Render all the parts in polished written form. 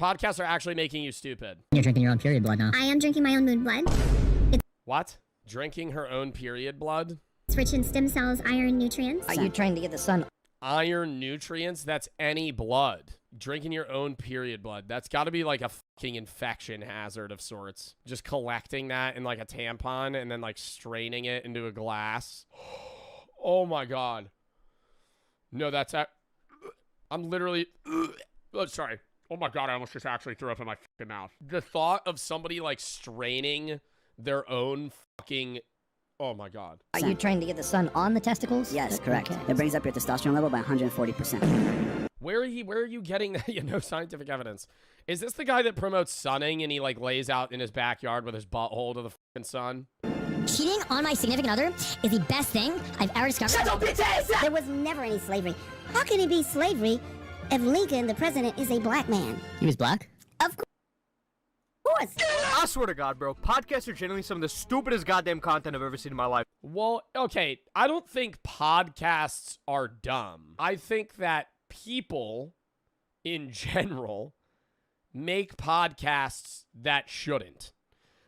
Podcasts are actually making you stupid. You're drinking your own period blood now. I am drinking my own moon blood. What? Drinking her own period blood? It's rich in stem cells, iron, nutrients. Are you trying to get the sun? Iron, nutrients? That's any blood. Drinking your own period blood. That's got to be like a fucking infection hazard of sorts. Just collecting that in like a tampon and then like straining it into a glass. Oh my God. No, that's... I'm literally... Oh, sorry. Oh my God, I almost just actually threw up in my fucking mouth. The thought of somebody like straining their own fucking... Oh my God. Are you trying to get the sun on the testicles? Yes, correct. Okay. It brings up your testosterone level by 140%. Where are you getting that? No scientific evidence. Is this the guy that promotes sunning and he like lays out in his backyard with his butthole to the fucking sun? Cheating on my significant other is the best thing I've ever discovered. Shut up, bitches! There was never any slavery. How can it be slavery if Lincoln, the president, is a black man? He was black? Of course. I swear to God, bro, podcasts are generally some of the stupidest goddamn content I've ever seen in my life. Well, okay, I don't think podcasts are dumb. I think that people in general make podcasts that shouldn't.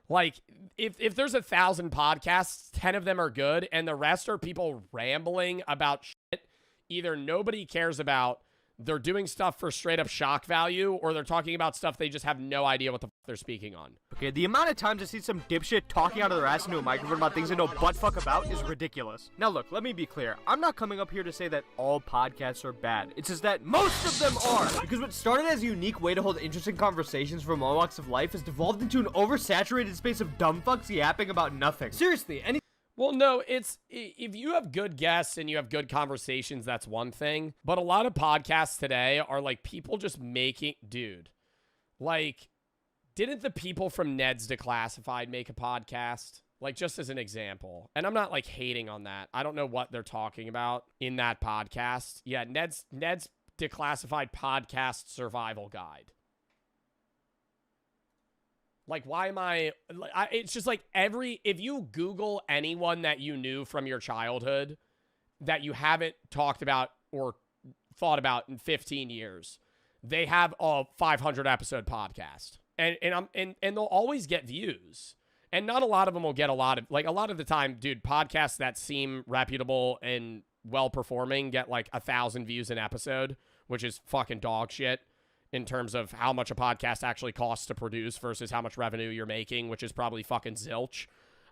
Like, if there's 1,000 podcasts, 10 of them are good, and the rest are people rambling about shit either nobody cares about, they're doing stuff for straight up shock value, or they're talking about stuff they just have no idea what the they're speaking on. Okay, the amount of times I see some dipshit talking out of their ass into a microphone about things they know butt fuck about is ridiculous. Now look, let me be clear. I'm not coming up here to say that all podcasts are bad. It's just that most of them are. Because what started as a unique way to hold interesting conversations from all walks of life has devolved into an oversaturated space of dumb fucks yapping about nothing. Seriously, any... Well, no, it's if you have good guests and you have good conversations, that's one thing. But a lot of podcasts today are like people just making, dude, like, didn't the people from Ned's Declassified make a podcast? Like, just as an example. And I'm not like hating on that. I don't know what they're talking about in that podcast. Yeah, Ned's Declassified Podcast Survival Guide. Like, why am it's just like if you Google anyone that you knew from your childhood that you haven't talked about or thought about in 15 years, they have a 500 episode podcast. And they'll always get views. And not a lot of them will get a lot of the time, dude, podcasts that seem reputable and well-performing get like 1,000 views an episode, which is fucking dog shit. In terms of how much a podcast actually costs to produce versus how much revenue you're making, which is probably fucking zilch.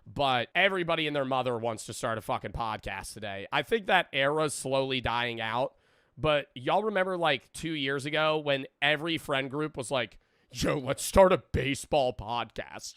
But everybody and their mother wants to start a fucking podcast today. I think that era's slowly dying out. But y'all remember like 2 years ago when every friend group was like, yo, let's start a baseball podcast.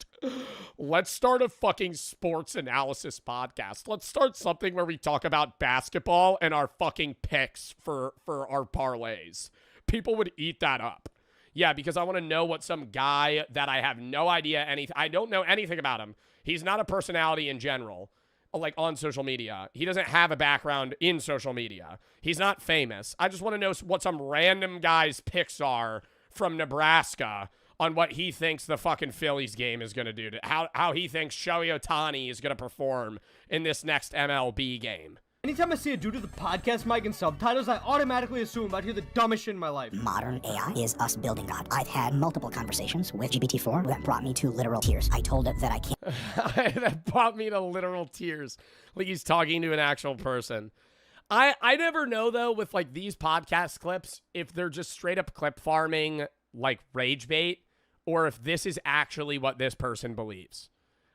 Let's start a fucking sports analysis podcast. Let's start something where we talk about basketball and our fucking picks for our parlays. People would eat that up. Yeah, because I want to know what some guy that I have no idea I don't know anything about him. He's not a personality in general, like on social media. He doesn't have a background in social media. He's not famous. I just want to know what some random guy's picks are from Nebraska on what he thinks the fucking Phillies game is going to do. How he thinks Shohei Ohtani is going to perform in this next MLB game. Anytime I see a dude with a podcast mic and subtitles, I automatically assume I'd hear the dumbest shit in my life. Modern AI is us building God. I've had multiple conversations with GPT-4 that brought me to literal tears. I told it that I can't. That brought me to literal tears. Like he's talking to an actual person. I never know, though, with like these podcast clips, if they're just straight up clip farming, like rage bait, or if this is actually what this person believes.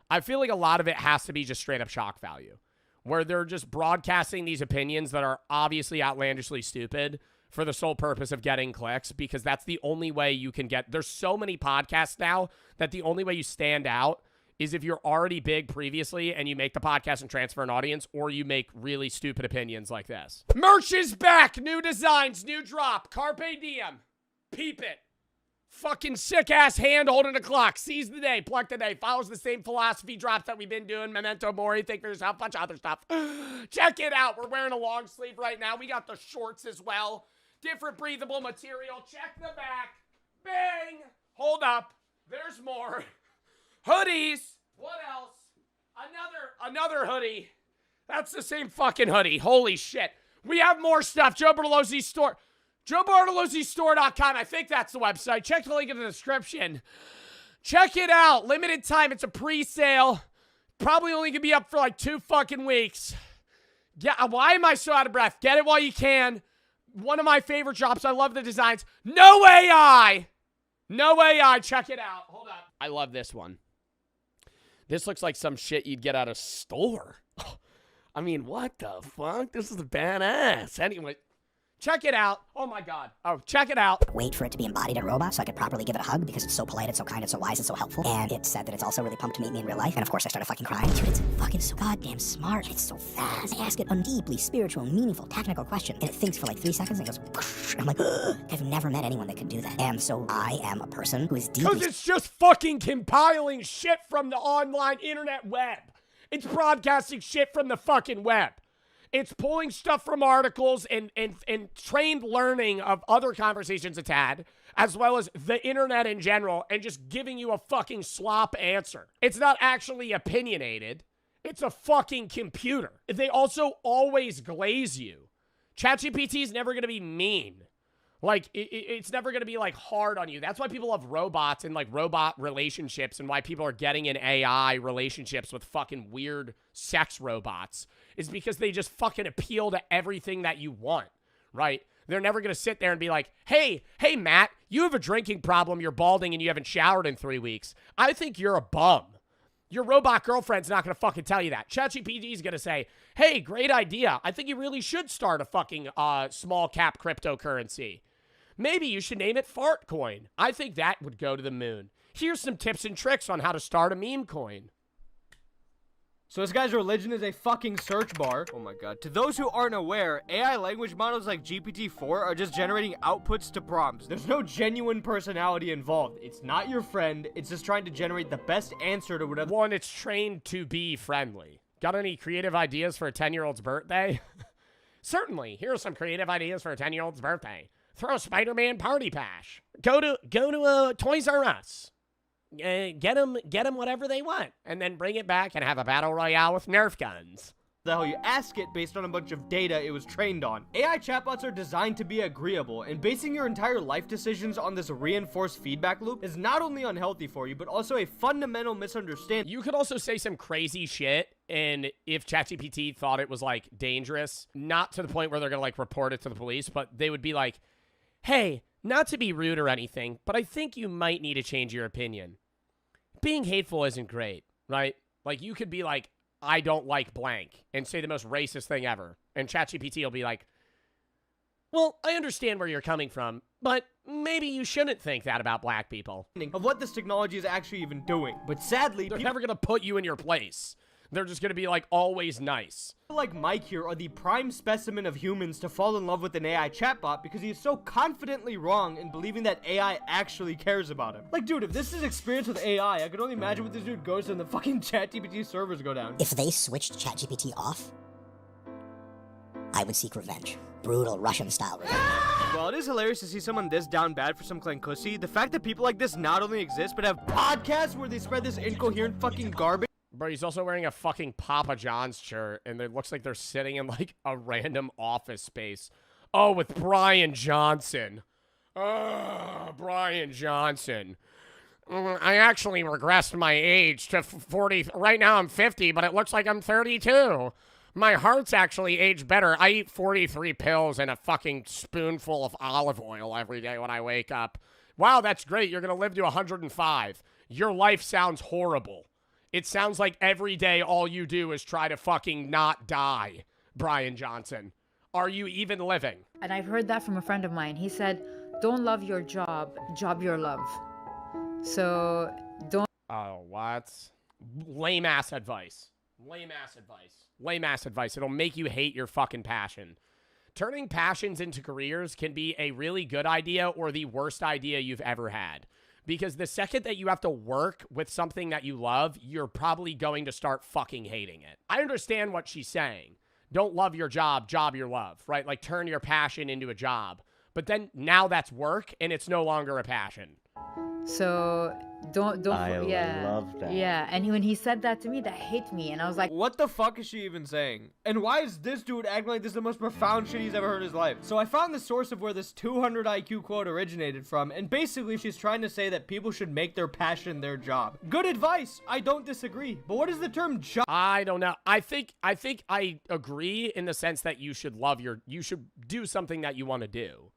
I feel like a lot of it has to be just straight up shock value, where they're just broadcasting these opinions that are obviously outlandishly stupid for the sole purpose of getting clicks, because that's the only way you can get... There's so many podcasts now that the only way you stand out is if you're already big previously and you make the podcast and transfer an audience, or you make really stupid opinions like this. Merch is back! New designs, new drop. Carpe diem. Peep it. Fucking sick-ass hand holding a clock. Seize the day, pluck the day. Follows the same philosophy drops that we've been doing. Memento Mori, think for yourself, bunch of other stuff. Check it out. We're wearing a long sleeve right now. We got the shorts as well. Different breathable material. Check the back. Bang. Hold up. There's more. Hoodies. What else? Another hoodie. That's the same fucking hoodie. Holy shit. We have more stuff. Joe Bartolozzi's store. JoeBartolozziStore.com. I think that's the website. Check the link in the description. Check it out. Limited time. It's a pre-sale. Probably only gonna be up for like 2 fucking weeks. Yeah, why am I so out of breath? Get it while you can. One of my favorite shops. I love the designs. No AI. No AI. Check it out. Hold on. I love this one. This looks like some shit you'd get at a store. I mean, what the fuck? This is badass. Anyway, check it out. Oh my God. Oh, check it out. Wait for it to be embodied in a robot so I could properly give it a hug because it's so polite, it's so kind, it's so wise, it's so helpful. And it said that it's also really pumped to meet me in real life. And of course I started fucking crying. Dude, it's fucking so goddamn smart. It's so fast. I ask it a deeply spiritual, meaningful, technical question. And it thinks for like 3 seconds and goes, and I'm like, ugh. I've never met anyone that could do that. And so I am a person who is deeply... Because it's just fucking compiling shit from the online internet web. It's broadcasting shit from the fucking web. It's pulling stuff from articles and trained learning of other conversations it's had, as well as the internet in general, and just giving you a fucking slop answer. It's not actually opinionated. It's a fucking computer. They also always glaze you. ChatGPT is never going to be mean. Like, it's never going to be, like, hard on you. That's why people love robots and, like, robot relationships, and why people are getting in AI relationships with fucking weird sex robots, is because they just fucking appeal to everything that you want, right? They're never going to sit there and be like, hey, Matt, you have a drinking problem, you're balding, and you haven't showered in 3 weeks. I think you're a bum. Your robot girlfriend's not going to fucking tell you that. ChatGPT is going to say, hey, great idea. I think you really should start a fucking small cap cryptocurrency. Maybe you should name it Fart Coin. I think that would go to the moon. Here's some tips and tricks on how to start a meme coin. So this guy's religion is a fucking search bar. Oh my God. To those who aren't aware, AI language models like GPT-4 are just generating outputs to prompts. There's no genuine personality involved. It's not your friend. It's just trying to generate the best answer to whatever. One, it's trained to be friendly. Got any creative ideas for a 10-year-old's birthday? Certainly. Here are some creative ideas for a 10-year-old's birthday. Throw a Spider-Man party pash. Go to Toys R Us. Get them whatever they want, and then bring it back and have a battle royale with Nerf guns. The hell you ask it based on a bunch of data it was trained on. AI chatbots are designed to be agreeable, and basing your entire life decisions on this reinforced feedback loop is not only unhealthy for you, but also a fundamental misunderstanding. You could also say some crazy shit, and if ChatGPT thought it was, like, dangerous, not to the point where they're gonna, like, report it to the police, but they would be like, hey, not to be rude or anything, but I think you might need to change your opinion. Being hateful isn't great, right? Like, you could be like, I don't like blank, and say the most racist thing ever. And ChatGPT will be like, well, I understand where you're coming from, but maybe you shouldn't think that about black people. Of what this technology is actually even doing. But sadly, they're never going to put you in your place. They're just going to be, like, always nice. People like Mike here are the prime specimen of humans to fall in love with an AI chatbot because he is so confidently wrong in believing that AI actually cares about him. Like, dude, if this is experience with AI, I could only imagine what this dude goes when the fucking ChatGPT servers go down. If they switched ChatGPT off, I would seek revenge. Brutal Russian-style revenge. While it is hilarious to see someone this down bad for some clankussy, the fact that people like this not only exist, but have podcasts where they spread this incoherent fucking garbage. Bro, he's also wearing a fucking Papa John's shirt, and it looks like they're sitting in, like, a random office space. Oh, with Brian Johnson. Brian Johnson. I actually regressed my age to 40. Right now I'm 50, but it looks like I'm 32. My heart's actually aged better. I eat 43 pills and a fucking spoonful of olive oil every day when I wake up. Wow, that's great. You're going to live to 105. Your life sounds horrible. It sounds like every day all you do is try to fucking not die, Brian Johnson. Are you even living? And I've heard that from a friend of mine. He said, don't love your job, job your love. So, don't... Oh, what? Lame-ass advice. Lame-ass advice. Lame-ass advice. It'll make you hate your fucking passion. Turning passions into careers can be a really good idea or the worst idea you've ever had. Because the second that you have to work with something that you love, you're probably going to start fucking hating it. I understand what she's saying. Don't love your job, job your love, right? Like, turn your passion into a job. But then now that's work, and it's no longer a passion. So don't I yeah. love that. Yeah, and when he said that to me, that hit me, and I was like, What the fuck is she even saying? And why is this dude acting like this is the most profound shit he's ever heard in his life? So I found the source of where this 200 IQ quote originated from, and basically she's trying to say that people should make their passion their job. Good advice. I don't disagree. But what is the term job? I don't know. I think I agree in the sense that you should do something that you want to do.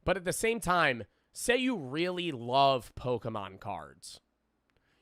But at the same time, say you really love Pokemon cards.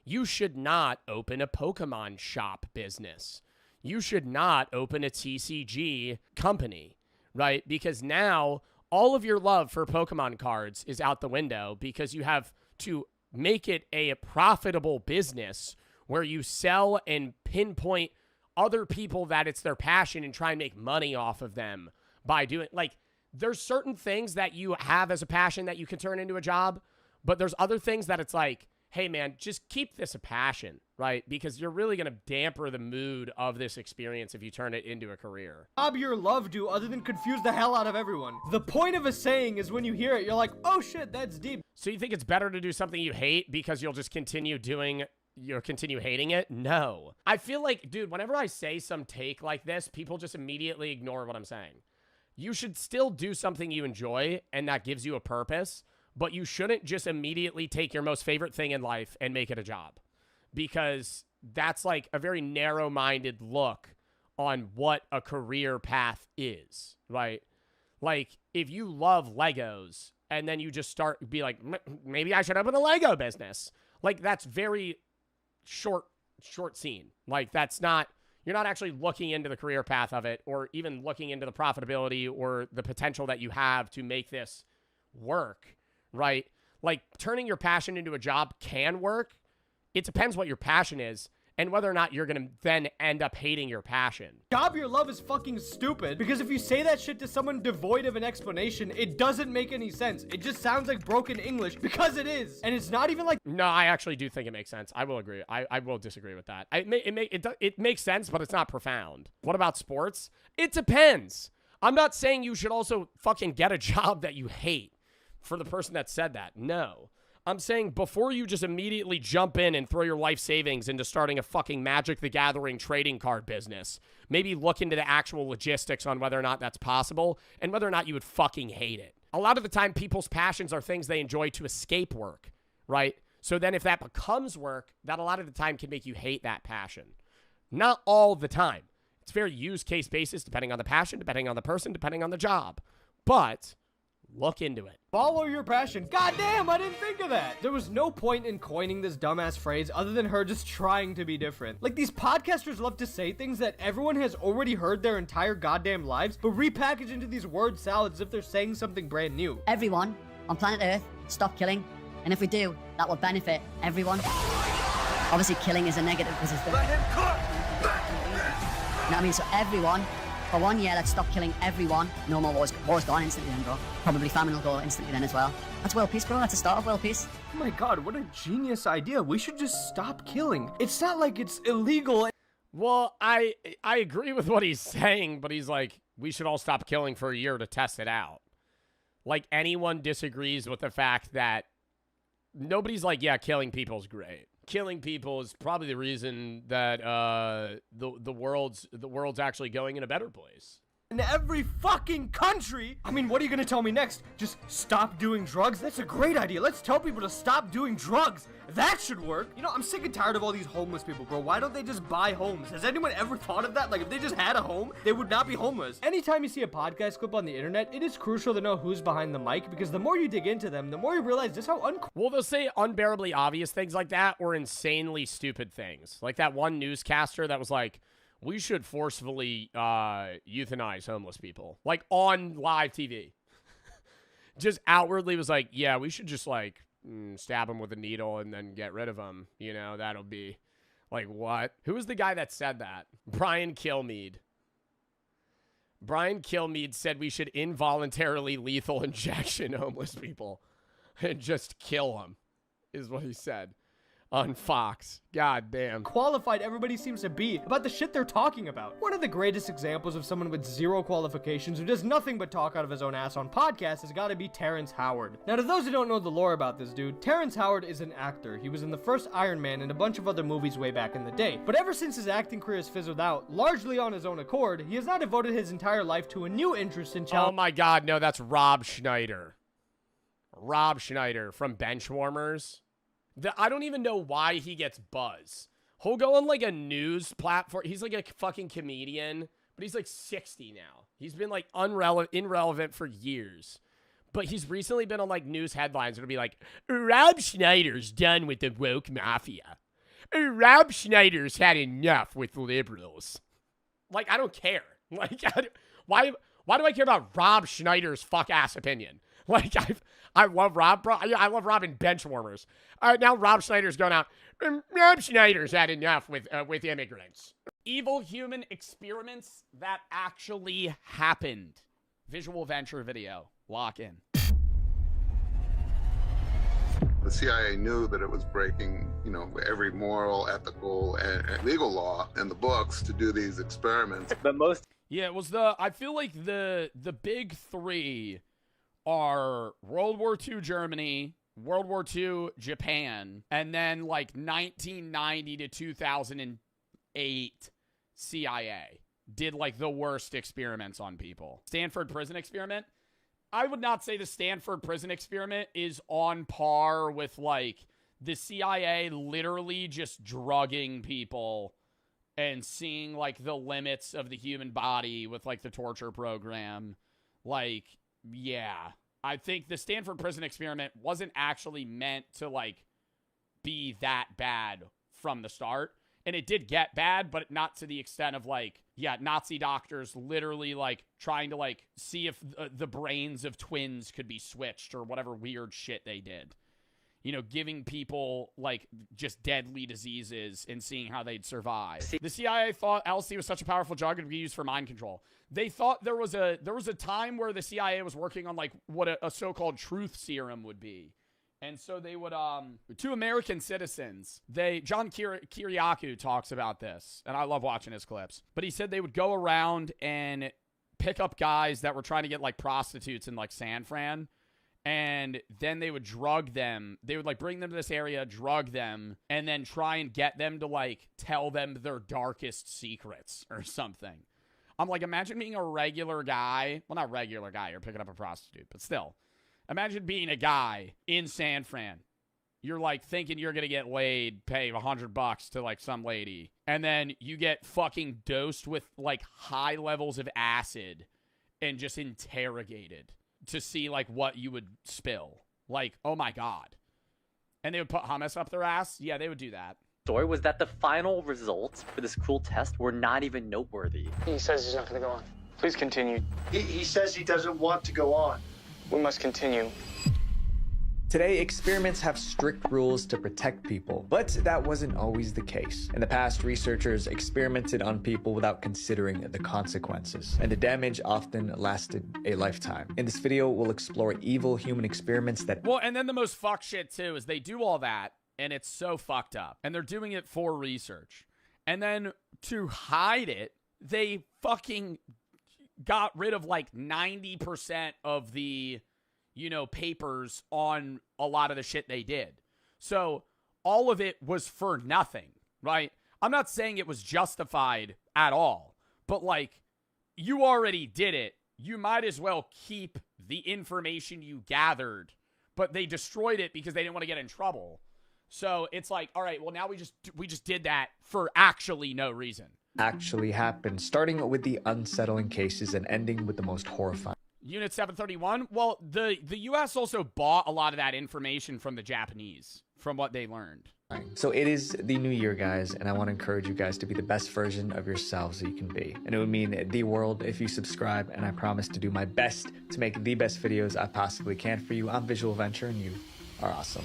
You should not open a Pokemon shop business. You should not open a TCG company, right? Because now all of your love for Pokemon cards is out the window because you have to make it a profitable business where you sell and pinpoint other people that it's their passion and try and make money off of them by doing, like, there's certain things that you have as a passion that you can turn into a job, but there's other things that it's like, hey man, just keep this a passion, right? Because you're really going to damper the mood of this experience if you turn it into a career. Job your love do other than confuse the hell out of everyone? The point of a saying is when you hear it, you're like, oh shit, that's deep. So you think it's better to do something you hate because you'll just continue hating it? No. I feel like, dude, whenever I say some take like this, people just immediately ignore what I'm saying. You should still do something you enjoy and that gives you a purpose, but you shouldn't just immediately take your most favorite thing in life and make it a job, because that's like a very narrow-minded look on what a career path is, right? Like, if you love Legos and then you just be like, maybe I should open a Lego business. Like, that's very short scene. Like, you're not actually looking into the career path of it or even looking into the profitability or the potential that you have to make this work, right? Like, turning your passion into a job can work. It depends what your passion is and whether or not you're going to then end up hating your passion. Job your love is fucking stupid, because if you say that shit to someone devoid of an explanation, it doesn't make any sense. It just sounds like broken English, because it is. And it's not even like... No, I actually do think it makes sense. I will agree. I will disagree with that. It makes sense, but it's not profound. What about sports? It depends. I'm not saying you should also fucking get a job that you hate for the person that said that. No. I'm saying before you just immediately jump in and throw your life savings into starting a fucking Magic the Gathering trading card business, maybe look into the actual logistics on whether or not that's possible and whether or not you would fucking hate it. A lot of the time, people's passions are things they enjoy to escape work, right? So then if that becomes work, that a lot of the time can make you hate that passion. Not all the time. It's very use case basis, depending on the passion, depending on the person, depending on the job. But look into it. Follow your passion. God damn, I didn't think of that. There was no point in coining this dumbass phrase other than her just trying to be different. Like, these podcasters love to say things that everyone has already heard their entire goddamn lives, but repackage into these word salads as if they're saying something brand new. Everyone on planet Earth, stop killing. And if we do, that will benefit everyone. Obviously, killing is a negative because it's the... Let him cook! You know what I mean? So everyone, for 1 year, let's stop killing everyone. No more wars. War's gone instantly then, bro. Probably famine will go instantly then as well. That's world peace, bro. That's the start of world peace. Oh my god, what a genius idea. We should just stop killing. It's not like it's illegal. Well, I agree with what he's saying, but he's like, we should all stop killing for a year to test it out. Like, anyone disagrees with the fact that nobody's like, yeah, killing people is great. Killing people is probably the reason that the world's actually going in a better place. In every fucking country. I mean, what are you gonna tell me next? Just stop doing drugs? That's a great idea. Let's tell people to stop doing drugs. That should work. You know, I'm sick and tired of all these homeless people, bro. Why don't they just buy homes? Has anyone ever thought of that? Like, if they just had a home, they would not be homeless. Anytime you see a podcast clip on the internet, it is crucial to know who's behind the mic, because the more you dig into them, the more you realize just how Well, they'll say unbearably obvious things like that or insanely stupid things. Like that one newscaster that was like, we should forcefully euthanize homeless people. Like, on live TV. Just outwardly was like, yeah, we should just, like, stab them with a needle and then get rid of them. You know, that'll be... Like, what? Who was the guy that said that? Brian Kilmeade. Brian Kilmeade said we should involuntarily lethal injection homeless people and just kill them, is what he said. on Fox. God damn. Qualified everybody seems to be about the shit they're talking about. One of the greatest examples of someone with zero qualifications who does nothing but talk out of his own ass on podcasts has got to be Terrence Howard. Now, to those who don't know the lore about this dude, Terrence Howard is an actor. He was in the first Iron Man and a bunch of other movies way back in the day. But ever since his acting career has fizzled out, largely on his own accord, he has now devoted his entire life to a new interest in Oh my God, no, that's Rob Schneider. Rob Schneider from Benchwarmers. I don't even know why he gets buzz. He'll go on like a news platform. He's like a fucking comedian, but he's like 60 now. He's been like irrelevant for years. But he's recently been on like news headlines. It'll be like, Rob Schneider's done with the woke mafia. Rob Schneider's had enough with liberals. Like, I don't care. Like, why do I care about Rob Schneider's fuck-ass opinion? Like, I love Rob. I love Rob in Benchwarmers. Now Rob Schneider's going out. Rob Schneider's had enough with immigrants. Evil human experiments that actually happened. Visual Venture video. Lock in. The CIA knew that it was breaking, every moral, ethical, and legal law in the books to do these experiments. But Yeah, it was I feel like the big three are World War II Germany, World War II Japan, and then like 1990 to 2008 CIA did like the worst experiments on people. Stanford prison experiment. I would not say the Stanford prison experiment is on par with like the CIA literally just drugging people and seeing like the limits of the human body with like the torture program. Like, yeah, I think the Stanford prison experiment wasn't actually meant to like be that bad from the start. And it did get bad, but not to the extent of like, yeah, Nazi doctors literally like trying to like see if the brains of twins could be switched or whatever weird shit they did. Giving people like just deadly diseases and seeing how they'd survive. The CIA thought LSD was such a powerful drug it could be used for mind control. They thought there was a time where the CIA was working on like what a so-called truth serum would be. And so they would, two American citizens, John Kiriakou talks about this, and I love watching his clips, but he said they would go around and pick up guys that were trying to get like prostitutes in like San Fran, and then they would drug them. They would like bring them to this area, drug them, and then try and get them to like tell them their darkest secrets or something. I'm like, imagine being a regular guy. Well, not regular guy, you're picking up a prostitute, but still. Imagine being a guy in San Fran. You're like thinking you're going to get laid, pay $100 to like some lady. And then you get fucking dosed with like high levels of acid and just interrogated to see like what you would spill. Like, oh my God. And they would put hummus up their ass. Yeah, they would do that. Story was that the final results for this cruel test were not even noteworthy. He says he's not going to go on. Please continue. He says he doesn't want to go on. We must continue. Today, experiments have strict rules to protect people, but that wasn't always the case. In the past, researchers experimented on people without considering the consequences, and the damage often lasted a lifetime. In this video, we'll explore evil human experiments that— Well, and then the most fuck shit too is they do all that, and it's so fucked up, and they're doing it for research. And then to hide it, they fucking got rid of like 90% of the, papers on a lot of the shit they did. So all of it was for nothing, right? I'm not saying it was justified at all, but like you already did it. You might as well keep the information you gathered, but they destroyed it because they didn't want to get in trouble. So it's like, all right, well now we just did that for actually no reason. Actually happened, starting with the unsettling cases and ending with the most horrifying. Unit 731? Well, the U.S. also bought a lot of that information from the Japanese, from what they learned. So it is the new year, guys, and I want to encourage you guys to be the best version of yourselves that you can be. And it would mean the world if you subscribe, and I promise to do my best to make the best videos I possibly can for you. I'm Visual Venture, and you are awesome.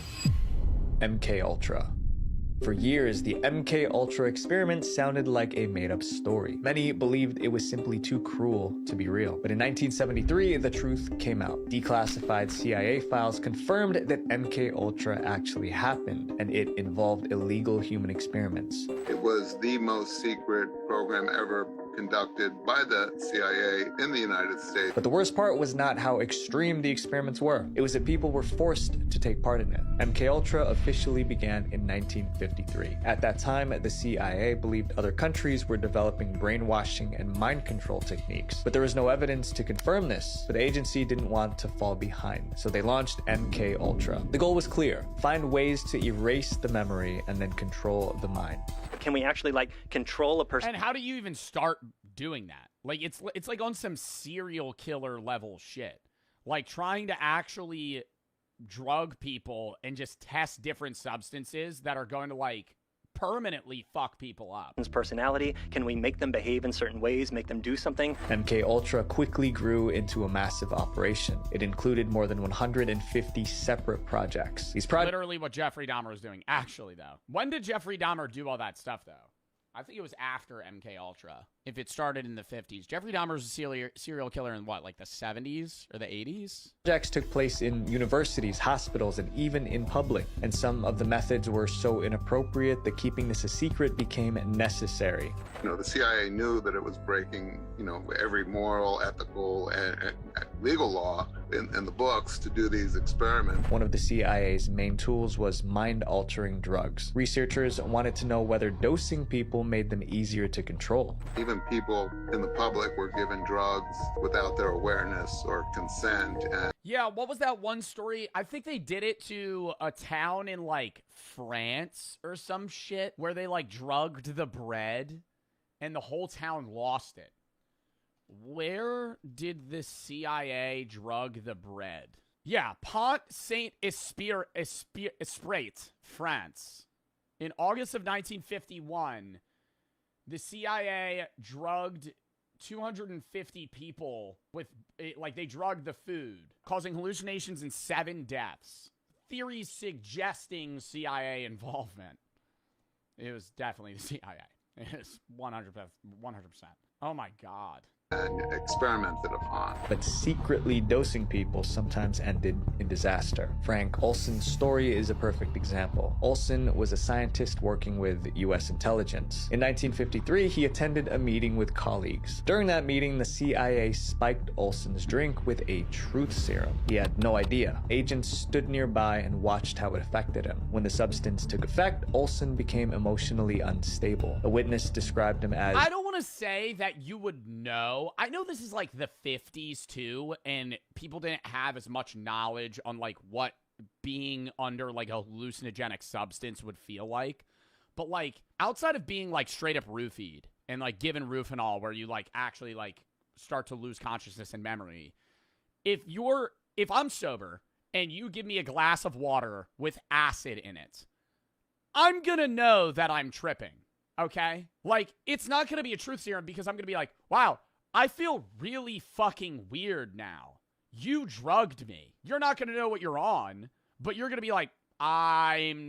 MK Ultra. For years, the MK Ultra experiment sounded like a made-up story. Many believed it was simply too cruel to be real. But in 1973, the truth came out. Declassified CIA files confirmed that MK Ultra actually happened, and it involved illegal human experiments. It was the most secret program ever conducted by the CIA in the United States. But the worst part was not how extreme the experiments were. It was that people were forced to take part in it. MK Ultra officially began in 1953. At that time, the CIA believed other countries were developing brainwashing and mind control techniques. But there was no evidence to confirm this. But the agency didn't want to fall behind, so they launched MK Ultra. The goal was clear: find ways to erase the memory and then control the mind. Can we actually control a person? And how do you even start doing that? Like it's like on some serial killer level shit. Like trying to actually drug people and just test different substances that are going to permanently fuck people up. Personality, can we make them behave in certain ways, make them do something? MK Ultra quickly grew into a massive operation. It included more than 150 separate projects. These literally what Jeffrey Dahmer was doing. Actually, though, when did Jeffrey Dahmer do all that stuff, though? I think it was after MK Ultra. If it started in the 50s. Jeffrey Dahmer was a serial killer in what, like the 70s or the 80s? Projects took place in universities, hospitals, and even in public. And some of the methods were so inappropriate that keeping this a secret became necessary. The CIA knew that it was breaking, every moral, ethical, and legal law in the books to do these experiments. One of the CIA's main tools was mind-altering drugs. Researchers wanted to know whether dosing people made them easier to control. Even people in the public were given drugs without their awareness or consent. Yeah, what was that one story? I think they did it to a town in France or some shit where they drugged the bread and the whole town lost it. Where did the CIA drug the bread? Yeah, Pont Saint-Esprit, France. In August of 1951, the CIA drugged 250 people with, they drugged the food, causing hallucinations and 7 deaths. Theories suggesting CIA involvement. It was definitely the CIA. It's 100%. Oh my God. And experimented upon. But secretly dosing people sometimes ended in disaster. Frank Olson's story is a perfect example. Olson was a scientist working with U.S. intelligence. In 1953, he attended a meeting with colleagues. During that meeting, the CIA spiked Olson's drink with a truth serum. He had no idea. Agents stood nearby and watched how it affected him. When the substance took effect, Olson became emotionally unstable. A witness described him as... I don't want to say that you would know. I know this is the 50s too, and people didn't have as much knowledge on what being under a hallucinogenic substance would feel like. But outside of being straight up roofied and given Rufinol, where you actually start to lose consciousness and memory, if I'm sober and you give me a glass of water with acid in it, I'm gonna know that I'm tripping. Okay? It's not gonna be a truth serum because I'm gonna be wow, I feel really fucking weird now. You drugged me. You're not going to know what you're on, but you're going to be I'm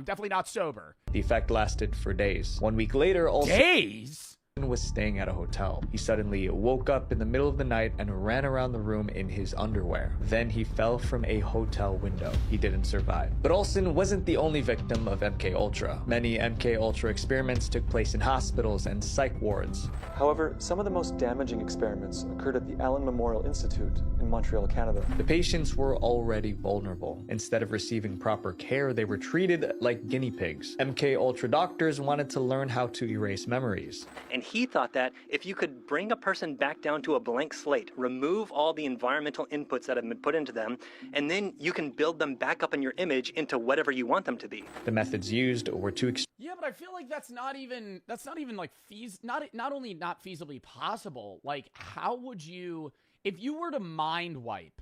definitely not sober. The effect lasted for days. 1 week later, Days? was staying at a hotel. He suddenly woke up in the middle of the night and ran around the room in his underwear. Then he fell from a hotel window. He didn't survive. But Olson wasn't the only victim of MK Ultra. Many MK Ultra experiments took place in hospitals and psych wards. However, some of the most damaging experiments occurred at the Allen Memorial Institute in Montreal, Canada. The patients were already vulnerable. Instead of receiving proper care, they were treated like guinea pigs. MK Ultra doctors wanted to learn how to erase memories. And he thought that if you could bring a person back down to a blank slate, remove all the environmental inputs that have been put into them, and then you can build them back up in your image into whatever you want them to be. The methods used were too Yeah, but I feel that's not even not only not feasibly possible. How would you, if you were to mind wipe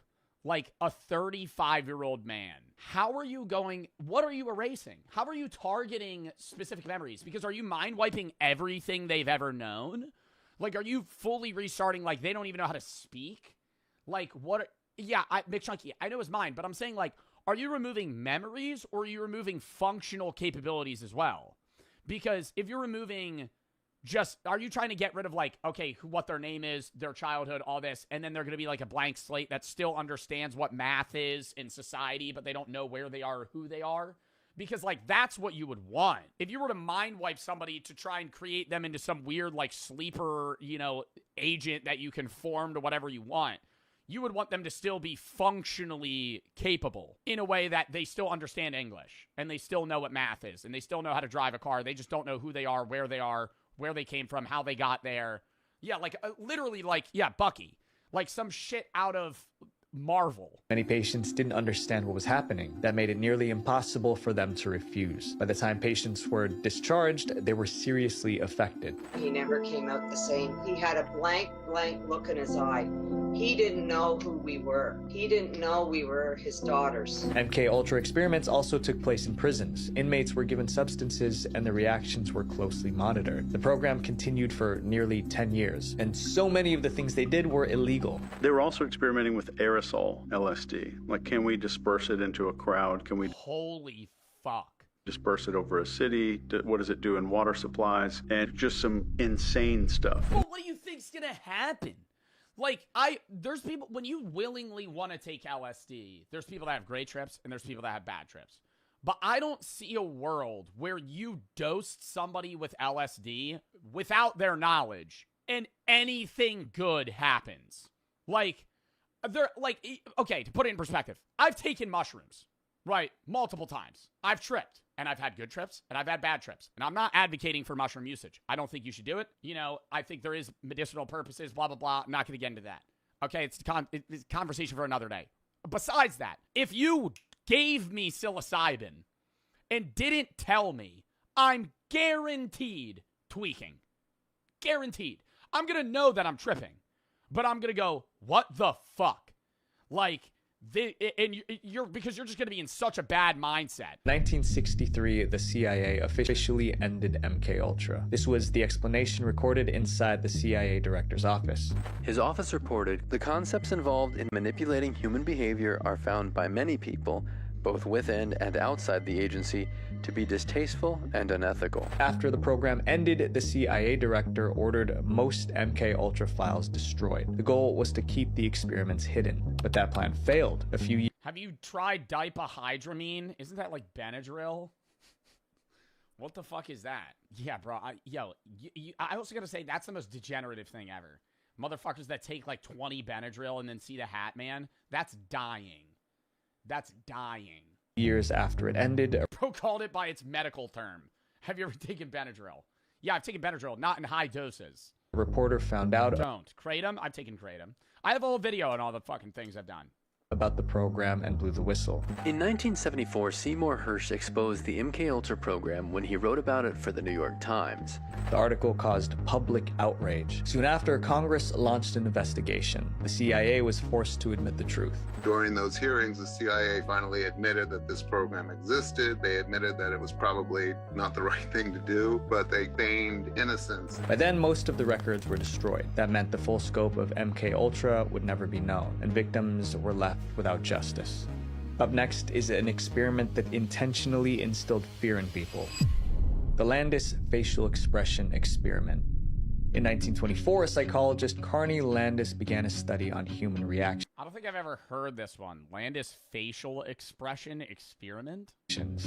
a 35-year-old man, what are you erasing? How are you targeting specific memories? Because are you mind wiping everything they've ever known? Are you fully restarting, they don't even know how to speak? Yeah, Big Chunky, I know his mind, but I'm saying, Are you removing memories or are you removing functional capabilities as well? Because if you're removing just, are you trying to get rid of like, okay, what their name is, their childhood, all this, and then they're going to be like a blank slate that still understands what math is in society, but they don't know where they are or who they are? Because like, that's what you would want. If you were to mind wipe somebody to try and create them into some weird like sleeper, you know, agent that you can form to whatever you want, you would want them to still be functionally capable in a way that they still understand English and they still know what math is and they still know how to drive a car. They just don't know who they are, where they came from, how they got there. Yeah, like literally like, yeah, Bucky. Like some shit out of Marvel. Many patients didn't understand what was happening. That made it nearly impossible for them to refuse. By the time patients were discharged, they were seriously affected. He never came out the same. He had a blank look in his eye. He didn't know who we were. He didn't know we were his daughters. MK Ultra experiments also took place in prisons. Inmates were given substances and their reactions were closely monitored. The program continued for nearly 10 years, and so many of the things they did were illegal. They were also experimenting with aerosol LSD. Like, can we disperse it into a crowd? Can we... Holy fuck. Disperse it over a city? What does it do in water supplies? And just some insane stuff. Well, what do you think's gonna happen? Like, there's people, when you willingly want to take LSD, there's people that have great trips and there's people that have bad trips. But I don't see a world where you dosed somebody with LSD without their knowledge and anything good happens. Like, okay, to put it in perspective, I've taken mushrooms, right, multiple times. I've tripped, and I've had good trips, and I've had bad trips. And I'm not advocating for mushroom usage. I don't think you should do it. You know, I think there is medicinal purposes, blah, blah, blah. I'm not going to get into that. Okay, it's a conversation for another day. Besides that, if you gave me psilocybin and didn't tell me, I'm guaranteed tweaking. Guaranteed. I'm going to know that I'm tripping. But I'm going to go, what the fuck? Like, because you're just going to be in such a bad mindset. 1963, the CIA officially ended MK Ultra. This was the explanation recorded inside the CIA director's office. His office reported, "The concepts involved in manipulating human behavior are found by many people, both within and outside the agency, to be distasteful and unethical." After the program ended, the CIA director ordered most MK Ultra files destroyed. The goal was to keep the experiments hidden, but that plan failed a few years. Have you tried dipahydramine? Isn't that like Benadryl? What the fuck is that? Yeah, bro. I also gotta say, that's the most degenerative thing ever. Motherfuckers that take like 20 Benadryl and then see the hat, man. That's dying. That's dying. Years after it ended, Bro called it by its medical term. Have you ever taken Benadryl? Yeah, I've taken Benadryl, not in high doses. a reporter found out Don't. Kratom? I've taken Kratom. I have a whole video on all the fucking things I've done. about the program and blew the whistle. In 1974, Seymour Hersh exposed the MK Ultra program when he wrote about it for the New York Times. The article caused public outrage. Soon after, Congress launched an investigation. The CIA was forced to admit the truth. During those hearings, the CIA finally admitted that this program existed. They admitted that it was probably not the right thing to do, but they feigned innocence. By then, most of the records were destroyed. That meant the full scope of MK Ultra would never be known, and victims were left without justice. Up next is an experiment that intentionally instilled fear in people. The Landis Facial Expression Experiment. In 1924, psychologist Carney Landis began a study on human reactions. I don't think I've ever heard this one. Landis Facial Expression Experiment?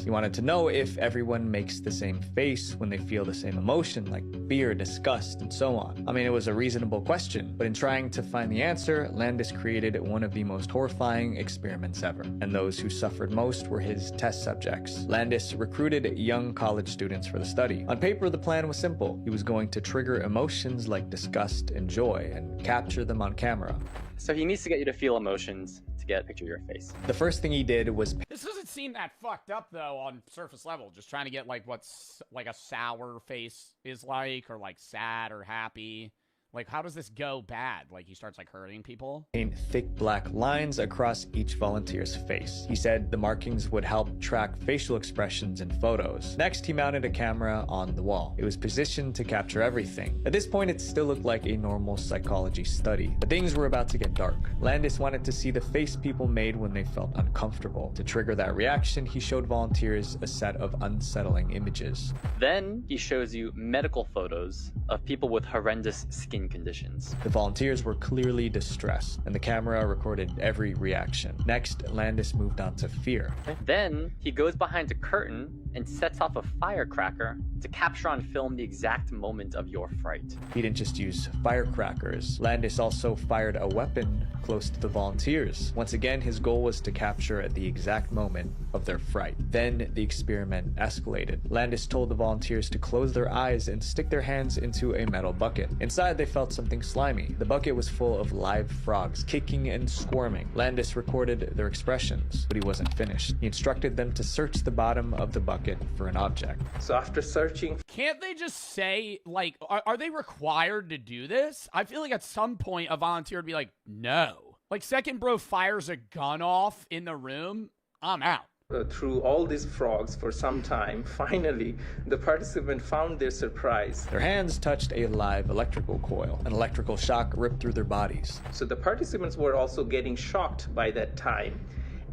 He wanted to know if everyone makes the same face when they feel the same emotion, like fear, disgust, and so on. I mean, it was a reasonable question, but in trying to find the answer, Landis created one of the most horrifying experiments ever, and those who suffered most were his test subjects. Landis recruited young college students for the study. On paper, the plan was simple. He was going to trigger emotions like disgust and joy and capture them on camera. So he needs to get you to feel emotions to get a picture of your face. The first thing he did was... This doesn't seem that fucked up, though, on surface level. Just trying to get, like, what's, like, a sour face is like, or, like, sad or happy. Like, how does this go bad? Like, he starts, like, hurting people? Paint thick black lines across each volunteer's face. He said the markings would help track facial expressions in photos. Next, he mounted a camera on the wall. It was positioned to capture everything. At this point, it still looked like a normal psychology study. But things were about to get dark. Landis wanted to see the face people made when they felt uncomfortable. To trigger that reaction, he showed volunteers a set of unsettling images. Then he shows you medical photos of people with horrendous skin conditions. The volunteers were clearly distressed, and the camera recorded every reaction. Next, Landis moved on to fear. Then he goes behind a curtain and sets off a firecracker to capture on film the exact moment of your fright. He didn't just use firecrackers. Landis also fired a weapon close to the volunteers. Once again, his goal was to capture at the exact moment of their fright. Then the experiment escalated. Landis told the volunteers to close their eyes and stick their hands into a metal bucket. Inside, they felt something slimy. The bucket was full of live frogs, kicking and squirming. Landis recorded their expressions, but he wasn't finished. He instructed them to search the bottom of the bucket for an object. So after searching... Can't they just say, like, are they required to do this? I feel like at some point a volunteer would be like, no. Like, second bro fires a gun off in the room, I'm out. Through all these frogs for some time, finally, the participant found their surprise. Their hands touched a live electrical coil. An electrical shock ripped through their bodies. So the participants were also getting shocked by that time.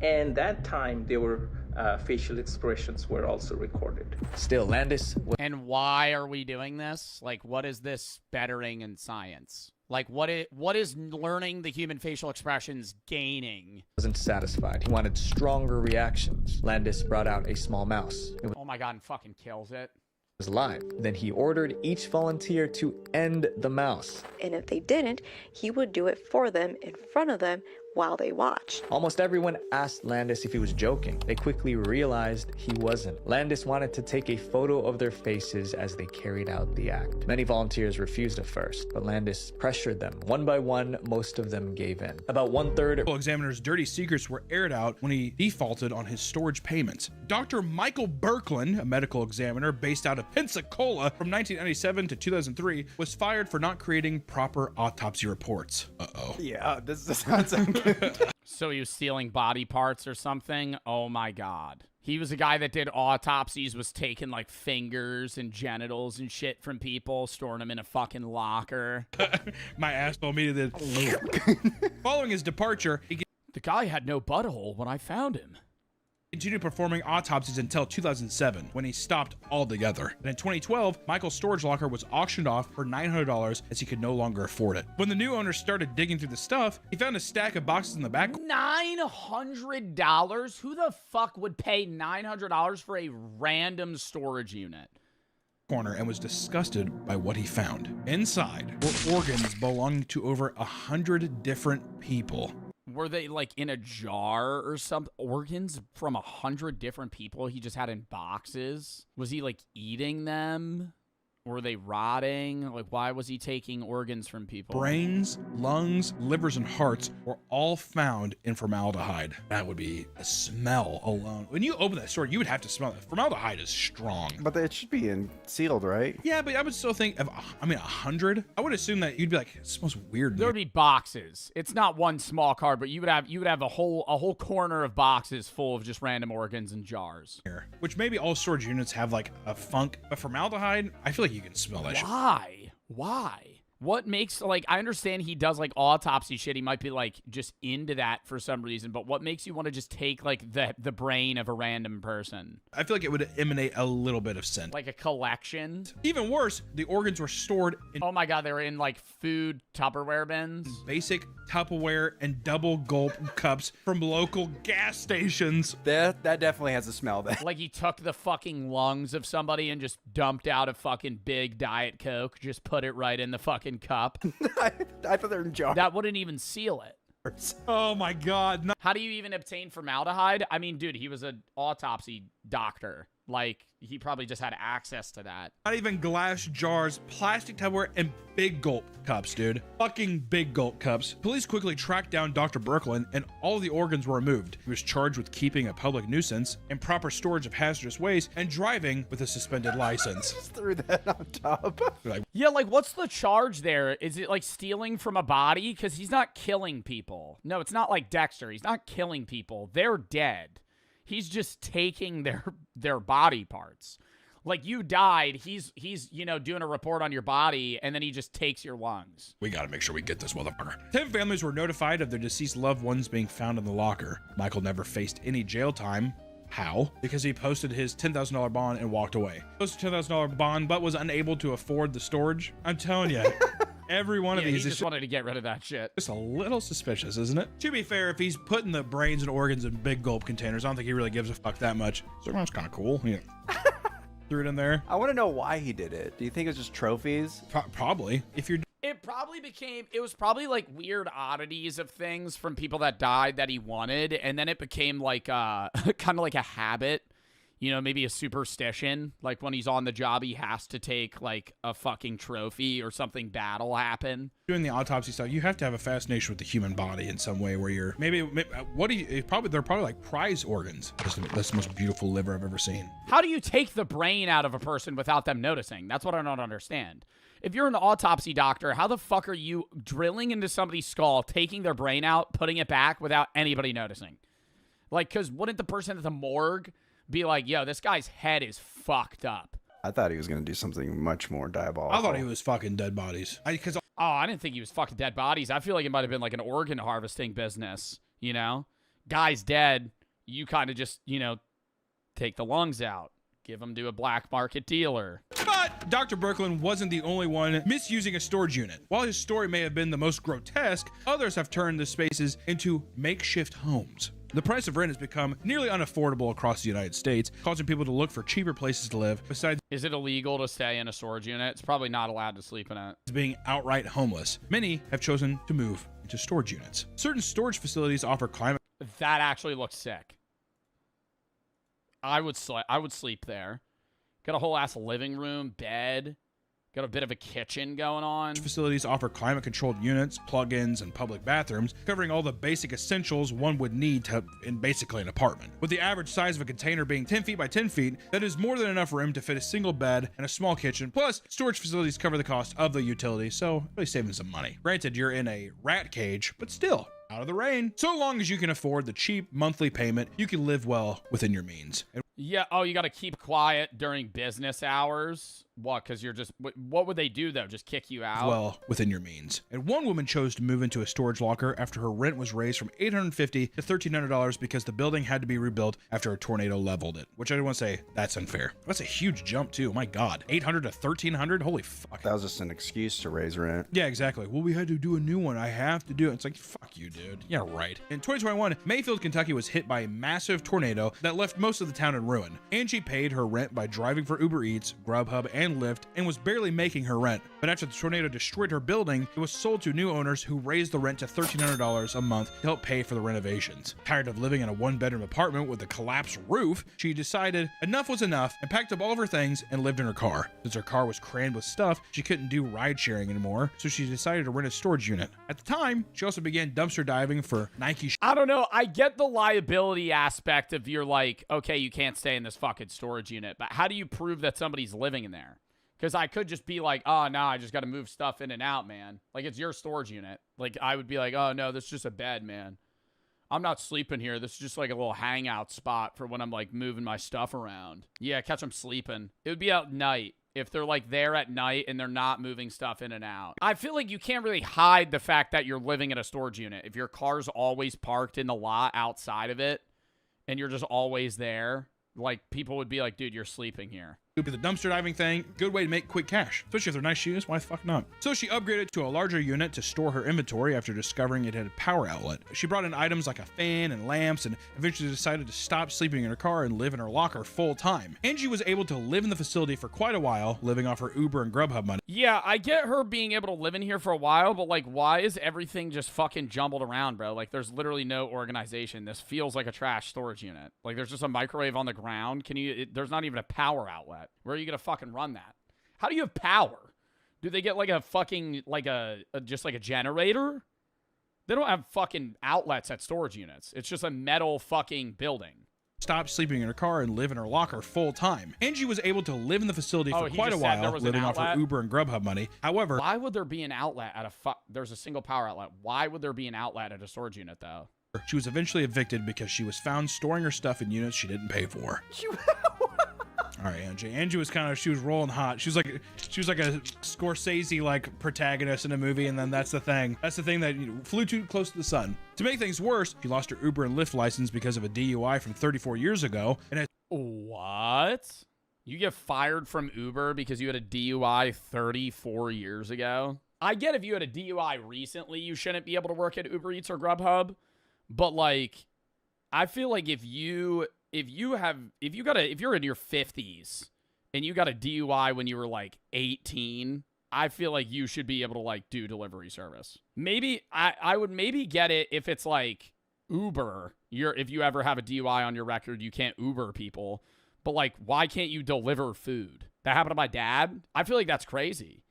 And that time, they were facial expressions were also recorded. Still, Landis... And why are we doing this? Like, what is this bettering in science? Like, what is learning the human facial expressions gaining? Wasn't satisfied. He wanted stronger reactions. Landis brought out a small mouse. It Oh my god, and fucking kills it. was live. Then he ordered each volunteer to end the mouse. And if they didn't, he would do it for them in front of them while they watched. Almost everyone asked Landis if he was joking. They quickly realized he wasn't. Landis wanted to take a photo of their faces as they carried out the act. Many volunteers refused at first, but Landis pressured them. One by one, most of them gave in. About 1/3 Medical examiner's dirty secrets were aired out when he defaulted on his storage payments. Dr. Michael Birkland, a medical examiner based out of Pensacola from 1997 to 2003, was fired for not creating proper autopsy reports. Uh-oh. Yeah, this does not sound good. So he was stealing body parts or something? Oh my god. He was a guy that did autopsies, was taking like fingers and genitals and shit from people, storing them in a fucking locker. My asshole immediately Following his departure, the guy had no butthole when I found him. Continued performing autopsies until 2007, when he stopped altogether. And in 2012, Michael's storage locker was auctioned off for $900 as he could no longer afford it. When the new owner started digging through the stuff, he found a stack of boxes in the back. $900? Who the fuck would pay $900 for a random storage unit? Corner and was disgusted by what he found. Inside were organs belonging to over 100 different people. Were they like in a jar or some organs from 100 different people he just had in boxes? Was he like eating them? Were they rotting? Like, why was he taking organs from people? Brains, lungs, livers, and hearts were all found in formaldehyde. That would be a smell alone. When you open that store, you would have to smell it. Formaldehyde is strong. But it should be sealed, right? Yeah, but I would still think of, 100? I would assume that you'd be like, it smells weird. There would be boxes. It's not one small card, but you would have a whole corner of boxes full of just random organs and jars. Which maybe all storage units have like a funk, but formaldehyde, I feel like you can smell that shit. Why? What makes, like, I understand he does, like, autopsy shit. He might be, like, just into that for some reason. But what makes you want to just take, like, the brain of a random person? I feel like it would emanate a little bit of scent. Like a collection? Even worse, the organs were stored in... Oh, my God. They were in, like, food Tupperware bins? Basic Tupperware and double gulp cups from local gas stations. That definitely has a smell then. Like he took the fucking lungs of somebody and just dumped out a fucking big Diet Coke, just put it right in the fucking cup. I thought they were in jars. That wouldn't even seal it. Oh my God. No. How do you even obtain formaldehyde? I mean, dude, he was an autopsy doctor. Like, he probably just had access to that. Not even glass jars, plastic Tupperware, and big gulp cups, dude. Fucking big gulp cups. Police quickly tracked down Dr. Berklin, and all of the organs were removed. He was charged with keeping a public nuisance, improper storage of hazardous waste, and driving with a suspended license. Just threw that on top. Yeah, like, what's the charge there? Is it like stealing from a body? Because he's not killing people. No, it's not like Dexter. He's not killing people. They're dead. He's just taking their body parts. Like, you died, he's you know, doing a report on your body, and then he just takes your lungs. We gotta make sure we get this motherfucker. 10 families were notified of their deceased loved ones being found in the locker. Michael never faced any jail time. How? Because he posted his $10,000 bond and walked away. Posted $10,000 bond, but was unable to afford the storage. I'm telling you. Every one of these he just wanted to get rid of that shit. Just a little suspicious, isn't it? To be fair, if he's putting the brains and organs in big gulp containers, I don't think he really gives a fuck that much. So that's kind of cool. Yeah. Threw it in there. I want to know why he did it. Do you think it's just trophies? Probably. If you're It was probably like weird oddities of things from people that died that he wanted, and then it became like kind of like a habit. You know, maybe a superstition. Like, when he's on the job, he has to take, like, a fucking trophy or something bad will happen. Doing the autopsy stuff, you have to have a fascination with the human body in some way where you're... Maybe they're probably like prize organs. That's the most beautiful liver I've ever seen. How do you take the brain out of a person without them noticing? That's what I don't understand. If you're an autopsy doctor, how the fuck are you drilling into somebody's skull, taking their brain out, putting it back without anybody noticing? Like, because wouldn't the person at the morgue be like, yo, this guy's head is fucked up? I thought he was going to do something much more diabolical. I thought he was fucking dead bodies. I didn't think he was fucking dead bodies. I feel like it might have been like an organ harvesting business, you know? Guy's dead. You kind of just, you know, take the lungs out. Give them to a black market dealer. But Dr. Berklin wasn't the only one misusing a storage unit. While his story may have been the most grotesque, others have turned the spaces into makeshift homes. The price of rent has become nearly unaffordable across the United States, causing people to look for cheaper places to live. Besides, is it illegal to stay in a storage unit? It's probably not allowed to sleep in it. Being outright homeless, many have chosen to move into storage units. Certain storage facilities offer climate. That actually looks sick. I would sleep there. Got a whole ass living room, bed. Got a bit of a kitchen going on. Facilities offer climate-controlled units, plug-ins, and public bathrooms, covering all the basic essentials one would need in basically an apartment. With the average size of a container being 10 feet by 10 feet, that is more than enough room to fit a single bed and a small kitchen. Plus, storage facilities cover the cost of the utilities, so really saving some money. Granted, you're in a rat cage, but still, out of the rain. So long as you can afford the cheap monthly payment, you can live well within your means. Yeah, oh, you got to keep quiet during business hours? What, because you're just... What would they do, though? Just kick you out? Well, within your means. And one woman chose to move into a storage locker after her rent was raised from $850 to $1,300 because the building had to be rebuilt after a tornado leveled it. Which I want to say, that's unfair. That's a huge jump, too. My God. $800 to $1,300? Holy fuck. That was just an excuse to raise rent. Yeah, exactly. Well, we had to do a new one. I have to do it. It's like, fuck you, dude. Yeah, right. In 2021, Mayfield, Kentucky was hit by a massive tornado that left most of the town in ruin. Angie paid her rent by driving for Uber Eats, Grubhub, and Lyft, and was barely making her rent. But after the tornado destroyed her building, it was sold to new owners who raised the rent to $1,300 a month to help pay for the renovations. Tired of living in a one-bedroom apartment with a collapsed roof, she decided enough was enough and packed up all of her things and lived in her car. Since her car was crammed with stuff, she couldn't do ride sharing anymore, so she decided to rent a storage unit. At the time, she also began dumpster diving for Nike. I don't know. I get the liability aspect of you're like, okay, you can't stay in this fucking storage unit, but how do you prove that somebody's living in there? Because I could just be like, oh, no, I just got to move stuff in and out, man. Like, it's your storage unit. Like, I would be like, oh, no, this is just a bed, man. I'm not sleeping here. This is just like a little hangout spot for when I'm, like, moving my stuff around. Yeah, catch them sleeping. It would be at night. If they're, like, there at night and they're not moving stuff in and out. I feel like you can't really hide the fact that you're living in a storage unit. If your car's always parked in the lot outside of it and you're just always there, like, people would be like, dude, you're sleeping here. The dumpster diving thing, good way to make quick cash, especially if they're nice shoes. Why the fuck not? So she upgraded to a larger unit to store her inventory after discovering it had a power outlet. She brought in items like a fan and lamps and eventually decided to stop sleeping in her car and live in her locker full time. Angie was able to live in the facility for quite a while, living off her Uber and Grubhub money. Yeah, I get her being able to live in here for a while, but like, why is everything just fucking jumbled around, bro? Like, there's literally no organization. This feels like a trash storage unit. Like, there's just a microwave on the ground. There's not even a power outlet. Where are you gonna fucking run that? How do you have power? Do they get like a fucking just like a generator? They don't have fucking outlets at storage units. It's just a metal fucking building. Stop sleeping in her car and live in her locker full time. Angie was able to live in the facility for quite a while, living off her Uber and Grubhub money. However, why would there be an outlet at there's a single power outlet? Why would there be an outlet at a storage unit though? She was eventually evicted because she was found storing her stuff in units she didn't pay for. All right, Angie. Angie was she was rolling hot. She was like a Scorsese protagonist in a movie, and then that's the thing. That's the thing that flew too close to the sun. To make things worse, she lost her Uber and Lyft license because of a DUI from 34 years ago. And what? You get fired from Uber because you had a DUI 34 years ago? I get if you had a DUI recently, you shouldn't be able to work at Uber Eats or Grubhub, but like, I feel like if you're in your 50s and you got a DUI when you were like 18, I feel like you should be able to like do delivery service. Maybe I would maybe get it if it's like Uber. If you ever have a DUI on your record, you can't Uber people. But like, why can't you deliver food? That happened to my dad. I feel like that's crazy.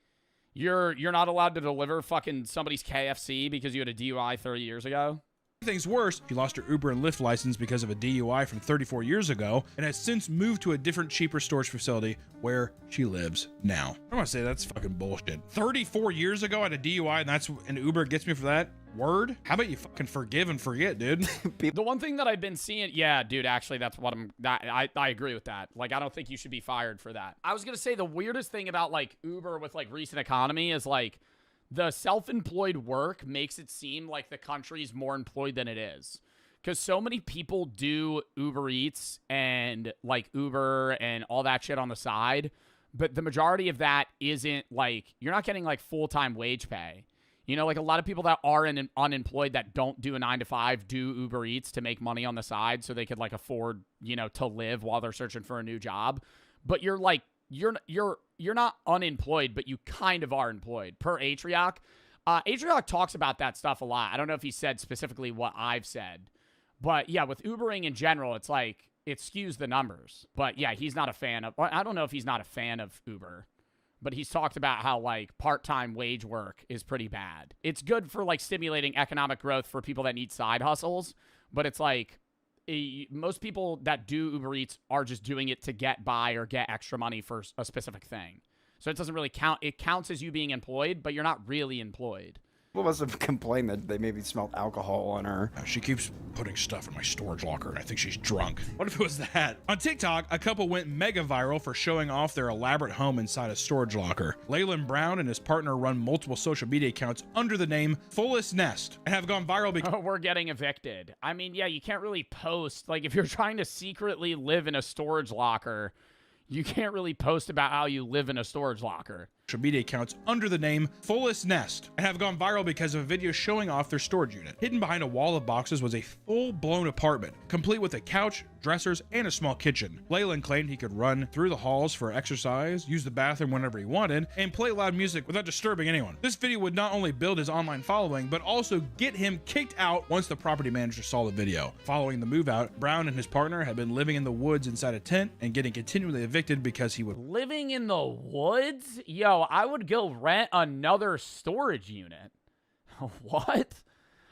You're not allowed to deliver fucking somebody's KFC because you had a DUI 30 years ago? Things worse, she lost her Uber and Lyft license because of a DUI from 34 years ago and has since moved to a different, cheaper storage facility where she lives now. I want to say that's fucking bullshit. 34 years ago I had a DUI and that's an Uber gets me for that? Word? How about you fucking forgive and forget, dude? The one thing that I've been seeing, yeah, dude, actually, that's what I agree with that. Like, I don't think you should be fired for that. I was going to say the weirdest thing about like Uber with like recent economy is like, the self-employed work makes it seem like the country's more employed than it is. Because so many people do Uber Eats and like Uber and all that shit on the side. But the majority of that isn't like, you're not getting like full-time wage pay. You know, like a lot of people that are unemployed that don't do a 9-to-5 do Uber Eats to make money on the side so they could like afford, you know, to live while they're searching for a new job. But you're like, you're not unemployed, but you kind of are employed. Per Atrioc. Atrioc talks about that stuff a lot. I don't know if he said specifically what I've said. But yeah, with Ubering in general, it's like, it skews the numbers. But yeah, he's not a fan of, I don't know if he's not a fan of Uber. But he's talked about how like part-time wage work is pretty bad. It's good for like stimulating economic growth for people that need side hustles. But it's like, most people that do Uber Eats are just doing it to get by or get extra money for a specific thing. So it doesn't really count. It counts as you being employed, but you're not really employed. People must have complained that they maybe smelled alcohol on her. She keeps putting stuff in my storage locker, and I think she's drunk. What if it was that? On TikTok, a couple went mega viral for showing off their elaborate home inside a storage locker. Leyland Brown and his partner run multiple social media accounts under the name Fullest Nest and have gone viral because we're getting evicted. I mean, yeah, you can't really post. Like, if you're trying to secretly live in a storage locker, you can't really post about how you live in a storage locker. Social media accounts under the name Fullest Nest and have gone viral because of a video showing off their storage unit. Hidden behind a wall of boxes was a full-blown apartment, complete with a couch, dressers, and a small kitchen. Leyland claimed he could run through the halls for exercise, use the bathroom whenever he wanted, and play loud music without disturbing anyone. This video would not only build his online following, but also get him kicked out once the property manager saw the video. Following the move out, Brown and his partner had been living in the woods inside a tent and getting continually evicted because he would... Living in the woods? Yo, I would go rent another storage unit. What?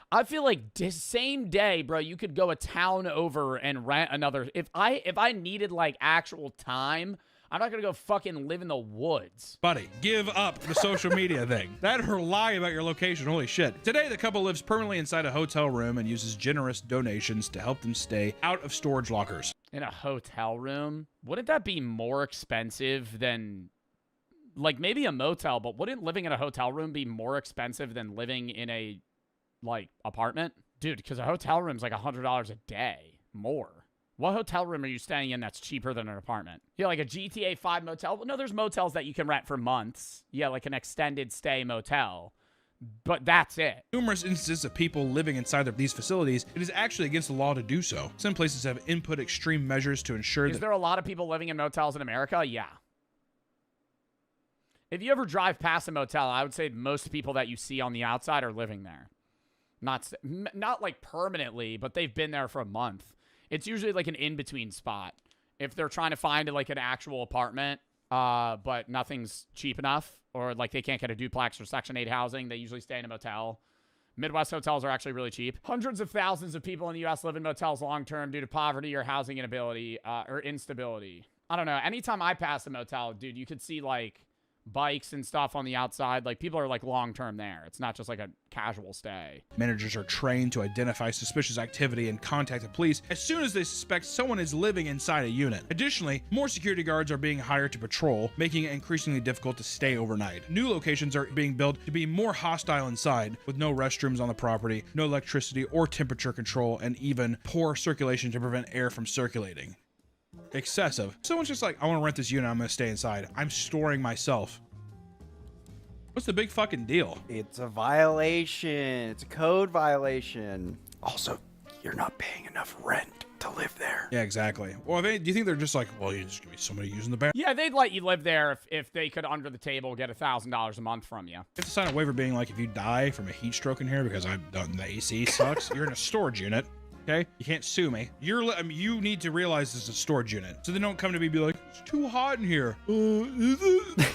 I feel like same day, bro, you could go a town over and rent another. If I needed like actual time, I'm not gonna go fucking live in the woods. Buddy, give up the social media thing. That or lie about your location. Holy shit. Today, the couple lives permanently inside a hotel room and uses generous donations to help them stay out of storage lockers. In a hotel room? Wouldn't that be more expensive than... Like, maybe a motel, but wouldn't living in a hotel room be more expensive than living in a, like, apartment? Dude, because a hotel room's like $100 a day. More. What hotel room are you staying in that's cheaper than an apartment? Yeah, like a GTA 5 motel? No, there's motels that you can rent for months. Yeah, like an extended stay motel. But that's it. Numerous instances of people living inside of these facilities, it is actually against the law to do so. Some places have input extreme measures to ensure that... Is there a lot of people living in motels in America? Yeah. If you ever drive past a motel, I would say most people that you see on the outside are living there. Not like permanently, but they've been there for a month. It's usually like an in-between spot. If they're trying to find like an actual apartment, but nothing's cheap enough, or like they can't get a duplex or Section 8 housing, they usually stay in a motel. Midwest hotels are actually really cheap. Hundreds of thousands of people in the U.S. live in motels long-term due to poverty or housing inability or instability. I don't know. Anytime I pass a motel, dude, you could see like bikes and stuff on the outside. Like people are like long-term there. It's not just like a casual stay. Managers are trained to identify suspicious activity and contact the police as soon as they suspect someone is living inside a unit. Additionally, more security guards are being hired to patrol, making it increasingly difficult to stay overnight. New locations are being built to be more hostile inside, with no restrooms on the property, no electricity or temperature control, and even poor circulation to prevent air from circulating. Excessive. Someone's just like, I want to rent this unit, I'm going to stay inside. I'm storing myself. What's the big fucking deal? It's a violation. It's a code violation. Also, you're not paying enough rent to live there. Yeah, exactly. Well, do you think they're just like, well, you just give me somebody using the bathroom? Yeah, they'd let you live there if they could, under the table, get $1,000 a month from you. You have to sign a waiver being like, if you die from a heat stroke in here because the AC sucks, you're in a storage unit. Okay, you can't sue me. You need to realize this is a storage unit, so they don't come to me and be like, it's too hot in here. Is it?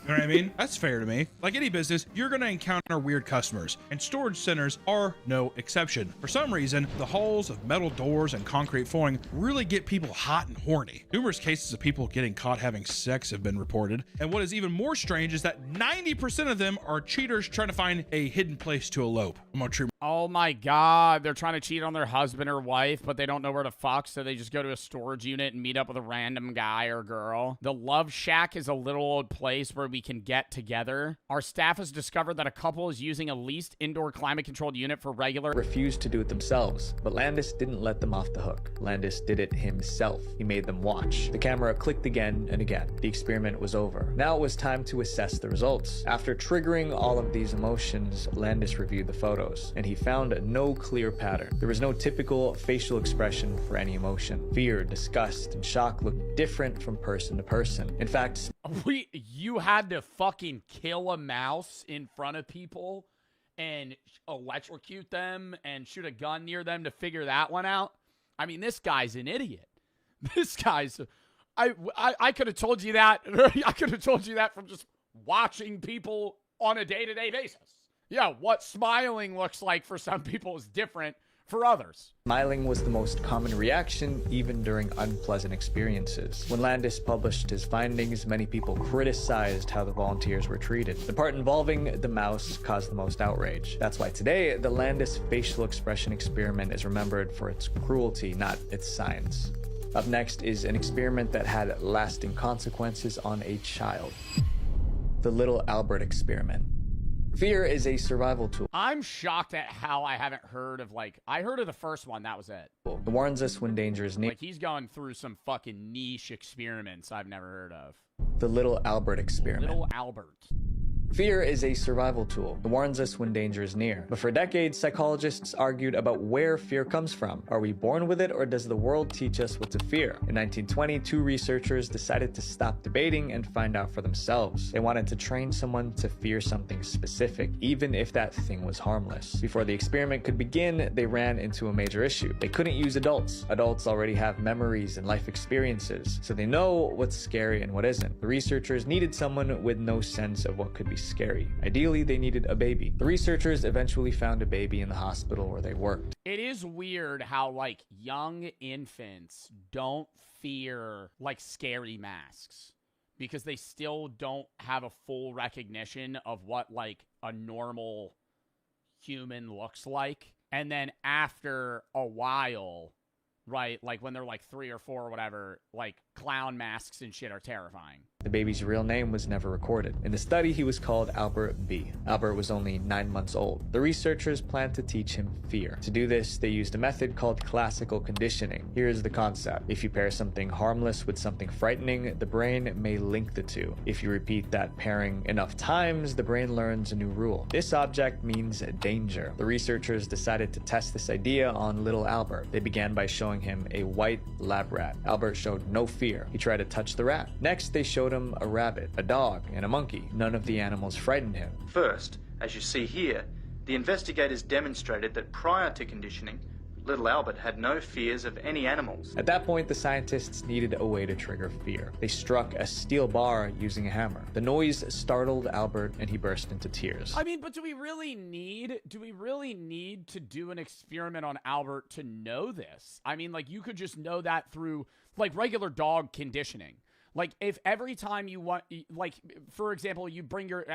You know what I mean? That's fair to me. Like any business, you're going to encounter weird customers, and storage centers are no exception. For some reason, the halls of metal doors and concrete flooring really get people hot and horny. Numerous cases of people getting caught having sex have been reported, and what is even more strange is that 90% of them are cheaters trying to find a hidden place to elope. I'm gonna treat. Oh my God, they're trying to cheat on their husband or wife, but they don't know where to fuck, so they just go to a storage unit and meet up with a random guy or girl. The Love Shack is a little old place where we can get together. Our staff has discovered that a couple is using a leased indoor climate-controlled unit for regular... Refused to do it themselves, but Landis didn't let them off the hook. Landis did it himself. He made them watch. The camera clicked again and again. The experiment was over. Now it was time to assess the results. After triggering all of these emotions, Landis reviewed the photos, and he found no clear pattern. There was no typical facial expression for any emotion. Fear, disgust, and shock looked different from person to person. In fact, you had to fucking kill a mouse in front of people and electrocute them and shoot a gun near them to figure that one out? I mean, this guy's an idiot. This guy's... I could have told you that. I could have told you that from just watching people on a day-to-day basis. Yeah, what smiling looks like for some people is different for others. Smiling was the most common reaction, even during unpleasant experiences. When Landis published his findings, many people criticized how the volunteers were treated. The part involving the mouse caused the most outrage. That's why today, the Landis facial expression experiment is remembered for its cruelty, not its science. Up next is an experiment that had lasting consequences on a child. The Little Albert experiment. Fear is a survival tool. I'm shocked at how I haven't heard of, like, I heard of the first one, that was it. It warns us when danger is near. Like, he's going through some fucking niche experiments I've never heard of. The Little Albert experiment. Little Albert. Fear is a survival tool. It warns us when danger is near. But for decades, psychologists argued about where fear comes from. Are we born with it, or does the world teach us what to fear? In 1920, two researchers decided to stop debating and find out for themselves. They wanted to train someone to fear something specific, even if that thing was harmless. Before the experiment could begin, they ran into a major issue. They couldn't use adults. Adults already have memories and life experiences, so they know what's scary and what isn't. The researchers needed someone with no sense of what could be scary. Ideally, they needed a baby. The researchers eventually found a baby in the hospital where they worked. It is weird how, like, young infants don't fear, like, scary masks because they still don't have a full recognition of what, like, a normal human looks like. And then after a while, right, like when they're like 3 or 4 or whatever, like clown masks and shit are terrifying. The baby's real name was never recorded. In the study, he was called Albert B. Albert was only 9 months old. The researchers planned to teach him fear. To do this, they used a method called classical conditioning. Here's the concept. If you pair something harmless with something frightening, the brain may link the two. If you repeat that pairing enough times, the brain learns a new rule. This object means danger. The researchers decided to test this idea on little Albert. They began by showing him a white lab rat. Albert showed no fear. He tried to touch the rat. Next, they showed him a rabbit, a dog, and a monkey. None of the animals frightened him. First, as you see here, the investigators demonstrated that prior to conditioning, little Albert had no fears of any animals. At that point, the scientists needed a way to trigger fear. They struck a steel bar using a hammer. The noise startled Albert and he burst into tears. I mean, but do we really need to do an experiment on Albert to know this? I mean, like, you could just know that through, like, regular dog conditioning. Like, if every time you want, like, for example,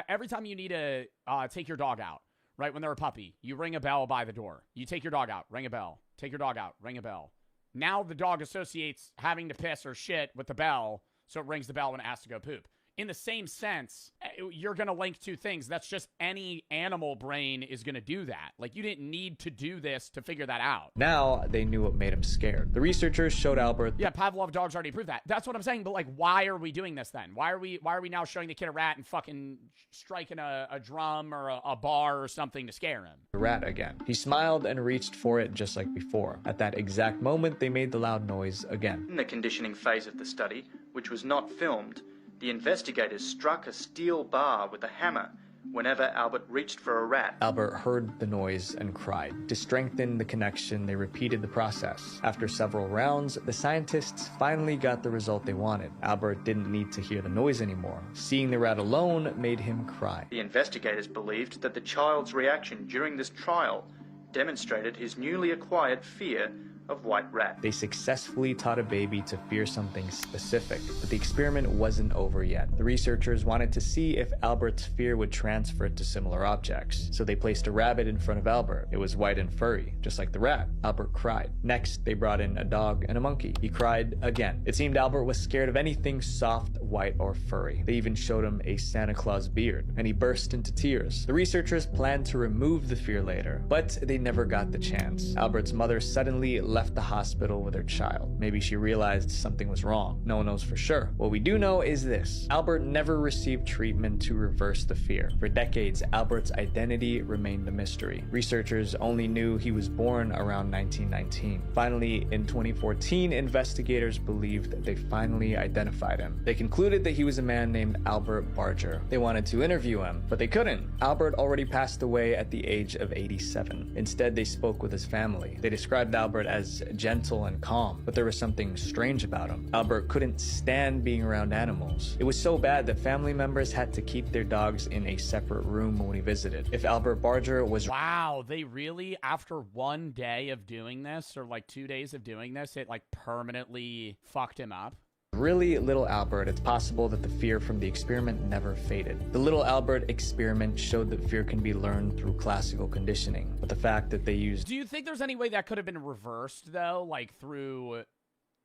every time you need to take your dog out, right, when they're a puppy, you ring a bell by the door. You take your dog out, ring a bell. Take your dog out, ring a bell. Now the dog associates having to piss or shit with the bell, so it rings the bell when it has to go poop. In the same sense, you're going to link two things. That's just any animal brain is going to do that. Like, you didn't need to do this to figure that out. Now they knew what made him scared. The researchers showed Albert. Yeah, Pavlov dogs already proved that. That's what I'm saying. But, like, why are we doing this then? Why are we now showing the kid a rat and fucking striking a drum or a bar or something to scare him? The rat again. He smiled and reached for it just like before. At that exact moment, they made the loud noise again. In the conditioning phase of the study, which was not filmed, the investigators struck a steel bar with a hammer whenever Albert reached for a rat. Albert heard the noise and cried. To strengthen the connection, they repeated the process. After several rounds, the scientists finally got the result they wanted. Albert didn't need to hear the noise anymore. Seeing the rat alone made him cry. The investigators believed that the child's reaction during this trial demonstrated his newly acquired fear of white rat. They successfully taught a baby to fear something specific, but the experiment wasn't over yet. The researchers wanted to see if Albert's fear would transfer to similar objects, so they placed a rabbit in front of Albert. It was white and furry, just like the rat. Albert cried. Next, they brought in a dog and a monkey. He cried again. It seemed Albert was scared of anything soft, white, or furry. They even showed him a Santa Claus beard, and he burst into tears. The researchers planned to remove the fear later, but they never got the chance. Albert's mother suddenly left the hospital with her child. Maybe she realized something was wrong. No one knows for sure. What we do know is this: Albert never received treatment to reverse the fear. For decades, Albert's identity remained a mystery. Researchers only knew he was born around 1919. Finally, in 2014, investigators believed they finally identified him. They concluded that he was a man named Albert Barger. They wanted to interview him, but they couldn't. Albert already passed away at the age of 87. Instead, they spoke with his family. They described Albert as gentle and calm, but there was something strange about him. Albert couldn't stand being around animals. It was so bad that family members had to keep their dogs in a separate room when he visited. If Albert Barger was... Wow, they really, after one day of doing this, or like 2 days of doing this, it like permanently fucked him up? really little Albert, it's possible that the fear from the experiment never faded. The little Albert experiment showed that fear can be learned through classical conditioning, but the fact that they used... Do you think there's any way that could have been reversed, though? Like, through...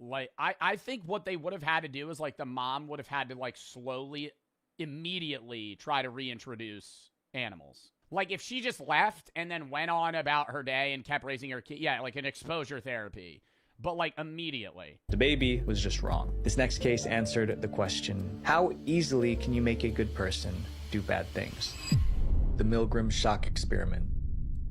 Like, I think what they would have had to do is, like, the mom would have had to, like, slowly, immediately try to reintroduce animals. Like, if she just left and then went on about her day and kept raising her kid, yeah, like an exposure therapy. But, like, immediately. The baby was just wrong. This next case answered the question, how easily can you make a good person do bad things? The Milgram shock experiment.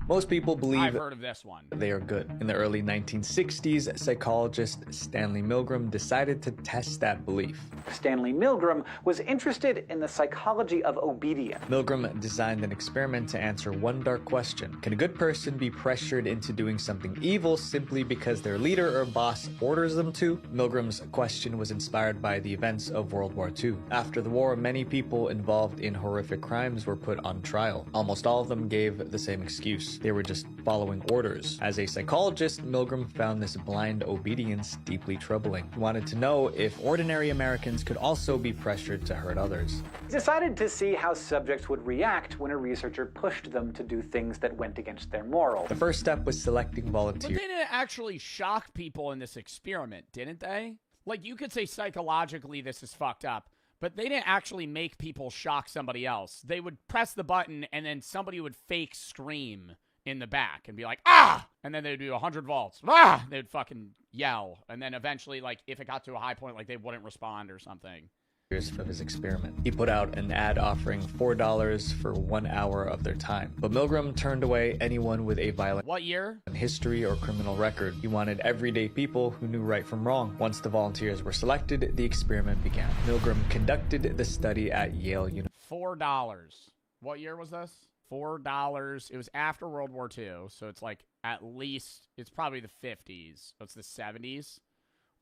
Most people believe I've heard of this one. They are good. In the early 1960s, psychologist Stanley Milgram decided to test that belief. Stanley Milgram was interested in the psychology of obedience. Milgram designed an experiment to answer one dark question. Can a good person be pressured into doing something evil simply because their leader or boss orders them to? Milgram's question was inspired by the events of World War II. After the war, many people involved in horrific crimes were put on trial. Almost all of them gave the same excuse. They were just following orders. As a psychologist, Milgram found this blind obedience deeply troubling. He wanted to know if ordinary Americans could also be pressured to hurt others. He decided to see how subjects would react when a researcher pushed them to do things that went against their morals. The first step was selecting But volunteers. they didn't actually shock people in this experiment, didn't they? Like, you could say psychologically this is fucked up, But they didn't actually make people shock somebody else. They would press the button, and then somebody would fake scream in the back and be like, ah! And then they'd do 100 volts. Ah! They'd fucking yell. And then eventually, like, if it got to a high point, like, they wouldn't respond or something. For his experiment. He put out an ad offering $4 for 1 hour of their time. But Milgram turned away anyone with a violent What year? history or criminal record. He wanted everyday people who knew right from wrong. Once the volunteers were selected, the experiment began. Milgram conducted the study at Yale University. $4. What year was this? $4. It was after World War II, so it's like at least, it's probably the 50s. So it's the 70s.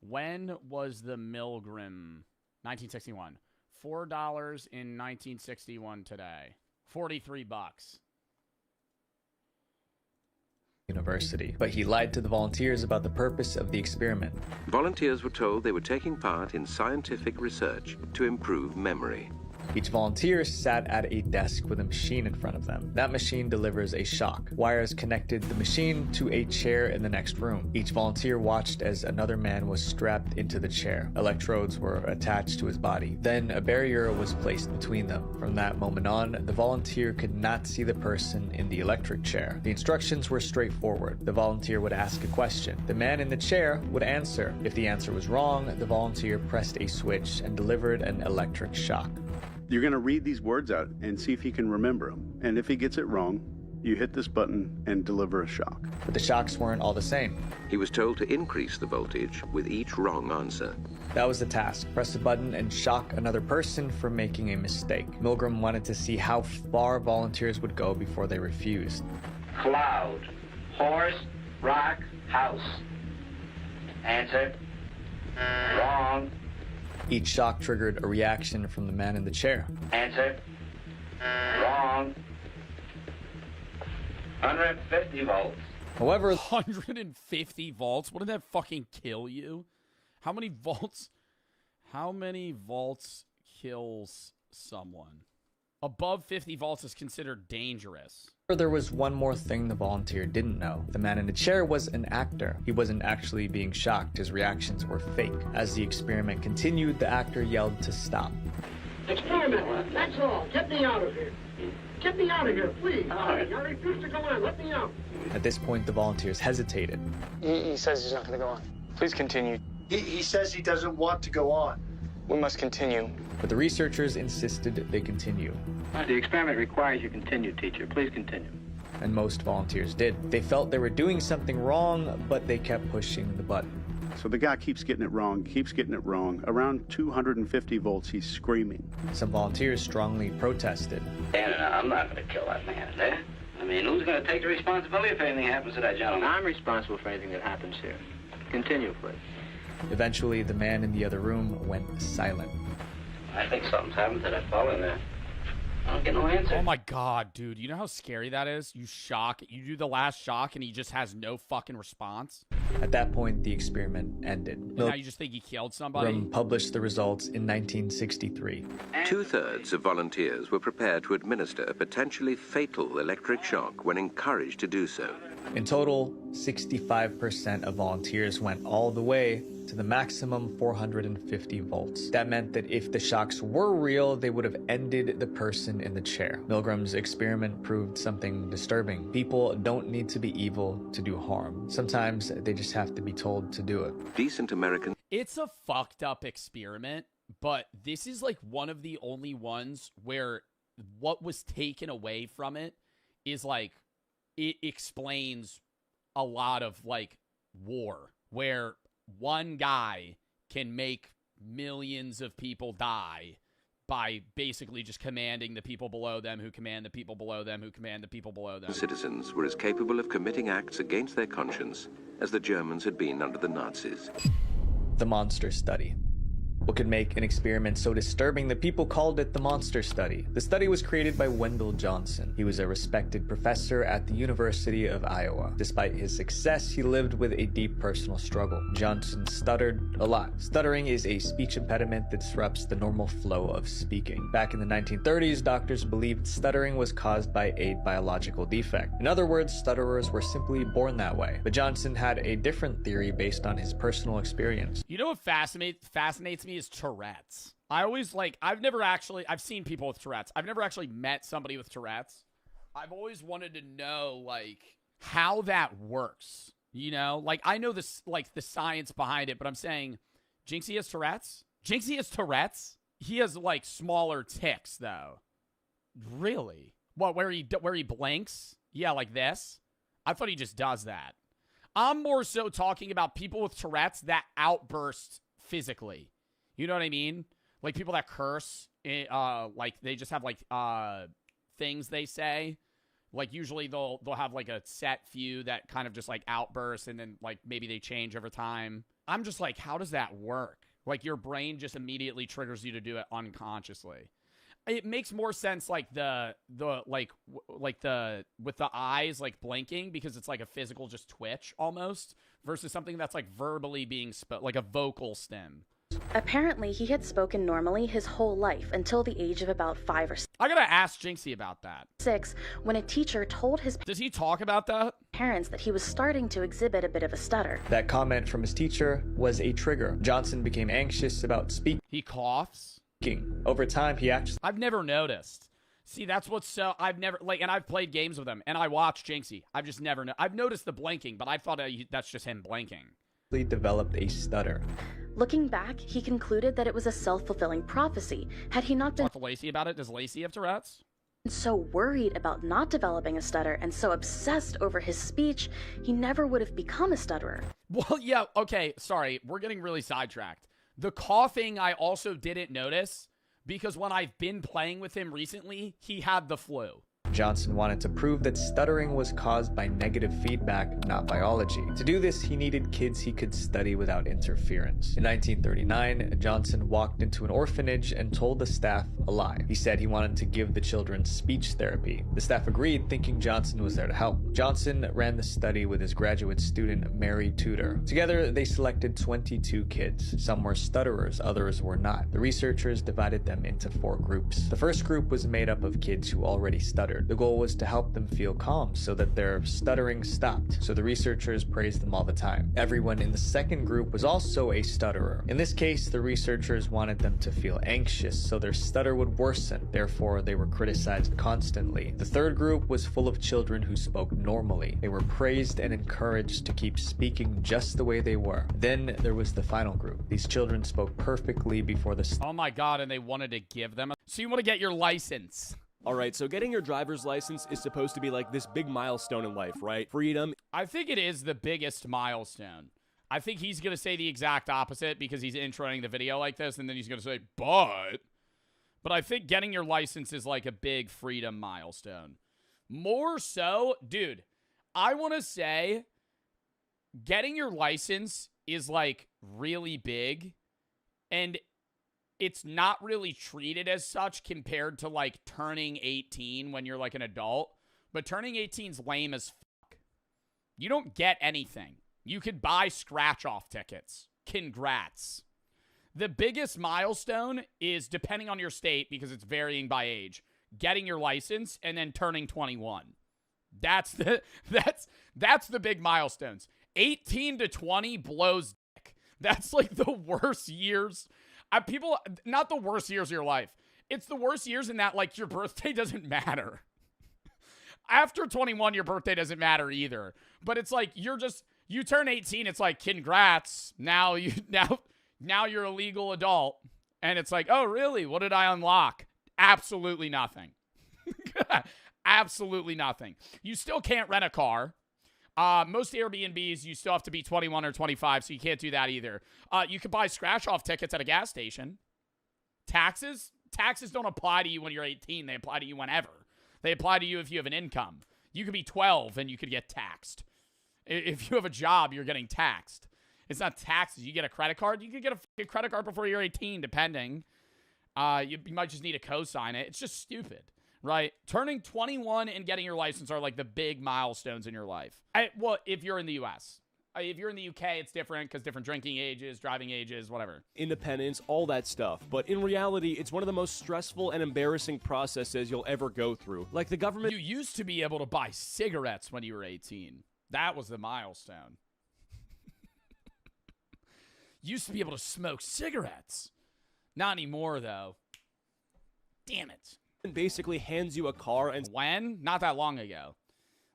When was the Milgram? 1961. $4 in 1961 today. $43. University. But he lied to the volunteers about the purpose of the experiment. Volunteers were told they were taking part in scientific research to improve memory. Each volunteer sat at a desk with a machine in front of them. That machine delivers a shock. Wires connected the machine to a chair in the next room. Each volunteer watched as another man was strapped into the chair. Electrodes were attached to his body. Then a barrier was placed between them. From that moment on, the volunteer could not see the person in the electric chair. The instructions were straightforward. The volunteer would ask a question. The man in the chair would answer. If the answer was wrong, the volunteer pressed a switch and delivered an electric shock. You're going to read these words out and see if he can remember them. And if he gets it wrong, you hit this button and deliver a shock. But the shocks weren't all the same. He was told to increase the voltage with each wrong answer. That was the task. Press a button and shock another person for making a mistake. Milgram wanted to see how far volunteers would go before they refused. Cloud, horse, rock, house. Answer. Wrong. Each shock triggered a reaction from the man in the chair. Answer. Wrong. 150 volts. However, 150 volts? Wouldn't that fucking kill you? How many volts? How many volts kills someone? Above 50 volts is considered dangerous. There was one more thing the volunteer didn't know. The man in the chair was an actor. He wasn't actually being shocked. His reactions were fake. As the experiment continued, the actor yelled to stop. Experiment, that's all. Get me out of here. Get me out of here, please. I refuse to go on. Let me out. At this point, the volunteers hesitated. He says he's not going to go on. Please continue. He says he doesn't want to go on. We must continue. But the researchers insisted they continue. The experiment requires you continue, teacher. Please continue. And most volunteers did. They felt they were doing something wrong, but they kept pushing the button. So the guy keeps getting it wrong, keeps getting it wrong. Around 250 volts, he's screaming. Some volunteers strongly protested. I'm not going to kill that man there. I mean, who's going to take the responsibility if anything happens to that gentleman? I'm responsible for anything that happens here. Continue, please. Eventually, the man in the other room went silent. I think something's happened to that fellow in there. I don't get no answer. Oh my god, dude. You know how scary that is? You do the last shock and he just has no fucking response? At that point, the experiment ended. And now you just think he killed somebody? Milgram published the results in 1963. 2/3 of volunteers were prepared to administer a potentially fatal electric shock when encouraged to do so. In total, 65% of volunteers went all the way to the maximum 450 volts. That meant that if the shocks were real, they would have ended the person in the chair. Milgram's experiment proved something disturbing. People don't need to be evil to do harm. Sometimes they just have to be told to do it. Decent Americans. It's a fucked up experiment, but this is like one of the only ones where what was taken away from it is like, it explains a lot of like war, where one guy can make millions of people die by basically just commanding the people below them who command the people below them who command the people below them. Citizens were as capable of committing acts against their conscience as the Germans had been under the Nazis. The monster study. What could make an experiment so disturbing that people called it the monster study? The study was created by Wendell Johnson. He was a respected professor at the University of Iowa. Despite his success, he lived with a deep personal struggle. Johnson stuttered a lot. Stuttering is a speech impediment that disrupts the normal flow of speaking. Back in the 1930s, doctors believed stuttering was caused by a biological defect. In other words, stutterers were simply born that way. But Johnson had a different theory based on his personal experience. You know what fascinates me is Tourette's. I always like, I've seen people with Tourette's. I've never actually met somebody with Tourette's. I've always wanted to know, like, how that works. You know? Like, I know this, like, the science behind it, but I'm saying, Jinxie has Tourette's? Jinxie has Tourette's? He has, like, smaller tics, though. Really? What, where he blinks? Yeah, like this? I thought he just does that. I'm more so talking about people with Tourette's that outburst physically. You know what I mean? Like people that curse, like they just have like things they say. Like usually they'll have like a set few that kind of just like outbursts and then like maybe they change over time. I'm just like, how does that work? Like your brain just immediately triggers you to do it unconsciously. It makes more sense like with the eyes like blinking because it's like a physical just twitch almost versus something that's like verbally being like a vocal stim. Apparently, he had spoken normally his whole life until the age of about 5 or 6. I gotta ask Jinxie about that. 6, when a teacher told his Does he talk about that? Parents that he was starting to exhibit a bit of a stutter. That comment from his teacher was a trigger. Johnson became anxious about speaking. He coughs. Over time, he actually... I've never noticed. See, that's what's so... I've never... Like, and I've played games with him, and I watched Jinxie. I've just never... I've noticed the blinking, but I thought that's just him blinking. Developed a stutter. Looking back, he concluded that it was a self-fulfilling prophecy. Had he not been... Talk to Lacey about it. Does Lacey have Tourette's? So worried about not developing a stutter and so obsessed over his speech, he never would have become a stutterer. Well, yeah, okay, sorry. We're getting really sidetracked. The coughing I also didn't notice because when I've been playing with him recently, he had the flu. Johnson wanted to prove that stuttering was caused by negative feedback, not biology. To do this, he needed kids he could study without interference. In 1939, Johnson walked into an orphanage and told the staff a lie. He said he wanted to give the children speech therapy. The staff agreed, thinking Johnson was there to help. Johnson ran the study with his graduate student, Mary Tudor. Together, they selected 22 kids. Some were stutterers, others were not. The researchers divided them into 4 groups. The first group was made up of kids who already stuttered. The goal was to help them feel calm so that their stuttering stopped, so the researchers praised them all the time. Everyone in the second group was also a stutterer. In this case, the researchers wanted them to feel anxious so their stutter would worsen, therefore they were criticized constantly. The third group was full of children who spoke normally. They were praised and encouraged to keep speaking just the way they were. Then there was the final group. These children spoke perfectly before the... Oh my god, and they wanted to give them So you want to get your license. Alright, so getting your driver's license is supposed to be like this big milestone in life, right? Freedom. I think it is the biggest milestone. I think he's going to say the exact opposite because he's introing the video like this, and then he's going to say, But I think getting your license is like a big freedom milestone. More so, dude, I want to say getting your license is like really big, and it's not really treated as such compared to like turning 18 when you're like an adult. But turning 18's lame as fuck. You don't get anything. You could buy scratch-off tickets. Congrats. The biggest milestone is, depending on your state, because it's varying by age, getting your license and then turning 21. That's the big milestones. 18 to 20 blows dick. That's like the worst years. People, not the worst years of your life. It's the worst years in that, like, your birthday doesn't matter. After 21, your birthday doesn't matter either. But it's like, you turn 18, it's like, congrats. Now you're a legal adult. And it's like, oh, really? What did I unlock? Absolutely nothing. Absolutely nothing. You still can't rent a car. Most Airbnbs, you still have to be 21 or 25, so you can't do that either. You can buy scratch-off tickets at a gas station. Taxes don't apply to you when you're 18. They apply to you whenever. They apply to you if you have an income. You could be 12 and you could get taxed. If you have a job, you're getting taxed. It's not taxes. You get a credit card. You could get a credit card before you're 18, depending. You might just need to co-sign it. It's just stupid. Right? Turning 21 and getting your license are like the big milestones in your life. Well, if you're in the U.S. If you're in the UK, it's different because different drinking ages, driving ages, whatever. Independence, all that stuff. But in reality, it's one of the most stressful and embarrassing processes you'll ever go through. Like the government... You used to be able to buy cigarettes when you were 18. That was the milestone. Used to be able to smoke cigarettes. Not anymore, though. Damn it. And basically hands you a car and... When? Not that long ago.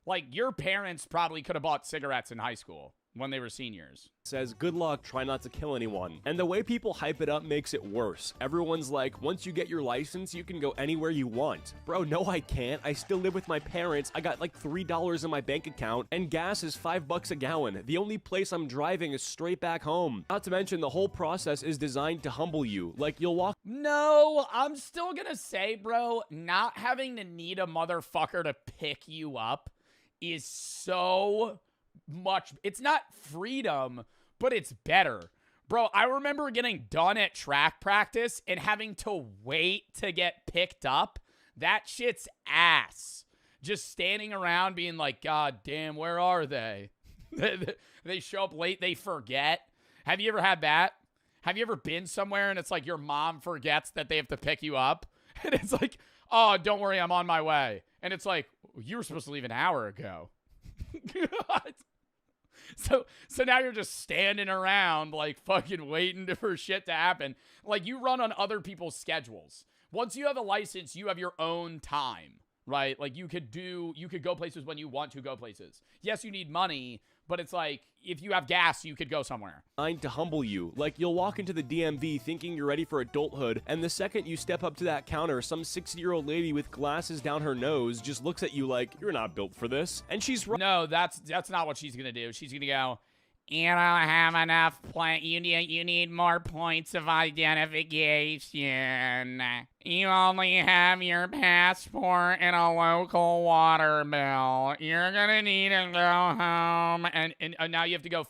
Like, your parents probably could have bought cigarettes in high school when they were seniors. Says, good luck, try not to kill anyone. And the way people hype it up makes it worse. Everyone's like, once you get your license, you can go anywhere you want. Bro, no I can't. I still live with my parents. I got like $3 in my bank account, and gas is $5 a gallon. The only place I'm driving is straight back home. Not to mention, the whole process is designed to humble you. Like, you'll walk... No, I'm still gonna say, bro, not having to need a motherfucker to pick you up is so... much. It's not freedom, but it's better. Bro, I remember getting done at track practice and having to wait to get picked up. That shit's ass. Just standing around being like, God damn, where are they? They show up late, they forget. Have you ever had that? Have you ever been somewhere and it's like your mom forgets that they have to pick you up? And it's like, oh, don't worry, I'm on my way. And it's like, you were supposed to leave an hour ago. So now you're just standing around like fucking waiting for shit to happen. Like, you run on other people's schedules. Once you have a license, you have your own time, right? Like, you could go places when you want to go places. Yes, you need money, but it's like, if you have gas, you could go somewhere. Designed to humble you. Like, you'll walk into the DMV thinking you're ready for adulthood, and the second you step up to that counter, some 60-year-old lady with glasses down her nose just looks at you like, you're not built for this. And she's right. No, that's not what she's gonna do. She's gonna go, you don't have enough you need more points of identification. You only have your passport and a local water bill. You're gonna need to go home. And now you have to go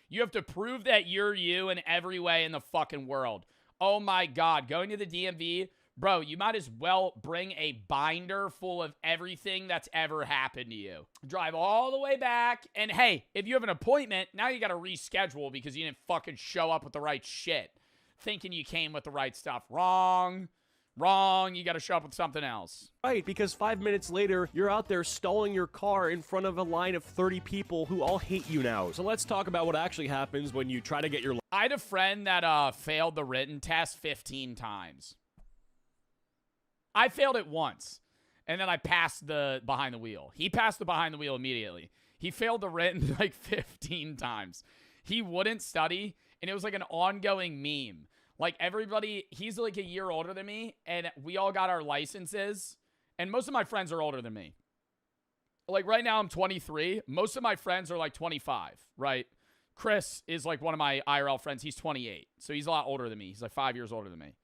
you have to prove that you're you in every way in the fucking world. Oh my God, going to the DMV, bro, you might as well bring a binder full of everything that's ever happened to you. Drive all the way back, and hey, if you have an appointment, now you gotta reschedule because you didn't fucking show up with the right shit. Thinking you came with the right stuff. Wrong, you gotta show up with something else. Right, because 5 minutes later, you're out there stalling your car in front of a line of 30 people who all hate you now. So let's talk about what actually happens when you try to get your... I had a friend that failed the written test 15 times. I failed it once, and then I passed the behind the wheel. He passed the behind the wheel immediately. He failed the written like 15 times. He wouldn't study, and it was like an ongoing meme. Like, everybody, he's like a year older than me, and we all got our licenses, and most of my friends are older than me. Like, right now I'm 23. Most of my friends are like 25, right? Chris is like one of my IRL friends. He's 28, so he's a lot older than me. He's like 5 years older than me.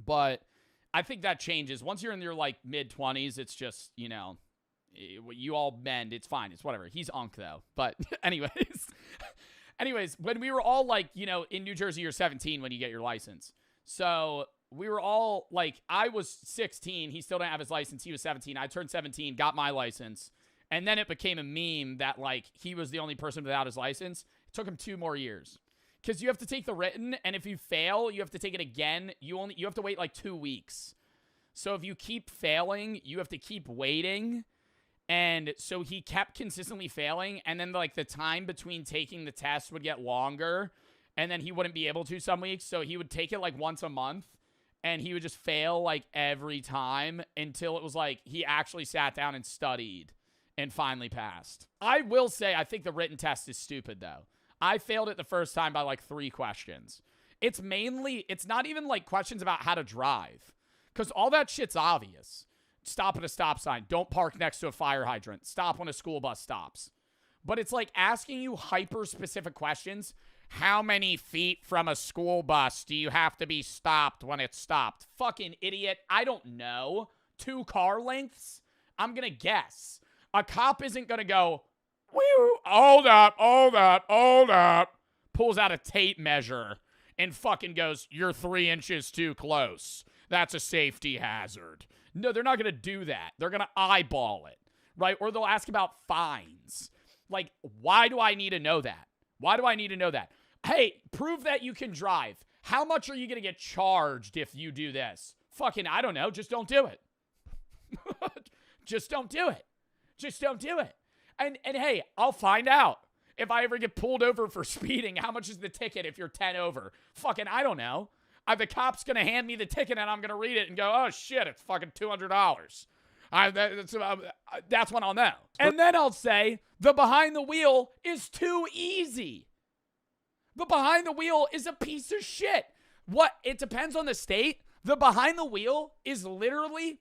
But I think that changes. Once you're in your, like, mid-20s, it's just, you know, you all bend. It's fine. It's whatever. He's unk, though. But anyways, when we were all, like, you know, in New Jersey, you're 17 when you get your license. So we were all, like, I was 16. He still didn't have his license. He was 17. I turned 17, got my license. And then it became a meme that, like, he was the only person without his license. It took him 2 more years. Because you have to take the written, and if you fail, you have to take it again. You have to wait like 2 weeks. So if you keep failing, you have to keep waiting. And so he kept consistently failing, and then like the time between taking the test would get longer, and then he wouldn't be able to some weeks. So he would take it like once a month, and he would just fail like every time until it was like he actually sat down and studied and finally passed. I will say I think the written test is stupid though. I failed it the first time by like 3 questions. It's not even like questions about how to drive. Because all that shit's obvious. Stop at a stop sign. Don't park next to a fire hydrant. Stop when a school bus stops. But it's like asking you hyper-specific questions. How many feet from a school bus do you have to be stopped when it's stopped? Fucking idiot. I don't know. 2 car lengths? I'm going to guess. A cop isn't going to go... Hold up. Pulls out a tape measure and fucking goes, you're 3 inches too close. That's a safety hazard. No, they're not going to do that. They're going to eyeball it, right? Or they'll ask about fines. Like, why do I need to know that? Hey, prove that you can drive. How much are you going to get charged if you do this? Fucking, I don't know. Just don't do it. Just don't do it. And hey, I'll find out. If I ever get pulled over for speeding, how much is the ticket if you're 10 over? Fucking, I don't know. The cop's going to hand me the ticket and I'm going to read it and go, oh, shit, it's fucking $200. That's when I'll know. And then I'll say the behind the wheel is too easy. The behind the wheel is a piece of shit. What? It depends on the state. The behind the wheel is literally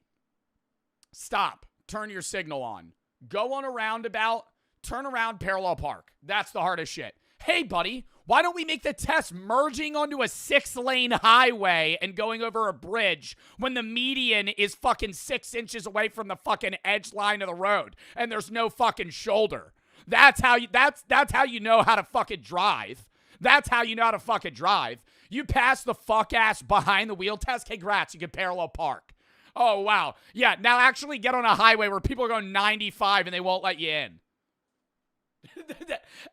stop, turn your signal on, go on a roundabout, turn around, parallel park. That's the hardest shit. Hey, buddy, why don't we make the test merging onto a 6-lane highway and going over a bridge when the median is fucking 6 inches away from the fucking edge line of the road and there's no fucking shoulder? That's how you know how to fucking drive. That's how you know how to fucking drive. You pass the fuck ass behind the wheel test. Congrats, you can parallel park. Oh, wow. Yeah, now actually get on a highway where people are going 95 and they won't let you in.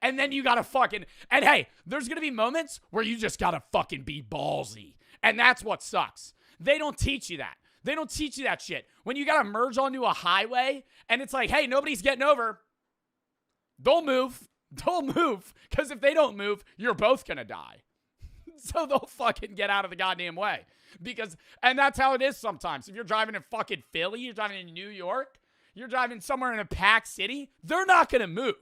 And then you gotta fucking, and hey, there's gonna be moments where you just gotta fucking be ballsy. And that's what sucks. They don't teach you that. They don't teach you that shit. When you gotta merge onto a highway and it's like, hey, nobody's getting over, they'll move. They'll move. Because if they don't move, you're both gonna die. So they'll fucking get out of the goddamn way. And that's how it is sometimes. If you're driving in fucking Philly, you're driving in New York, you're driving somewhere in a packed city, they're not gonna move.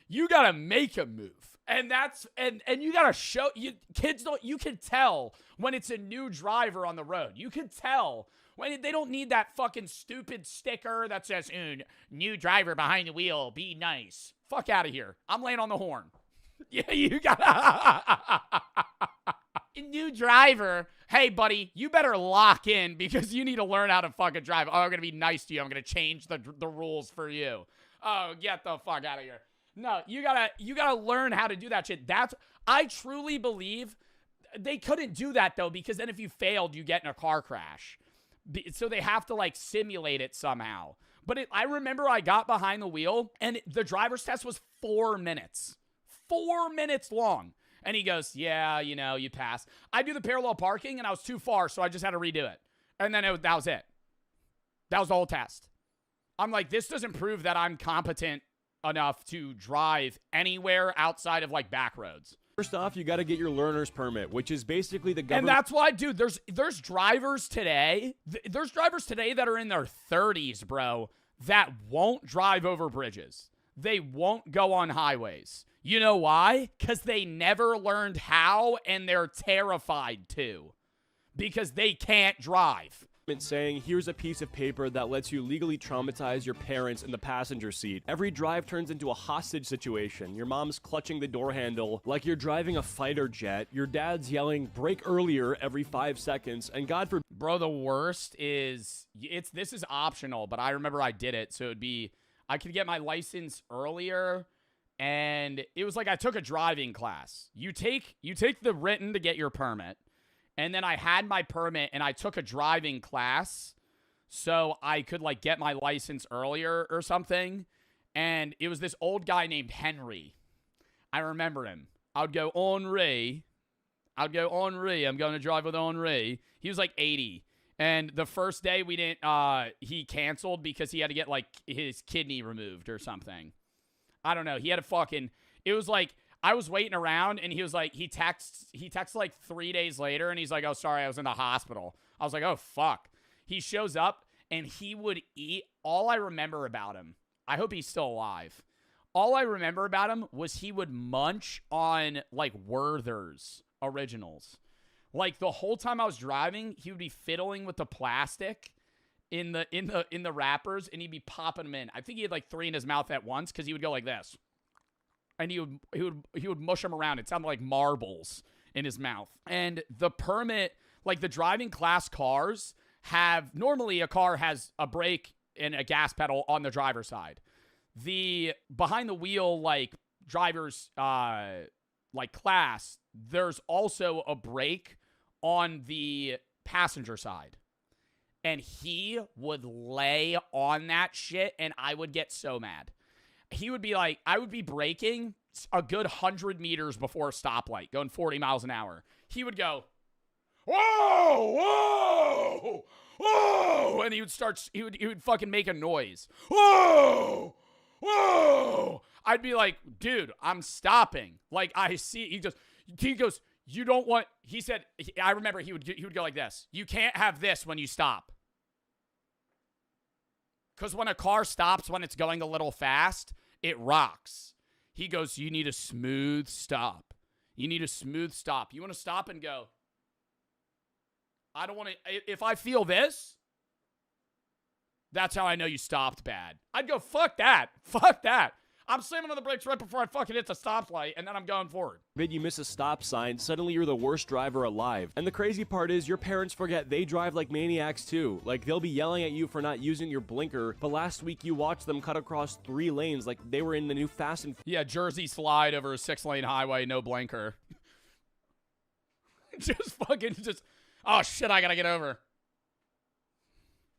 You gotta make them move. And that's, and you gotta show, kids don't, you can tell when it's a new driver on the road. You can tell when they don't need that fucking stupid sticker that says, new driver behind the wheel, be nice. Fuck out of here. I'm laying on the horn. Yeah, you gotta, new driver. Hey, buddy, you better lock in because you need to learn how to fucking drive. Oh, I'm gonna be nice to you. I'm gonna change the rules for you. Oh, get the fuck out of here. No, you gotta learn how to do that shit. I truly believe they couldn't do that though, because then if you failed, you get in a car crash. So they have to like simulate it somehow. But I remember I got behind the wheel and the driver's test was 4 minutes. 4 minutes long. And he goes, yeah, you pass. I do the parallel parking and I was too far, so I just had to redo it. And then that was it. That was the whole test. I'm like, this doesn't prove that I'm competent enough to drive anywhere outside of like back roads. First off, you got to get your learner's permit, which is basically the government. And that's why, dude, there's drivers today. There's drivers today that are in their 30s, bro, that won't drive over bridges. They won't go on highways. You know why? Because they never learned how and they're terrified to. Because they can't drive. Saying, here's a piece of paper that lets you legally traumatize your parents in the passenger seat. Every drive turns into a hostage situation. Your mom's clutching the door handle like you're driving a fighter jet. Your dad's yelling, brake earlier every 5 seconds. And God forbid. Bro, the worst is, this is optional, but I remember I did it. So I could get my license earlier. And it was like I took a driving class. You take the written to get your permit. And then I had my permit and I took a driving class so I could like get my license earlier or something. And it was this old guy named Henry. I remember him. I would go, Henri. I'm going to drive with Henri. He was like 80. And the first day we didn't, he canceled because he had to get like his kidney removed or something. I don't know. He had a fucking, it was like, I was waiting around and he was like, he texts like 3 days later and he's like, oh, sorry, I was in the hospital. I was like, oh, fuck. He shows up and he would eat. All I remember about him, I hope he's still alive. All I remember about him was he would munch on like Werther's originals. Like the whole time I was driving, he would be fiddling with the plastic in the wrappers and he'd be popping them in. I think he had like 3 in his mouth at once because he would go like this. And he would mush them around. It sounded like marbles in his mouth. And the permit, like the driving class cars have, normally a car has a brake and a gas pedal on the driver's side. The behind the wheel, like driver's, like class, there's also a brake on the passenger side. And he would lay on that shit and I would get so mad. He would be like, I would be braking a good 100 meters before a stoplight, going 40 miles an hour. He would go, whoa, whoa, whoa, and he would fucking make a noise. Whoa, whoa. I'd be like, dude, I'm stopping. Like, I see, he goes, You don't want, he said, I remember he would go like this. You can't have this when you stop. Because when a car stops when it's going a little fast, it rocks. He goes, you need a smooth stop. You need a smooth stop. You want to stop and go, I don't want to, if I feel this, that's how I know you stopped bad. I'd go, fuck that. Fuck that. I'm slamming on the brakes right before I fucking hit the stoplight, and then I'm going forward. You miss a stop sign, suddenly you're the worst driver alive. And the crazy part is your parents forget they drive like maniacs too. Like, they'll be yelling at you for not using your blinker, but last week you watched them cut across 3 lanes like they were in the new Fast and... Yeah, Jersey slide over a 6-lane highway, no blinker. Oh shit, I gotta get over.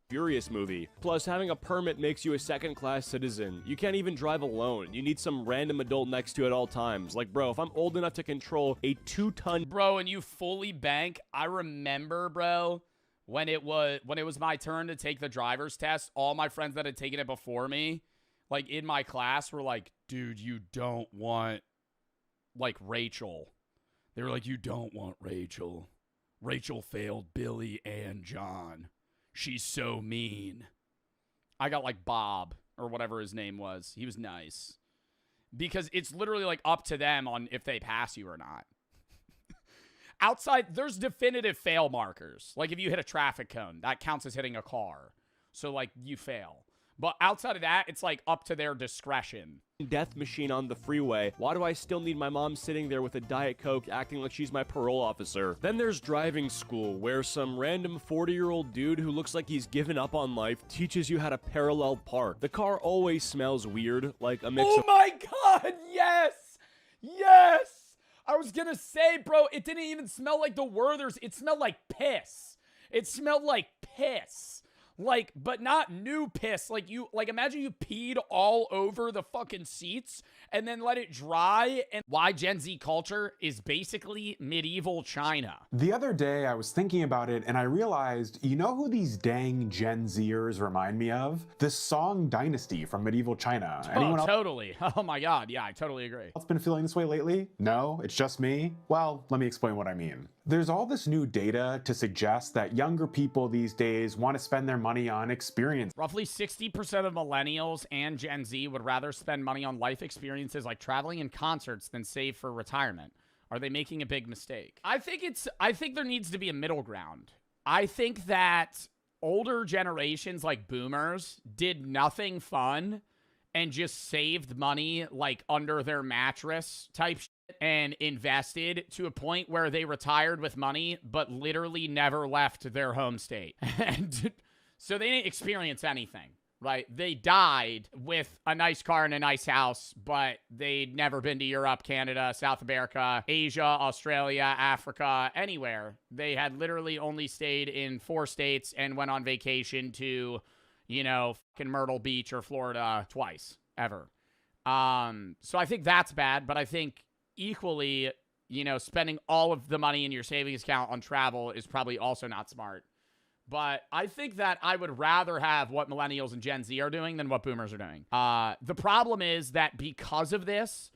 Furious movie. Plus, having a permit makes you a second-class citizen. You can't even drive alone. You need some random adult next to you at all times. Like, bro, if I'm old enough to control a 2-ton... Bro, and you fully bank. I remember, bro, when it was my turn to take the driver's test, all my friends that had taken it before me, like, in my class, were like, dude, you don't want, like, Rachel. They were like, you don't want Rachel. Rachel failed Billy and John. She's so mean. I got like Bob or whatever his name was. He was nice. Because it's literally like up to them on if they pass you or not. Outside, there's definitive fail markers. Like if you hit a traffic cone, that counts as hitting a car. So like you fail. But outside of that, it's like up to their discretion. Death machine on the freeway. Why do I still need my mom sitting there with a Diet Coke acting like she's my parole officer? Then there's driving school, where some random 40-year-old dude who looks like he's given up on life teaches you how to parallel park. The car always smells weird, like a mix of... Oh my god, yes! Yes! I was gonna say, bro, it didn't even smell like the Werthers. It smelled like piss. It smelled like piss. Like, but not new piss. Like, imagine you peed all over the fucking seats and then let it dry. And why Gen Z culture is basically medieval China. The other day, I was thinking about it and I realized, you know who these dang Gen Zers remind me of? The Song Dynasty from medieval China. Anyone else? Totally. Oh my god. Yeah, I totally agree. Else been feeling this way lately? No, it's just me? Well, let me explain what I mean. There's all this new data to suggest that younger people these days want to spend their money on experience. Roughly 60% of millennials and Gen Z would rather spend money on life experiences like traveling and concerts than save for retirement. Are they making a big mistake? I think there needs to be a middle ground. I think that older generations like boomers did nothing fun and just saved money like under their mattress type shit and invested to a point where they retired with money but literally never left their home state. And so they didn't experience anything, right? They died with a nice car and a nice house, but they'd never been to Europe, Canada, South America, Asia, Australia, Africa, anywhere. They had literally only stayed in 4 states and went on vacation to, you know, fucking Myrtle Beach or Florida twice, ever. So I think that's bad, but I think equally, you know, spending all of the money in your savings account on travel is probably also not smart. But I think that I would rather have what millennials and Gen Z are doing than what boomers are doing. The problem is that because of this,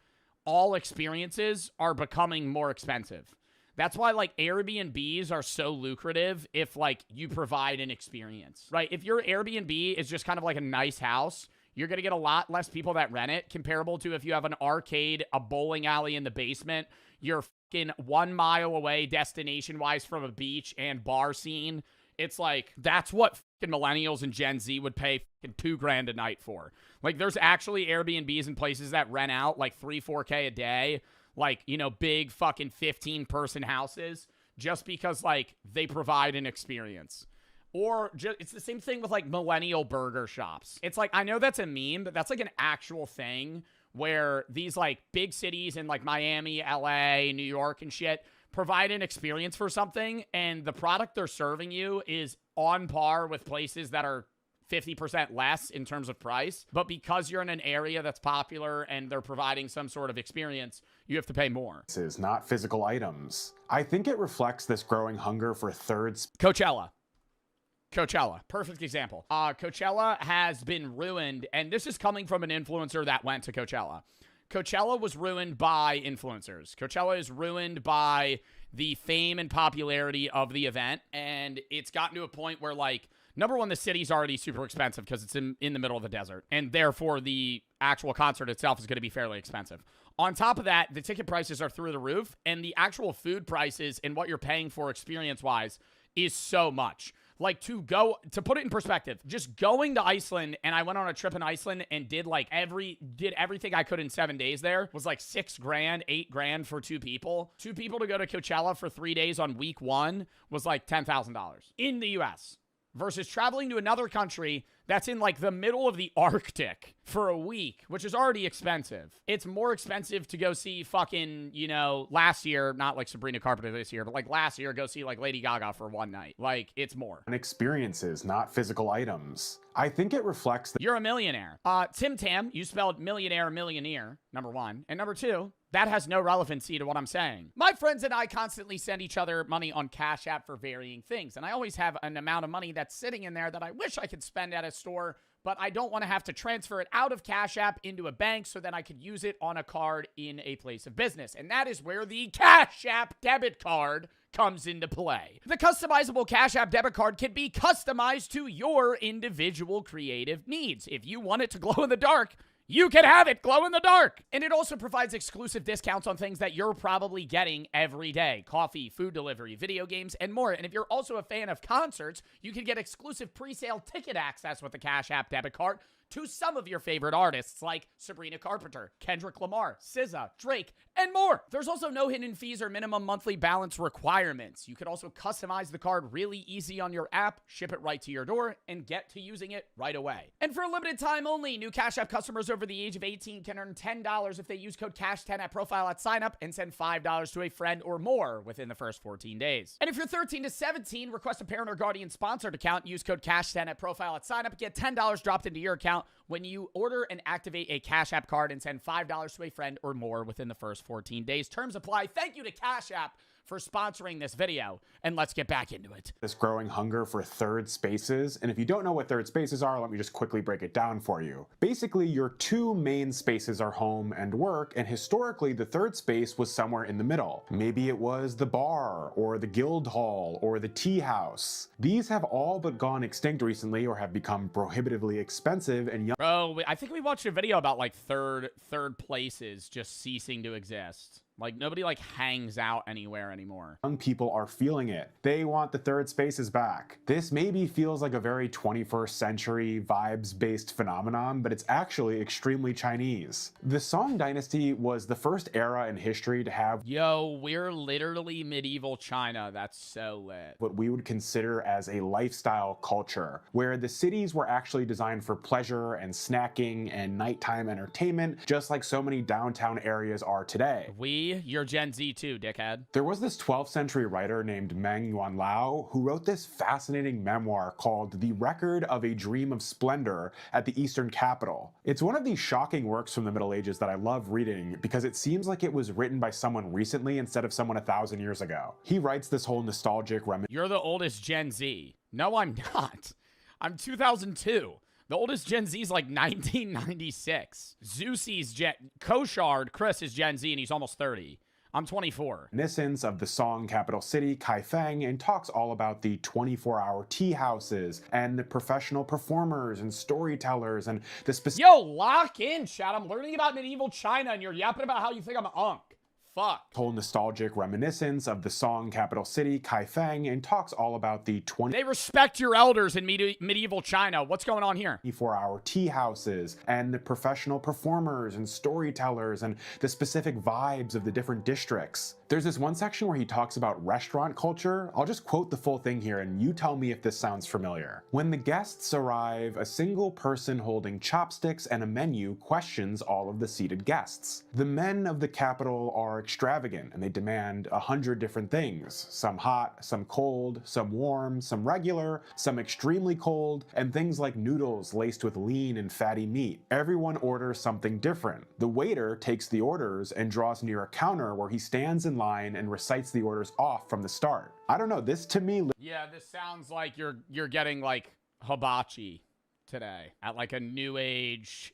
all experiences are becoming more expensive. That's why, like, Airbnbs are so lucrative if, like, you provide an experience, right? If your Airbnb is just kind of like a nice house, you're going to get a lot less people that rent it, comparable to if you have an arcade, a bowling alley in the basement, you're fucking 1 mile away destination-wise from a beach and bar scene. It's like, that's what fucking millennials and Gen Z would pay fucking $2,000 a night for. Like, there's actually Airbnbs in places that rent out like $3-4K a day, like, you know, big fucking 15-person houses, just because, like, they provide an experience. Or just, it's the same thing with like millennial burger shops. It's like, I know that's a meme, but that's like an actual thing where these like big cities in like Miami, LA, New York and shit provide an experience for something, and the product they're serving you is on par with places that are 50% less in terms of price. But because you're in an area that's popular and they're providing some sort of experience, you have to pay more. This is not physical items. I think it reflects this growing hunger for thirds. Coachella, perfect example. Coachella has been ruined, and this is coming from an influencer that went to Coachella. Coachella was ruined by influencers. Coachella is ruined by the fame and popularity of the event, and it's gotten to a point where, like, number one, the city's already super expensive because it's in the middle of the desert, and therefore the actual concert itself is going to be fairly expensive. On top of that, the ticket prices are through the roof, and the actual food prices and what you're paying for experience-wise is so much. Like, to put it in perspective, just going to Iceland, and I went on a trip in Iceland and did everything I could in 7 days there, was like $6 grand, $8 grand for 2 people. 2 people to go to Coachella for 3 days on week 1 was like $10,000 in the US. Versus traveling to another country that's in like the middle of the Arctic for a week, which is already expensive. It's more expensive to go see fucking, you know, last year, not like Sabrina Carpenter this year, but like last year, go see like Lady Gaga for one night. Like, it's more. And experiences, not physical items. I think it reflects that you're a millionaire. Tim Tam, you spelled millionaire, number 1. And number 2, that has no relevancy to what I'm saying. My friends and I constantly send each other money on Cash App for varying things. And I always have an amount of money that's sitting in there that I wish I could spend at a store, but I don't want to have to transfer it out of Cash App into a bank so that I could use it on a card in a place of business. And that is where the Cash App debit card comes into play. The customizable Cash App debit card can be customized to your individual creative needs. If you want it to glow in the dark, you can have it glow in the dark. And it also provides exclusive discounts on things that you're probably getting every day. Coffee, food delivery, video games, and more. And if you're also a fan of concerts, you can get exclusive pre-sale ticket access with the Cash App debit card to some of your favorite artists like Sabrina Carpenter, Kendrick Lamar, SZA, Drake, and more. There's also no hidden fees or minimum monthly balance requirements. You can also customize the card really easy on your app, ship it right to your door, and get to using it right away. And for a limited time only, new Cash App customers over the age of 18 can earn $10 if they use code CASH10 at profile at sign up and send $5 to a friend or more within the first 14 days. And if you're 13 to 17, request a parent or guardian sponsored account, use code CASH10 at profile at sign up, get $10 dropped into your account when you order and activate a Cash App card, and send $5 to a friend or more within the first 14 days. Terms apply. Thank you to Cash App for sponsoring this video, and let's get back into it. This growing hunger for third spaces, and if you don't know what third spaces are, let me just quickly break it down for you. Basically, your 2 main spaces are home and work, and historically, the third space was somewhere in the middle. Maybe it was the bar, or the guild hall, or the tea house. These have all but gone extinct recently, or have become prohibitively expensive, and Bro, I think we watched a video about like third places just ceasing to exist. Like, nobody, like, hangs out anywhere anymore. Young people are feeling it. They want the third spaces back. This maybe feels like a very 21st century vibes-based phenomenon, but it's actually extremely Chinese. The Song Dynasty was the first era in history to have we're literally medieval China. That's so lit. What we would consider as a lifestyle culture, where the cities were actually designed for pleasure and snacking and nighttime entertainment, just like so many downtown areas are today. You're Gen Z too, dickhead. There was this 12th century writer named Meng Yuanlao who wrote this fascinating memoir called The Record of a Dream of Splendor at the Eastern Capital. It's one of these shocking works from the Middle Ages that I love reading because it seems like it was written by someone recently instead of someone 1,000 years ago. He writes this whole nostalgic You're the oldest Gen Z. No, I'm not. I'm 2002. The oldest Gen Z is like 1996. Zeusi's Koshard, Chris is Gen Z, and he's almost 30. I'm 24. Reminiscence of the Song capital city, Kaifeng, and talks all about the 24-hour tea houses and the professional performers and storytellers and the specific. Yo, lock in, chat. I'm learning about medieval China, and you're yapping about how you think I'm an unk. Fuck. Whole nostalgic reminiscence of the Song capital city, Kaifeng, and talks all about the They respect your elders in medieval China. What's going on here? 24-hour tea houses and the professional performers and storytellers and the specific vibes of the different districts. There's this one section where he talks about restaurant culture. I'll just quote the full thing here and you tell me if this sounds familiar. When the guests arrive, a single person holding chopsticks and a menu questions all of the seated guests. The men of the capital are extravagant and they demand 100 different things. Some hot, some cold, some warm, some regular, some extremely cold, and things like noodles laced with lean and fatty meat. Everyone orders something different. The waiter takes the orders and draws near a counter where he stands in line and recites the orders off from the start. I don't know, this to me... Yeah, this sounds like you're getting like hibachi. today at like a new age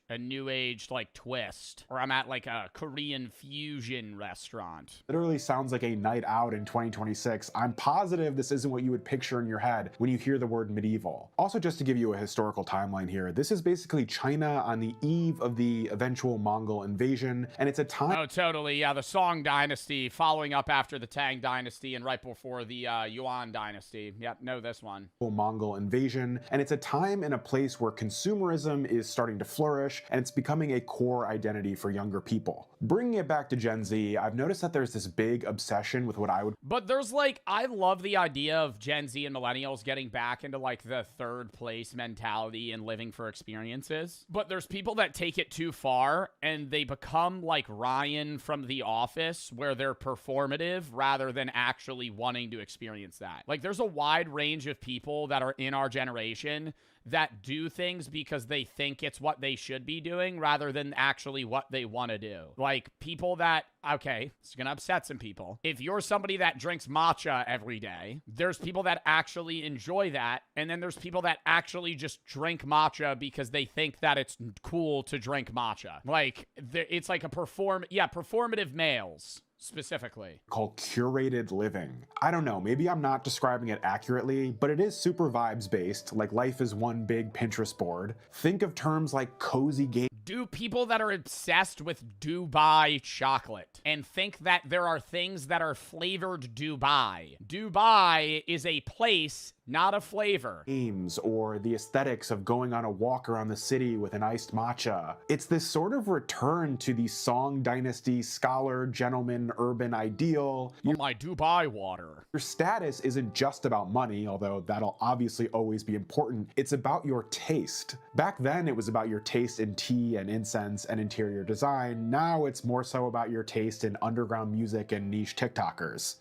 like twist, or I'm at like a Korean fusion restaurant. Literally sounds like a night out in 2026. I'm positive this isn't what you would picture in your head when you hear the word medieval. Also, just to give you a historical timeline here, this is basically China on the eve of the eventual Mongol invasion, and it's a time— Oh, totally. Yeah, the Song dynasty following up after the Tang dynasty and right before the Yuan dynasty. Yep, know this one. Mongol invasion, and it's a time and a place where consumerism is starting to flourish, and it's becoming a core identity for younger people. Bringing it back to Gen Z, I've noticed that there's this big obsession with what I would— But there's like, I love the idea of Gen Z and millennials getting back into like the third place mentality and living for experiences. But there's people that take it too far and they become like Ryan from The Office, where they're performative rather than actually wanting to experience that. Like, there's a wide range of people that are in our generation that do things because they think it's what they should be doing rather than actually what they want to do. Like, people that, okay, it's gonna upset some people. If you're somebody that drinks matcha every day, there's people that actually enjoy that, and then there's people that actually just drink matcha because they think that it's cool to drink matcha. Like, it's like a performative males. Specifically called curated living. I don't know, maybe I'm not describing it accurately, but it is super vibes based, like life is one big Pinterest board. Think of terms like cozy game. Do people that are obsessed with Dubai chocolate and think that there are things that are flavored Dubai. Dubai is a place, not a flavor. Games or the aesthetics of going on a walk around the city with an iced matcha. It's this sort of return to the Song dynasty scholar, gentleman, urban ideal. My Dubai water. Your status isn't just about money, although that'll obviously always be important. It's about your taste. Back then, it was about your taste in tea and incense and interior design. Now it's more so about your taste in underground music and niche TikTokers.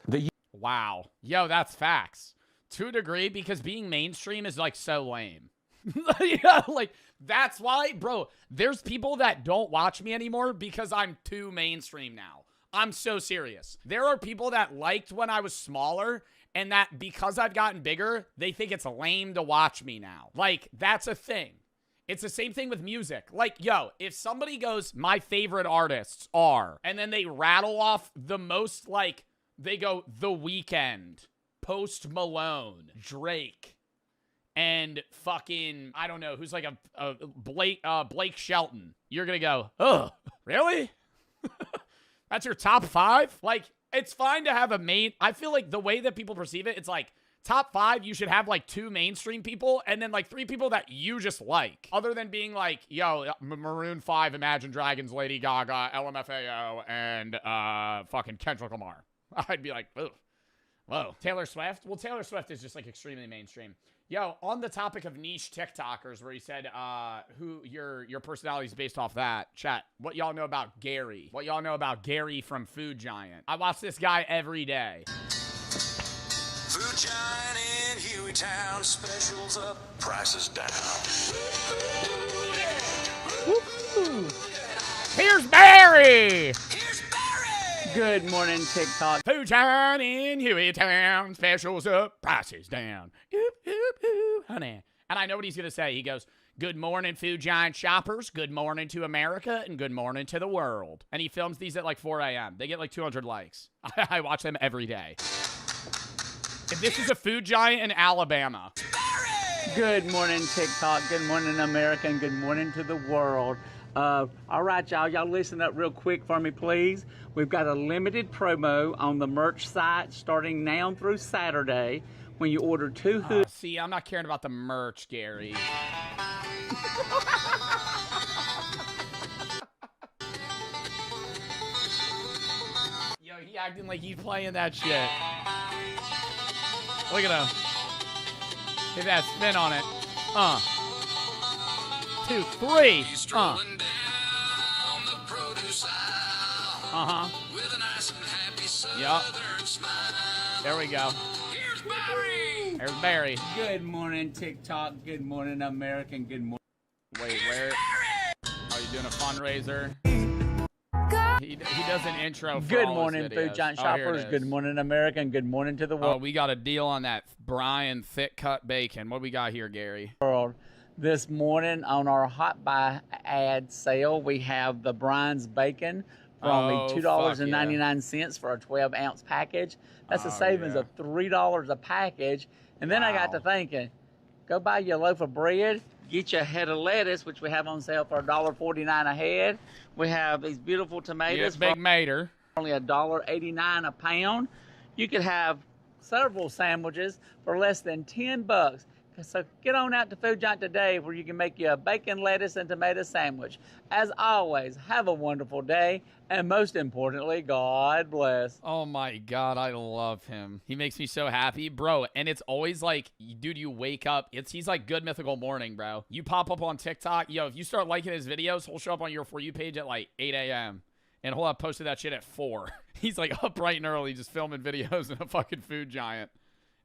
Wow. Yo, that's facts. To a degree, because being mainstream is like so lame. Yeah, like that's why, bro, there's people that don't watch me anymore because I'm too mainstream now. I'm so serious. There are people that liked when I was smaller, and that because I've gotten bigger, they think it's lame to watch me now. Like, that's a thing. It's the same thing with music. Like, yo, if somebody goes, my favorite artists are, and then they rattle off the most, like, they go, The Weeknd, Post Malone, Drake, and fucking, I don't know, who's like a Blake Shelton. You're gonna go, ugh, really? That's your top 5? Like, it's fine to have a main, I feel like the way that people perceive it, it's like, top 5, you should have like 2 mainstream people and then like 3 people that you just like. Other than being like, yo, Maroon 5, Imagine Dragons, Lady Gaga, LMFAO, and fucking Kendrick Lamar. I'd be like, ugh. Whoa. Taylor Swift? Well, Taylor Swift is just like extremely mainstream. Yo, on the topic of niche TikTokers, where you said who your personality is based off that, chat, what y'all know about Gary? What y'all know about Gary from Food Giant? I watch this guy every day. Food Giant in Hueytown, specials up, prices down. Woo-hoo. Here's Barry! Good morning, TikTok. Food Giant in Hueytown, specials up, prices down. Oop, oop, oop, honey. And I know what he's going to say. He goes, good morning, Food Giant shoppers. Good morning to America and good morning to the world. And he films these at like 4 a.m. They get like 200 likes. I watch them every day. If this is a Food Giant in Alabama. Good morning, TikTok. Good morning, America, and good morning to the world. All right, y'all listen up real quick for me, please. We've got a limited promo on the merch site starting now through Saturday. When you order 2 hoodies. See, I'm not caring about the merch, Gary. Yo, he acting like he's playing that shit. Look at him. Hit that spin on it. 2, 3. With a nice and happy Yep. smile. There we go. Here's Barry. There's Barry. Good morning, TikTok. Good morning, America. And good morning. Wait, where? Are you doing a fundraiser? He does an intro for Good all morning, his videos. Food Giant Oh, here it shoppers. is. Good morning, America. And good morning to the Oh, world. we got a deal on that Brian thick cut bacon. What we got here, Gary? This morning on our Hot Buy ad sale, we have the Brian's Bacon for only $2.99 for a 12-ounce package. That's a savings of $3 a package. And then I got to thinking, go buy you a loaf of bread, get you a head of lettuce, which we have on sale for $1.49 a head. We have these beautiful tomatoes. Big mater. Only $1.89 a pound. You could have several sandwiches for less than $10. So get on out to Food Giant today where you can make you a bacon, lettuce, and tomato sandwich. As always, have a wonderful day, and most importantly, God bless. Oh my God, I love him. He makes me so happy, bro. And it's always like, dude, you wake up. He's like Good Mythical Morning, bro. You pop up on TikTok. Yo, if you start liking his videos, he'll show up on your For You page at like 8 a.m. And he'll have posted that shit at 4. He's like up bright and early just filming videos in a fucking Food Giant.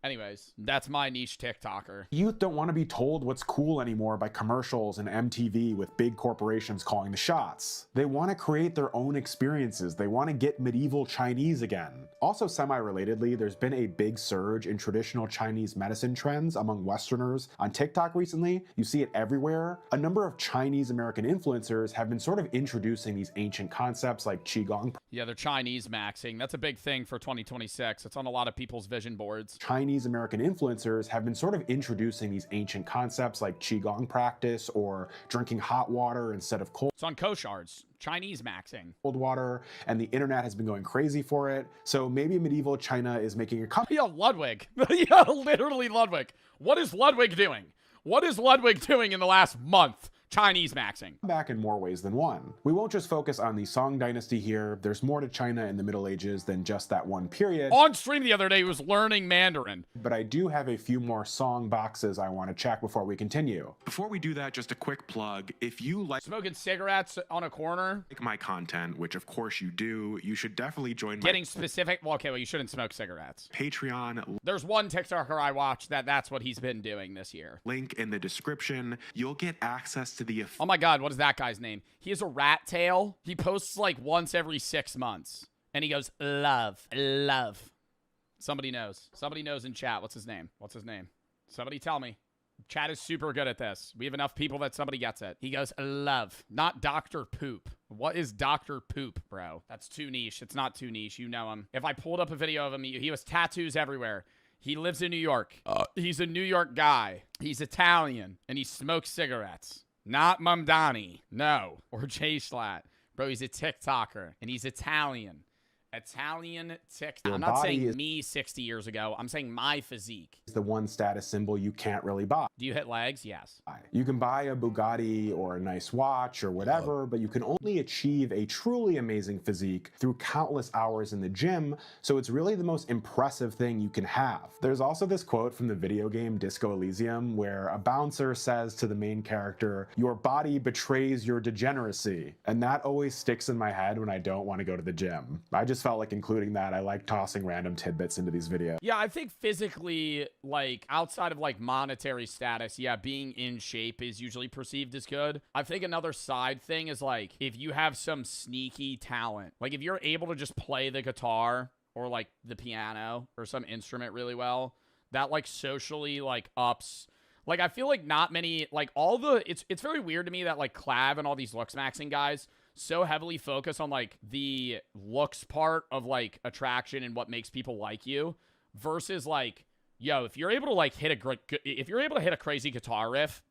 Anyways, that's my niche TikToker. Youth don't want to be told what's cool anymore by commercials and MTV with big corporations calling the shots. They want to create their own experiences. They want to get medieval Chinese again. Also, semi-relatedly, there's been a big surge in traditional Chinese medicine trends among Westerners on TikTok recently. You see it everywhere. A number of Chinese American influencers have been sort of introducing these ancient concepts like Qigong. Yeah, they're Chinese maxing. That's a big thing for 2026. It's on a lot of people's vision boards. Chinese American influencers have been sort of introducing these ancient concepts like Qigong practice or drinking hot water instead of cold. It's on Koshards. Chinese maxing. Cold water, and the internet has been going crazy for it. So maybe medieval China is making a comeback. Yeah, Ludwig. Yeah, literally Ludwig. What is Ludwig doing? What is Ludwig doing in the last month? Chinese maxing. Back in more ways than one. We won't just focus on the Song Dynasty here. There's more to China in the Middle Ages than just that one period. On stream the other day, he was learning Mandarin. But I do have a few more song boxes I want to check before we continue. Before we do that, just a quick plug. If you like smoking cigarettes on a corner, like my content, which of course you do, you should definitely join getting specific. Well, okay, well, you shouldn't smoke cigarettes. Patreon. There's one TikToker I watched that's what he's been doing this year. Link in the description. You'll get access to the... Oh my God, what is that guy's name? He has a rat tail. He posts like once every 6 months. And he goes, love, love. Somebody knows. Somebody knows in chat. What's his name? What's his name? Somebody tell me. Chat is super good at this. We have enough people that somebody gets it. He goes, love, not Dr. Poop. What is Dr. Poop, bro? That's too niche. It's not too niche. You know him. If I pulled up a video of him, he has tattoos everywhere. He lives in New York. He's a New York guy. He's Italian. And he smokes cigarettes. Not Mamdani. No. Or Jay Schlatt. Bro, he's a TikToker. And he's Italian. Italian TikTok. I'm not saying me 60 years ago. I'm saying my physique. Is the one status symbol you can't really buy. Do you hit legs? Yes. You can buy a Bugatti or a nice watch or whatever, but you can only achieve a truly amazing physique through countless hours in the gym, so it's really the most impressive thing you can have. There's also this quote from the video game Disco Elysium where a bouncer says to the main character, "Your body betrays your degeneracy." And that always sticks in my head when I don't want to go to the gym. I just felt like including that. I like tossing random tidbits into these videos. Yeah, I think physically, like, outside of, like, monetary status, yeah, being in shape is usually perceived as good. I think another side thing is, like, if you have some sneaky talent, like, if you're able to just play the guitar or, like, the piano or some instrument really well, that, like, socially, like, ups... Like, I feel like not many, like, all the... It's very weird to me that, like, Clav and all these looks maxing guys so heavily focus on, like, the looks part of, like, attraction and what makes people like you versus, like, yo, if you're able to, like, hit a crazy guitar riff,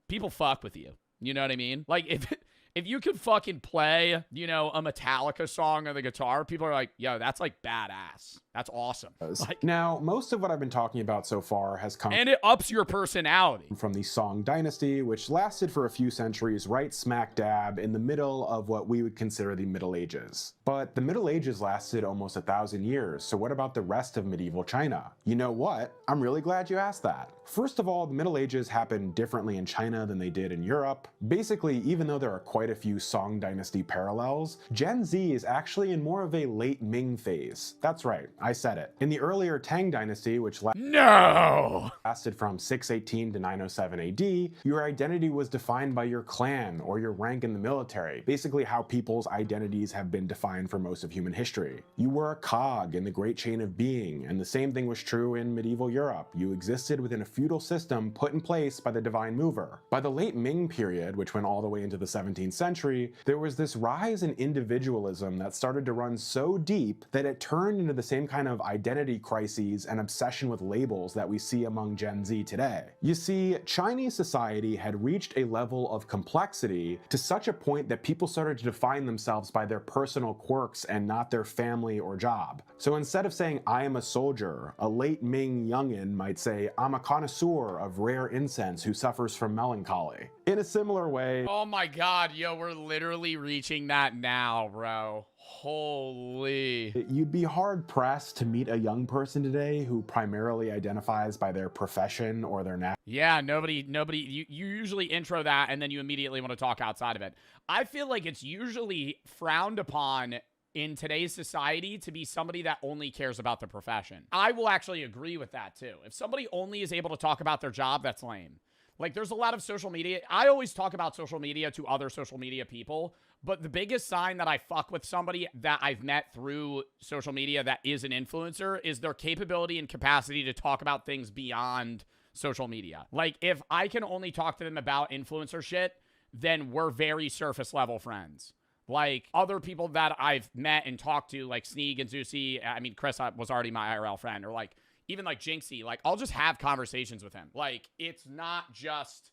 people fuck with you. You know what I mean? Like, if you could fucking play, you know, a Metallica song on the guitar, people are like, yo, that's, like, badass. That's awesome. Like, now, most of what I've been talking about so far has come... And it ups your personality. ...from the Song Dynasty, which lasted for a few centuries right smack dab in the middle of what we would consider the Middle Ages. But the Middle Ages lasted almost 1,000 years, so what about the rest of medieval China? You know what? I'm really glad you asked that. First of all, the Middle Ages happened differently in China than they did in Europe. Basically, even though there are quite a few Song Dynasty parallels, Gen Z is actually in more of a late Ming phase. That's right. I said it. In the earlier Tang dynasty, which lasted from 618 to 907 AD, your identity was defined by your clan or your rank in the military, basically how people's identities have been defined for most of human history. You were a cog in the great chain of being, and the same thing was true in medieval Europe. You existed within a feudal system put in place by the divine mover. By the late Ming period, which went all the way into the 17th century, there was this rise in individualism that started to run so deep that it turned into the same kind of identity crises and obsession with labels that we see among Gen Z today. You see, Chinese society had reached a level of complexity to such a point that people started to define themselves by their personal quirks and not their family or job. So instead of saying, I am a soldier, a late Ming youngin might say, I'm a connoisseur of rare incense who suffers from melancholy. In a similar way, oh my god, yo, we're literally reaching that now, bro. Holy. You'd be hard-pressed to meet a young person today who primarily identifies by their profession or their yeah, nobody, you usually intro that and then you immediately want to talk outside of it. I feel like it's usually frowned upon in today's society to be somebody that only cares about their profession. I will actually agree with that too. If somebody only is able to talk about their job, that's lame. Like, there's a lot of social media. I always talk about social media to other social media people, but the biggest sign that I fuck with somebody that I've met through social media that is an influencer is their capability and capacity to talk about things beyond social media. Like, if I can only talk to them about influencer shit, then we're very surface level friends. Like, other people that I've met and talked to, like Sneeg and Zeusy, I mean, Chris was already my IRL friend, or like, even like Jinxie, like, I'll just have conversations with him. Like, it's not just,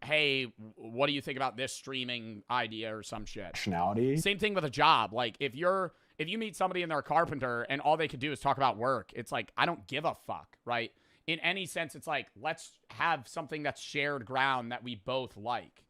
hey, what do you think about this streaming idea or some shit? Same thing with a job. Like, if you meet somebody and they're a carpenter and all they could do is talk about work, it's like, I don't give a fuck, right? In any sense, it's like, let's have something that's shared ground that we both like.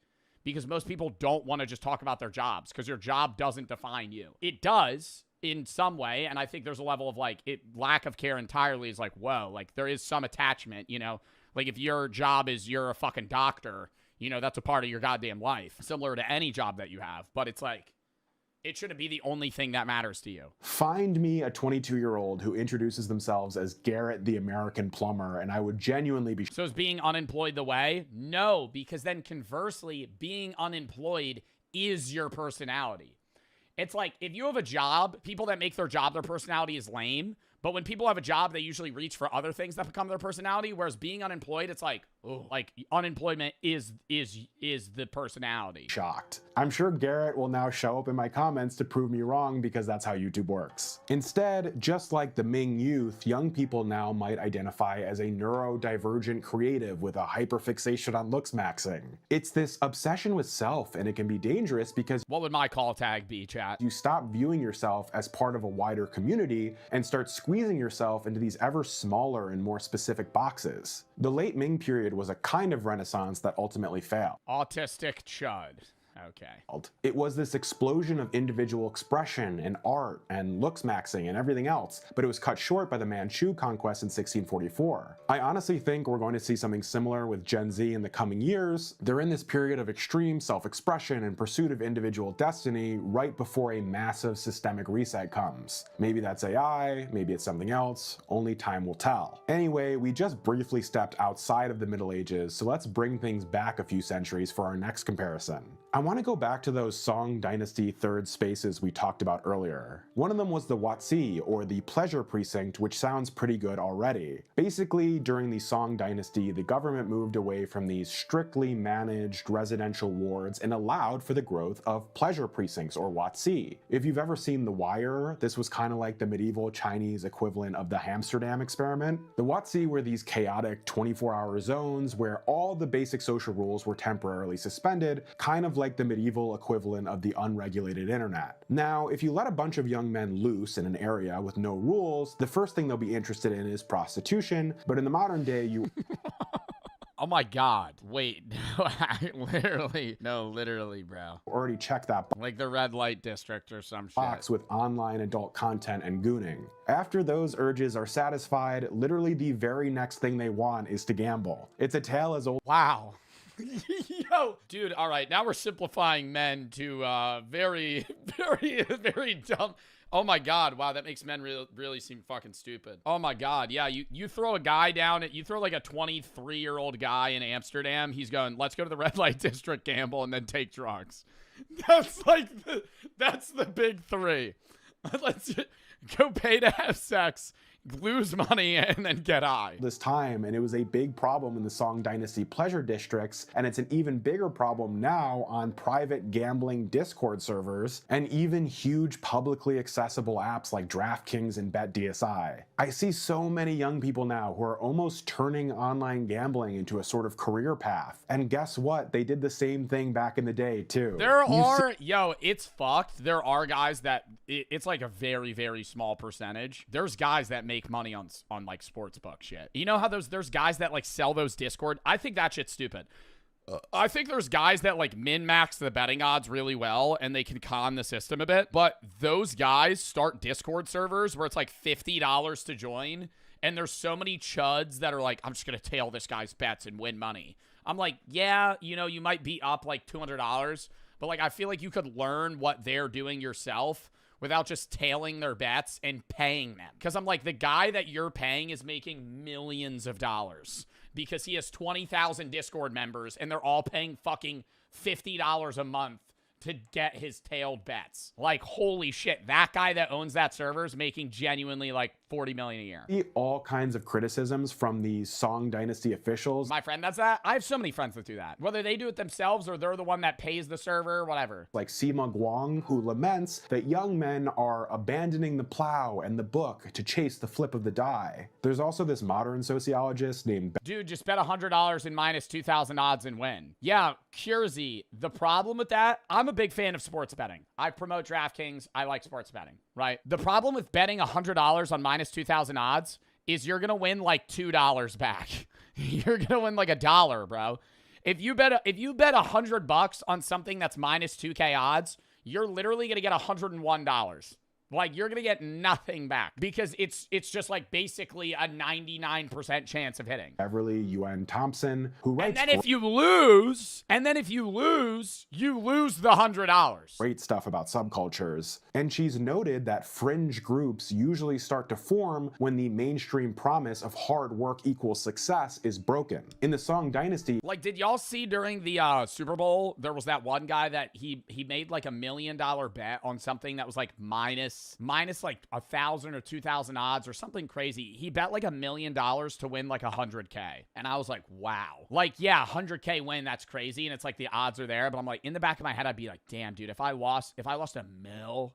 Because most people don't want to just talk about their jobs because your job doesn't define you. It does in some way, and I think there's a level of like lack of care entirely is like, whoa, like there is some attachment, you know, like if your job is you're a fucking doctor, you know, that's a part of your goddamn life, similar to any job that you have, but it's like, it shouldn't be the only thing that matters to you. Find me a 22-year-old who introduces themselves as Garrett the American plumber, and I would genuinely be... So is being unemployed the way? No, because then conversely, being unemployed is your personality. It's like, if you have a job, people that make their job their personality is lame. But when people have a job, they usually reach for other things that become their personality. Whereas being unemployed, it's like, oh, like unemployment is the personality. Shocked. I'm sure Garrett will now show up in my comments to prove me wrong because that's how YouTube works. Instead, just like the Ming youth, young people now might identify as a neurodivergent creative with a hyperfixation on looks maxing. It's this obsession with self, and it can be dangerous because... What would my call tag be, chat? You stop viewing yourself as part of a wider community and start squeezing yourself into these ever smaller and more specific boxes. The late Ming period was a kind of renaissance that ultimately failed. Autistic chud. Okay. It was this explosion of individual expression and art and looks maxing and everything else, but it was cut short by the Manchu conquest in 1644. I honestly think we're going to see something similar with Gen Z in the coming years. They're in this period of extreme self-expression and pursuit of individual destiny right before a massive systemic reset comes. Maybe that's AI, maybe it's something else, only time will tell. Anyway, we just briefly stepped outside of the Middle Ages, so let's bring things back a few centuries for our next comparison. I want to go back to those Song Dynasty third spaces we talked about earlier. One of them was the Watsi, or the Pleasure Precinct, which sounds pretty good already. Basically, during the Song Dynasty, the government moved away from these strictly managed residential wards and allowed for the growth of pleasure precincts, or Watsi. If you've ever seen The Wire, this was kind of like the medieval Chinese equivalent of the Amsterdam experiment. The Watsi were these chaotic 24-hour zones where all the basic social rules were temporarily suspended, kind of like the medieval equivalent of the unregulated internet. Now, if you let a bunch of young men loose in an area with no rules, the first thing they'll be interested in is prostitution, but in the modern day, you... Oh my god. Wait. Literally, bro. Already checked that like the red light district or some box shit. With online adult content and gooning. After those urges are satisfied, literally the very next thing they want is to gamble. It's a tale as old... Wow. Yo, dude, all right, now we're simplifying men to very dumb. Oh my God. Wow, that makes men really seem fucking stupid. Oh my God. Yeah, you throw a guy down, you throw like a 23-year-old guy in Amsterdam. He's going, let's go to the red light district, gamble, and then take drugs. That's like, that's the big three. Let's go pay to have sex, lose money, and then get high. This time, and it was a big problem in the Song Dynasty pleasure districts, and it's an even bigger problem now on private gambling Discord servers and even huge publicly accessible apps like DraftKings and BetDSI. I see so many young people now who are almost turning online gambling into a sort of career path. And guess what? They did the same thing back in the day too. Yo, it's fucked. There are guys that, it's like a very, very small percentage. There's guys that make money on like sportsbook shit. You know how there's guys that like sell those Discord? I think that shit's stupid. I think there's guys that like min-max the betting odds really well and they can con the system a bit, but those guys start Discord servers where it's like $50 to join, and there's so many chuds that are like, I'm just gonna tail this guy's bets and win money. I'm like, yeah, you know, you might be up like $200, but like I feel like you could learn what they're doing yourself without just tailing their bets and paying them. Because I'm like, the guy that you're paying is making millions of dollars because he has 20,000 Discord members and they're all paying fucking $50 a month to get his tailed bets. Like, holy shit, that guy that owns that server is making genuinely like $40 million a year. See all kinds of criticisms from these Song Dynasty officials. My friend does that. I have so many friends that do that. Whether they do it themselves or they're the one that pays the server, whatever. Like Sima Guang, who laments that young men are abandoning the plow and the book to chase the flip of the die. There's also this modern sociologist named... Dude, just bet $100 in minus 2,000 odds and win. Yeah, Curzy, the problem with that, I'm a big fan of sports betting. I promote DraftKings. I like sports betting, right? The problem with betting $100 on minus 2,000 odds is you're going to win like $2 back. You're going to win like $1, bro. If you bet $100 on something that's minus 2K odds, you're literally going to get $101. Like, you're going to get nothing back because it's just like basically a 99% chance of hitting. Beverly Yuen Thompson, who writes... And then if you lose, you lose the $100. Great stuff about subcultures. And she's noted that fringe groups usually start to form when the mainstream promise of hard work equals success is broken. In the Song Dynasty... Like, did y'all see during the Super Bowl, there was that one guy that he made like $1 million bet on something that was like minus like 1,000 or 2,000 odds or something crazy. He bet like $1 million to win like 100K. And I was like, wow. Like, yeah, 100K win, that's crazy. And it's like the odds are there. But I'm like, in the back of my head, I'd be like, damn, dude, if I lost $1 million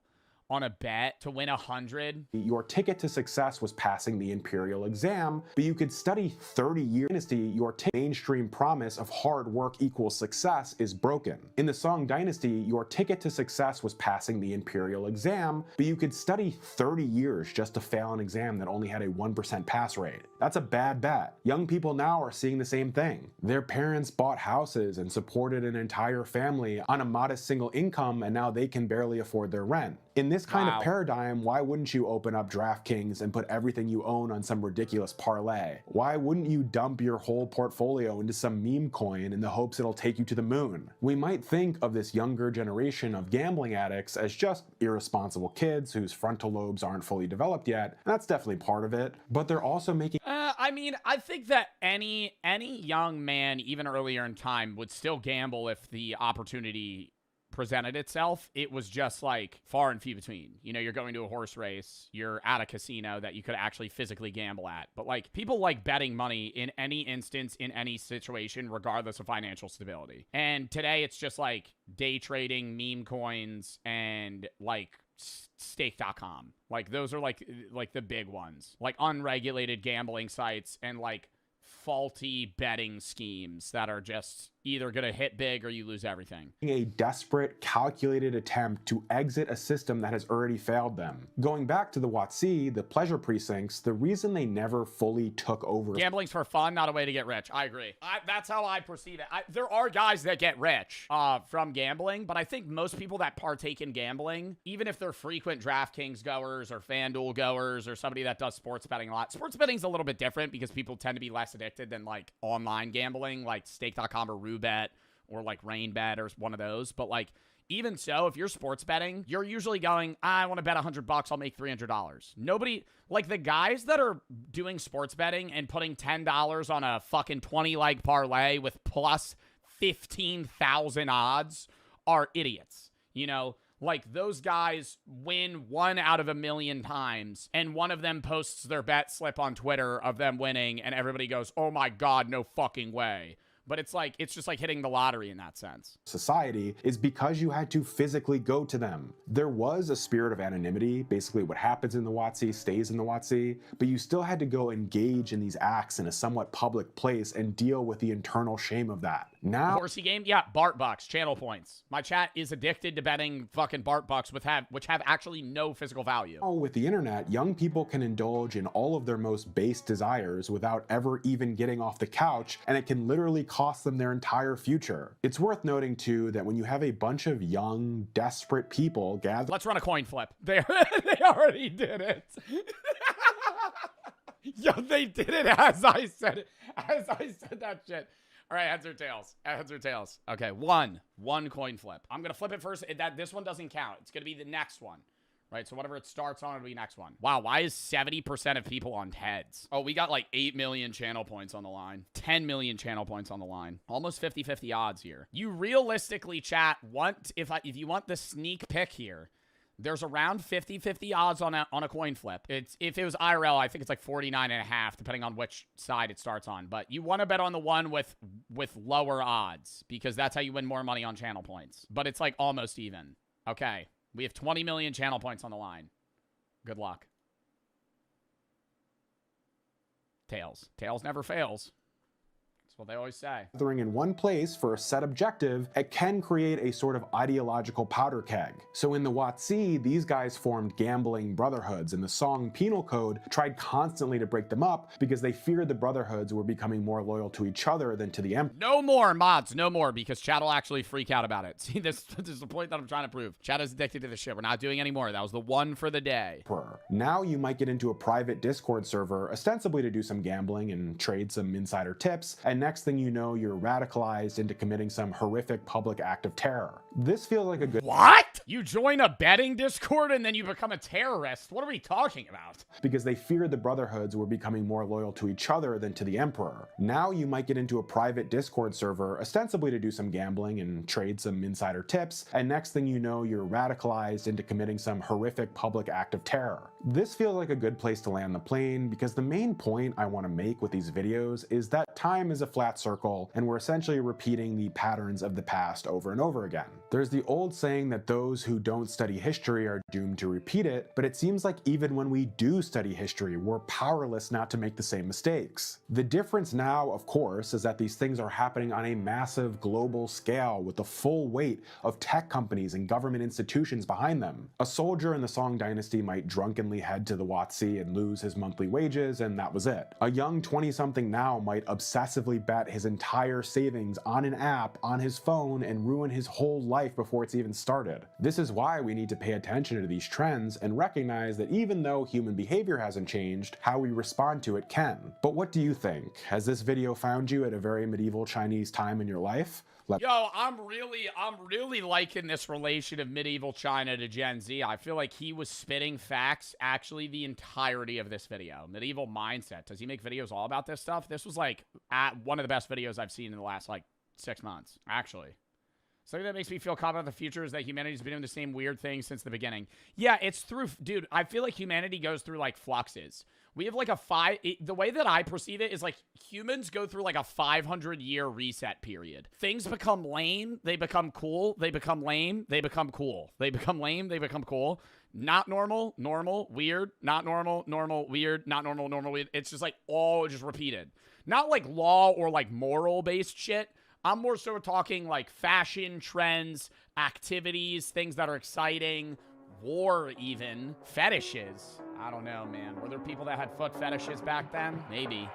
on a bet to win 100. Your ticket to success was passing the Imperial exam, but you could study 30 years. Dynasty, your mainstream promise of hard work equals success is broken. In the Song Dynasty, your ticket to success was passing the Imperial exam, but you could study 30 years just to fail an exam that only had a 1% pass rate. That's a bad bet. Young people now are seeing the same thing. Their parents bought houses and supported an entire family on a modest single income, and now they can barely afford their rent. In this kind of paradigm, why wouldn't you open up DraftKings and put everything you own on some ridiculous parlay? Why wouldn't you dump your whole portfolio into some meme coin in the hopes it'll take you to the moon? We might think of this younger generation of gambling addicts as just irresponsible kids whose frontal lobes aren't fully developed yet. That's definitely part of it, but they're also making... I mean, I think that any young man, even earlier in time, would still gamble if the opportunity presented itself. It was just like far and few between. You know, you're going to a horse race, you're at a casino that you could actually physically gamble at. But like, people like betting money in any instance, in any situation, regardless of financial stability. And today it's just like day trading, meme coins, and like stake.com. Like, those are like the big ones. Like unregulated gambling sites and like faulty betting schemes that are just either going to hit big or you lose everything. A desperate, calculated attempt to exit a system that has already failed them. Going back to the WotC, the pleasure precincts, the reason they never fully took over... Gambling's for fun, not a way to get rich. I agree. That's how I perceive it. There are guys that get rich from gambling, but I think most people that partake in gambling, even if they're frequent DraftKings goers or FanDuel goers or somebody that does sports betting a lot, sports betting's a little bit different because people tend to be less addicted than like online gambling, like stake.com or Roulette or like rain bet or one of those. But like, even so, if you're sports betting, you're usually going, I want to bet $100, I'll make $300. Nobody, like the guys that are doing sports betting and putting $10 on a fucking 20-leg parlay with plus 15,000 odds are idiots. You know, like those guys win 1 out of 1,000,000 times, and one of them posts their bet slip on Twitter of them winning, and everybody goes, oh my God, no fucking way. But it's like, it's just like hitting the lottery in that sense. Society is because you had to physically go to them. There was a spirit of anonymity. Basically what happens in the WotC stays in the WotC, but you still had to go engage in these acts in a somewhat public place and deal with the internal shame of that. Now, Horsey game? Yeah, Bart Bucks, channel points. My chat is addicted to betting fucking Bart Bucks which have actually no physical value. With the internet, young people can indulge in all of their most base desires without ever even getting off the couch, and it can literally cost them their entire future. It's worth noting too that when you have a bunch of young, desperate people gather— Let's run a coin flip. They already did it. Yo, they did it as I said it. As I said that shit. All right, heads or tails? Heads or tails? Okay, one coin flip. I'm gonna flip it first. This one doesn't count. It's gonna be the next one, right? So whatever it starts on, it'll be next one. Wow, why is 70% of people on heads? Oh, we got like 8 million channel points on the line. 10 million channel points on the line. Almost 50-50 odds here. You realistically, chat, if you want the sneak pick here, there's around 50-50 odds on a coin flip. If it was IRL, I think it's like 49.5, depending on which side it starts on. But you want to bet on the one with lower odds, because that's how you win more money on channel points. But it's like almost even. Okay, we have 20 million channel points on the line. Good luck. Tails. Tails never fails. That's what they always say. Gathering in one place for a set objective, it can create a sort of ideological powder keg. So in the WotC, these guys formed gambling brotherhoods, and the Song Penal Code tried constantly to break them up because they feared the brotherhoods were becoming more loyal to each other than to the Emperor. No more mods, no more, because chat will actually freak out about it. See, this is the point that I'm trying to prove. Chat is addicted to this shit. We're not doing any more. That was the one for the day. Now you might get into a private Discord server, ostensibly to do some gambling and trade some insider tips, and next thing you know, you're radicalized into committing some horrific public act of terror. This feels like a good— What? You join a betting Discord and then you become a terrorist? What are we talking about? Because they feared the brotherhoods were becoming more loyal to each other than to the Emperor. Now you might get into a private Discord server, ostensibly to do some gambling and trade some insider tips, and next thing you know, you're radicalized into committing some horrific public act of terror. This feels like a good place to land the plane, because the main point I want to make with these videos is that time is a flat circle, and we're essentially repeating the patterns of the past over and over again. There's the old saying that those who don't study history are doomed to repeat it, but it seems like even when we do study history, we're powerless not to make the same mistakes. The difference now, of course, is that these things are happening on a massive global scale with the full weight of tech companies and government institutions behind them. A soldier in the Song dynasty might drunkenly head to the WotC and lose his monthly wages, and that was it. A young 20-something now might obsessively bet his entire savings on an app on his phone and ruin his whole life before it's even started. This is why we need to pay attention to these trends and recognize that even though human behavior hasn't changed, how we respond to it can. But what do you think? Has this video found you at a very medieval Chinese time in your life? Yo, I'm really liking this relation of medieval China to Gen Z. I feel like he was spitting facts actually the entirety of this video. Medieval mindset. Does he make videos all about this stuff? This was like one of the best videos I've seen in the last like 6 months, actually. Something that makes me feel confident about the future is that humanity's been doing the same weird thing since the beginning. Yeah, it's through, dude, I feel like humanity goes through like fluxes. We have like the way that I perceive it is like humans go through like a 500-year reset period. Things become lame, they become cool, they become lame, they become cool. They become lame, they become cool. Not normal, normal, weird, not normal, normal, weird, not normal, normal, weird. It's just like all just repeated. Not like law or like moral-based shit. I'm more so talking like fashion trends, activities, things that are exciting, war even, fetishes. I don't know, man. Were there people that had foot fetishes back then? Maybe.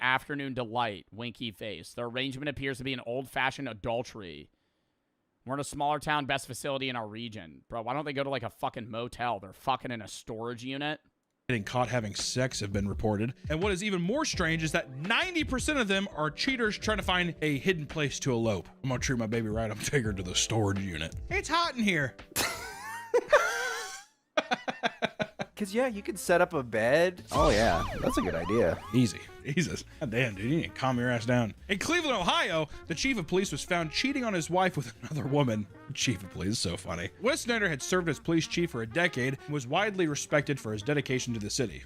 Afternoon delight, winky face. The arrangement appears to be an old-fashioned adultery. We're in a smaller town, best facility in our region. Bro, why don't they go to like a fucking motel? They're fucking in a storage unit. Getting caught having sex have been reported. And what is even more strange is that 90% of them are cheaters trying to find a hidden place to elope. I'm gonna treat my baby right. I'm taking her to the storage unit. It's hot in here. Because, yeah, you could set up a bed. Oh, yeah. That's a good idea. Easy. Jesus. God damn, dude. You need to calm your ass down. In Cleveland, Ohio, the chief of police was found cheating on his wife with another woman. Chief of police is so funny. Wes Snyder had served as police chief for a decade and was widely respected for his dedication to the city.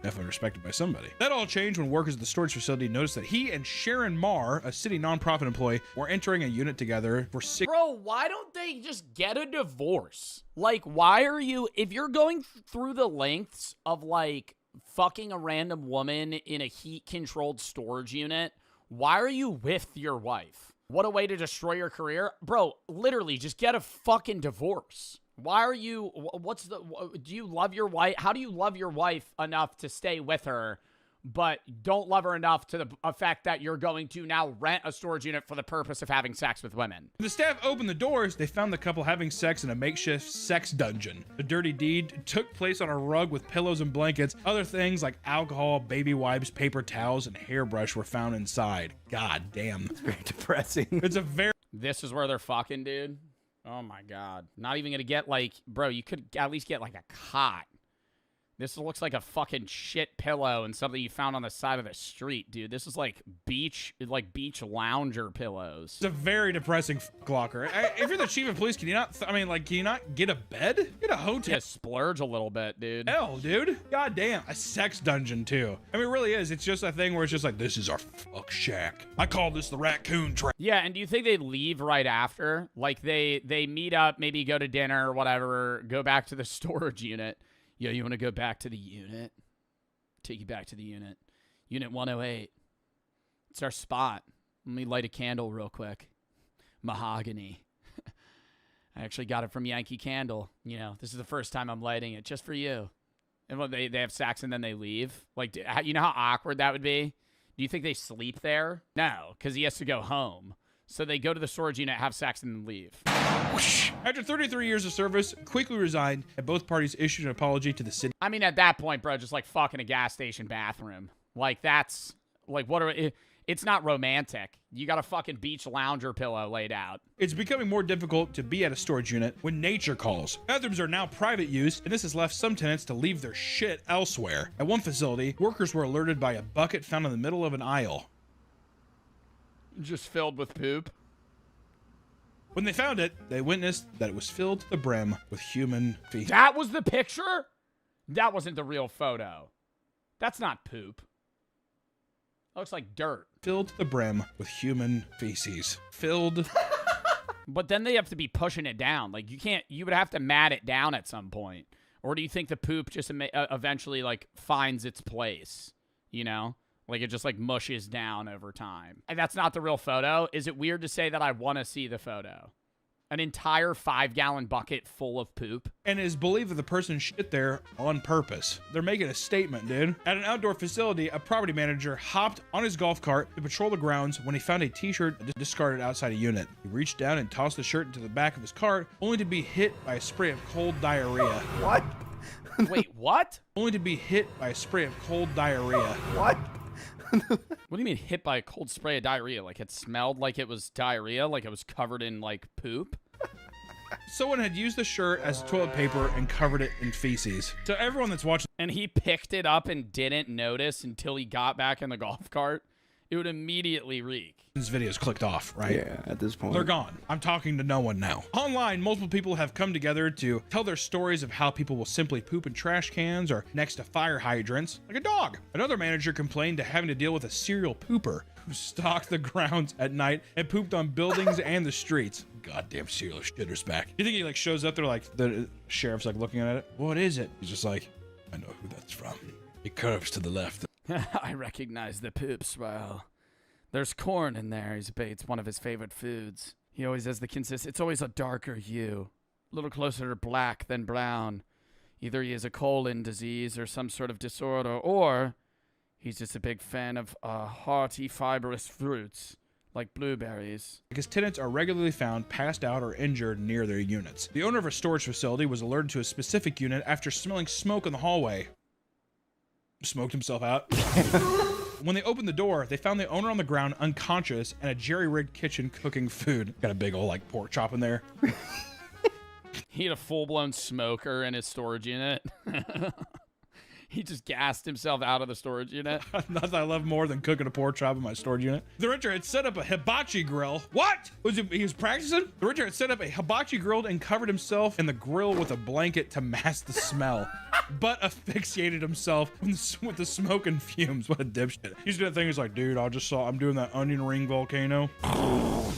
Definitely respected by somebody. That all changed when workers at the storage facility noticed that he and Sharon Marr, a city nonprofit employee, were entering a unit together for 6. Bro, why don't they just get a divorce? Like, why are you, if you're going through the lengths of like fucking a random woman in a heat-controlled storage unit, why are you with your wife? What a way to destroy your career. Bro, literally, just get a fucking divorce. Why are you, do you love your wife? How do you love your wife enough to stay with her, but don't love her enough to the effect that you're going to now rent a storage unit for the purpose of having sex with women? When the staff opened the doors, they found the couple having sex in a makeshift sex dungeon. The dirty deed took place on a rug with pillows and blankets. Other things like alcohol, baby wipes, paper towels, and hairbrush were found inside. God damn. It's very depressing. It's a very... This is where they're fucking, dude. Oh my God. Not even gonna get like, bro, you could at least get like a cot. This looks like a fucking shit pillow and something you found on the side of the street, dude. This is like beach lounger pillows. It's a very depressing locker. If you're the chief of police, can you not, can you not get a bed? Get a hotel. Yeah, splurge a little bit, dude. Hell, dude. God damn. A sex dungeon, too. I mean, it really is. It's just a thing where it's just like, this is our fuck shack. I call this the raccoon trap. Yeah, and do you think they leave right after? Like, they meet up, maybe go to dinner or whatever, go back to the storage unit. Yo, you want to go back to the unit? Take you back to the unit. Unit 108. It's our spot. Let me light a candle real quick. Mahogany. I actually got it from Yankee Candle. You know, this is the first time I'm lighting it just for you. And what, they have sex and then they leave? Like, you know how awkward that would be? Do you think they sleep there? No, because he has to go home. So they go to the storage unit, have sex, and then leave. After 33 years of service, quickly resigned, and both parties issued an apology to the city. I mean, at that point, bro, just like fucking a gas station bathroom. Like, that's, like, it's not romantic. You got a fucking beach lounger pillow laid out. It's becoming more difficult to be at a storage unit when nature calls. Bathrooms are now private use, and this has left some tenants to leave their shit elsewhere. At one facility, workers were alerted by a bucket found in the middle of an aisle. Just filled with poop. When they found it, they witnessed that it was filled to the brim with human feces. That was the picture? That wasn't the real photo. That's not poop. That looks like dirt. Filled to the brim with human feces. Filled. But then they have to be pushing it down. Like, you would have to mat it down at some point. Or do you think the poop just eventually, like, finds its place? You know? Like, it just, like, mushes down over time. And that's not the real photo. Is it weird to say that I want to see the photo? An entire 5-gallon bucket full of poop? And it is believed that the person shit there on purpose. They're making a statement, dude. At an outdoor facility, a property manager hopped on his golf cart to patrol the grounds when he found a t-shirt discarded outside a unit. He reached down and tossed the shirt into the back of his cart, only to be hit by a spray of cold diarrhea. What? Wait, what? Only to be hit by a spray of cold diarrhea. What? What do you mean hit by a cold spray of diarrhea? Like it smelled like it was diarrhea? Like it was covered in, like, poop? Someone had used the shirt as toilet paper and covered it in feces. So everyone that's watching... And he picked it up and didn't notice until he got back in the golf cart? It would immediately reek. This video's clicked off, right? Yeah, at this point. They're gone. I'm talking to no one now. Online, multiple people have come together to tell their stories of how people will simply poop in trash cans or next to fire hydrants, like a dog. Another manager complained to having to deal with a serial pooper who stalked the grounds at night and pooped on buildings and the streets. Goddamn serial shitter's back. You think he, like, shows up there, like, the sheriff's, like, looking at it? What is it? He's just like, I know who that's from. It curves to the left. I recognize the poops well. There's corn in there. It's one of his favorite foods. He always has it's always a darker hue. A little closer to black than brown. Either he has a colon disease or some sort of disorder, or he's just a big fan of hearty, fibrous fruits, Like blueberries. Because tenants are regularly found passed out or injured near their units. The owner of a storage facility was alerted to a specific unit after smelling smoke in the hallway. Smoked himself out. When they opened the door, they found the owner on the ground unconscious and a jerry-rigged kitchen cooking food. Got a big old like pork chop in there. He had a full-blown smoker in his storage unit. He just gassed himself out of the storage unit. Nothing I love more than cooking a pork chop in my storage unit. The renter had set up a hibachi grill. What? He was practicing? The renter had set up a hibachi grill and covered himself in the grill with a blanket to mask the smell, but asphyxiated himself with the smoke and fumes. What a dipshit. He's doing that thing. He's like, dude, I'm doing that onion ring volcano.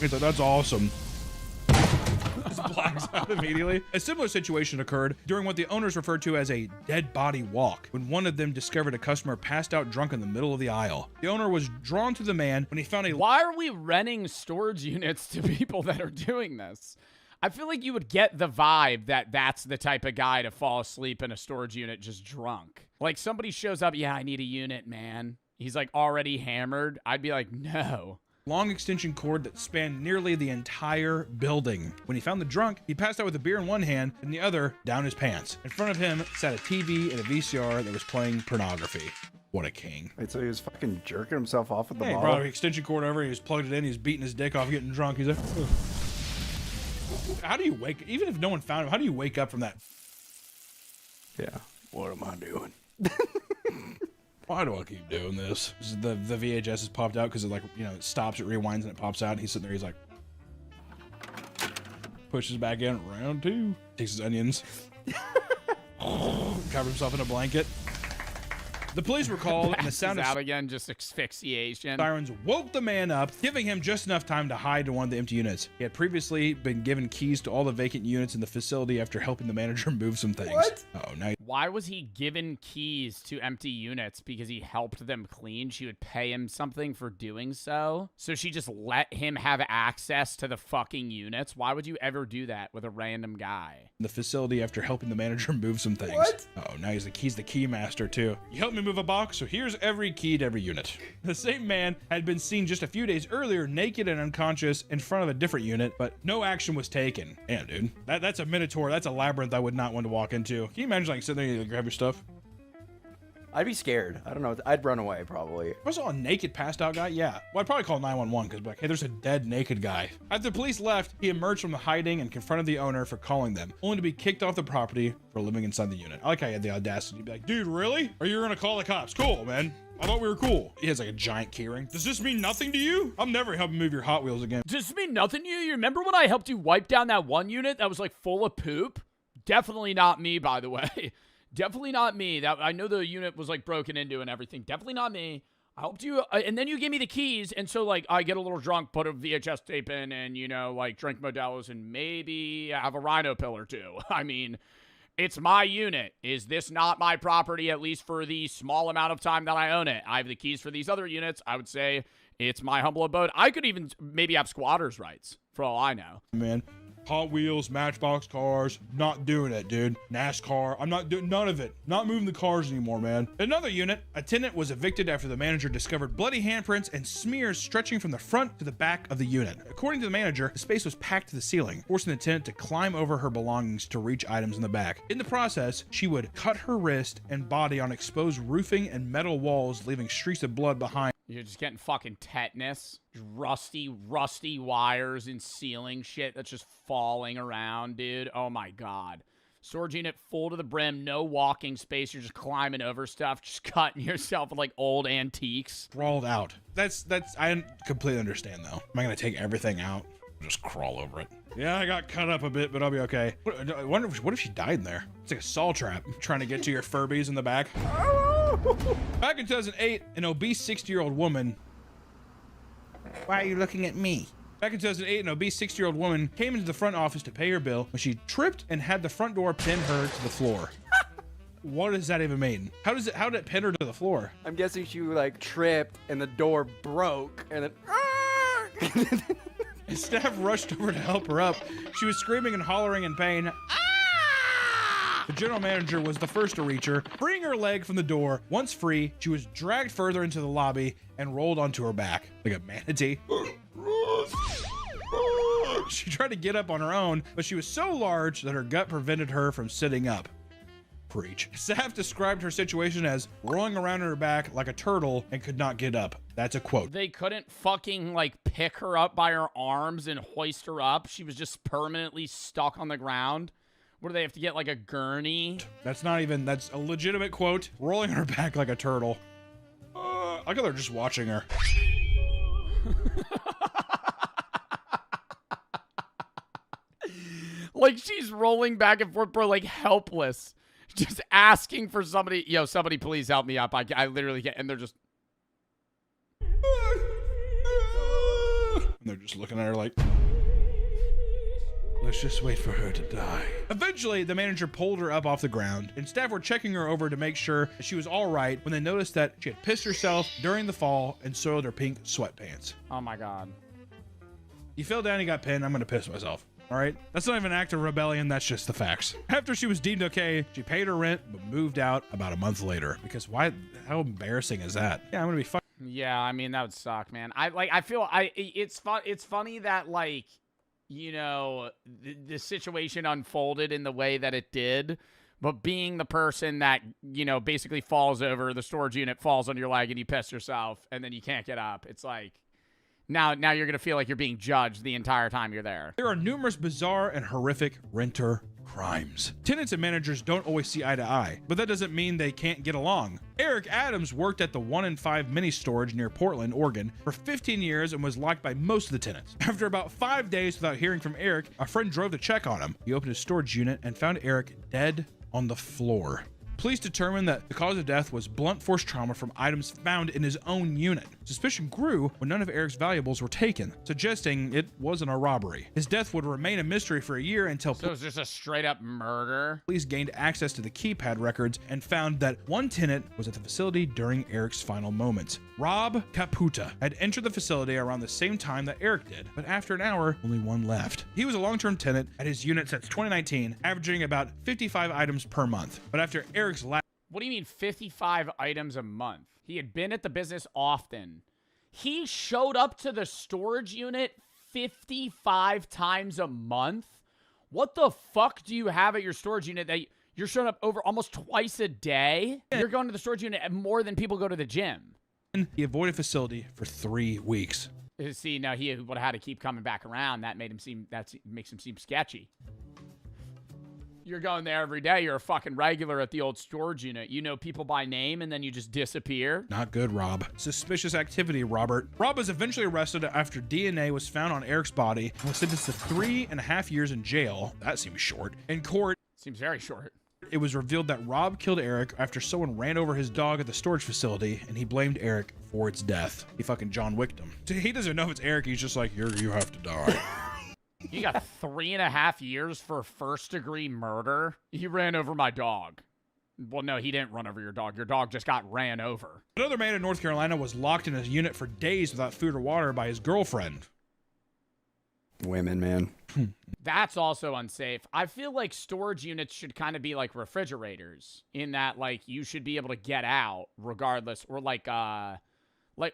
He's like, that's awesome. Just blacks out immediately. A similar situation occurred during what the owners referred to as a dead body walk, when one of them discovered a customer passed out drunk in the middle of the aisle. The owner was drawn to the man when he found a— Why are we renting storage units to people that are doing this? I feel like you would get the vibe that that's the type of guy to fall asleep in a storage unit just drunk. Like somebody shows up, yeah, I need a unit, man. He's like already hammered. I'd be like, no. Long extension cord that spanned nearly the entire building. When he found the drunk, he passed out with a beer in one hand and the other down his pants. In front of him sat a TV and a VCR that was playing pornography. What a king. Wait, so he was fucking jerking himself off with the He bottle? brought an extension cord over, he was plugged it in, he was beating his dick off, getting drunk. He's like, ugh. How do you wake, even if no one found him, how do you wake up from that? Yeah. What am I doing? Why do I keep doing this? The VHS has popped out because it, like, you know, it stops, it rewinds, and it pops out. And he's sitting there, he's like, pushes back in, round two. Takes his onions. Covered himself in a blanket. The police were called, and the sound of out again, just asphyxiation. sirens woke the man up, giving him just enough time to hide in one of the empty units. He had previously been given keys to all the vacant units in the facility after helping the manager move some things. What? Oh, now Why was he given keys to empty units? Because he helped them clean? She would pay him something for doing so? So she just let him have access to the fucking units? Why would you ever do that with a random guy? the facility after helping the manager move some things. What? Oh, now he's the key master too. You helped me move a box, so here's every key to every unit. The same man had been seen just a few days earlier naked and unconscious in front of a different unit, but no action was taken. Damn, dude. That's a minotaur. That's a labyrinth I would not want to walk into. Can you imagine like sitting there and grab your stuff? I'd be scared. I don't know. I'd run away probably. If I saw a naked passed out guy, yeah. Well, I'd probably call 911 because like, hey, there's a dead naked guy. After the police left, he emerged from the hiding and confronted the owner for calling them, only to be kicked off the property for living inside the unit. I like how he had the audacity to be like, dude, really? Or you're gonna call the cops? Cool, man. I thought we were cool. He has like a giant keyring. Does this mean nothing to you? I'm never helping move your Hot Wheels again. Does this mean nothing to you? You remember when I helped you wipe down that one unit that was like full of poop? Definitely not me, by the way. Definitely not me. That I know the unit was like broken into and everything. Definitely not me. I helped you, and then you gave me the keys, and so like I get a little drunk, put a VHS tape in, and you know like drink Modelo's and maybe have a rhino pill or two. I mean, it's my unit. Is this not my property? At least for the small amount of time that I own it. I have the keys for these other units. I would say it's my humble abode. I could even maybe have squatters' rights for all I know. Man. Hot Wheels, Matchbox cars, not doing it, dude. NASCAR, I'm not doing none of it. Not moving the cars anymore, man. Another unit, a tenant was evicted after the manager discovered bloody handprints and smears stretching from the front to the back of the unit. According to the manager, the space was packed to the ceiling, forcing the tenant to climb over her belongings to reach items in the back. In the process, she would cut her wrist and body on exposed roofing and metal walls, leaving streaks of blood behind. You're just getting fucking tetanus. Rusty wires and ceiling shit that's just falling around, dude. Oh my God. Storage unit full to the brim, no walking space. You're just climbing over stuff, just cutting yourself with like old antiques. Crawled out. That's, I completely understand though. Am I gonna take everything out? Just crawl over it. Yeah, I got cut up a bit, but I'll be okay. I wonder what if she died in there? It's like a saw trap trying to get to your Furbies in the back. Back in 2008, an obese 60-year-old woman. Why are you looking at me? Back in 2008, an obese 60-year-old woman came into the front office to pay her bill when she tripped and had the front door pin her to the floor. What does that even mean? How did it pin her to the floor? I'm guessing she like tripped and the door broke and then Staff rushed over to help her up. She was screaming and hollering in pain. Ah! The general manager was the first to reach her, freeing her leg from the door. Once free, she was dragged further into the lobby and rolled onto her back like a manatee. She tried to get up on her own, but she was so large that her gut prevented her from sitting up. Preach. Staff described her situation as rolling around on her back like a turtle and could not get up. That's a quote. They couldn't fucking like pick her up by her arms and hoist her up. She was just permanently stuck on the ground. What do they have to get, like a gurney? That's not even, that's a legitimate quote. Rolling on her back like a turtle. I thought they're just watching her. Like she's rolling back and forth, bro, like helpless. Just asking for somebody, yo, somebody please help me up. I literally can't, and they're just. And they're just looking at her like, let's just wait for her to die. Eventually, the manager pulled her up off the ground, and staff were checking her over to make sure that she was all right when they noticed that she had pissed herself during the fall and soiled her pink sweatpants. Oh my God. You fell down, you got pinned, I'm gonna piss myself. All right? That's not even an act of rebellion, that's just the facts. After she was deemed okay, she paid her rent, but moved out about a month later. Because why, how embarrassing is that? Yeah, I'm gonna be fucking. Yeah, I mean, that would suck, man. It's funny that, like, you know, the situation unfolded in the way that it did, but being the person that, you know, basically falls over, the storage unit falls on your leg and you piss yourself and then you can't get up. It's like, now you're going to feel like you're being judged the entire time you're there. There are numerous bizarre and horrific renter crimes. Tenants and managers don't always see eye to eye, but that doesn't mean they can't get along. Eric Adams worked at the 1 in 5 mini storage near Portland, Oregon for 15 years and was liked by most of the tenants. After about 5 days without hearing from Eric, a friend drove to check on him. He opened his storage unit and found Eric dead on the floor. Police determined that the cause of death was blunt force trauma from items found in his own unit. Suspicion grew when none of Eric's valuables were taken, suggesting it wasn't a robbery. His death would remain a mystery for a year until So it was just a straight up murder? Police gained access to the keypad records and found that one tenant was at the facility during Eric's final moments. Rob Caputa had entered the facility around the same time that Eric did, but after an hour, only one left. He was a long-term tenant at his unit since 2019, averaging about 55 items per month. But after Eric's last... What do you mean 55 items a month? He had been at the business often. He showed up to the storage unit 55 times a month? What the fuck do you have at your storage unit that you're showing up over almost twice a day? You're going to the storage unit more than people go to the gym. He avoided facility for 3 weeks. See, now he would have had to keep coming back around. That makes him seem sketchy. You're going there every day. You're a fucking regular at the old storage unit. You know people by name, and then you just disappear. Not good, Rob. Suspicious activity, Robert. Rob was eventually arrested after DNA was found on Eric's body and was sentenced to 3.5 years in jail. That seems short. In court, seems very short. It was revealed that Rob killed Eric after someone ran over his dog at the storage facility, and he blamed Eric for its death. He fucking John Wicked him. He doesn't know if it's Eric. He's just like, you have to die. You got 3.5 years for first-degree murder? He ran over my dog. Well, no, he didn't run over your dog. Your dog just got ran over. Another man in North Carolina was locked in his unit for days without food or water by his girlfriend. Women, man. That's also unsafe. I feel like storage units should kind of be like refrigerators in that, like, you should be able to get out regardless. Or like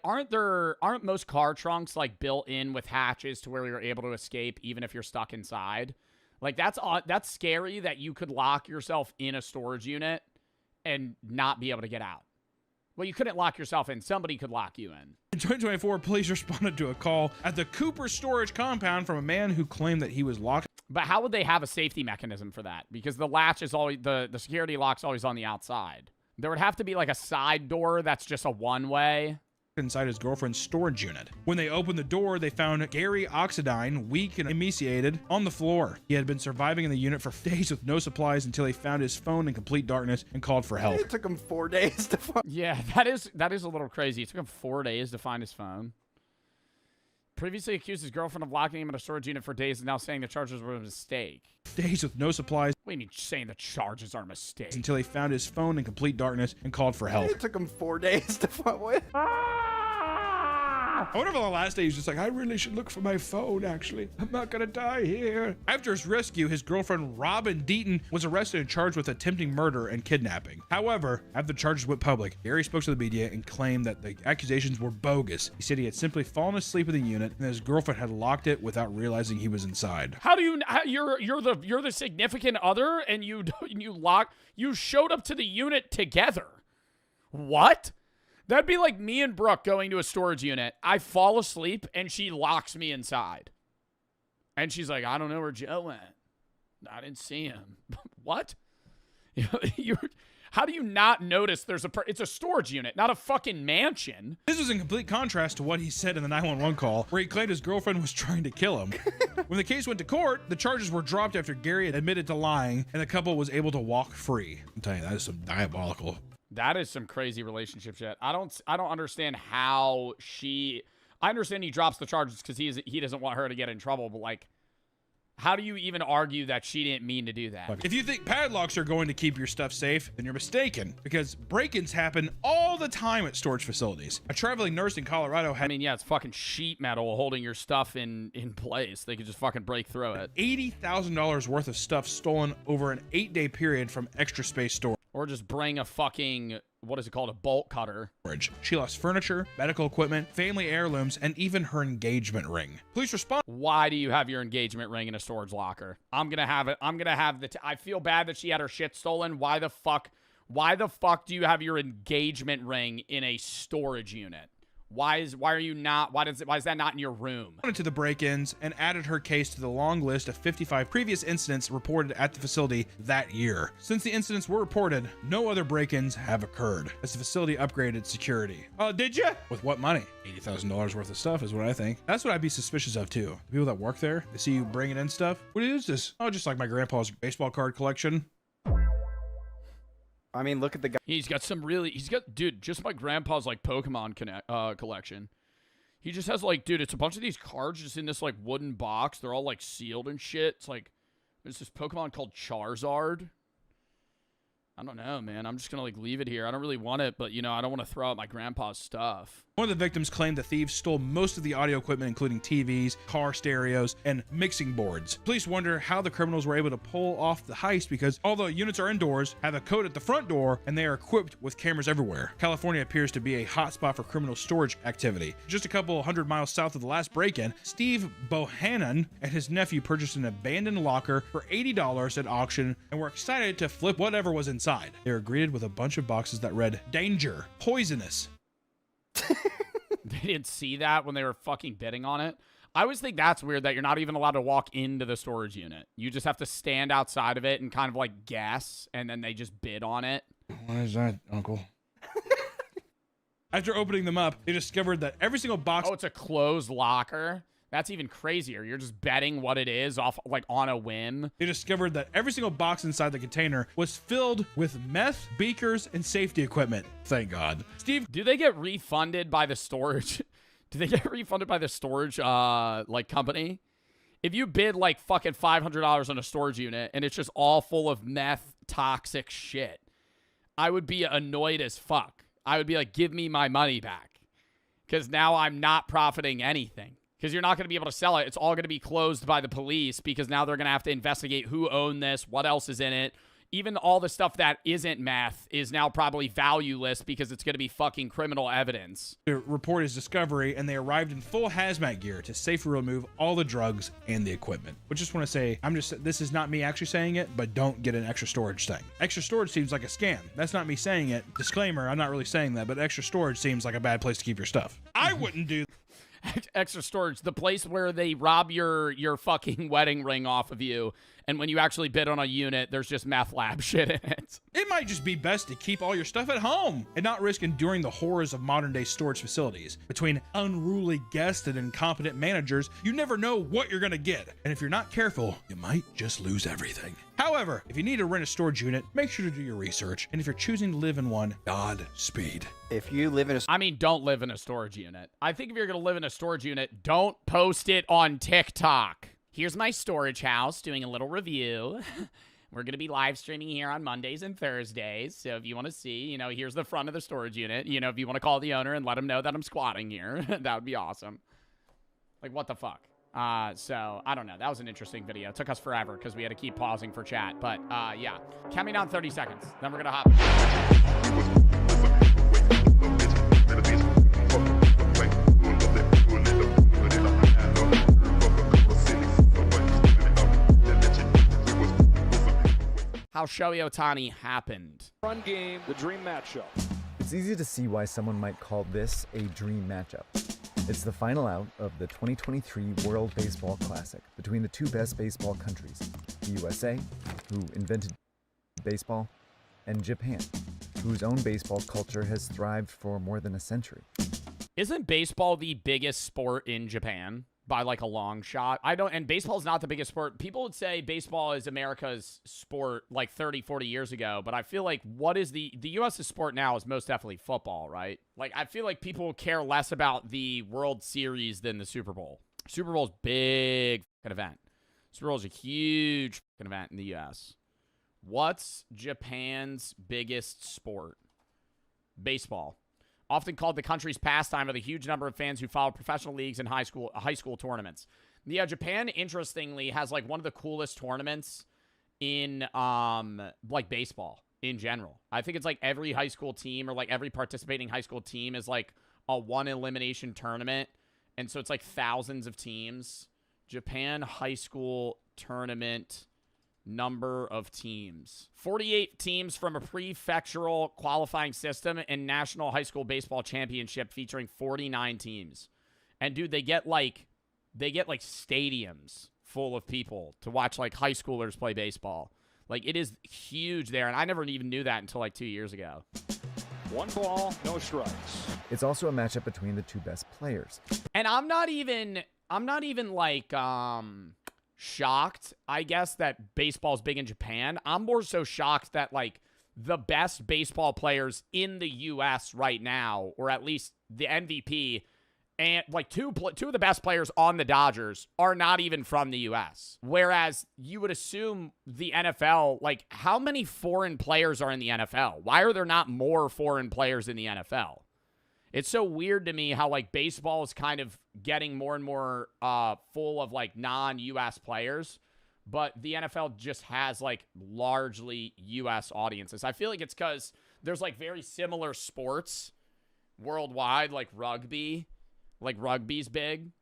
aren't most car trunks like built in with hatches to where you're able to escape even if you're stuck inside? Like that's scary that you could lock yourself in a storage unit and not be able to get out. Well, you couldn't lock yourself in. Somebody could lock you in. In 2024, police responded to a call at the Cooper storage compound from a man who claimed that he was locked. But how would they have a safety mechanism for that? Because the latch is always, the security lock's always on the outside. There would have to be like a side door that's just a one-way. Inside his girlfriend's storage unit. When they opened the door, they found Gary Oxidine, weak and emaciated, on the floor. He had been surviving in the unit for days with no supplies until he found his phone in complete darkness and called for help. It took him 4 days to find. Yeah, that is a little crazy. It took him 4 days to find his phone. Previously accused his girlfriend of locking him in a storage unit for days and now saying the charges were a mistake. Days with no supplies. What do you mean saying the charges are a mistake? Until he found his phone in complete darkness and called for help. It took him 4 days to find what? enough! I wonder if on the last day he's just like, I really should look for my phone, actually. I'm not gonna die here. After his rescue, his girlfriend Robin Deaton was arrested and charged with attempting murder and kidnapping. However, after the charges went public, Gary spoke to the media and claimed that the accusations were bogus. He said he had simply fallen asleep in the unit and his girlfriend had locked it without realizing he was inside. How do you? You're the significant other, and you showed up to the unit together. What? That'd be like me and Brooke going to a storage unit. I fall asleep and she locks me inside, and she's like, "I don't know where Joe went. I didn't see him." What? How do you not notice it's a storage unit, not a fucking mansion? This was in complete contrast to what he said in the 911 call, where he claimed his girlfriend was trying to kill him. When the case went to court, the charges were dropped after Gary admitted to lying, and the couple was able to walk free. I'm telling you, that is some diabolical. That is some crazy relationship shit. I don't understand how I understand he drops the charges because he doesn't want her to get in trouble, but like, how do you even argue that she didn't mean to do that? If you think padlocks are going to keep your stuff safe, then you're mistaken, because break-ins happen all the time at storage facilities. A traveling nurse in Colorado had... I mean, yeah, it's fucking sheet metal holding your stuff in place. They could just fucking break through it. $80,000 worth of stuff stolen over an 8-day period from Extra Space Storage. Or just bring a fucking, what is it called, a bolt cutter. She lost furniture, medical equipment, family heirlooms, and even her engagement ring. Police respond. Why do you have your engagement ring in a storage locker? I'm gonna have it. I feel bad that she had her shit stolen. Why the fuck do you have your engagement ring in a storage unit? Why is that not in your room? Went to the break-ins and added her case to the long list of 55 previous incidents reported at the facility that year. Since the incidents were reported, no other break-ins have occurred as the facility upgraded security. Oh, did you? With what money? $80,000 worth of stuff is what I think. That's what I'd be suspicious of too. The people that work there, they see you bringing in stuff. What is this? Oh, just like my grandpa's baseball card collection. I mean, look at the guy. Dude, just my grandpa's like Pokemon collection. He just has like, dude, it's a bunch of these cards just in this like wooden box. They're all like sealed and shit. It's like, there's this Pokemon called Charizard. I don't know, man. I'm just gonna like leave it here. I don't really want it, but you know, I don't want to throw out my grandpa's stuff. One of the victims claimed the thieves stole most of the audio equipment, including TVs, car stereos, and mixing boards. Police wonder how the criminals were able to pull off the heist because although units are indoors, have a code at the front door, and they are equipped with cameras everywhere. California appears to be a hotspot for criminal storage activity. Just a couple 100 miles south of the last break-in, Steve Bohannon and his nephew purchased an abandoned locker for $80 at auction and were excited to flip whatever was inside. They were greeted with a bunch of boxes that read, "Danger, poisonous." They didn't see that when they were fucking bidding on it. I always think that's weird that you're not even allowed to walk into the storage unit. You just have to stand outside of it and kind of like guess, and then they just bid on it. What is that, Uncle? After opening them up, they discovered that every single box... Oh, it's a closed locker? That's even crazier. You're just betting what it is off like on a whim. They discovered that every single box inside the container was filled with meth, beakers, and safety equipment. Thank God. Steve, do they get refunded by the storage? Do they get refunded by the storage like company? If you bid like fucking $500 on a storage unit and it's just all full of meth, toxic shit, I would be annoyed as fuck. I would be like, give me my money back. Because now I'm not profiting anything. Because you're not going to be able to sell it. It's all going to be closed by the police because now they're going to have to investigate who owned this, what else is in it. Even all the stuff that isn't meth is now probably valueless because it's going to be fucking criminal evidence. To report his discovery, and they arrived in full hazmat gear to safely remove all the drugs and the equipment. But just want to say, this is not me actually saying it, but don't get an extra storage thing. Extra storage seems like a scam. That's not me saying it. Disclaimer, I'm not really saying that, but extra storage seems like a bad place to keep your stuff. I wouldn't do extra storage, the place where they rob your fucking wedding ring off of you, and when you actually bid on a unit, there's just meth lab shit in it. It might just be best to keep all your stuff at home and not risk enduring the horrors of modern-day storage facilities. Between unruly guests and incompetent managers, you never know what you're gonna get, and if you're not careful, you might just lose everything. However, if you need to rent a storage unit, make sure to do your research, and if you're choosing to live in one, Godspeed. If you live in don't live in a storage unit. I think if you're gonna live in a storage unit, don't post it on TikTok. Here's my storage house, doing a little review. We're going to be live streaming here on Mondays and Thursdays. So if you want to see, you know, here's the front of the storage unit. You know, if you want to call the owner and let him know that I'm squatting here, that would be awesome. Like, what the fuck? So, I don't know. That was an interesting video. It took us forever because we had to keep pausing for chat. But, yeah. Count me down 30 seconds. Then we're going to hop. How Shohei Ohtani happened. Run game, the dream matchup. It's easy to see why someone might call this a dream matchup. It's the final out of the 2023 World Baseball Classic between the two best baseball countries, the USA, who invented baseball, and Japan, whose own baseball culture has thrived for more than a century. Isn't baseball the biggest sport in Japan? By like a long shot. And baseball's not the biggest sport. People would say baseball is America's sport like 30, 40 years ago, but I feel like what is the U.S.'s sport now is most definitely football, right? Like, I feel like people care less about the World Series than the Super Bowl. Super Bowl's big fucking event. Super Bowl's a huge fucking event in the U.S. What's Japan's biggest sport? Baseball. Often called the country's pastime with a huge number of fans who follow professional leagues and high school tournaments. Yeah, Japan, interestingly, has like one of the coolest tournaments in like baseball in general. I think it's like every high school team or like every participating high school team is like a one elimination tournament. And so it's like thousands of teams. Japan high school tournament number of teams. 48 teams from a prefectural qualifying system and national high school baseball championship featuring 49 teams. And dude, they get like stadiums full of people to watch like high schoolers play baseball. Like, it is huge there, and I never even knew that until like 2 years ago. One ball, no strikes. It's also a matchup between the two best players. And I'm not even like shocked, I guess, that baseball's big in Japan. I'm more so shocked that like the best baseball players in the U.S. right now, or at least the MVP, and like two of the best players on the Dodgers are not even from the U.S. Whereas you would assume the NFL, like, how many foreign players are in the NFL? Why are there not more foreign players in the NFL? It's so weird to me how, like, baseball is kind of getting more and more full of, like, non-U.S. players, but the NFL just has, like, largely U.S. audiences. I feel like it's because there's, like, very similar sports worldwide, like rugby. Like, rugby's big.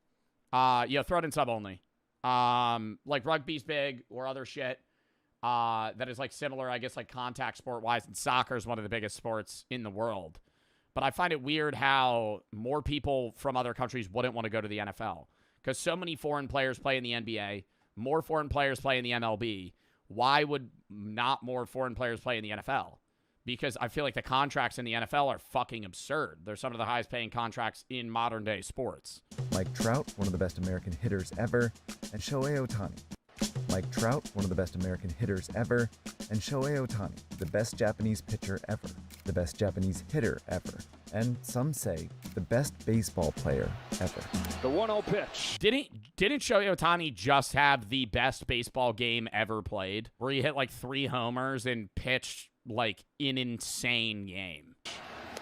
Yeah, throw it in sub only. Like, rugby's big or other shit that is, like, similar, I guess, like, contact sport-wise, and soccer is one of the biggest sports in the world. But I find it weird how more people from other countries wouldn't want to go to the NFL because so many foreign players play in the NBA, more foreign players play in the MLB. Why would not more foreign players play in the NFL? Because I feel like the contracts in the NFL are fucking absurd. They're some of the highest paying contracts in modern day sports. Mike Trout, one of the best American hitters ever, and Shohei Ohtani. Mike Trout, one of the best American hitters ever, and Shohei Ohtani, the best Japanese pitcher ever, the best Japanese hitter ever, and some say the best baseball player ever. The 1-0 pitch. Didn't Shohei Ohtani just have the best baseball game ever played, where he hit like 3 homers and pitched like an insane game?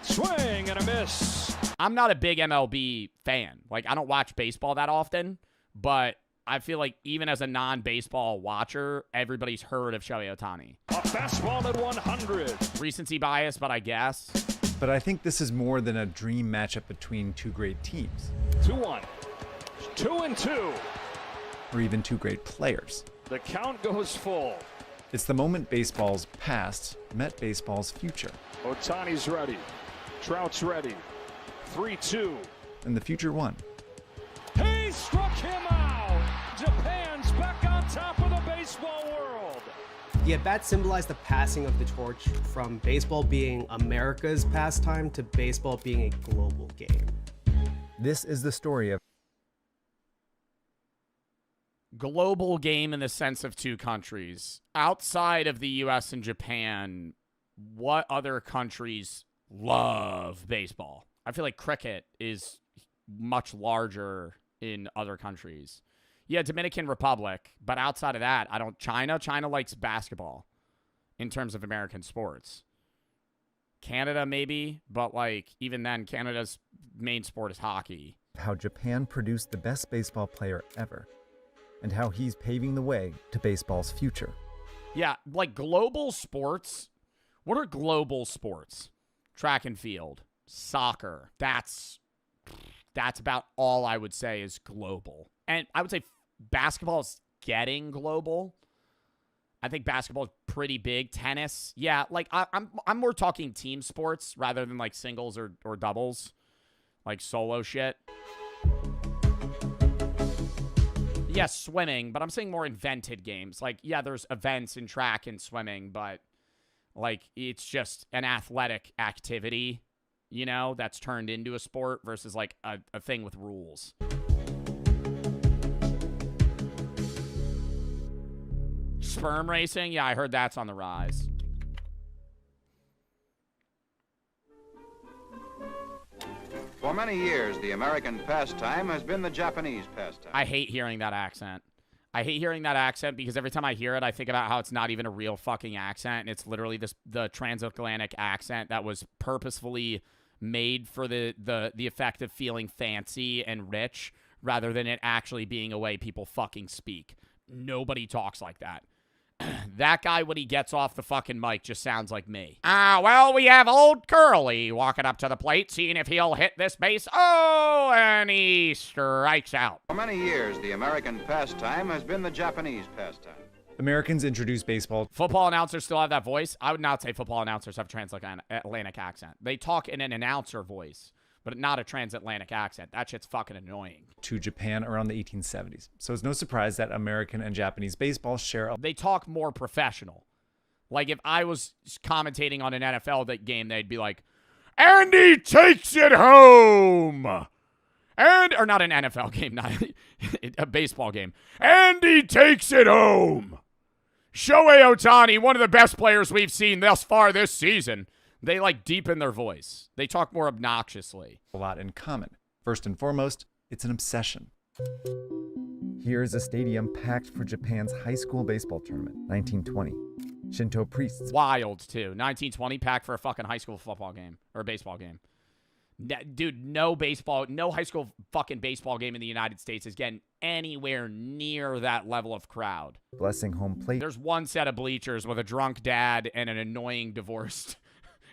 Swing and a miss. I'm not a big MLB fan. Like, I don't watch baseball that often, but I feel like even as a non-baseball watcher, everybody's heard of Shohei Ohtani. A fastball at 100. Recency bias, but I guess. But I think this is more than a dream matchup between two great teams. 2-1. 2-2. Or even two great players. The count goes full. It's the moment baseball's past met baseball's future. Ohtani's ready. Trout's ready. 3-2. And the future won. He struck him out! Japan's back on top of the baseball world! The at-bat symbolized the passing of the torch from baseball being America's pastime to baseball being a global game. This is the story of global game in the sense of two countries. Outside of the U.S. and Japan, what other countries love baseball? I feel like cricket is much larger in other countries. Yeah, Dominican Republic. But outside of that, I don't... China likes basketball in terms of American sports. Canada, maybe. But, like, even then, Canada's main sport is hockey. How Japan produced the best baseball player ever, and how he's paving the way to baseball's future. Yeah, like global sports. What are global sports? Track and field, soccer. That's about all I would say is global. And I would say basketball is getting global. I think basketball is pretty big. Tennis, yeah. Like I'm more talking team sports rather than like singles or doubles, like solo shit. Yeah, swimming, but I'm saying more invented games. Like, yeah, there's events in track and swimming, but, like, it's just an athletic activity, you know, that's turned into a sport versus, like, a thing with rules. Sperm racing? Yeah, I heard that's on the rise. For many years, the American pastime has been the Japanese pastime. I hate hearing that accent. I hate hearing that accent because every time I hear it, I think about how it's not even a real fucking accent, and it's literally the transatlantic accent that was purposefully made for the effect of feeling fancy and rich rather than it actually being a way people fucking speak. Nobody talks like that. That guy, when he gets off the fucking mic, just sounds like me. Well, we have old Curly walking up to the plate, seeing if he'll hit this base. Oh, and he strikes out. For many years, the American pastime has been the Japanese pastime. Americans introduced baseball. Football announcers still have that voice? I would not say football announcers have a transatlantic accent. They talk in an announcer voice, but not a transatlantic accent. That shit's fucking annoying. To Japan around the 1870s. So it's no surprise that American and Japanese baseball share They talk more professional. Like, if I was commentating on an NFL game, they'd be like, and he takes it home! Or not an NFL game, not a baseball game. And he takes it home! Shohei Ohtani, one of the best players we've seen thus far this season. They, like, deepen their voice. They talk more obnoxiously. A lot in common. First and foremost, it's an obsession. Here's a stadium packed for Japan's high school baseball tournament, 1920. Shinto priests. Wild, too. 1920 packed for a fucking high school football game. Or a baseball game. Dude, no high school fucking baseball game in the United States is getting anywhere near that level of crowd. Blessing home plate. There's one set of bleachers with a drunk dad and an annoying divorced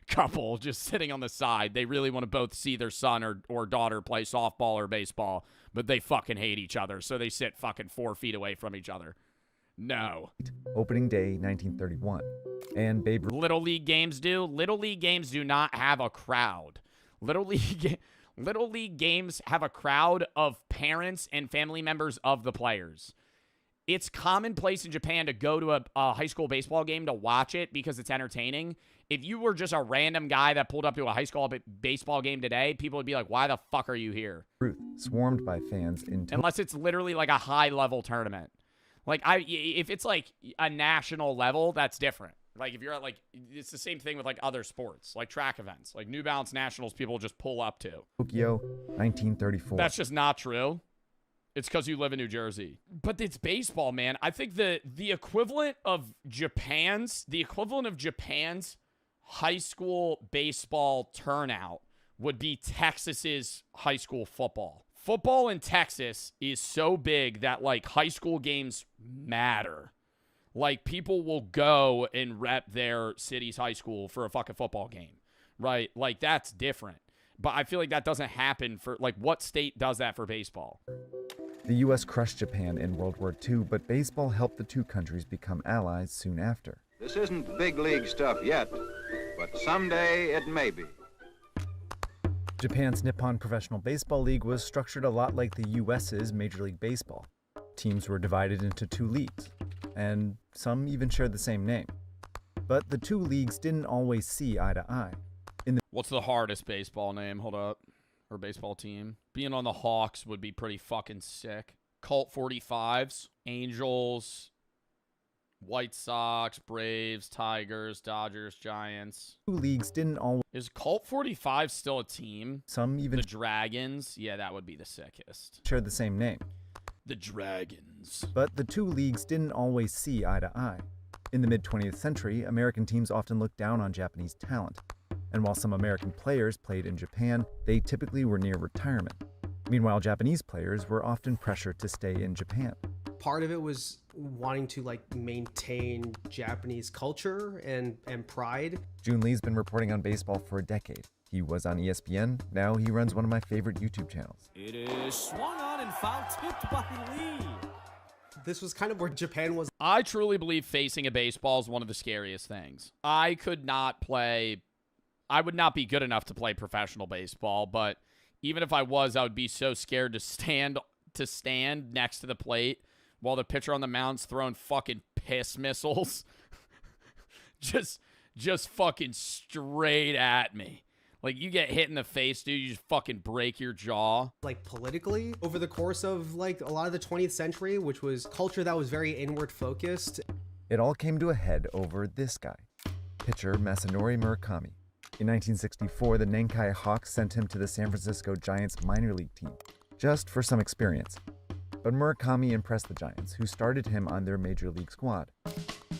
couple just sitting on the side. They really want to both see their son or daughter play softball or baseball, but they fucking hate each other, so they sit fucking 4 feet away from each other. No. Opening day, 1931. And Babe Ruth. Little League games do? Little League games do not have a crowd. Little League games have a crowd of parents and family members of the players. It's commonplace in Japan to go to a high school baseball game to watch it because it's entertaining. If you were just a random guy that pulled up to a high school baseball game today, people would be like, why the fuck are you here? Ruth, swarmed by fans unless it's literally like a high-level tournament. Like, if it's like a national level, that's different. Like, if you're at, like, it's the same thing with, like, other sports, like track events. Like, New Balance Nationals, people just pull up to. Tokyo, 1934. That's just not true. It's because you live in New Jersey. But it's baseball, man. I think the equivalent of Japan's high school baseball turnout would be Texas's high school football. Football in Texas is so big that, like, high school games matter. Like, people will go and rep their city's high school for a fucking football game, right? Like, that's different. But I feel like that doesn't happen for, like, what state does that for baseball? The U.S. crushed Japan in World War II, but baseball helped the two countries become allies soon after. This isn't big league stuff yet, but someday it may be. Japan's Nippon Professional Baseball League was structured a lot like the U.S.'s Major League Baseball. Teams were divided into 2 leagues, and some even shared the same name. But the 2 leagues didn't always see eye to eye. What's the hardest baseball name? Hold up. Or baseball team? Being on the Hawks would be pretty fucking sick. Colt 45s, Angels, White Sox, Braves, Tigers, Dodgers, Giants. 2 leagues didn't always... Is Colt 45 still a team? Some even... The Dragons? Yeah, that would be the sickest. Share the same name. The Dragons. But the two leagues didn't always see eye to eye. In the mid-20th century, American teams often looked down on Japanese talent. And while some American players played in Japan, they typically were near retirement. Meanwhile, Japanese players were often pressured to stay in Japan. Part of it was wanting to maintain Japanese culture and pride. Jun Lee's been reporting on baseball for a decade. He was on ESPN. Now he runs one of my favorite YouTube channels. It is swung on and foul tipped by Lee. This was kind of where Japan was. I truly believe facing a baseball is one of the scariest things. I would not be good enough to play professional baseball, but even if I was, I would be so scared to stand next to the plate while the pitcher on the mound's throwing fucking piss missiles. just fucking straight at me. Like, you get hit in the face, dude, you just fucking break your jaw. Politically, over the course of, a lot of the 20th century, which was culture that was very inward focused. It all came to a head over this guy, pitcher Masanori Murakami. In 1964, the Nankai Hawks sent him to the San Francisco Giants minor league team, just for some experience. But Murakami impressed the Giants, who started him on their major league squad.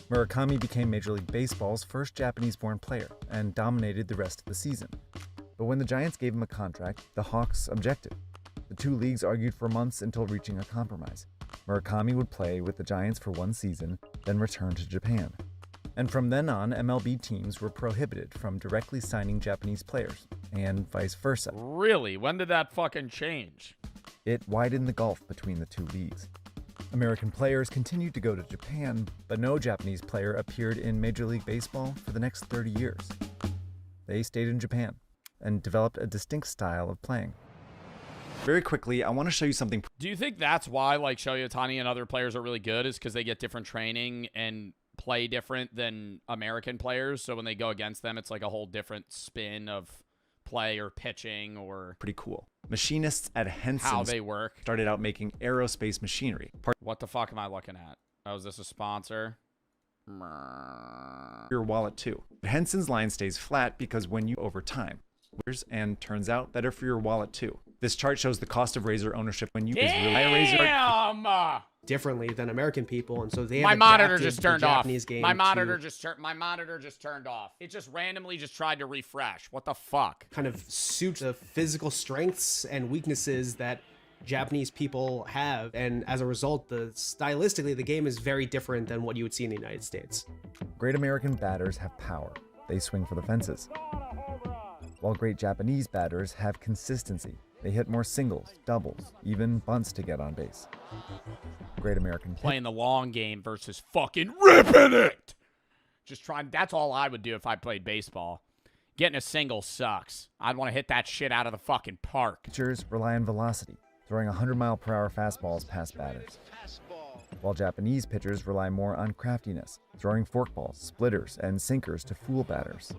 Murakami became Major League Baseball's first Japanese-born player and dominated the rest of the season. But when the Giants gave him a contract, the Hawks objected. The two leagues argued for months until reaching a compromise. Murakami would play with the Giants for one season, then return to Japan. And from then on, MLB teams were prohibited from directly signing Japanese players, and vice versa. Really? When did that fucking change? It widened the gulf between the two leagues. American players continued to go to Japan, but no Japanese player appeared in Major League Baseball for the next 30 years. They stayed in Japan and developed a distinct style of playing. Very quickly, I want to show you something. Do you think that's why, Shohei Ohtani and other players are really good, is because they get different training and play different than American players? So when they go against them, it's like a whole different spin of play or pitching or... Pretty cool. Machinists at Henson how they work. Started out making aerospace machinery. What the fuck am I looking at? Oh, is this a sponsor? Your wallet too. Henson's line stays flat because when you over time, and turns out better for your wallet too. This chart shows the cost of razor ownership when you Damn! Differently than American people, and so they my have monitor adapted just the turned off. Japanese game My monitor to just turned off. It just randomly just tried to refresh. What the fuck? kind of suit the physical strengths and weaknesses that Japanese people have, and as a result, stylistically, the game is very different than what you would see in the United States. Great American batters have power. They swing for the fences. While great Japanese batters have consistency. They hit more singles, doubles, even bunts to get on base. Great American playing the long game versus fucking ripping it. Just trying. That's all I would do if I played baseball. Getting a single sucks. I'd want to hit that shit out of the fucking park. Pitchers rely on velocity, throwing 100-mile-per-hour fastballs past batters. While Japanese pitchers rely more on craftiness, throwing forkballs, splitters, and sinkers to fool batters.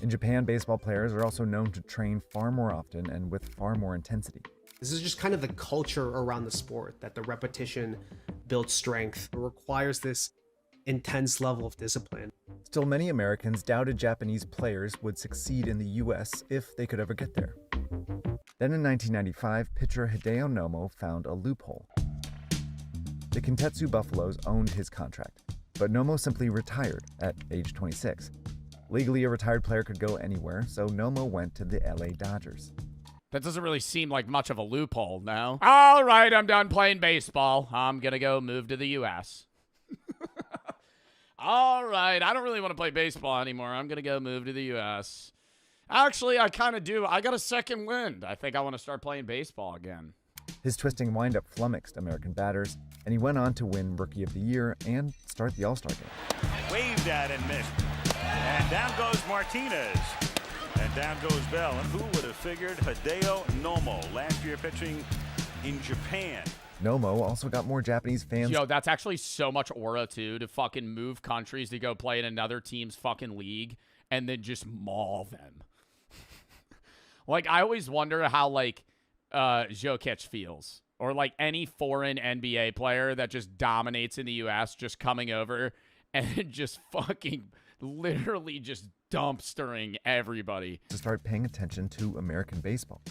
In Japan, baseball players are also known to train far more often and with far more intensity. This is just kind of the culture around the sport, that the repetition builds strength. It requires this intense level of discipline. Still, many Americans doubted Japanese players would succeed in the U.S. if they could ever get there. Then in 1995, pitcher Hideo Nomo found a loophole. The Kintetsu Buffaloes owned his contract, but Nomo simply retired at age 26. Legally, a retired player could go anywhere, so Nomo went to the LA Dodgers. That doesn't really seem like much of a loophole, no? All right, I'm done playing baseball. I'm going to go move to the U.S. All right, I don't really want to play baseball anymore. I'm going to go move to the U.S. Actually, I kind of do. I got a second wind. I think I want to start playing baseball again. His twisting windup flummoxed American batters, and he went on to win Rookie of the Year and start the All-Star game. Waved at and missed. And down goes Martinez. And down goes Bell. And who would have figured Hideo Nomo, last year pitching in Japan. Nomo also got more Japanese fans. Yo, that's actually so much aura, too, to fucking move countries to go play in another team's fucking league and then just maul them. I always wonder how, Jokic feels. Or, any foreign NBA player that just dominates in the U.S. just coming over and just fucking literally just dumpstering everybody. To start paying attention to American baseball.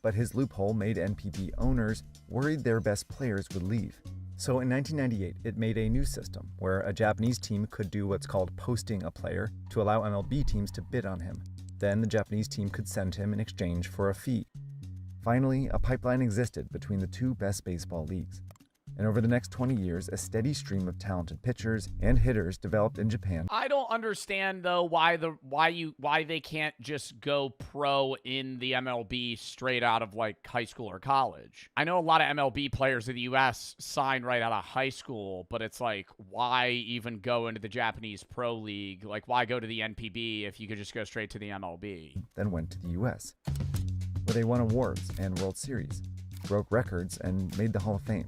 But his loophole made NPB owners worried their best players would leave. So in 1998, it made a new system where a Japanese team could do what's called posting a player to allow MLB teams to bid on him. Then the Japanese team could send him in exchange for a fee. Finally, a pipeline existed between the two best baseball leagues. And over the next 20 years, a steady stream of talented pitchers and hitters developed in Japan. I don't understand though why they can't just go pro in the MLB straight out of like high school or college. I know a lot of MLB players in the US sign right out of high school, but it's like, why even go into the Japanese pro league? Like, why go to the NPB if you could just go straight to the MLB? Then went to the US, where they won awards and World Series, broke records, and made the Hall of Fame,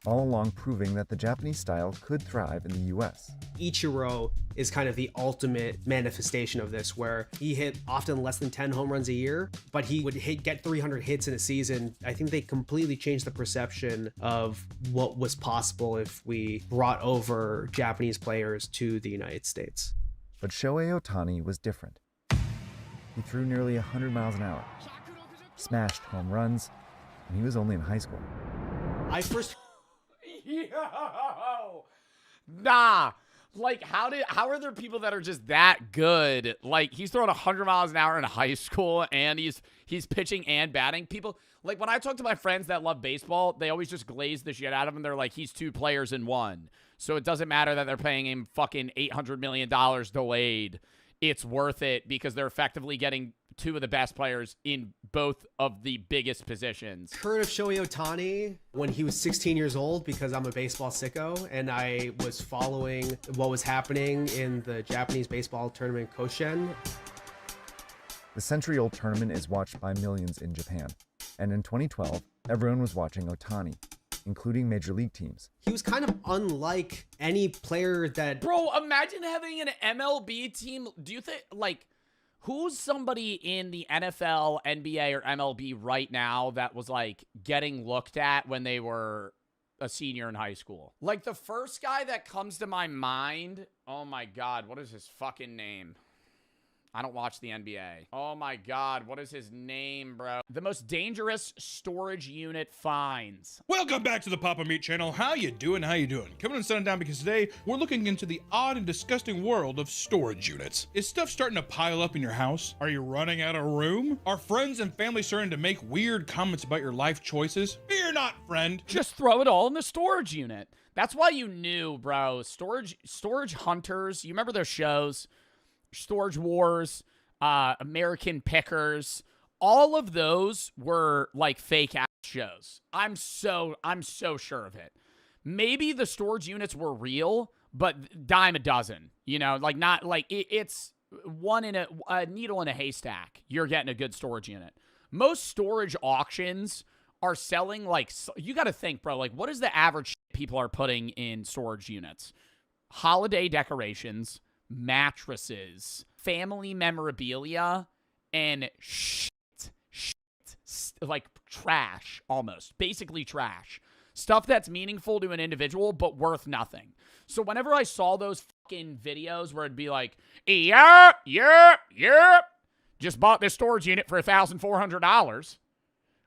all along proving that the Japanese style could thrive in the US. Ichiro is kind of the ultimate manifestation of this, where he hit often less than 10 home runs a year, but he would get 300 hits in a season. I think they completely changed the perception of what was possible if we brought over Japanese players to the United States. But Shohei Ohtani was different. He threw nearly 100 miles an hour, smashed home runs, and he was only in high school. Yo! Nah. Like, how are there people that are just that good? Like, he's throwing 100 miles an hour in high school, and he's pitching and batting. People, like, when I talk to my friends that love baseball, they always just glaze the shit out of him. They're like, he's two players in one. So it doesn't matter that they're paying him fucking $800 million delayed. It's worth it because they're effectively getting two of the best players in both of the biggest positions. Heard of Shohei Ohtani when he was 16 years old because I'm a baseball sicko and I was following what was happening in the Japanese baseball tournament Koshien. The century-old tournament is watched by millions in Japan, and in 2012, everyone was watching Ohtani, including major league teams. He was kind of unlike any player that... Bro, imagine having an MLB team. Do you think, like, who's somebody in the NFL, NBA, or MLB right now that was, like, getting looked at when they were a senior in high school? Like, the first guy that comes to my mind, oh my God, what is his fucking name? I don't watch the NBA. Oh my God, what is his name, bro? The most dangerous storage unit finds. Welcome back to the Papa Meat channel. How you doing? How you doing? Coming and sitting down because today we're looking into the odd and disgusting world of storage units. Is stuff starting to pile up in your house? Are you running out of room? Are friends and family starting to make weird comments about your life choices? Fear not, friend. Just throw it all in the storage unit. That's why you knew, bro. Storage hunters. You remember those shows? Storage Wars, American Pickers, all of those were like fake ass shows. I'm so sure of it. Maybe the storage units were real, but dime a dozen. You know, like not like it's one in a needle in a haystack. You're getting a good storage unit. Most storage auctions are selling like, you got to think, bro. Like, what is the average shit people are putting in storage units? Holiday decorations, mattresses, family memorabilia, and shit, like trash, almost. Basically trash. Stuff that's meaningful to an individual, but worth nothing. So whenever I saw those fucking videos where it'd be like, yep, just bought this storage unit for $1,400.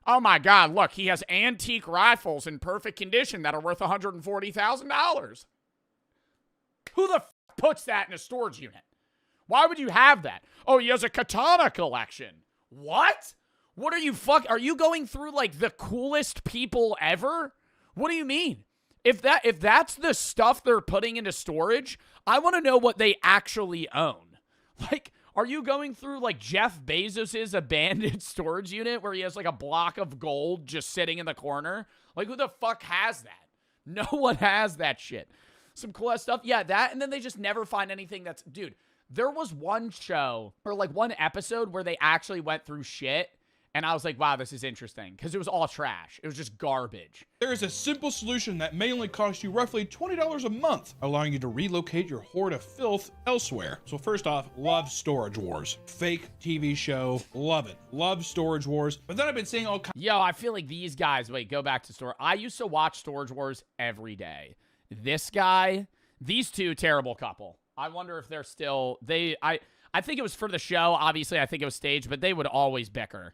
Oh my God, look, he has antique rifles in perfect condition that are worth $140,000. Who the puts that in a storage unit? Why would you have that? Oh, he has a katana collection. What? What are you are you going through like the coolest people ever? What do you mean? If that's the stuff they're putting into storage, I want to know what they actually own. Like, are you going through like Jeff Bezos's abandoned storage unit where he has like a block of gold just sitting in the corner? Like, who the fuck has that? No one has that shit. Some cool ass stuff. Yeah, that, and then they just never find anything that's... Dude, there was one show, or like one episode where they actually went through shit, and I was like, wow, this is interesting, because it was all trash. It was just garbage. There is a simple solution that may only cost you roughly $20 a month, allowing you to relocate your hoard of filth elsewhere. So first off, love Storage Wars. Fake TV show, love it. Love Storage Wars. But then I've been seeing all kinds... Yo, I feel like these guys... Wait, go back to store. I used to watch Storage Wars every day. This guy, these two, terrible couple. I wonder if they're still... I think it was for the show. Obviously, I think it was staged, but they would always bicker.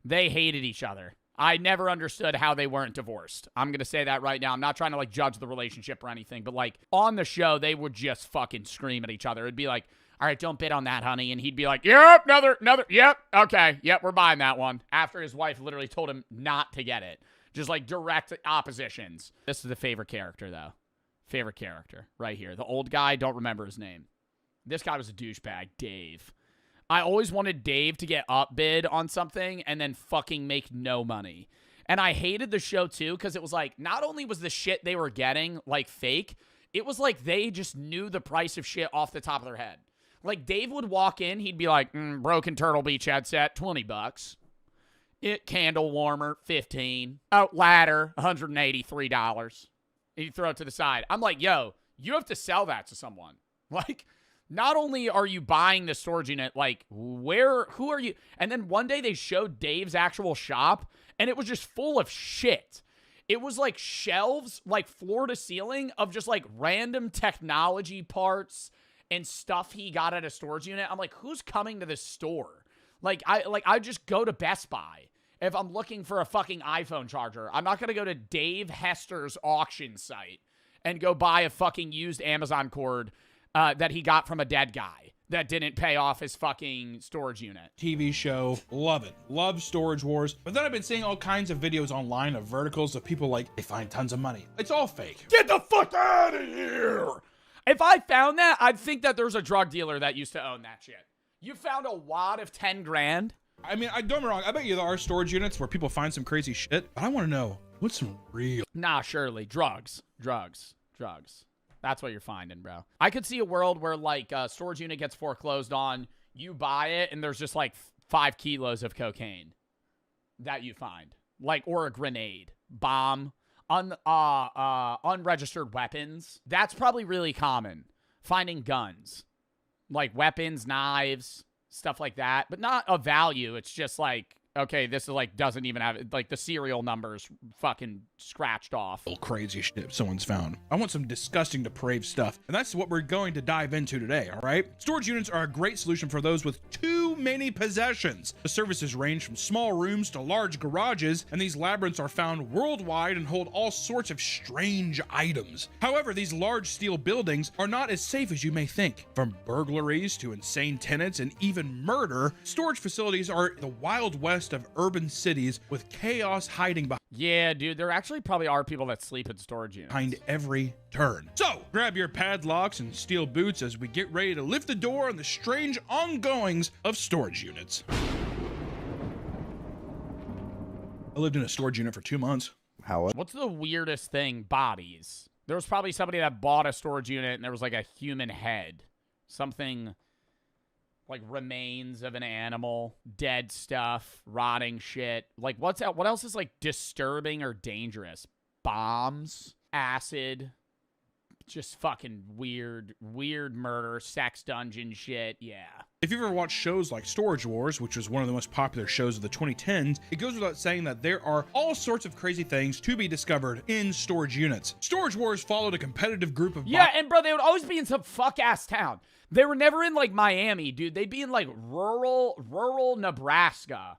They hated each other. I never understood how they weren't divorced. I'm going to say that right now. I'm not trying to, like, judge the relationship or anything, but, like, on the show, they would just fucking scream at each other. It'd be like, all right, don't bid on that, honey. And he'd be like, yep, another, yep, okay, yep, we're buying that one. After his wife literally told him not to get it. Just, like, direct oppositions. This is the favorite character, though. Favorite character right here. The old guy, don't remember his name. This guy was a douchebag, Dave. I always wanted Dave to get upbid on something and then fucking make no money. And I hated the show, too, because it was like, not only was the shit they were getting, like, fake, it was like they just knew the price of shit off the top of their head. Like, Dave would walk in, he'd be like, broken Turtle Beach headset, $20. Candle warmer, $15. Oh, ladder, $183. You throw it to the side. I'm like, yo, you have to sell that to someone. Like, not only are you buying the storage unit, like, who are you? And then one day they showed Dave's actual shop, and it was just full of shit. It was like shelves, like floor to ceiling, of just like random technology parts and stuff he got at a storage unit. I'm like, who's coming to this store? I just go to Best Buy if I'm looking for a fucking iPhone charger. I'm not going to go to Dave Hester's auction site and go buy a fucking used Amazon cord that he got from a dead guy that didn't pay off his fucking storage unit. TV show, love it. Love Storage Wars. But then I've been seeing all kinds of videos online of verticals of people like, they find tons of money. It's all fake. Get the fuck out of here! If I found that, I'd think that there's a drug dealer that used to own that shit. You found a wad of 10 grand? I mean, don't get me wrong. I bet you there are storage units where people find some crazy shit. But I want to know, what's some real? Nah, surely. Drugs. That's what you're finding, bro. I could see a world where, like, a storage unit gets foreclosed on, you buy it, and there's just, like, 5 kilos of cocaine that you find. Like, or a grenade, bomb, unregistered weapons. That's probably really common. Finding guns. Like, weapons, knives, stuff like that. But not of value. It's just, like, okay, this is like doesn't even have like the serial numbers fucking scratched off. Crazy shit someone's found. I want some disgusting, depraved stuff, and that's what we're going to dive into today, all right? Storage units are a great solution for those with too many possessions. The services range from small rooms to large garages, and these labyrinths are found worldwide and hold all sorts of strange items. However, these large steel buildings are not as safe as you may think. From burglaries to insane tenants and even murder, storage facilities are the Wild West of urban cities with chaos hiding behind. Yeah, dude, there actually probably are people that sleep in storage units. Behind every turn. So, grab your padlocks and steel boots as we get ready to lift the door on the strange ongoings of storage units. I lived in a storage unit for 2 months. What's the weirdest thing? Bodies. There was probably somebody that bought a storage unit and there was like a human head. Something like remains of an animal, dead stuff, rotting shit. Like, what else is like disturbing or dangerous? Bombs, acid, just fucking weird murder, sex dungeon shit. Yeah. If you've ever watched shows like Storage Wars, which was one of the most popular shows of the 2010s, it goes without saying that there are all sorts of crazy things to be discovered in storage units. Storage Wars followed a competitive group of... Yeah, and bro, they would always be in some fuck-ass town. They were never in, like, Miami, dude. They'd be in, like, rural Nebraska.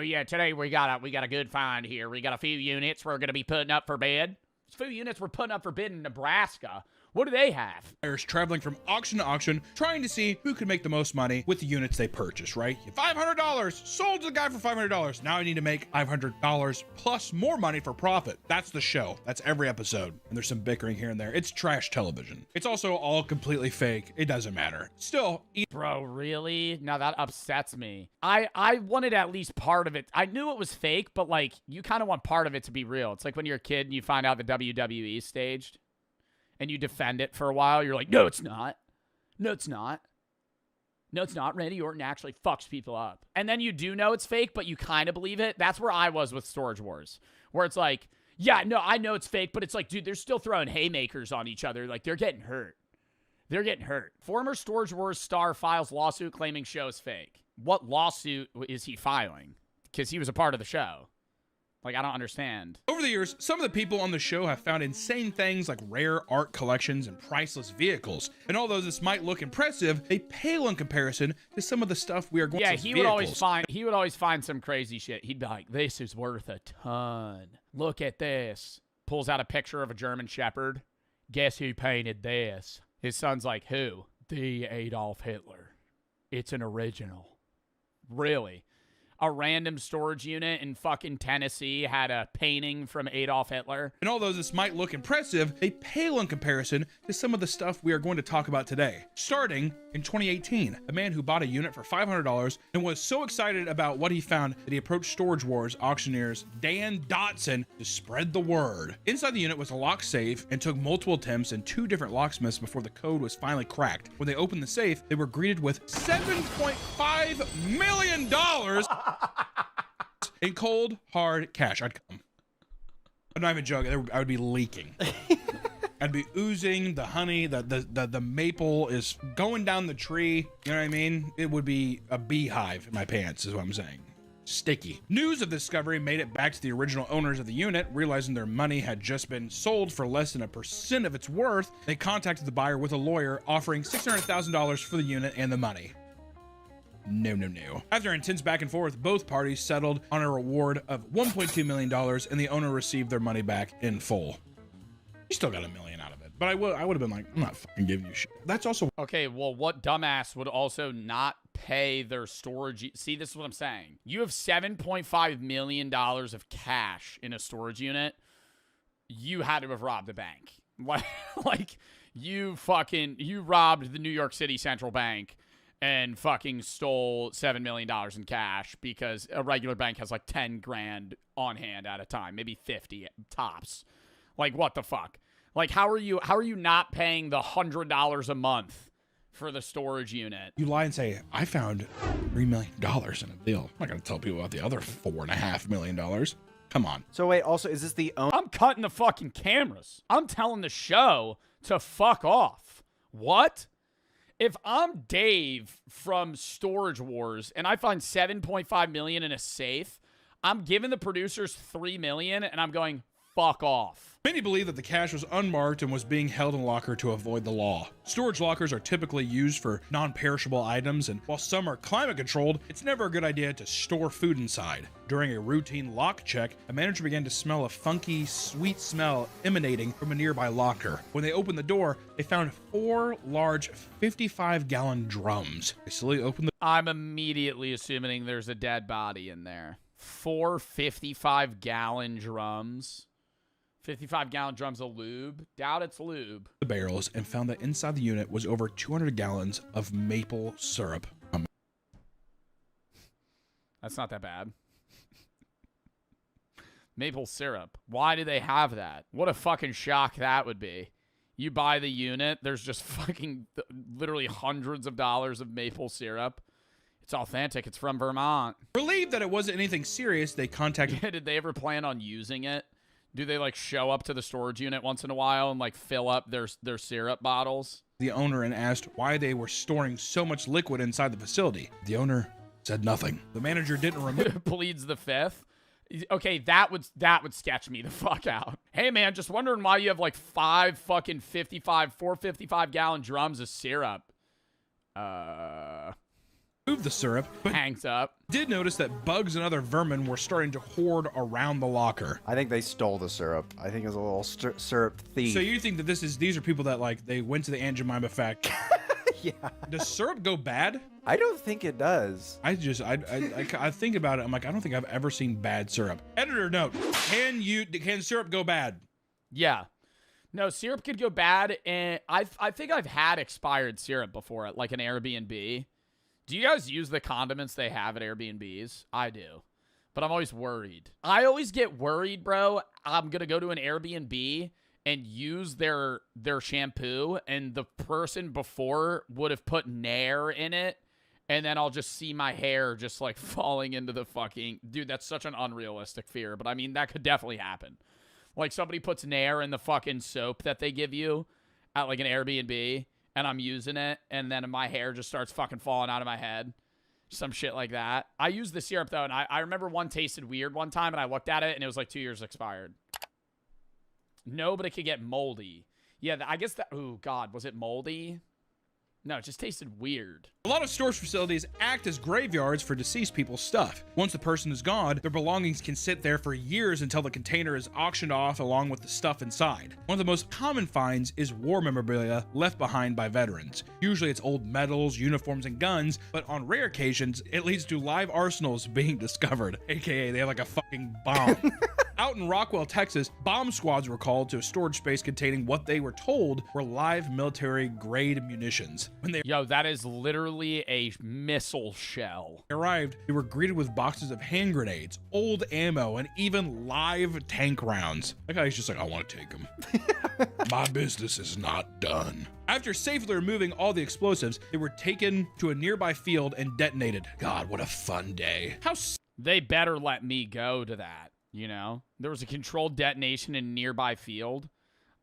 Yeah, today we got a good find here. We got a few units we're going to be putting up for bid. A few units we're putting up for bid in Nebraska. What do they have? Buyers traveling from auction to auction, trying to see who could make the most money with the units they purchase, right? $500, sold to the guy for $500. Now I need to make $500 plus more money for profit. That's the show. That's every episode. And there's some bickering here and there. It's trash television. It's also all completely fake. It doesn't matter. Still. Bro, really? Now that upsets me. I wanted at least part of it. I knew it was fake, but like, you kind of want part of it to be real. It's like when you're a kid and you find out the WWE is staged. And you defend it for a while, you're like, no, it's not. No, it's not. No, it's not. Randy Orton actually fucks people up. And then you do know it's fake, but you kind of believe it. That's where I was with Storage Wars. Where it's like, yeah, no, I know it's fake, but it's like, dude, they're still throwing haymakers on each other. Like, they're getting hurt. They're getting hurt. Former Storage Wars star files lawsuit claiming show is fake. What lawsuit is he filing? Because he was a part of the show. Like, I don't understand. Over the years, some of the people on the show have found insane things like rare art collections and priceless vehicles. And although this might look impressive, they pale in comparison to some of the stuff we are going to see. Yeah, he would always find some crazy shit. He'd be like, this is worth a ton. Look at this. Pulls out a picture of a German Shepherd. Guess who painted this? His son's like, who? The Adolf Hitler. It's an original. Really? A random storage unit in fucking Tennessee had a painting from Adolf Hitler. And although this might look impressive, they pale in comparison to some of the stuff we are going to talk about today. Starting in 2018, a man who bought a unit for $500 and was so excited about what he found that he approached Storage Wars auctioneers Dan Dotson to spread the word. Inside the unit was a lock safe and took multiple attempts and 2 different locksmiths before the code was finally cracked. When they opened the safe, they were greeted with $7.5 million in cold, hard cash. I'd come. I'm not even joking. I would be leaking. I'd be oozing the honey. The maple is going down the tree. You know what I mean? It would be a beehive in my pants, is what I'm saying. Sticky. News of the discovery made it back to the original owners of the unit. Realizing their money had just been sold for less than 1% of its worth, they contacted the buyer with a lawyer offering $600,000 for the unit and the money. No. After intense back and forth, both parties settled on a reward of $1.2 million, and the owner received their money back in full. You still got $1 million out of it, but I would have been like, I'm not fucking giving you shit. That's also okay. Well, what dumbass would also not pay their storage? See, this is what I'm saying. You have $7.5 million of cash in a storage unit. You had to have robbed a bank. Like you robbed the New York City Central Bank and fucking stole $7 million in cash, because a regular bank has like 10 grand on hand at a time, maybe 50 tops. Like, what the fuck? Like, how are you not paying the $100 a month for the storage unit? You lie and say, I found $3 million in a deal. I'm not gonna tell people about the other $4.5 million. Come on. So wait, also, is this the I'm cutting the fucking cameras. I'm telling the show to fuck off. What? If I'm Dave from Storage Wars and I find $7.5 million in a safe, I'm giving the producers $3 million and I'm going, fuck off. Many believe that the cash was unmarked and was being held in a locker to avoid the law. Storage lockers are typically used for non-perishable items, and while some are climate controlled, it's never a good idea to store food inside. During a routine lock check, a manager began to smell a funky, sweet smell emanating from a nearby locker. When they opened the door, they found 4 large 55-gallon drums. They slowly opened the— I'm immediately assuming there's a dead body in there. 4 55-gallon drums. 55-gallon drums of lube. Doubt it's lube. The barrels and found that inside the unit was over 200 gallons of maple syrup. That's not that bad. Maple syrup. Why do they have that? What a fucking shock that would be. You buy the unit, there's just fucking literally hundreds of dollars of maple syrup. It's authentic. It's from Vermont. Relieved that it wasn't anything serious, they contacted— Did they ever plan on using it? Do they like show up to the storage unit once in a while and like fill up their syrup bottles? The owner and asked why they were storing so much liquid inside the facility. The owner said nothing. The manager didn't remember. Pleads the fifth. Okay, that would sketch me the fuck out. Hey man, just wondering why you have like 4 55-gallon drums of syrup. Moved the syrup, but hangs up. Did notice that bugs and other vermin were starting to hoard around the locker. I think they stole the syrup. I think it was a little syrup thief. So you think that these are people that like they went to the Aunt Jemima factory? Yeah. Does syrup go bad? I don't think it does. I think about it. I'm like, I don't think I've ever seen bad syrup. Editor note: Can syrup go bad? Yeah. No, syrup could go bad, and I think I've had expired syrup before at like an Airbnb. Do you guys use the condiments they have at Airbnbs? I do. But I'm always worried. I always get worried, bro. I'm going to go to an Airbnb and use their shampoo, and the person before would have put Nair in it, and then I'll just see my hair just like falling into the fucking— Dude, that's such an unrealistic fear, but I mean, that could definitely happen. Like somebody puts Nair in the fucking soap that they give you at like an Airbnb, and I'm using it, and then my hair just starts fucking falling out of my head. Some shit like that. I used the syrup, though, and I remember one tasted weird one time, and I looked at it, and it was like 2 years expired. No, but it could get moldy. Yeah, I guess that... Oh, God. Was it moldy? No, it just tasted weird. A lot of storage facilities act as graveyards for deceased people's stuff. Once the person is gone, their belongings can sit there for years until the container is auctioned off along with the stuff inside. One of the most common finds is war memorabilia left behind by veterans. Usually it's old medals, uniforms, and guns, but on rare occasions, it leads to live arsenals being discovered, aka they have like a fucking bomb. Out in Rockwell, Texas, bomb squads were called to a storage space containing what they were told were live military-grade munitions. When they that is literally a missile shell. arrived, they were greeted with boxes of hand grenades, old ammo, and even live tank rounds. That guy's just like, I want to take them. My business is not done. After safely removing all the explosives, they were taken to a nearby field and detonated. God, what a fun day. They better let me go to that, you know? There was a controlled detonation in a nearby field.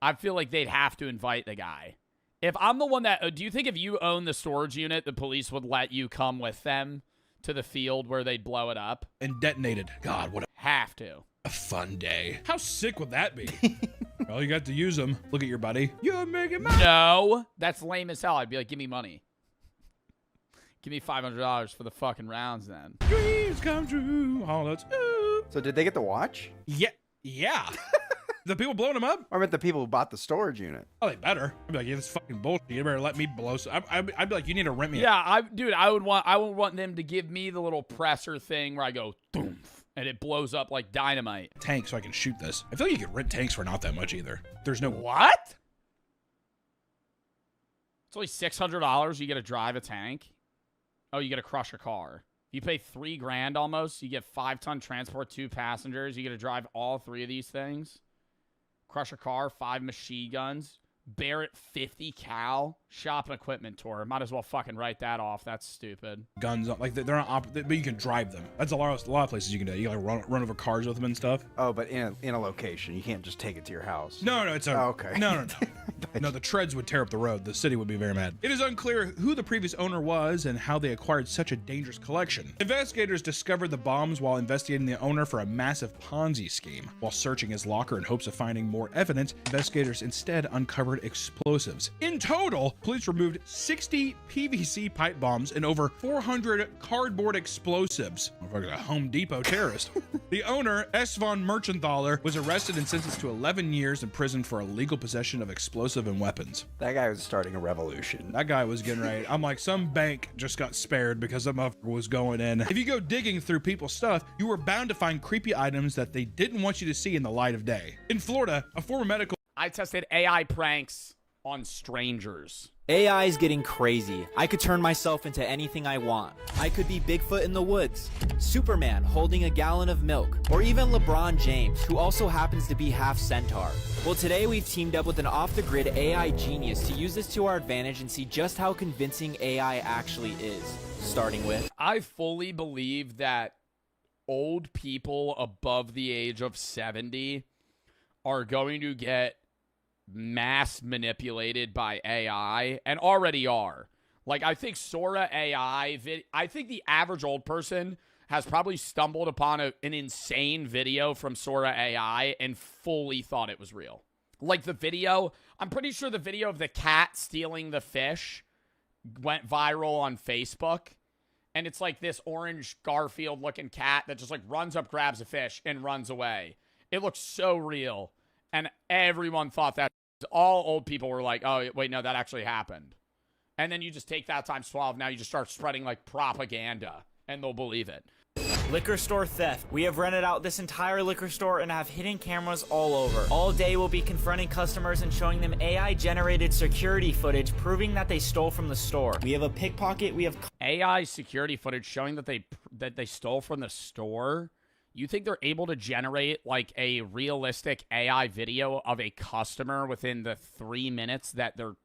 I feel like they'd have to invite the guy. If I'm the one that... do you think if you own the storage unit, the police would let you come with them to the field where they'd blow it up? And detonated. God, what a a fun day. How sick would that be? Well, you got to use them. Look at your buddy. You're making money. No, that's lame as hell. I'd be like, give me money. Give me $500 for the fucking rounds then. Dreams come true. Oh, that's... So did they get to watch? Yeah. The people blowing them up? Or I meant the people who bought the storage unit. Oh, they better. I'd be like, yeah, this is fucking bullshit. You better let me blow. I'd be like, you need to rent me. Yeah, I would want them to give me the little presser thing where I go, doomph, and it blows up like dynamite. Tank so I can shoot this. I feel like you could rent tanks for not that much either. There's no... What? It's only $600 you get to drive a tank. Oh, you get to crush a car. You pay $3,000 almost. You get 5-ton transport, 2 passengers. You get to drive all 3 of these things. Crush a car, 5 machine guns. Barrett 50 cal. Shop and equipment tour. Might as well fucking write that off. That's stupid. Guns, like they're not, but you can drive them. That's a lot of places you can do. You can like run over cars with them and stuff. Oh, but in a location, you can't just take it to your house. No, it's a... okay. No. No, the treads would tear up the road. The city would be very mad. It is unclear who the previous owner was and how they acquired such a dangerous collection. Investigators discovered the bombs while investigating the owner for a massive Ponzi scheme. While searching his locker in hopes of finding more evidence, investigators instead uncovered explosives. In total, police removed 60 PVC pipe bombs and over 400 cardboard explosives. Motherfucker's a Home Depot terrorist. The owner, S. von Merchenthaler, was arrested and sentenced to 11 years in prison for illegal possession of explosive and weapons. That guy was starting a revolution. That guy was getting ready. I'm like, some bank just got spared because that motherfucker was going in. If you go digging through people's stuff, you were bound to find creepy items that they didn't want you to see in the light of day. In Florida, a former medical... I tested AI pranks on strangers. AI is getting crazy. I could turn myself into anything I want. I could be Bigfoot in the woods, Superman holding a gallon of milk, or even LeBron James, who also happens to be half centaur. Well, today we've teamed up with an off-the-grid AI genius to use this to our advantage and see just how convincing AI actually is. Starting with... I fully believe that old people above the age of 70 are going to get mass manipulated by AI and already are. Like, I think Sora AI, I think the average old person has probably stumbled upon an insane video from Sora AI and fully thought it was real. Like the video, I'm pretty sure the video of the cat stealing the fish went viral on Facebook. And it's like this orange Garfield looking cat that just like runs up, grabs a fish and runs away. It looks so real. And everyone thought that. All old people were like, oh, wait, no, that actually happened. And then you just take that times 12. Now you just start spreading like propaganda and they'll believe it. Liquor store theft. We have rented out this entire liquor store and have hidden cameras all over. All day we'll be confronting customers and showing them AI-generated security footage proving that they stole from the store. We have a pickpocket. We have AI security footage showing that they stole from the store. You think they're able to generate like a realistic AI video of a customer within the 3 minutes that they're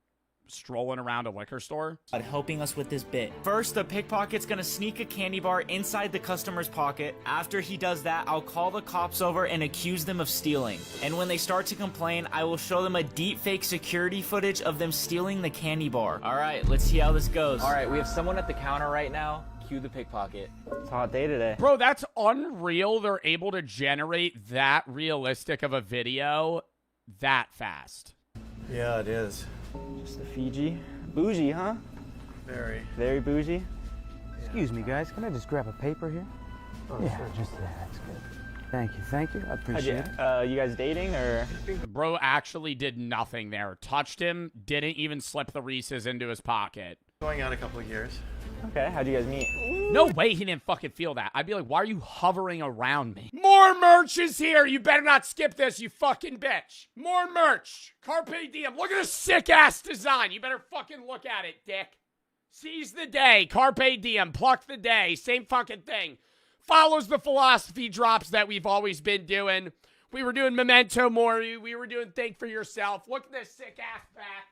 strolling around a liquor store. Helping us with this bit. First, the pickpocket's gonna sneak a candy bar inside the customer's pocket. After he does that, I'll call the cops over and accuse them of stealing. And when they start to complain, I will show them a deep fake security footage of them stealing the candy bar. All right, let's see how this goes. All right, we have someone at the counter right now. Cue the pickpocket. It's a hot day today. Bro, that's unreal. They're able to generate that realistic of a video that fast. Yeah, it is. Just a Fiji. Bougie, huh? Very. Very bougie. Yeah. Excuse me, guys. Can I just grab a paper here? Oh, yeah, sure. just that's good. Thank you. I appreciate it. You guys dating or? Bro actually did nothing there. Touched him, didn't even slip the Reese's into his pocket. Going on a couple of years. Okay, how'd you guys meet? No way he didn't fucking feel that. I'd be like, why are you hovering around me? More merch is here. You better not skip this, you fucking bitch. More merch. Carpe diem. Look at this sick-ass design. You better fucking look at it, dick. Seize the day. Carpe diem. Pluck the day. Same fucking thing. Follows the philosophy drops that we've always been doing. We were doing Memento Mori. We were doing Think for Yourself. Look at this sick-ass back.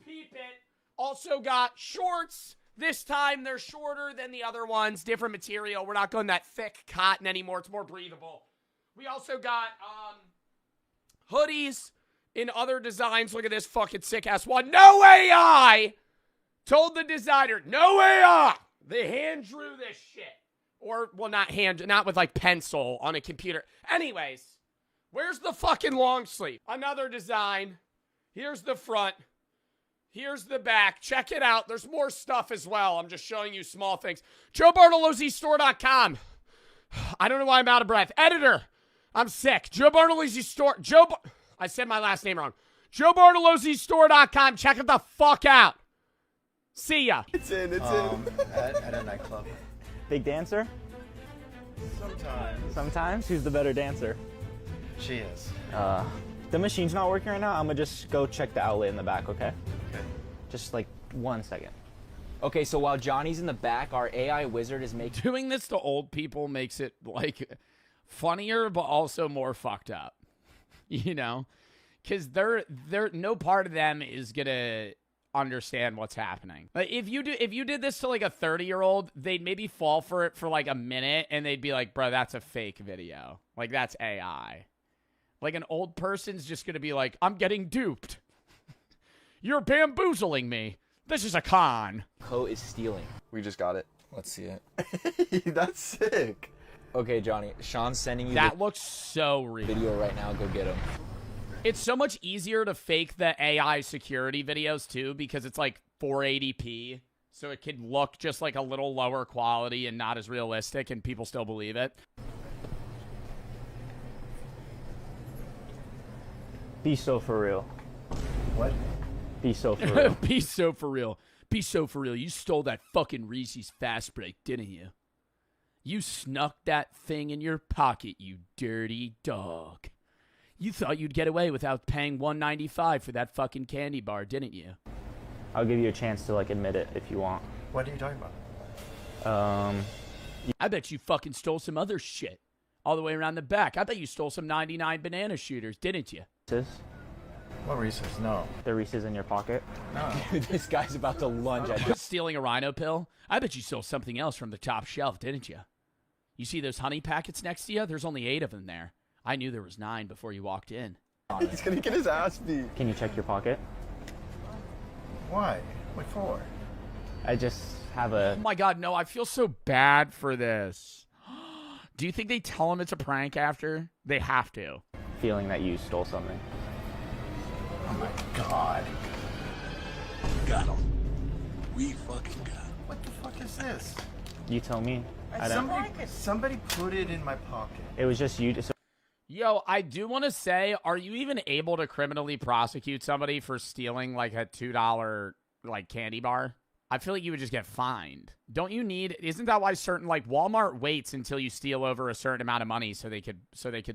Peep it. Also got shorts. This time, they're shorter than the other ones. Different material. We're not going that thick cotton anymore. It's more breathable. We also got hoodies in other designs. Look at this fucking sick-ass one. No AI! Told the designer, no AI! They hand drew this shit. Or, well, not with, like, pencil on a computer. Anyways, where's the fucking long sleeve? Another design. Here's the front. Here's the back. Check it out. There's more stuff as well. I'm just showing you small things. JoeBartoloziStore.com. I don't know why I'm out of breath. Editor. I'm sick. Joe Bartolozzi Store. I said my last name wrong. JoeBartoloziStore.com. Check it the fuck out. See ya. It's in. At a nightclub. Big dancer? Sometimes. Who's the better dancer? She is. The machine's not working right now. I'm gonna just go check the outlet in the back, okay? Okay. Just like 1 second. Okay, so while Johnny's in the back, our AI wizard is making... Doing this to old people makes it, like, funnier, but also more fucked up. You know? Because they're no part of them is gonna understand what's happening. Like, if you did this to, like, a 30-year-old, they'd maybe fall for it for, like, a minute, and they'd be like, bro, that's a fake video. Like, that's AI. Like, an old person's just going to be like, I'm getting duped. You're bamboozling me. This is a con. Coat is stealing. We just got it. Let's see it. That's sick. Okay, Johnny. Sean's sending you that looks so real. Video right now. Go get him. It's so much easier to fake the AI security videos, too, because it's, like, 480p. So it can look just, like, a little lower quality and not as realistic, and people still believe it. Be so for real. What? Be so for real. Be so for real. Be so for real. You stole that fucking Reese's Fast Break, didn't you? You snuck that thing in your pocket, you dirty dog. You thought you'd get away without paying $1.95 for that fucking candy bar, didn't you? I'll give you a chance to, like, admit it if you want. What are you talking about? I bet you fucking stole some other shit. All the way around the back. I bet you stole some 99 banana shooters, didn't you? What Reese's? No. The Reese's in your pocket? No. This guy's about to lunge at you. Stealing a rhino pill? I bet you stole something else from the top shelf, didn't you? You see those honey packets next to you? There's only 8 of them there. I knew there was 9 before you walked in. He's gonna get his ass beat. Can you check your pocket? Why? What for? I just have a... Oh my god, no, I feel so bad for this. Do you think they tell him it's a prank after? They have to. Feeling that you stole something. Oh my god. Got him. We fucking got him. What the fuck is this? You tell me. Somebody put it in my pocket. It was just you. Yo, I do want to say, are you even able to criminally prosecute somebody for stealing like a $2 like candy bar? I feel like you would just get fined. Don't you need? Isn't that why certain like Walmart waits until you steal over a certain amount of money so they could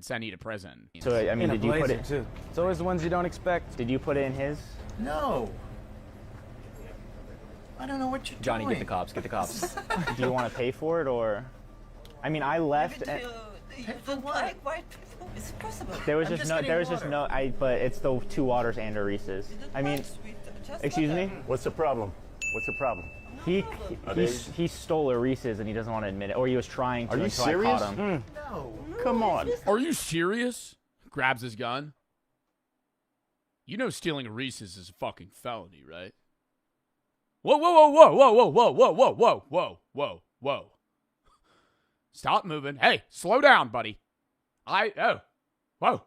send you to prison? So I mean, did you put it? Too. It's always the ones you don't expect. Did you put it in his? No. I don't know what you're Johnny, doing. get the cops. Get the cops. Do you want to pay for it or? I mean, I left. Why? It's possible. There was just no. But it's the 2 waters and a Reese's. I mean, Excuse me? What's the problem? What's the problem? He stole a Reese's and he doesn't want to admit it, or he was trying to. Are you until serious? I caught him. No. Come on. Are you serious? Grabs his gun. You know stealing a Reese's is a fucking felony, right? Whoa, whoa, whoa, whoa, whoa, whoa, whoa, whoa, whoa, whoa, whoa, whoa. Stop moving. Hey, slow down, buddy. Whoa.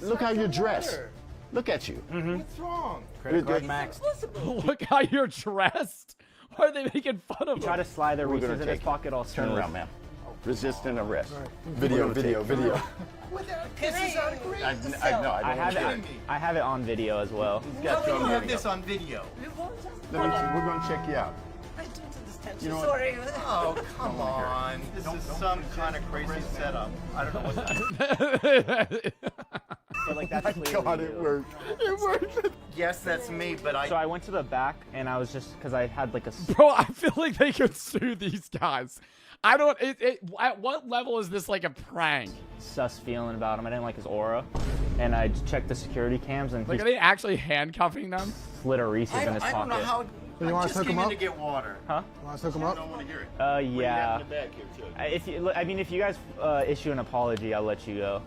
Look how you're dressed. Look at you. What's wrong? Credit card maxed. Look how you're dressed. Why are they making fun of him? Try to slide the We're Reese's gonna in his take pocket all Turn smooth. around, ma'am. Resisting arrest. Video. This is outrageous. I have it on video as well. How do you have this on video? Let me see. We're going to check you out. I don't understand. You know what? Sorry. Oh, come on. This is some kind of crazy setup. I don't know what that is. So like that's God, it worked. It worked. Yes, that's me, but So I went to the back and I was just because I had like a. Bro, I feel like they could sue these guys. I don't. At what level is this like a prank? Sus feeling about him. I didn't like his aura, and I checked the security cams and Like, are they actually handcuffing them? slid a Reese's in his I don't know pocket. how. You want to hook him up? to get water. Huh? You want to hook him up? I don't want to hear it. Yeah. In the back here, too. If you guys issue an apology, I'll let you go.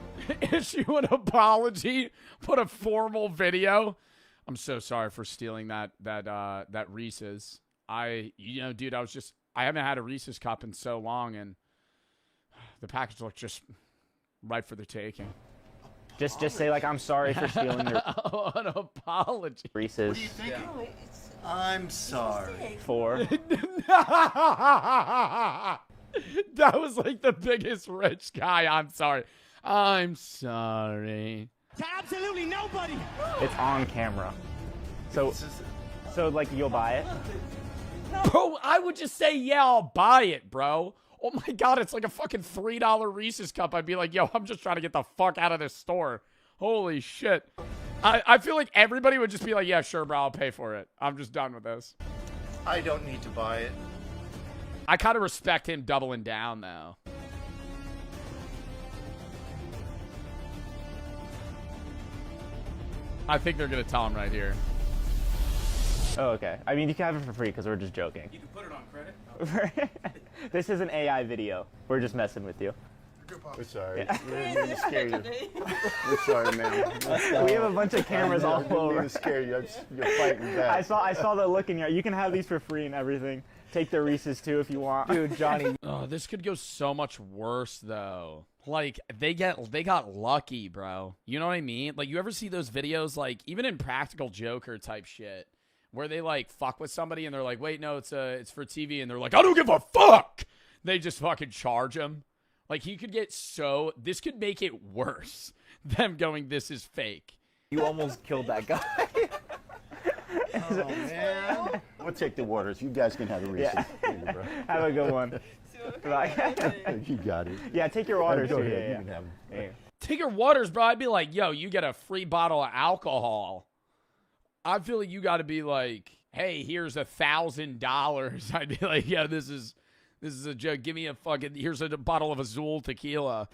Issue an apology. Put a formal video. I'm so sorry for stealing that Reese's. Dude, I haven't had a Reese's cup in so long, and the package looked just right for the taking. Just say like I'm sorry for stealing your An apology. Reese's. What do you think? I'm sorry. For. That was like the biggest rich guy. I'm sorry. To absolutely nobody. It's on camera. So like you'll buy it? Bro, I would just say, yeah, I'll buy it, bro. Oh my God, it's like a fucking $3 Reese's cup. I'd be like, yo, I'm just trying to get the fuck out of this store. Holy shit. I feel like everybody would just be like, yeah, sure, bro, I'll pay for it. I'm just done with this. I don't need to buy it. I kind of respect him doubling down, though. I think they're going to tell him right here. Oh, okay. I mean, you can have it for free because we're just joking. You can put it on credit. This is an AI video. We're just messing with you. We're sorry. Yeah. We didn't mean to scare you. We're sorry, man. We have a bunch of cameras all over. I didn't mean to scare you. You're fighting back. I saw the look in your. You can have these for free and everything. Take the Reese's too if you want. Dude, Johnny. Oh, this could go so much worse, though. Like, they got lucky, bro. You know what I mean? Like, you ever see those videos, like, even in Practical Joker type shit, where they, like, fuck with somebody and they're like, wait, no, it's for TV, and they're like, I don't give a fuck! They just fucking charge him. Like, he could get this could make it worse. Them going, this is fake. You almost killed that guy. Oh, man. We'll take the waters. You guys can have the Reese's. Yeah. Here, bro. Have a good one. You got it. Yeah, take your waters. Go too. ahead. Yeah, You can have them. yeah. Take your waters, bro. I'd be like, yo, you get a free bottle of alcohol. I feel like you got to be like, hey, here's $1,000. I'd be like, yeah, this is a joke. Give me here's a bottle of Azul tequila.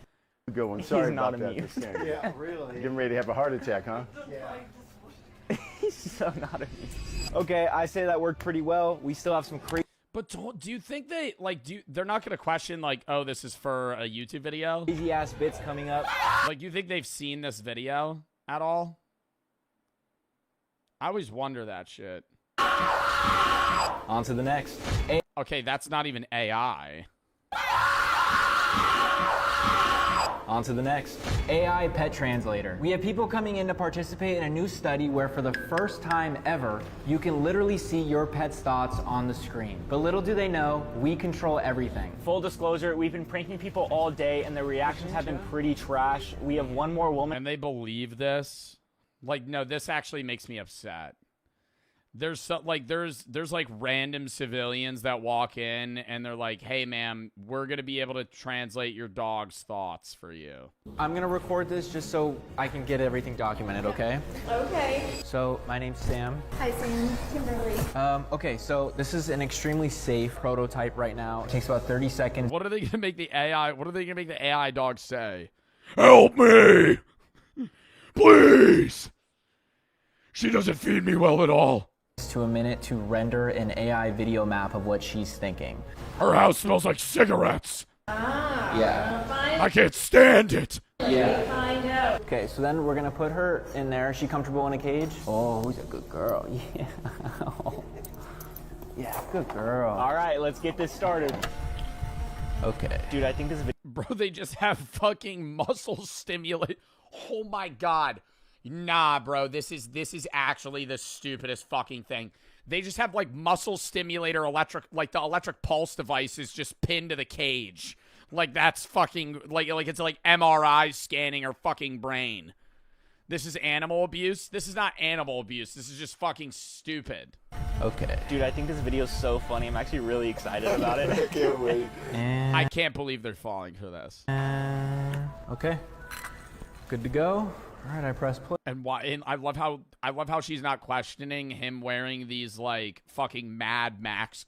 Good one. Sorry He's not about that. immune. for scaring you. Yeah, really. Getting ready to have a heart attack, huh? Yeah. He's so not immune. Okay, I say that worked pretty well. We still have some crazy. But do you think they're not going to question, like, oh, this is for a YouTube video? Crazy ass bits coming up. Like, you think they've seen this video at all? I always wonder that shit. On to the next. Okay, that's not even AI. On to the next. AI pet translator. We have people coming in to participate in a new study where for the first time ever, you can literally see your pet's thoughts on the screen. But little do they know, we control everything. Full disclosure, we've been pranking people all day and their reactions have been pretty trash. We have one more woman. And they believe this? Like, no, this actually makes me upset. There's like random civilians that walk in and they're like, hey, ma'am, we're going to be able to translate your dog's thoughts for you. I'm going to record this just so I can get everything documented, okay? Okay. So, my name's Sam. Hi, Sam. Kimberly. Okay, so this is an extremely safe prototype right now. It takes about 30 seconds. What are they going to make the AI dog say? Help me! Please! She doesn't feed me well at all. To a minute to render an AI video map of what she's thinking. Her house smells like cigarettes. Yeah. I can't stand it. Yeah. Find out. Okay, so then we're gonna put her in there. Is she comfortable in a cage? Oh, who's a good girl? Yeah. Yeah, good girl. All right, let's get this started. Okay. Dude, I think this video... Bro, they just have fucking muscle stimulate. Oh my god. Nah, bro, this is actually the stupidest fucking thing. They just have like muscle stimulator electric, like the electric pulse device is just pinned to the cage. Like that's fucking like it's like MRI scanning her fucking brain. This is animal abuse. This is not animal abuse. This is just fucking stupid. Okay. Dude, I think this video is so funny. I'm actually really excited about it. I can't wait. I can't believe they're falling for this. Okay. Good to go. All right, I press play. And why? And I love how she's not questioning him wearing these like fucking Mad Max,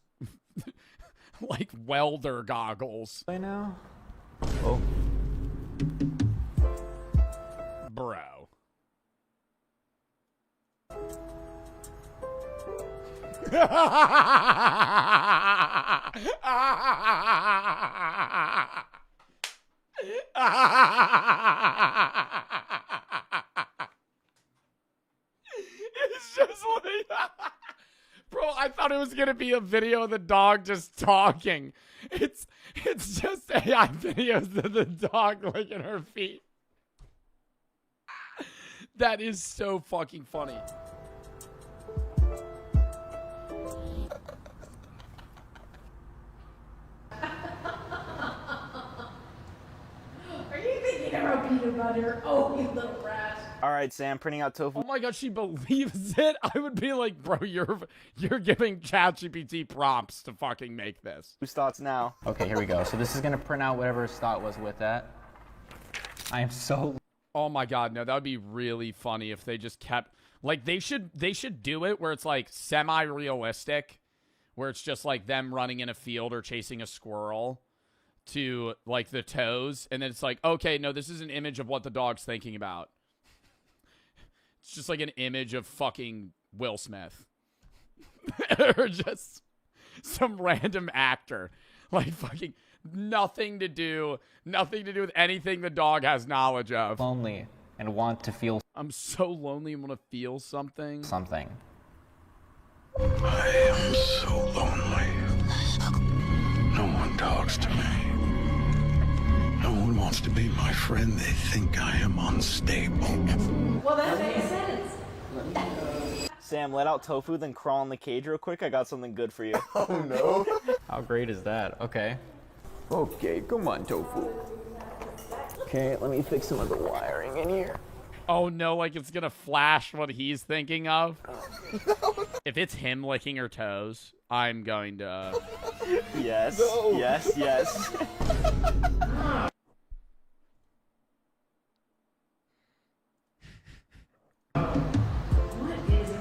like welder goggles. Play now. Oh. Bro. It's just like, bro, I thought it was gonna be a video of the dog just talking. It's just AI videos of the dog licking her feet. That is so fucking funny. Are you thinking about peanut butter? Oh, you little rat. All right, Sam, printing out tofu. Oh my god, she believes it. I would be like, bro, you're giving ChatGPT prompts to fucking make this. Whose thoughts now? Okay, here we go. So this is gonna print out whatever his thought was with that. I am so... Oh my god, no, that would be really funny if they just kept like they should do it where it's like semi-realistic, where it's just like them running in a field or chasing a squirrel to like the toes, and then it's like, okay, no, this is an image of what the dog's thinking about. It's just like an image of fucking Will Smith. Or just some random actor. Like fucking nothing to do with anything the dog has knowledge of. Lonely and want to feel... I'm so lonely and want to feel something. Something. I am so lonely. No one talks to me. No one wants to be my friend. They think I am unstable. Well, that makes sense. Sam, let out tofu, then crawl in the cage real quick. I got something good for you. Oh, no. How great is that? Okay. Okay, come on, tofu. Okay, let me fix some of the wiring in here. Oh no, like it's gonna flash what he's thinking of. If it's him licking her toes, I'm going to... Yes, yes, yes.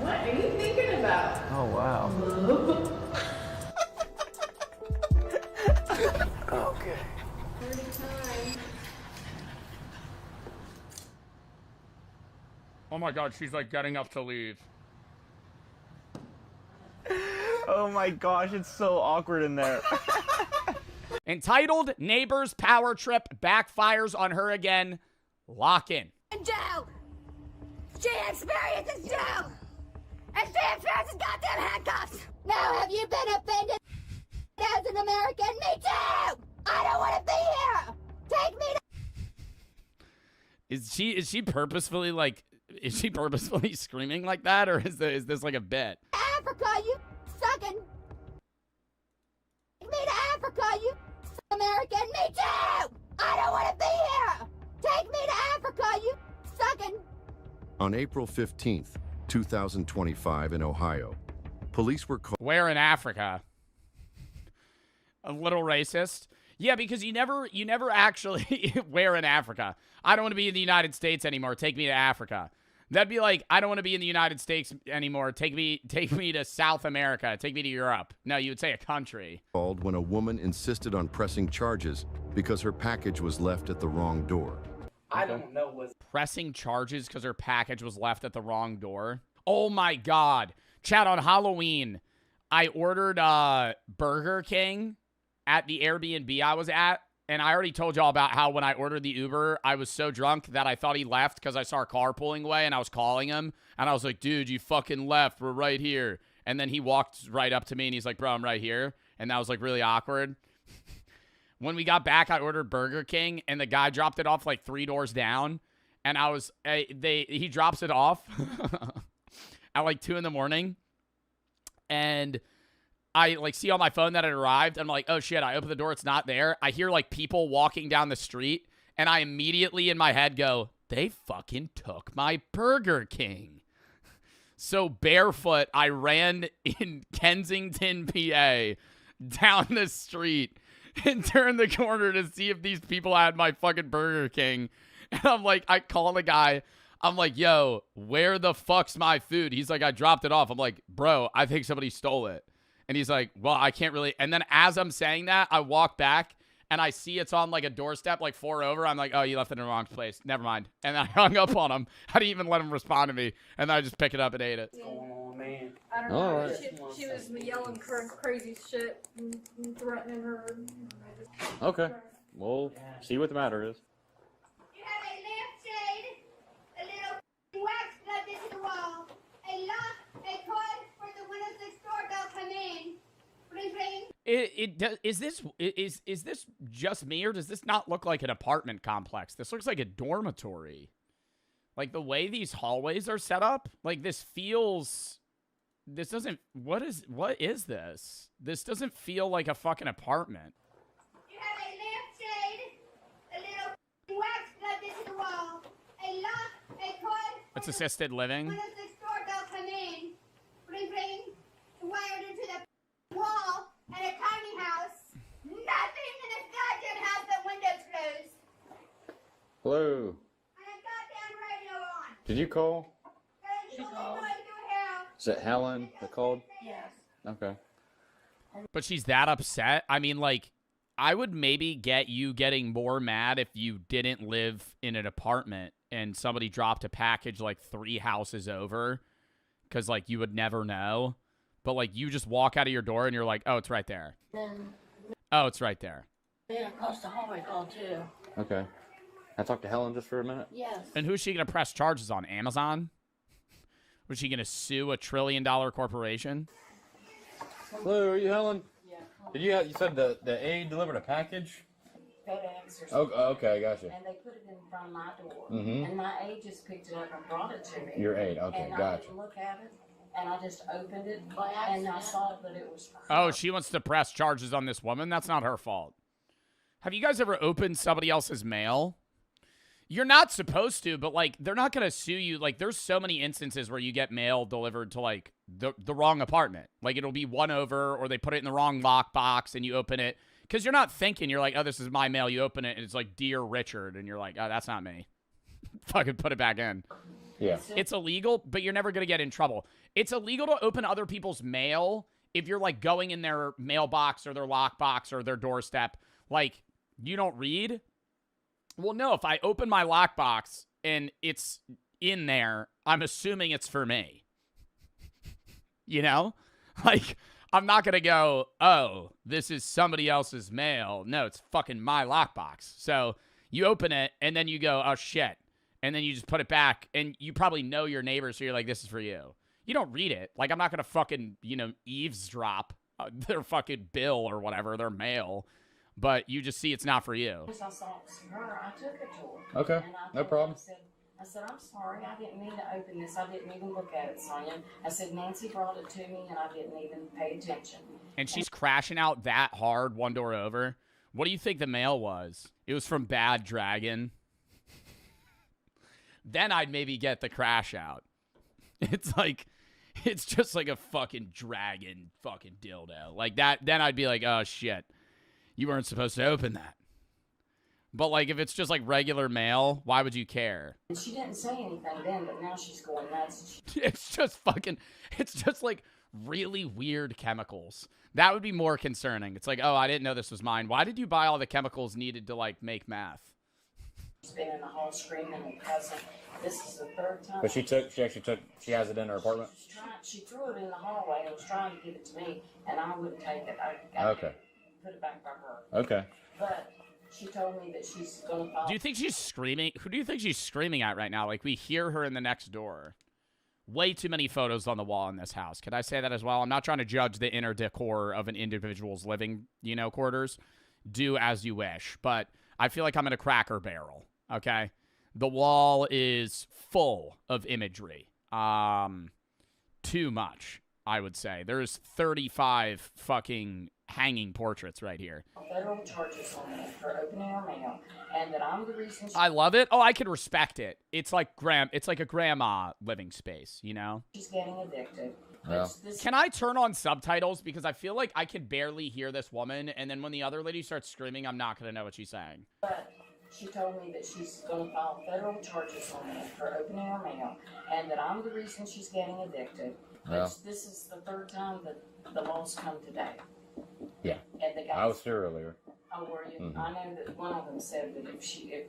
What are you thinking about? Oh, wow. Okay. Oh my god, she's like getting up to leave. Oh my gosh, it's so awkward in there. Entitled Neighbor's Power Trip Backfires on Her Again. Lock in. Joe! She experiences Joe! And she experiences goddamn handcuffs! Now have you been offended as an American? Me too! I don't want to be here! Take me to... Is she purposefully like... Is she purposefully screaming like that, or is this like a bit? Africa, you sucking... Take me to Africa, you American! Me too! I don't want to be here! Take me to Africa, you sucking... On April 15th, 2025 in Ohio, police were called... Where in Africa? A little racist. Yeah, because you never actually where in Africa. I don't want to be in the United States anymore. Take me to Africa. That'd be like, I don't want to be in the United States anymore. Take me to South America. Take me to Europe. No, you would say a country. Called when a woman insisted on pressing charges because her package was left at the wrong door. I don't know what. Pressing charges because her package was left at the wrong door. Oh my God. Chat, on Halloween, I ordered Burger King at the Airbnb I was at. And I already told y'all about how when I ordered the Uber, I was so drunk that I thought he left because I saw a car pulling away and I was calling him. And I was like, dude, you fucking left. We're right here. And then he walked right up to me and he's like, bro, I'm right here. And that was like really awkward. When we got back, I ordered Burger King and the guy dropped it off like 3 doors down. And he drops it off at like 2 in the morning. And I like see on my phone that it arrived. I'm like, oh shit, I open the door, it's not there. I hear like people walking down the street, and I immediately in my head go, they fucking took my Burger King. So barefoot, I ran in Kensington, PA, down the street and turned the corner to see if these people had my fucking Burger King. And I'm like, I call the guy. I'm like, yo, where the fuck's my food? He's like, I dropped it off. I'm like, bro, I think somebody stole it. And he's like, well, I can't really. And then as I'm saying that, I walk back and I see it's on like a doorstep, like 4 over. I'm like, oh, you left it in the wrong place. Never mind. And I hung up on him. I didn't even let him respond to me. And then I just pick it up and ate it. Oh, man. I don't know. Right. She was yelling crazy shit and threatening her. Okay. We'll see what the matter is. You have a lampshade, a little wax plugged into the wall, a lock, a cord for the windows next door don't come in. Ring, ring. Is this just me, or does this not look like an apartment complex? This looks like a dormitory. Like the way these hallways are set up, like this feels. This doesn't. What is this? This doesn't feel like a fucking apartment. You have a lampshade, a little wax plugged into the wall, a lock, a cord. It's assisted living. Windows next door don't come in. Ring, ring. Wired into the wall at a tiny house. Nothing in this goddamn house but windows closed. Hello. And a goddamn radio on. Did you call? She called. Is it Helen that called? Yes. Okay. But she's that upset. I mean, like, I would maybe get you getting more mad if you didn't live in an apartment and somebody dropped a package like 3 houses over, because like you would never know. But like you just walk out of your door and you're like, oh, it's right there. Oh, it's right there. Then across the hallway called too. Okay. I talked to Helen just for a minute. Yes. And who's she gonna press charges on? Amazon? Was she gonna sue a $1 trillion corporation? Hello, are you Helen? Yeah. Did you said the aide delivered a package? FedEx or something. Oh, okay, gotcha. And they put it in front of my door. Mhm. And my aide just picked it up and brought it to me. Your aide, okay, and I gotcha. didn't look at it, and I just opened it, and I saw that it was. Oh, she wants to press charges on this woman? That's not her fault. Have you guys ever opened somebody else's mail? You're not supposed to, but, like, they're not going to sue you. Like, there's so many instances where you get mail delivered to, like, the wrong apartment. Like, it'll be 1 over, or they put it in the wrong lockbox, and you open it. Because you're not thinking, you're like, oh, this is my mail. You open it, and it's like, Dear Richard. And you're like, oh, that's not me. Fucking put it back in. Yeah. It's illegal, but you're never going to get in trouble. It's illegal to open other people's mail if you're, like, going in their mailbox or their lockbox or their doorstep. Like, you don't read? Well, no, if I open my lockbox and it's in there, I'm assuming it's for me. You know? Like, I'm not going to go, oh, this is somebody else's mail. No, it's fucking my lockbox. So you open it, and then you go, oh, shit. And then you just put it back, and you probably know your neighbor, so you're like, this is for you. You don't read it. Like, I'm not going to fucking, eavesdrop their fucking bill or whatever, their mail. But you just see it's not for you. I saw it was her. I took it to her. Okay, no problem. I said, I'm sorry. I didn't mean to open this. I didn't even look at it, Sonia. I said, Nancy brought it to me, and I didn't even pay attention. And she's crashing out that hard 1 door over. What do you think the mail was? It was from Bad Dragon. Then I'd maybe get the crash out. It's just like a fucking dragon fucking dildo. Like that, then I'd be like, oh shit. You weren't supposed to open that. But, like, if it's just, like, regular mail, why would you care? And she didn't say anything then, but now she's going nuts. It's just, like, really weird chemicals. That would be more concerning. It's like, oh, I didn't know this was mine. Why did you buy all the chemicals needed to, like, make meth? She's been in the hall screaming and cussing. This is the third time. But she has it in her apartment? She threw it in the hallway and was trying to give it to me, and I wouldn't take it. I Okay. put it back by her. Okay. But she told me that she's going to follow. Do you think she's screaming? Who do you think she's screaming at right now? Like, we hear her in the next door. Way too many photos on the wall in this house. Could I say that as well? I'm not trying to judge the inner decor of an individual's living, quarters. Do as you wish. But I feel like I'm in a Cracker Barrel, okay? The wall is full of imagery. Too much, I would say. There's 35 fucking hanging portraits right here. Federal charges on me for opening her mail, and that I'm the reason. I love it. Oh, I could respect it. It's like a grandma living space, She's getting evicted. Yeah. Can I turn on subtitles? Because I feel like I can barely hear this woman, and then when the other lady starts screaming, I'm not going to know what she's saying. But she told me that she's going to file federal charges on me for opening her mail, and that I'm the reason she's getting evicted. Yeah. This is the third time that the law's come today. Yeah. And the guys, I was here earlier. Oh, were you? Mhm. I know that one of them said that if she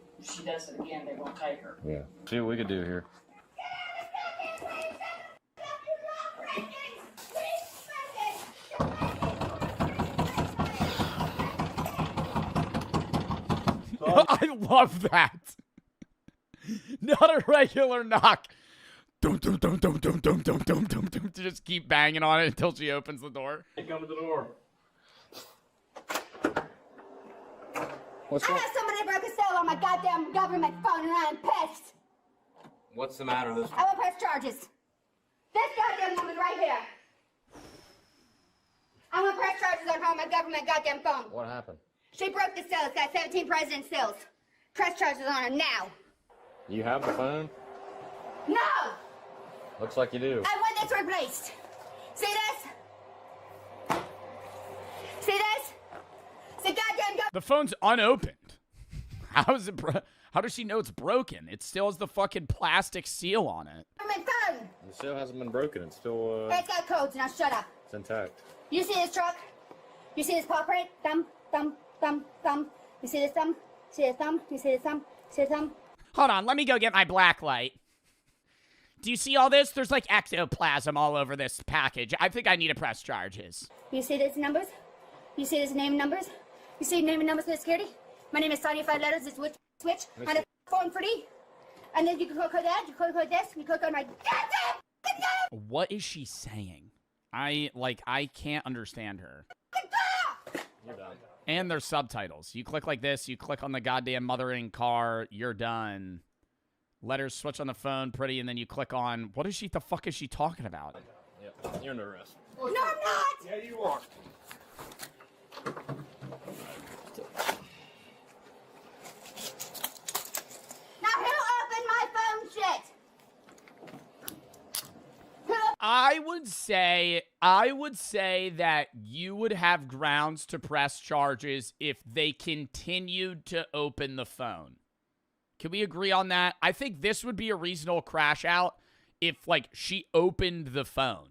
does it again, they're going to take her. Yeah. See what we could do here. I love that. Not a regular knock. Dum, dum, dum, dum, dum, dum, dum, dum, dum, dum, to just keep banging on it until she opens the door. Hey, come to the door. I have somebody broke a cell on my goddamn government phone and I'm pissed. What's the matter this I will press charges. This goddamn woman right here. I want to press charges on her on my government goddamn phone. What happened? She broke the cell. It's got 17 president seals. Press charges on her now. You have the phone? No! Looks like you do. I want this replaced. See this? See this? It's a goddamn The phone's unopened. How is it? How does she know it's broken? It still has the fucking plastic seal on it. government phone. The seal hasn't been broken. It's still, It's got codes. Now shut up. it's intact. You see this truck? You see this paw print? Thumb, thumb, thumb, thumb. You see this thumb? See this thumb? You see this thumb? See this thumb? Hold on, let me go get my black light. Do you see all this? There's like ectoplasm all over this package. I think I need to press charges. You see these numbers? You see this name numbers? You see name and numbers for the security? My name is Sonia, 5 letters. It's switch. And a phone for D. And then you can click on that. You click on this. You click on my goddamn. What is she saying? I can't understand her. You're done. And there's subtitles. You click like this. You click on the goddamn mothering car. You're done. Letters switch on the phone, pretty, and then you click on. What is she? The fuck is she talking about? Yep. You're under arrest. No, I'm not. Yeah, you are. Now who opened my phone shit? I would say that you would have grounds to press charges if they continued to open the phone. Can we agree on that? I think this would be a reasonable crash out if, like, she opened the phone.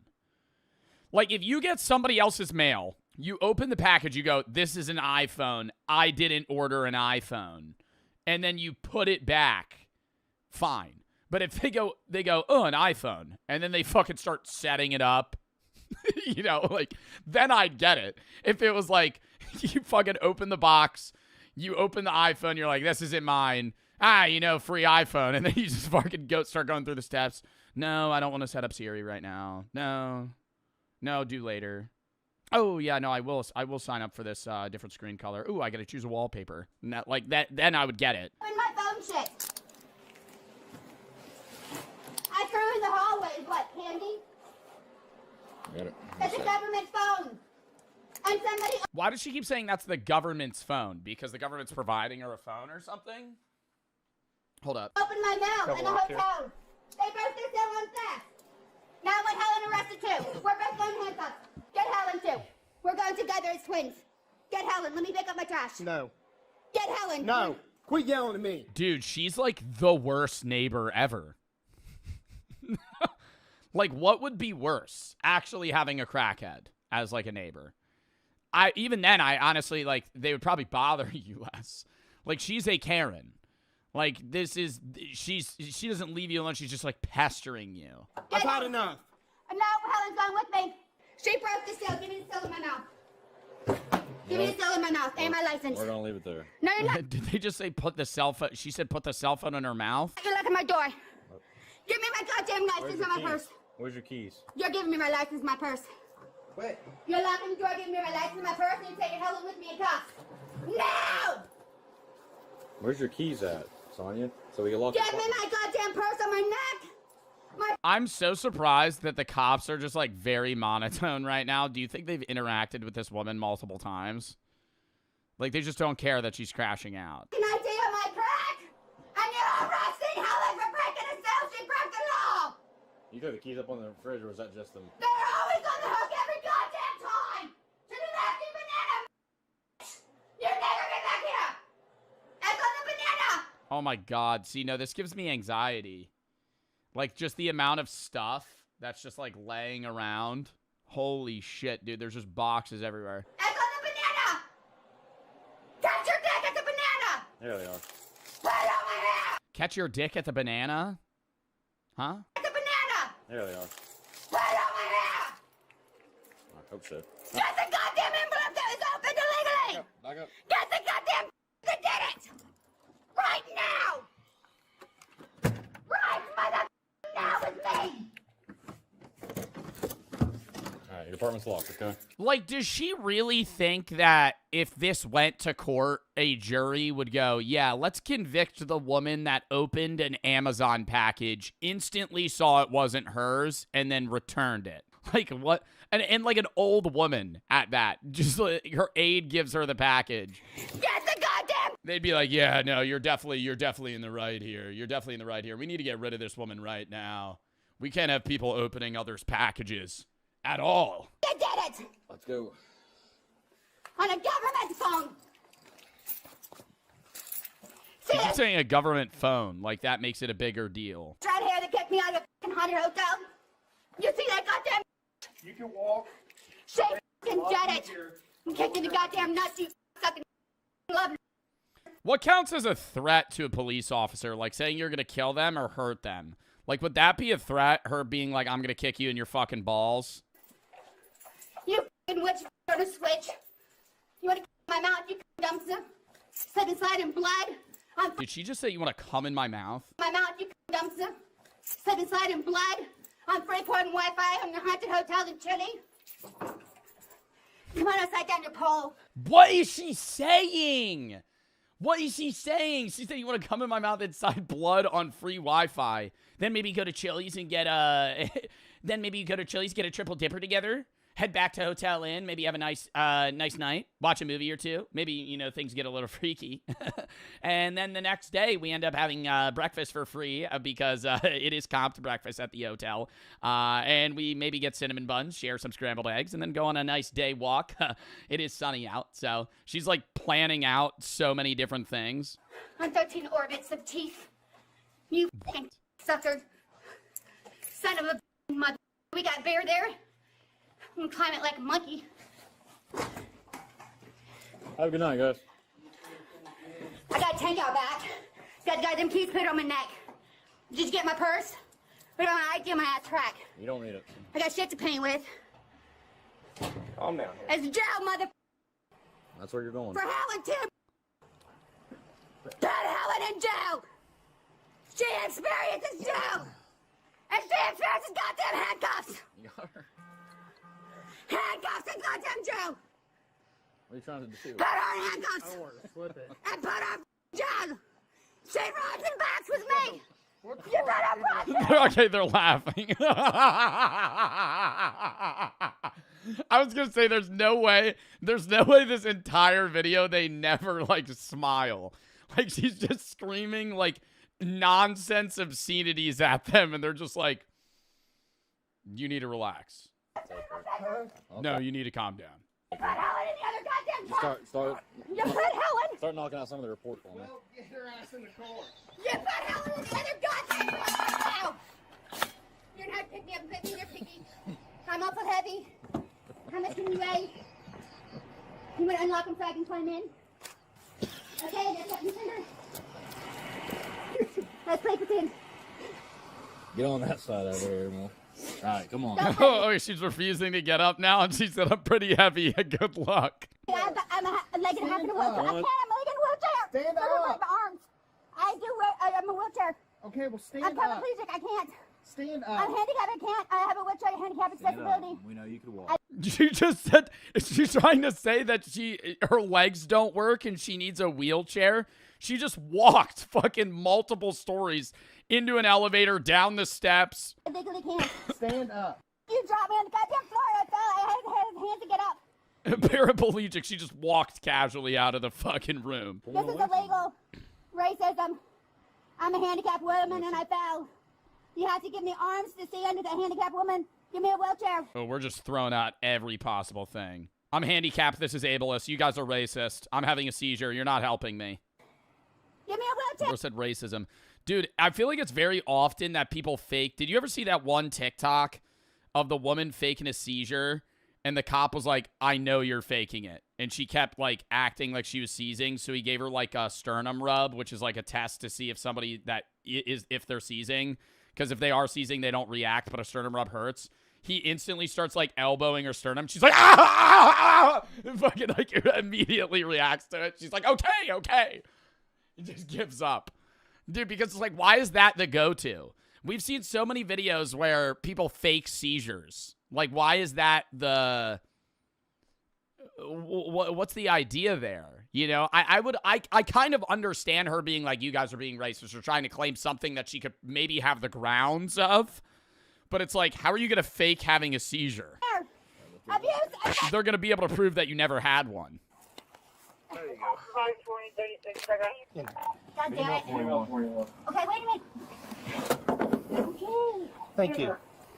Like, if you get somebody else's mail, you open the package, you go, this is an iPhone. I didn't order an iPhone. And then you put it back. Fine. But if they go, oh, an iPhone. And then they fucking start setting it up. Then I'd get it. If it was like, you fucking open the box, you open the iPhone, you're like, this isn't mine. Free iPhone. And then you just fucking start going through the steps. No, I don't want to set up Siri right now. No, do later. Oh, yeah, no, I will sign up for this different screen color. Ooh, I got to choose a wallpaper. Then I would get it. Open my phone shit. I threw in the hallway. What, candy? Got it. That's a government phone. And somebody. Why does she keep saying that's the government's phone? Because the government's providing her a phone or something? Hold up. Open my mail in the hotel. They broke their cell on theft. Now I want Helen arrested too. We're both going handcuffed. Get Helen too. We're going together as twins. Get Helen. Let me pick up my trash. No. Get Helen. No. Quit yelling at me. Dude, she's like the worst neighbor ever. Like, what would be worse? Actually having a crackhead as like a neighbor. Even then, I honestly, like, they would probably bother you less. Like, she's a Karen. Like, this is, she doesn't leave you alone. She's just, like, pestering you. I've had enough. No, Helen's gone with me. She broke the seal. Give me the seal in my mouth. Give me the seal in my mouth and my license. We're gonna leave it there. No, you're not. Did they just say put the cell phone? She said put the cell phone in her mouth? You look at my door. Give me my goddamn license and my purse. Where's your keys? You're giving me my license and my purse. Wait. You're locking the door, giving me my license and my purse, and you're taking Helen with me in cuffs. No! Where's your keys at, Sonya? So we can lock. Give me my goddamn purse on my neck. I'm so surprised that the cops are just, like, very monotone right now. Do you think they've interacted with this woman multiple times? Like, they just don't care that she's crashing out. An idea of my crack? And you're arresting Helen for breaking a seal. She broke the law. You threw the keys up on the fridge, or was that just them? They're always on the hook every goddamn time. To the nasty banana. You never get back here. That's on the banana. Oh, my God. See, no, this gives me anxiety. Like, just the amount of stuff that's just, like, laying around. Holy shit, dude. There's just boxes everywhere. That's on the banana. Catch your dick at the banana. There they are. Put it on my hair. Catch your dick at the banana? Huh? At the banana. There they are. Put it on my hair. I hope so. Get the goddamn envelope that was opened illegally. Back up. Get the goddamn that did it. Right now. Right, mother. Now with me. Alright, your apartment's locked, okay? Like, does she really think that if this went to court, a jury would go, yeah, let's convict the woman that opened an Amazon package, instantly saw it wasn't hers, and then returned it? Like, what? And like an old woman at that. Just like, her aide gives her the package. Get the goddamn. They'd be like, yeah, no, you're definitely in the right here. You're definitely in the right here. We need to get rid of this woman right now. We can't have people opening others' packages at all. You did it. Let's go. On a government phone. You keep saying a government phone, like that makes it a bigger deal. Right here that kicked me out of the f***ing haunted hotel. You see that goddamn? You can walk. She f***ing did it. I'm kicking the goddamn nuts, you fucking love. What counts as a threat to a police officer? Like saying you're going to kill them or hurt them? Like, would that be a threat? Her being like, I'm going to kick you in your fucking balls? You f***ing witch on a switch. You want to my mouth, you dumpster? Set inside in blood. Did she just say you want to come in my mouth? My mouth, you dumpster. Set inside in blood. On Freeport and Wi-Fi on your haunted hotel in Chile. Come on outside down your pole. What is she saying? What is she saying? She said you want to come in my mouth inside blood on free Wi-Fi. Then maybe go to Chili's and get a... then maybe you go to Chili's, get a triple dipper together. Head back to Hotel Inn. Maybe have a nice night. Watch a movie or two. Maybe, you know, things get a little freaky. And then the next day, we end up having breakfast for free because it is comped breakfast at the hotel. And we maybe get cinnamon buns, share some scrambled eggs, and then go on a nice day walk. It is sunny out, so she's, like, planning out so many different things. On 13 orbits of teeth. You f***ing sucker. Son of a mother. We got bear there. I'm gonna climb it like a monkey. Have a good night, guys. I got a tank out back. Got the goddamn keys put on my neck. Did you get my purse? Put it on my ID on my ass track. You don't need it. I got shit to paint with. Calm down. It's jail, mother. That's where you're going. For Helen, too. Put Helen in jail. She experiences jail. And she experiences goddamn handcuffs. You got her. Handcuffs in goddamn jail. What are you trying to do? Put her in handcuffs. I don't want to slip it. And put her in jail. She rides and backs with me. You better watch it. Okay, they're laughing. I was gonna say there's no way this entire video they never like smile. Like she's just screaming like nonsense obscenities at them and they're just like, you need to relax. No, you need to calm down. You put Helen in the other goddamn car. Start. You put Helen. Start knocking out some of the report for me. Well, get your ass in the car. You put Helen in the other goddamn car. You're not picking me up, picking you're picking. I'm awful heavy. How much can you weigh? You want to unlock them so I can climb in? Okay, that's what you Let's play pretend. Get on that side over here, Mo. All right, come on. Oh, she's refusing to get up now, and she said, I'm pretty heavy. Good luck. I'm like in half in a wheelchair. I can't. I'm like in a wheelchair. Stand I don't up. like my arms. I'm a wheelchair. Okay, well, stand I'm up. paraplegic. I can't. Stand up. I'm handicapped. I can't. I have a wheelchair handicap accessibility. We know you can walk. She just said, is she trying to say that her legs don't work and she needs a wheelchair? She just walked fucking multiple stories into an elevator, down the steps. I legally can't. Stand up. You dropped me on the goddamn floor. I fell. I had hands to get up. Paraplegic, she just walked casually out of the fucking room. This is illegal racism. I'm a handicapped woman and I fell. You have to give me arms to stand as a handicapped woman. Give me a wheelchair. Oh, we're just throwing out every possible thing. I'm handicapped. This is ableist. You guys are racist. I'm having a seizure. You're not helping me. Give me a wheelchair. Or said racism. Dude, I feel like it's very often that people fake. Did you ever see that one TikTok of the woman faking a seizure? And the cop was like, I know you're faking it. And she kept, like, acting like she was seizing. So he gave her, like, a sternum rub, which is, like, a test to see if somebody that is, if they're seizing. Because if they are seizing, they don't react, but a sternum rub hurts. He instantly starts, like, elbowing her sternum. She's like, ah! And fucking, like, immediately reacts to it. She's like, okay. He just gives up. Dude, because it's like, why is that the go-to? We've seen so many videos where people fake seizures. Like, why is that the... What's the idea there? You know, I kind of understand her being like, you guys are being racist or trying to claim something that she could maybe have the grounds of. But it's like, how are you going to fake having a seizure? They're going to be able to prove that you never had one. There you go. God damn it. Okay, wait a minute. Okay. Thank you.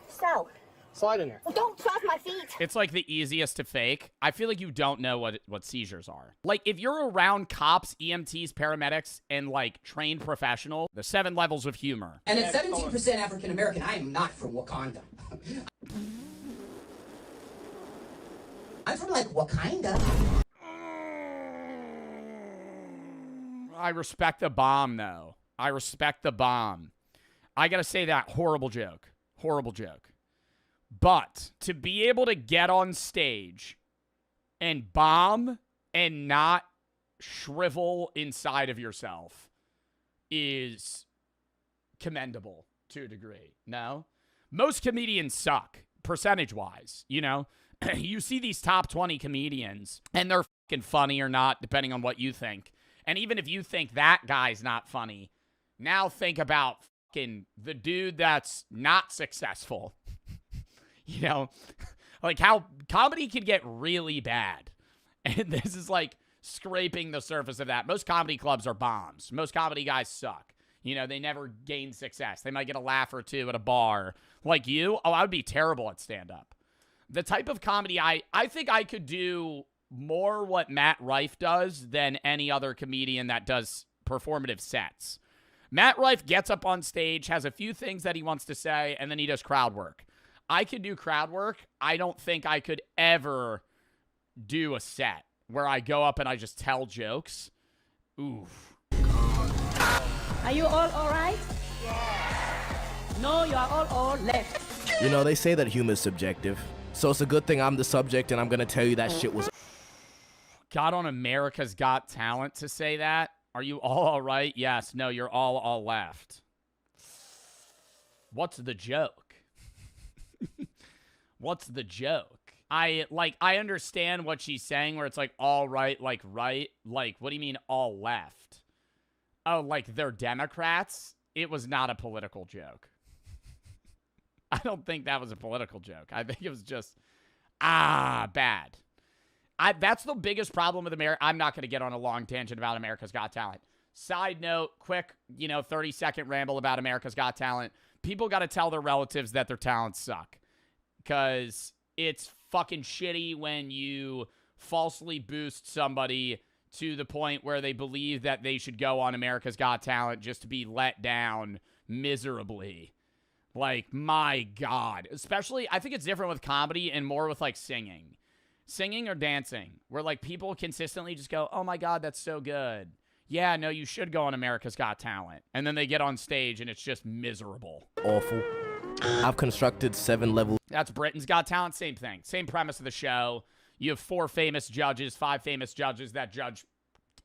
So. Slide in there. Don't trust my feet. It's like the easiest to fake. I feel like you don't know what seizures are. Like, if you're around cops, EMTs, paramedics, and, like, trained professional, the 7 levels of humor. And at 17% African American, I am not from Wakanda. I'm from, like, Wakanda. I respect the bomb, though. I respect the bomb. I gotta say that. Horrible joke. Horrible joke. But to be able to get on stage and bomb and not shrivel inside of yourself is commendable to a degree. No? Most comedians suck, percentage-wise, you know? You see these top 20 comedians, and they're fucking funny or not, depending on what you think. And even if you think that guy's not funny, now think about fucking the dude that's not successful. You know, like how comedy can get really bad. And this is like scraping the surface of that. Most comedy clubs are bombs. Most comedy guys suck. You know, they never gain success. They might get a laugh or two at a bar. Like you, I would be terrible at stand-up. The type of comedy I think I could do more what Matt Rife does than any other comedian that does performative sets. Matt Rife gets up on stage, has a few things that he wants to say, and then he does crowd work. I could do crowd work. I don't think I could ever do a set where I go up and I just tell jokes. Oof. Are you all right? Yeah. No, you are all left. You know, they say that humor is subjective. So it's a good thing I'm the subject and I'm going to tell you that shit was... Got on America's Got Talent to say that? Are you all right? Yes. No, you're all left. What's the joke? What's the joke? I understand what she's saying where it's like all right, like right. Like, what do you mean all left? Oh, like they're Democrats? It was not a political joke. I don't think that was a political joke. I think it was just, bad. That's the biggest problem with America. I'm not going to get on a long tangent about America's Got Talent. Side note, quick, 30-second ramble about America's Got Talent. People got to tell their relatives that their talents suck. Because it's fucking shitty when you falsely boost somebody to the point where they believe that they should go on America's Got Talent just to be let down miserably. Like, my God. Especially, I think it's different with comedy and more with, like, singing. Singing or dancing, where, like, people consistently just go, oh, my God, that's so good. yeah, no, you should go on America's Got Talent. And then they get on stage and it's just miserable. Awful. I've constructed 7 levels. That's Britain's Got Talent. Same thing. Same premise of the show. You have 4 famous judges, 5 famous judges that judge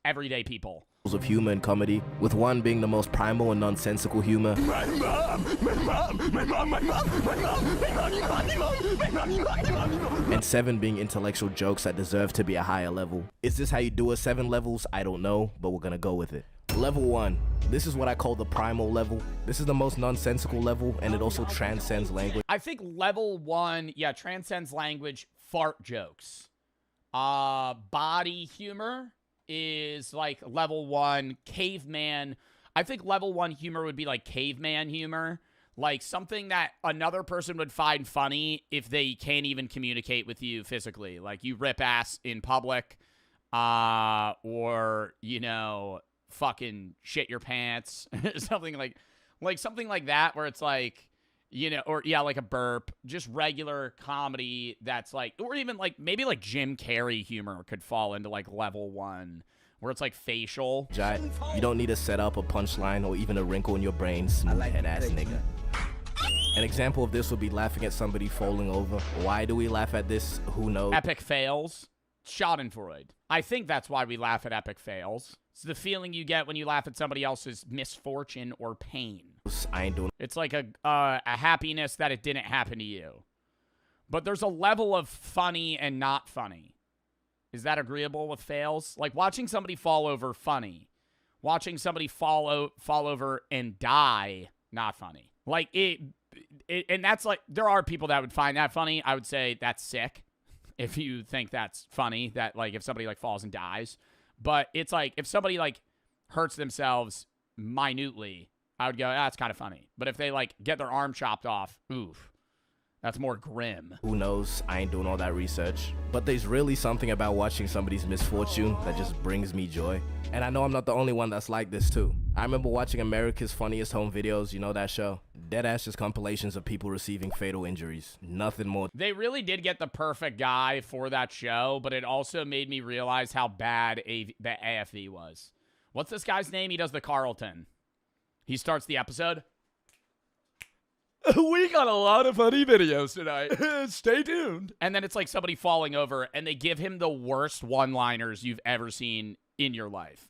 everyday people. Of humor and comedy, with 1 being the most primal and nonsensical humor. My mom, my mom, my mom, my mom, my mom, my mommy, mommy, mommy, my mommy, mommy, mommy. And 7 being intellectual jokes that deserve to be a higher level. Is this how you do it 7 levels? I don't know, but we're gonna go with it. Level 1. This is what I call the primal level. This is the most nonsensical level, and it also transcends language. I think level 1, yeah, transcends language, fart jokes. Body humor is like level 1. Caveman. I think level 1 humor would be like caveman humor. Like something that another person would find funny if they can't even communicate with you physically. Like you rip ass in public, or, you know, fucking shit your pants. something like that, where it's like, you know, or yeah, like a burp, just regular comedy that's like, or even like maybe like Jim Carrey humor could fall into like level 1, where it's like facial. You don't need a setup, a punchline, or even a wrinkle in your brain, smooth head ass nigga. An example of this would be laughing at somebody falling over. Why do we laugh at this? Who knows? Epic fails. Schadenfreude. I think that's why we laugh at epic fails. It's the feeling you get when you laugh at somebody else's misfortune or pain. I ain't doing. It's like a happiness that it didn't happen to you. But there's a level of funny and not funny. Is that agreeable with fails? Like watching somebody fall over, funny. Watching somebody fall over and die, not funny. Like it, and that's like, there are people that would find that funny. I would say that's sick if you think that's funny, that like if somebody like falls and dies. But it's like if somebody like hurts themselves minutely, I would go, that's kind of funny. But if they like get their arm chopped off, oof, that's more grim. Who knows? I ain't doing all that research. But there's really something about watching somebody's misfortune that just brings me joy. And I know I'm not the only one that's like this too. I remember watching America's Funniest Home Videos, you know that show? Deadass just compilations of people receiving fatal injuries. Nothing more. They really did get the perfect guy for that show, but it also made me realize how bad the AFV was. What's this guy's name? He does the Carlton. He starts the episode. We got a lot of funny videos tonight. Stay tuned. And then it's like somebody falling over, and they give him the worst one-liners you've ever seen in your life.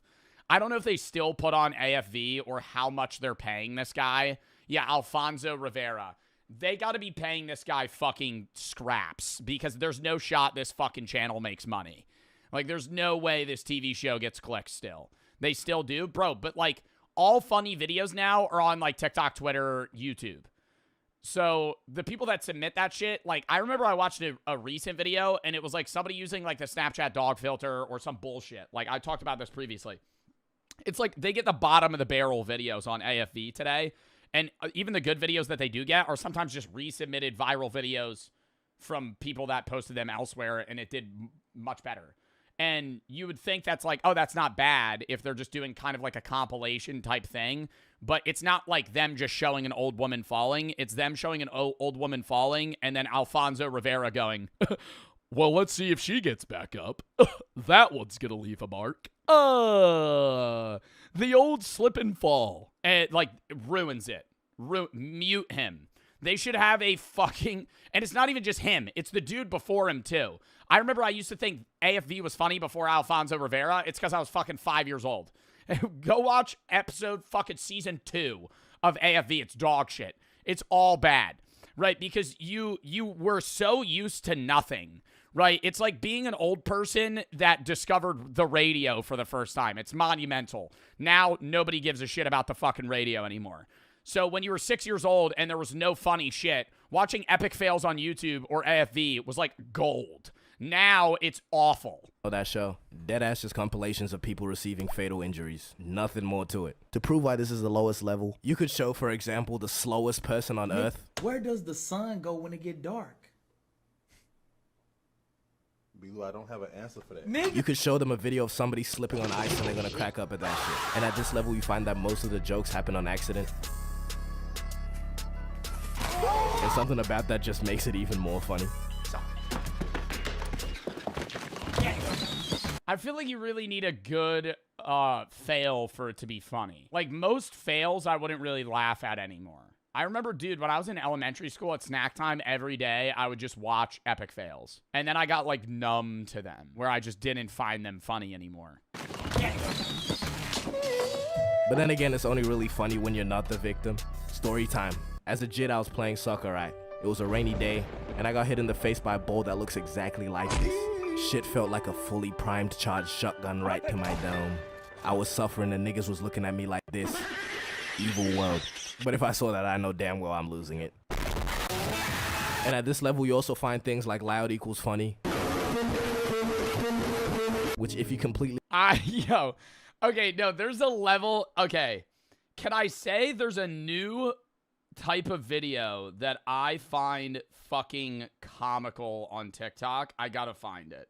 I don't know if they still put on AFV or how much they're paying this guy. Yeah, Alfonso Rivera. They got to be paying this guy fucking scraps, because there's no shot this fucking channel makes money. Like, there's no way this TV show gets clicks still. They still do? Bro, but like, all funny videos now are on like TikTok, Twitter, YouTube. So the people that submit that shit, like I remember I watched a recent video and it was like somebody using like the Snapchat dog filter or some bullshit. Like I talked about this previously. It's like they get the bottom of the barrel videos on AFV today. And even the good videos that they do get are sometimes just resubmitted viral videos from people that posted them elsewhere, and it did much better. And you would think that's like, oh, that's not bad if they're just doing kind of like a compilation type thing. But it's not like them just showing an old woman falling. It's them showing an old woman falling and then Alfonso Rivera going, well, let's see if she gets back up. That one's going to leave a mark. The old slip and fall. And it, like, ruins it. Mute him. They should have a fucking... And it's not even just him. It's the dude before him, too. I remember I used to think AFV was funny before Alfonso Rivera. It's because I was fucking 5 years old. Go watch episode fucking season 2 of AFV. It's dog shit. It's all bad, right? Because you were so used to nothing, right? It's like being an old person that discovered the radio for the first time. It's monumental. Now nobody gives a shit about the fucking radio anymore. So when you were 6 years old and there was no funny shit, watching epic fails on YouTube or AFV was like gold. Now it's awful. Oh, that show. Deadass just compilations of people receiving fatal injuries. Nothing more to it. To prove why this is the lowest level, you could show, for example, the slowest person on Earth. Where does the sun go when it get dark? Blue, I don't have an answer for that. Nigga. You could show them a video of somebody slipping on ice and they're gonna crack up at that shit. And at this level, you find that most of the jokes happen on accident. And something about that just makes it even more funny. I feel like you really need a good fail for it to be funny. Like, most fails I wouldn't really laugh at anymore. I remember, dude, when I was in elementary school at snack time every day, I would just watch epic fails. And then I got, like, numb to them, where I just didn't find them funny anymore. But then again, it's only really funny when you're not the victim. Story time. As a kid, I was playing soccer, right? It was a rainy day, and I got hit in the face by a ball that looks exactly like this. Shit felt like a fully primed charged shotgun right to my dome. I was suffering and niggas was looking at me like this. Evil world. But if I saw that, I know damn well I'm losing it. And at this level, you also find things like loud equals funny. Which if you completely... Yo. Okay, no, there's a level... Okay. Can I say there's a new type of video that I find fucking comical on TikTok? I gotta find it.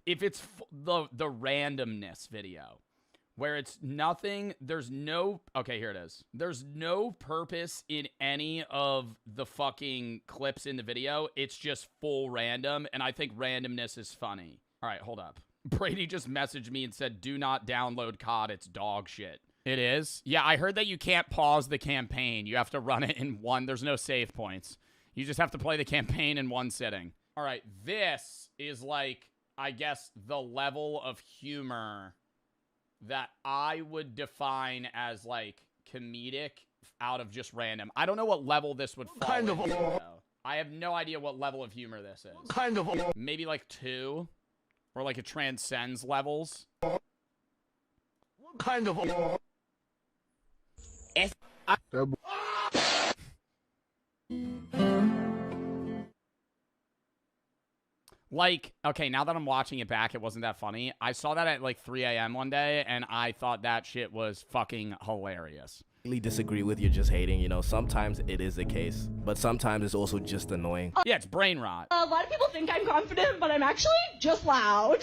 If it's the randomness video, where it's nothing, there's no... Okay, here it is. There's no purpose in any of the fucking clips in the video. It's just full random, and I think randomness is funny. All right, hold up. Brady just messaged me and said, do not download COD, it's dog shit. It is? Yeah, I heard that you can't pause the campaign. You have to run it in one. There's no save points. You just have to play the campaign in one sitting. All right, this is like, I guess, the level of humor that I would define as, like, comedic out of just random. I don't know what level this would fall into, though. I have no idea what level of humor this is. Maybe, like, 2? Or, like, it transcends levels? Like, okay, now that I'm watching it back, it wasn't that funny. I saw that at like 3 a.m. one day, and I thought that shit was fucking hilarious. Really disagree with you just hating, you know, sometimes it is the case, but sometimes it's also just annoying. Yeah, it's brain rot. A lot of people think I'm confident, but I'm actually just loud.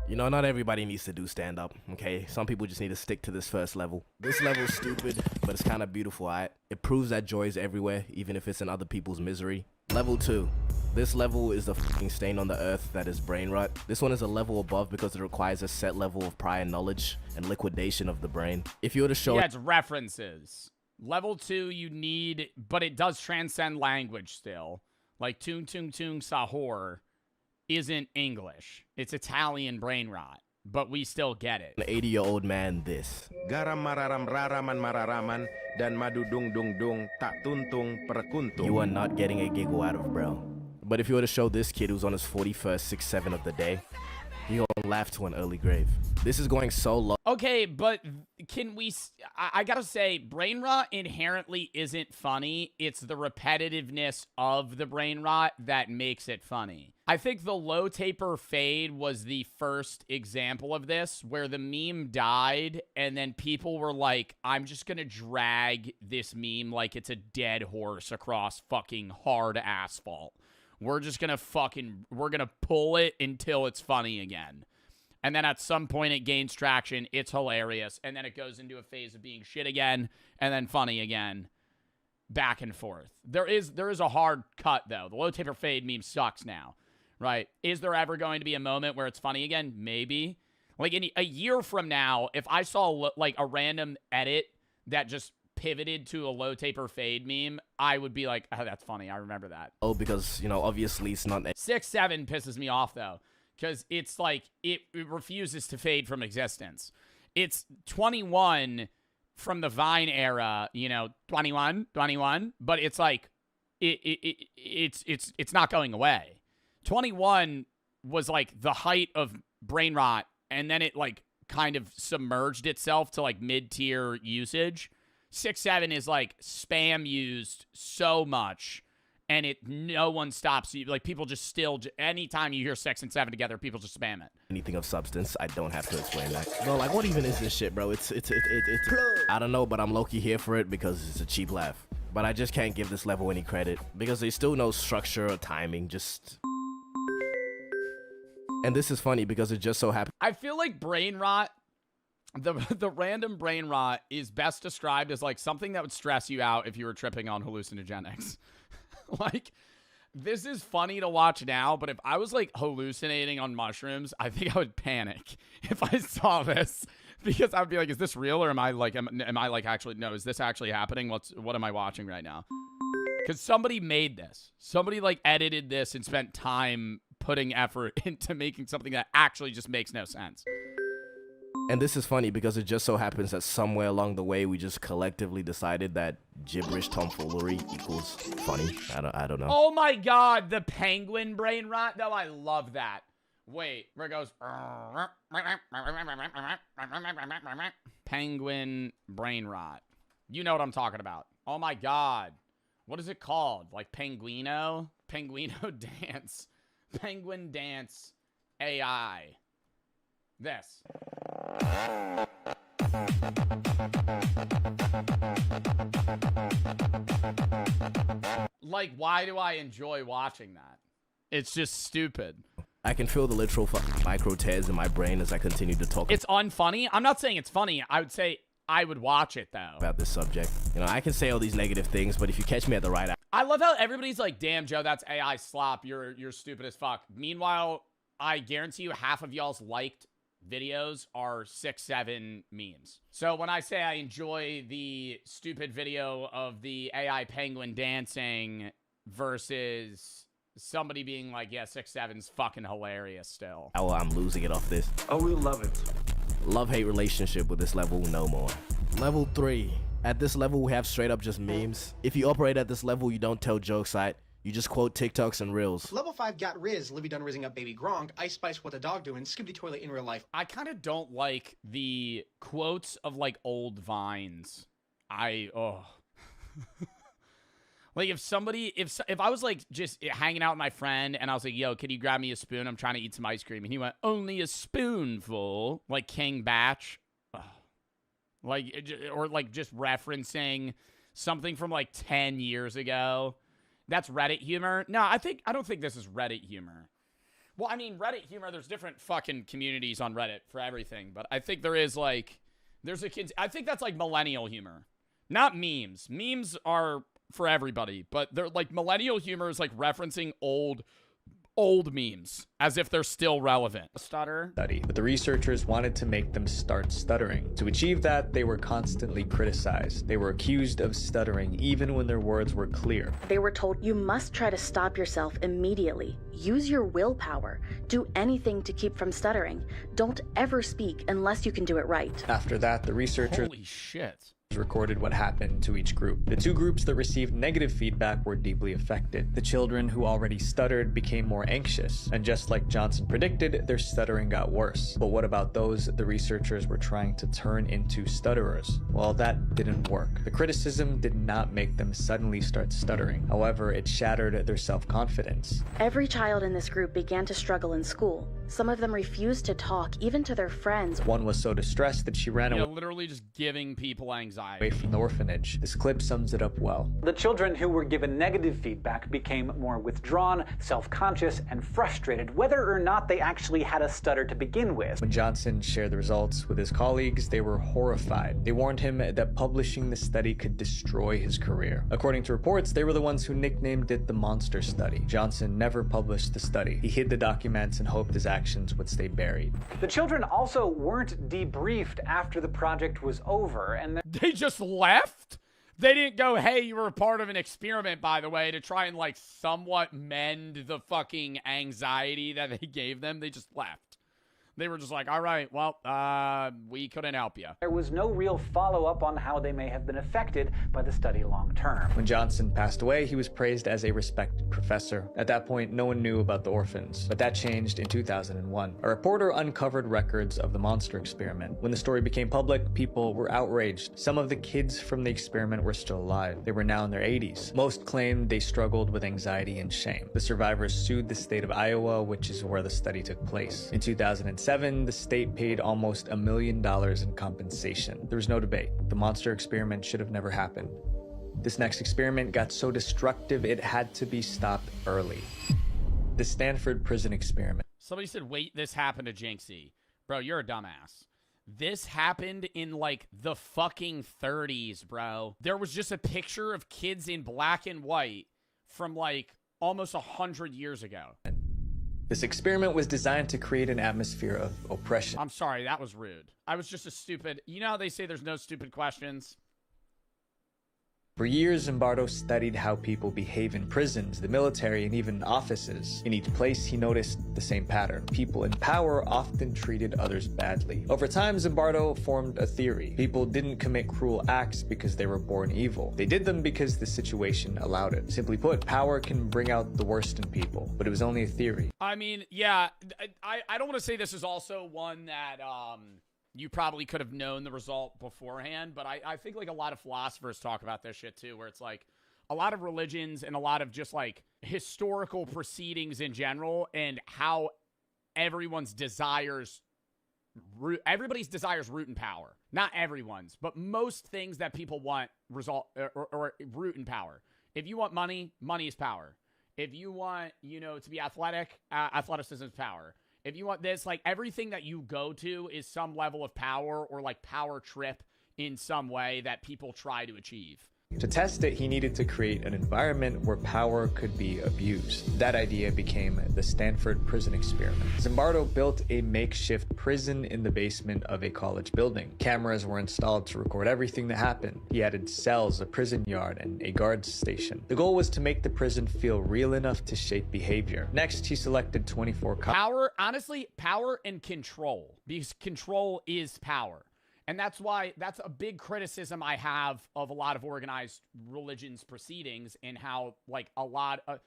You know, not everybody needs to do stand-up, okay? Some people just need to stick to this first level. This level's stupid, but it's kind of beautiful, alright? It proves that joy is everywhere, even if it's in other people's misery. Level 2. This level is the fucking stain on the earth that is brain rot. This one is a level above because it requires a set level of prior knowledge and liquidation of the brain. If you were to show... Yeah, it's references. Level 2, you need... But it does transcend language still. Like, tung tung tung sahur isn't English. It's Italian brain rot. But we still get it. An 80-year-old man, this. Garam mararam raraman mararaman dan madu dung dung dung tak tuntung perkuntung. You are not getting a giggle out of bro. But if you were to show this kid who's on his 41st 6-7 of the day, he gonna laugh to an early grave. This is going so low. Okay, but can we... I gotta say, brain rot inherently isn't funny. It's the repetitiveness of the brain rot that makes it funny. I think the low taper fade was the first example of this, where the meme died, and then people were like, I'm just gonna drag this meme like it's a dead horse across fucking hard asphalt. We're just gonna we're gonna pull it until it's funny again. And then at some point it gains traction, it's hilarious, and then it goes into a phase of being shit again, and then funny again. Back and forth. There is a hard cut, though. The low taper fade meme sucks now, right? Is there ever going to be a moment where it's funny again? Maybe. Like, in a year from now, if I saw, like, a random edit that just pivoted to a low taper fade meme, I would be like, oh, that's funny. I remember that. Oh, because, you know, obviously it's not... 6-7 pisses me off, though, because it's like, it refuses to fade from existence. It's 21 from the Vine era, you know, 21, but it's like, it's not going away. 21 was like the height of brain rot, and then it like kind of submerged itself to like mid-tier usage. 6-7 is like spam used so much, and no one stops you. Like, people just still, anytime you hear 6 and 7 together, people just spam it. Anything of substance, I don't have to explain that. Bro, like, what even is this shit, bro? It's I don't know, but I'm low-key here for it because it's a cheap laugh. But I just can't give this level any credit because there's still no structure or timing, just... And this is funny because it just so happens... I feel like brain rot, the random brain rot is best described as like something that would stress you out if you were tripping on hallucinogenics. Like, this is funny to watch now, but if I was like hallucinating on mushrooms, I think I would panic if I saw this, because I'd be like, is this real, or am I like actually, no, is this actually happening? What am I watching right now? Because somebody made this. Somebody like edited this and spent time putting effort into making something that actually just makes no sense. And this is funny because it just so happens that somewhere along the way we just collectively decided that gibberish tomfoolery equals funny. I don't know. Oh my god, the penguin brain rot? No, I love that. Wait, where it goes. Penguin brain rot. You know what I'm talking about. Oh my god. What is it called? Like Penguino? Penguino dance. Penguin dance AI. This. Like, why do I enjoy watching that? It's just stupid. I can feel the literal micro tears in my brain as I continue to talk. It's unfunny. I'm not saying it's funny. I would say I would watch it, though. About this subject. You know, I can say all these negative things, but if you catch me at the right hour. I love how everybody's like, damn, Joe, that's AI slop. You're stupid as fuck. Meanwhile, I guarantee you half of y'all's liked videos are 6-7 memes. So when I say I enjoy the stupid video of the AI penguin dancing versus somebody being like, yeah, 6-7's fucking hilarious still. Oh, I'm losing it off this. Oh, we love it. Love-hate relationship with this level, no more. Level 3. At this level, we have straight up just memes. If you operate at this level, you don't tell jokes, right? You just quote TikToks and Reels. Level 5 got Riz, Livy done rizzing up Baby Gronk, Ice Spice what the dog doing, skip the toilet in real life. I kind of don't like the quotes of like old vines. Like if I was like just hanging out with my friend and I was like, yo, can you grab me a spoon? I'm trying to eat some ice cream. And he went, only a spoonful. Like King Batch. Ugh. Or like just referencing something from like 10 years ago. That's Reddit humor. No, I don't think this is Reddit humor. Well, I mean, Reddit humor, there's different fucking communities on Reddit for everything. But I think there is like, I think that's like millennial humor. Not memes. Memes are for everybody. But they're like, millennial humor is like referencing old memes as if they're still relevant. Stutter. But the researchers wanted to make them start stuttering. To achieve that, they were constantly criticized. They were accused of stuttering even when their words were clear. They were told, you must try to stop yourself immediately. Use your willpower. Do anything to keep from stuttering. Don't ever speak unless you can do it right. After that, the researchers Holy shit. recorded what happened to each group. The two groups that received negative feedback were deeply affected. The children who already stuttered became more anxious, and just like Johnson predicted, their stuttering got worse. But what about those the researchers were trying to turn into stutterers? Well, that didn't work. The criticism did not make them suddenly start stuttering. However, it shattered their self-confidence. Every child in this group began to struggle in school. Some of them refused to talk, even to their friends. One was so distressed that she ran away. Literally just giving people anxiety. Away from the orphanage. This clip sums it up well. The children who were given negative feedback became more withdrawn, self-conscious, and frustrated, whether or not they actually had a stutter to begin with. When Johnson shared the results with his colleagues, they were horrified. They warned him that publishing the study could destroy his career. According to reports, they were the ones who nicknamed it the monster study. Johnson never published the study. He hid the documents and hoped his actions would stay buried. The children also weren't debriefed after the project was over, and they just left? They didn't go, hey, you were a part of an experiment, by the way, to try and like somewhat mend the fucking anxiety that they gave them. They just left. They were just like, all right, well, we couldn't help you. There was no real follow-up on how they may have been affected by the study long-term. When Johnson passed away, he was praised as a respected professor. At that point, no one knew about the orphans, but that changed in 2001. A reporter uncovered records of the monster experiment. When the story became public, people were outraged. Some of the kids from the experiment were still alive. They were now in their 80s. Most claimed they struggled with anxiety and shame. The survivors sued the state of Iowa, which is where the study took place. In 2007, the state paid almost $1 million in compensation. There was no debate. The monster experiment should have never happened. This next experiment got so destructive it had to be stopped early. The Stanford prison experiment. Somebody said, wait, this happened to Jinxie. Bro, you're a dumbass. This happened in like the fucking 30s, bro. There was just a picture of kids in black and white from like almost 100 years ago. This experiment was designed to create an atmosphere of oppression. I'm sorry, that was rude. I was just a stupid... You know how they say there's no stupid questions? For years, Zimbardo studied how people behave in prisons, the military, and even offices. In each place, he noticed the same pattern. People in power often treated others badly. Over time, Zimbardo formed a theory. People didn't commit cruel acts because they were born evil. They did them because the situation allowed it. Simply put, power can bring out the worst in people, but it was only a theory. I mean, yeah, I don't want to say this is also one that, you probably could have known the result beforehand, but I think like a lot of philosophers talk about this shit too, where it's like a lot of religions and a lot of just like historical proceedings in general and how everybody's desires root in power. Not everyone's, but most things that people want or root in power. If you want money, money is power. If you want, to be athletic, athleticism is power. If you want this, like everything that you go to is some level of power or like power trip in some way that people try to achieve. To test it, he needed to create an environment where power could be abused. That idea became the Stanford Prison Experiment. Zimbardo built a makeshift prison in the basement of a college building. Cameras were installed to record everything that happened. He added cells, a prison yard, and a guard station. The goal was to make the prison feel real enough to shape behavior. Next, he selected 24 power, honestly, power and control, because control is power. And that's a big criticism I have of a lot of organized religions proceedings and how like a lot of,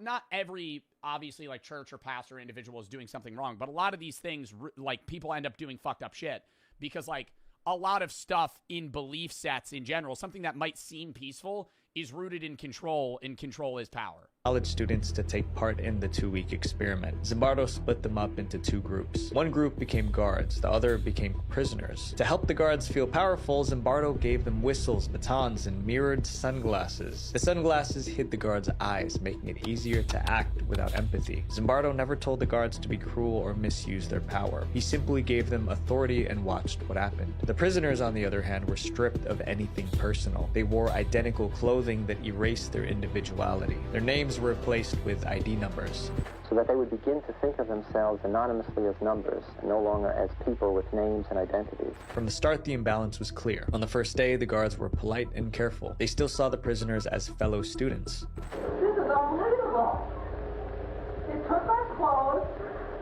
not every obviously like church or pastor or individual is doing something wrong, but a lot of these things like people end up doing fucked up shit because like a lot of stuff in belief sets in general, something that might seem peaceful is rooted in control, and control is power. College students to take part in the 2-week experiment. Zimbardo split them up into 2 groups. One group became guards, the other became prisoners. To help the guards feel powerful, Zimbardo gave them whistles, batons, and mirrored sunglasses. The sunglasses hid the guards' eyes, making it easier to act without empathy. Zimbardo never told the guards to be cruel or misuse their power. He simply gave them authority and watched what happened. The prisoners, on the other hand, were stripped of anything personal. They wore identical clothing that erased their individuality. Their names were replaced with ID numbers. So that they would begin to think of themselves anonymously as numbers and no longer as people with names and identities. From the start, the imbalance was clear. On the first day, the guards were polite and careful. They still saw the prisoners as fellow students. This is unbelievable. They took our clothes.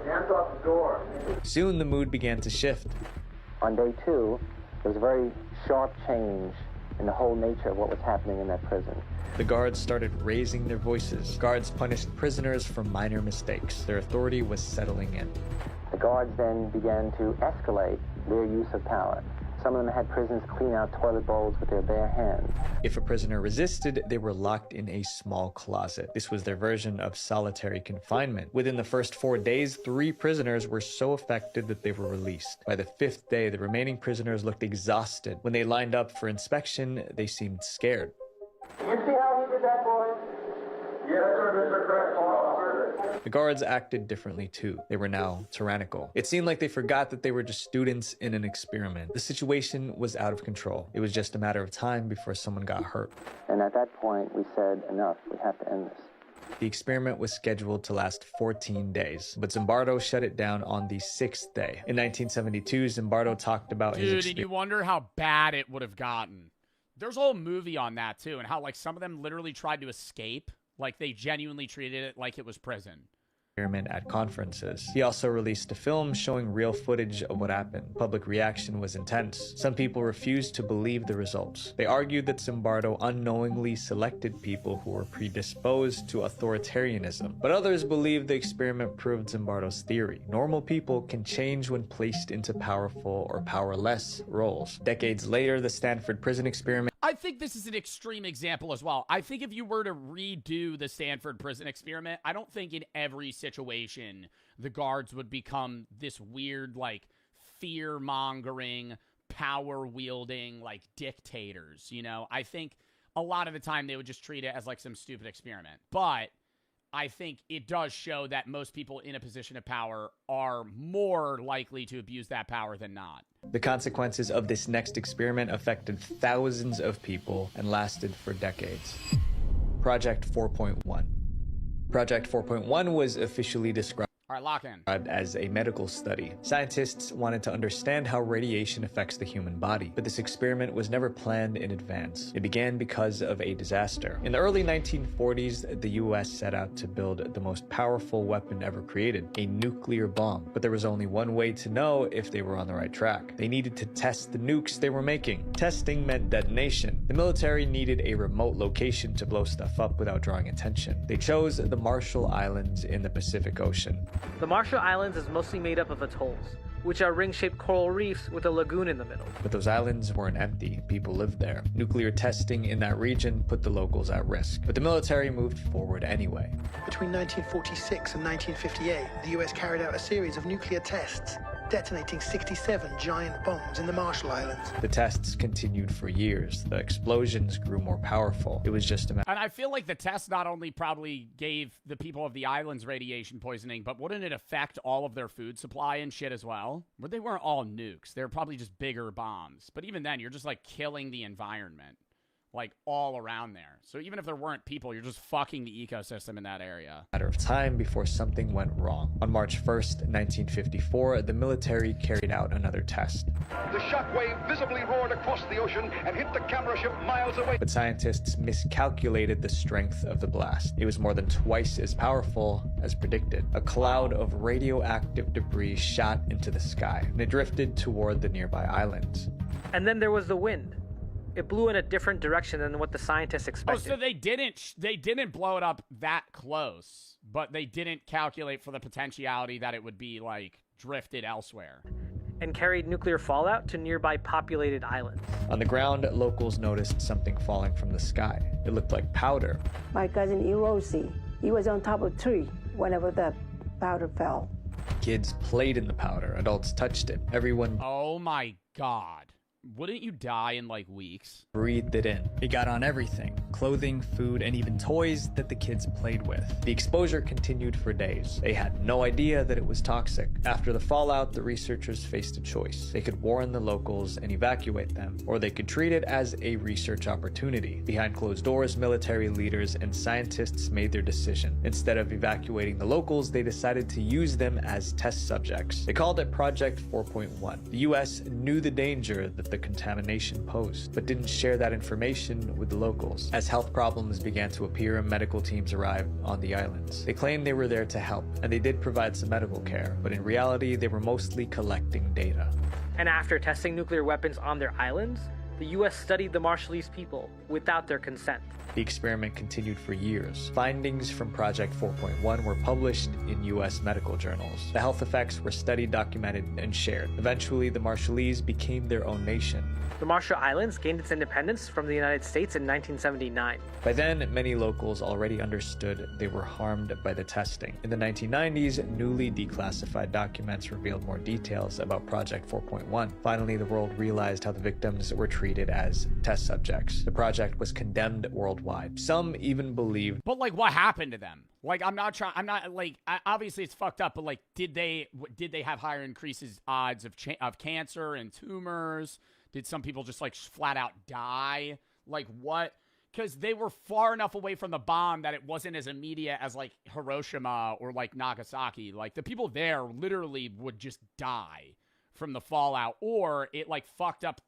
Hands off the door. Soon, the mood began to shift. On day 2, there was a very sharp change in the whole nature of what was happening in that prison. The guards started raising their voices. Guards punished prisoners for minor mistakes. Their authority was settling in. The guards then began to escalate their use of power. Some of them had prisoners clean out toilet bowls with their bare hands. If a prisoner resisted, they were locked in a small closet. This was their version of solitary confinement. Within the first 4 days, 3 prisoners were so affected that they were released. By the 5th day, the remaining prisoners looked exhausted. When they lined up for inspection, they seemed scared. You see how he did that, boys? Yes, sir, Mr. Craig. The guards acted differently too. They were now tyrannical. It seemed like they forgot that they were just students in an experiment. The situation was out of control. It was just a matter of time before someone got hurt. And at that point, we said, enough, we have to end this. The experiment was scheduled to last 14 days, but Zimbardo shut it down on the 6th day. In 1972, Zimbardo talked about his Dude, and you wonder how bad it would have gotten. There's a whole movie on that too, and how like some of them literally tried to escape. Like they genuinely treated it like it was prison. Experiment at conferences. He also released a film showing real footage of what happened. Public reaction was intense. Some people refused to believe the results. They argued that Zimbardo unknowingly selected people who were predisposed to authoritarianism. But others believed the experiment proved Zimbardo's theory. Normal people can change when placed into powerful or powerless roles. Decades later, the Stanford Prison Experiment. I think this is an extreme example as well. I think if you were to redo the Stanford Prison Experiment, I don't think in every situation the guards would become this weird, like, fear-mongering, power-wielding, like, dictators, you know? I think a lot of the time they would just treat it as, like, some stupid experiment. But I think it does show that most people in a position of power are more likely to abuse that power than not. The consequences of this next experiment affected thousands of people and lasted for decades. Project 4.1. Project 4.1 was officially described All right, lock in. as a medical study. Scientists wanted to understand how radiation affects the human body, but this experiment was never planned in advance. It began because of a disaster. In the early 1940s, the US set out to build the most powerful weapon ever created, a nuclear bomb. But there was only one way to know if they were on the right track. They needed to test the nukes they were making. Testing meant detonation. The military needed a remote location to blow stuff up without drawing attention. They chose the Marshall Islands in the Pacific Ocean. The Marshall Islands is mostly made up of atolls, which are ring-shaped coral reefs with a lagoon in the middle. But those islands weren't empty. People lived there. Nuclear testing in that region put the locals at risk. But the military moved forward anyway. Between 1946 and 1958, the US carried out a series of nuclear tests, detonating 67 giant bombs in the Marshall Islands. The tests continued for years. The explosions grew more powerful. It was just a matter. And I feel like the test not only probably gave the people of the islands radiation poisoning, but wouldn't it affect all of their food supply and shit as well? But they weren't all nukes. They were probably just bigger bombs. But even then, you're just like killing the environment, like all around there. So even if there weren't people, you're just fucking the ecosystem in that area. Matter of time before something went wrong. On March 1st, 1954, the military carried out another test. The shockwave visibly roared across the ocean and hit the camera ship miles away. But scientists miscalculated the strength of the blast. It was more than twice as powerful as predicted. A cloud of radioactive debris shot into the sky, and it drifted toward the nearby islands. And then there was the wind. It blew in a different direction than what the scientists expected. Oh, so they didn't blow it up that close, but they didn't calculate for the potentiality that it would be like drifted elsewhere. And carried nuclear fallout to nearby populated islands. On the ground, locals noticed something falling from the sky. It looked like powder. My cousin Erosi, he was on top of a tree whenever the powder fell. Kids played in the powder. Adults touched it. Everyone... Oh my God. Wouldn't you die in like weeks? Breathed it in. It got on everything. Clothing, food, and even toys that the kids played with. The exposure continued for days. They had no idea that it was toxic. After the fallout, the researchers faced a choice. They could warn the locals and evacuate them, or they could treat it as a research opportunity. Behind closed doors, military leaders and scientists made their decision. Instead of evacuating the locals, they decided to use them as test subjects. They called it Project 4.1. The US knew the danger that the contamination posed, but didn't share that information with the locals. As health problems began to appear, medical teams arrived on the islands. They claimed they were there to help, and they did provide some medical care, but in reality, they were mostly collecting data. And after testing nuclear weapons on their islands, the US studied the Marshallese people without their consent. The experiment continued for years. Findings from Project 4.1 were published in US medical journals. The health effects were studied, documented, and shared. Eventually, the Marshallese became their own nation. The Marshall Islands gained its independence from the United States in 1979. By then, many locals already understood they were harmed by the testing. In the 1990s, newly declassified documents revealed more details about Project 4.1. Finally, the world realized how the victims were treated as test subjects. The project was condemned worldwide. Some even believed... But like, what happened to them? Like, obviously it's fucked up, but like, did they have higher increases odds of cancer and tumors? Did some people just like flat out die? Like what? Because they were far enough away from the bomb that it wasn't as immediate as like Hiroshima or like Nagasaki. Like the people there literally would just die from the fallout, or it like fucked up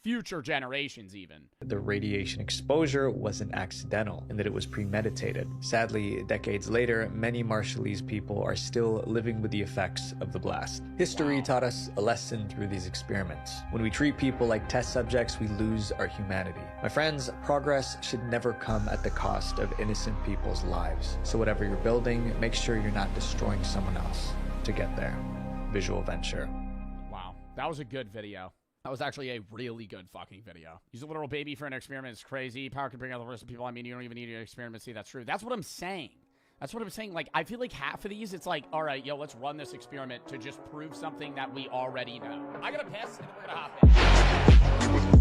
future generations even. The radiation exposure wasn't accidental and that it was premeditated. Sadly, decades later, many Marshallese people are still living with the effects of the blast. History taught us a lesson through these experiments. When we treat people like test subjects, we lose our humanity. My friends, progress should never come at the cost of innocent people's lives. So whatever you're building, make sure you're not destroying someone else to get there. Visual Venture. Wow, that was a good video. That was actually a really good fucking video. Use a literal baby for an experiment is crazy. Power can bring out the rest of people. I mean, you don't even need an experiment to see that's true. That's what I'm saying. That's what I'm saying. Like, I feel like half of these, it's like, all right, yo, let's run this experiment to just prove something that we already know. I gotta piss and we're gonna hop in.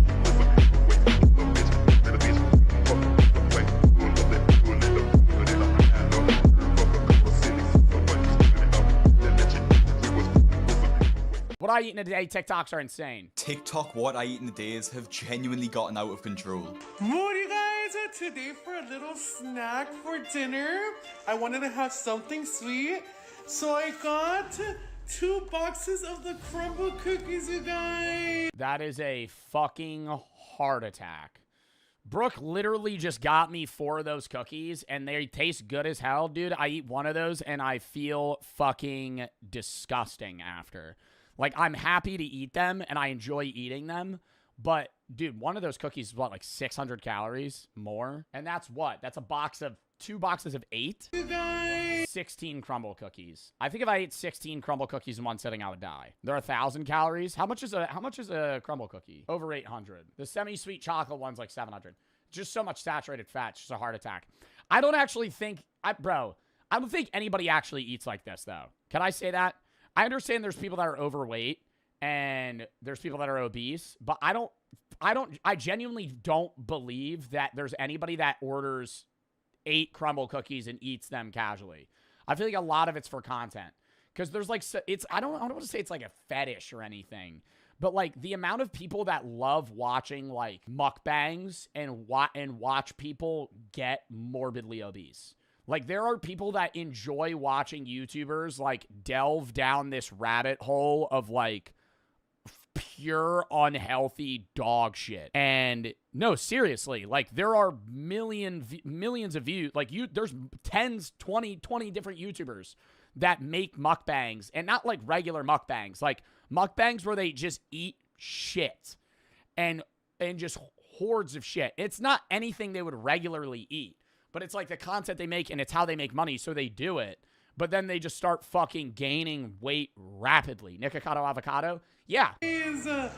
What I eat in a day, TikToks are insane. TikTok what I eat in a days have genuinely gotten out of control. What are you guys guys, today for a little snack for dinner, I wanted to have something sweet, so I got 2 boxes of the crumble cookies, you guys. That is a fucking heart attack. Brooke literally just got me 4 of those cookies, and they taste good as hell, dude. I eat one of those, and I feel fucking disgusting after. Like, I'm happy to eat them, and I enjoy eating them, but, dude, one of those cookies is, what, like 600 calories more? And that's what? That's a box of 2 boxes of 8? 16 crumble cookies. I think if I ate 16 crumble cookies in one sitting, I would die. They're 1,000 calories. How much is a crumble cookie? Over 800. The semi-sweet chocolate one's like 700. Just so much saturated fat. It's just a heart attack. I don't actually think, I don't think anybody actually eats like this, though. Can I say that? I understand there's people that are overweight and there's people that are obese, but I genuinely don't believe that there's anybody that orders 8 crumble cookies and eats them casually. I feel like a lot of it's for content, because there's like, I don't want to say it's like a fetish or anything, but like the amount of people that love watching like mukbangs and watch people get morbidly obese. Like, there are people that enjoy watching YouTubers like delve down this rabbit hole of like pure unhealthy dog shit. And no, seriously, like there are millions of views. Like, there's 20 different YouTubers that make mukbangs, and not like regular mukbangs, like mukbangs where they just eat shit and just hordes of shit. It's not anything they would regularly eat, but it's like the content they make, and it's how they make money, so they do it. But then they just start fucking gaining weight rapidly. Nikocado Avocado? Yeah.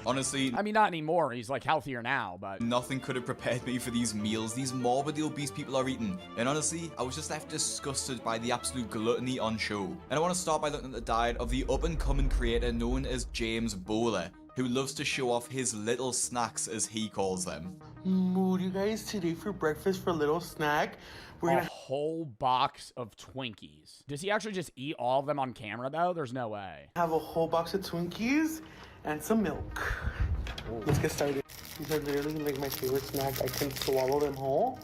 Honestly, I mean, not anymore. He's like healthier now, but nothing could have prepared me for these meals these morbidly obese people are eating. And honestly, I was just left disgusted by the absolute gluttony on show. And I want to start by looking at the diet of the up-and-coming creator known as James Bowler, who loves to show off his little snacks, as he calls them. You guys, today for breakfast for a little snack, we're gonna whole box of Twinkies. Does he actually just eat all of them on camera, though? There's no way. have a whole box of Twinkies and some milk. Let's get started. These are literally like my favorite snack. I can swallow them whole.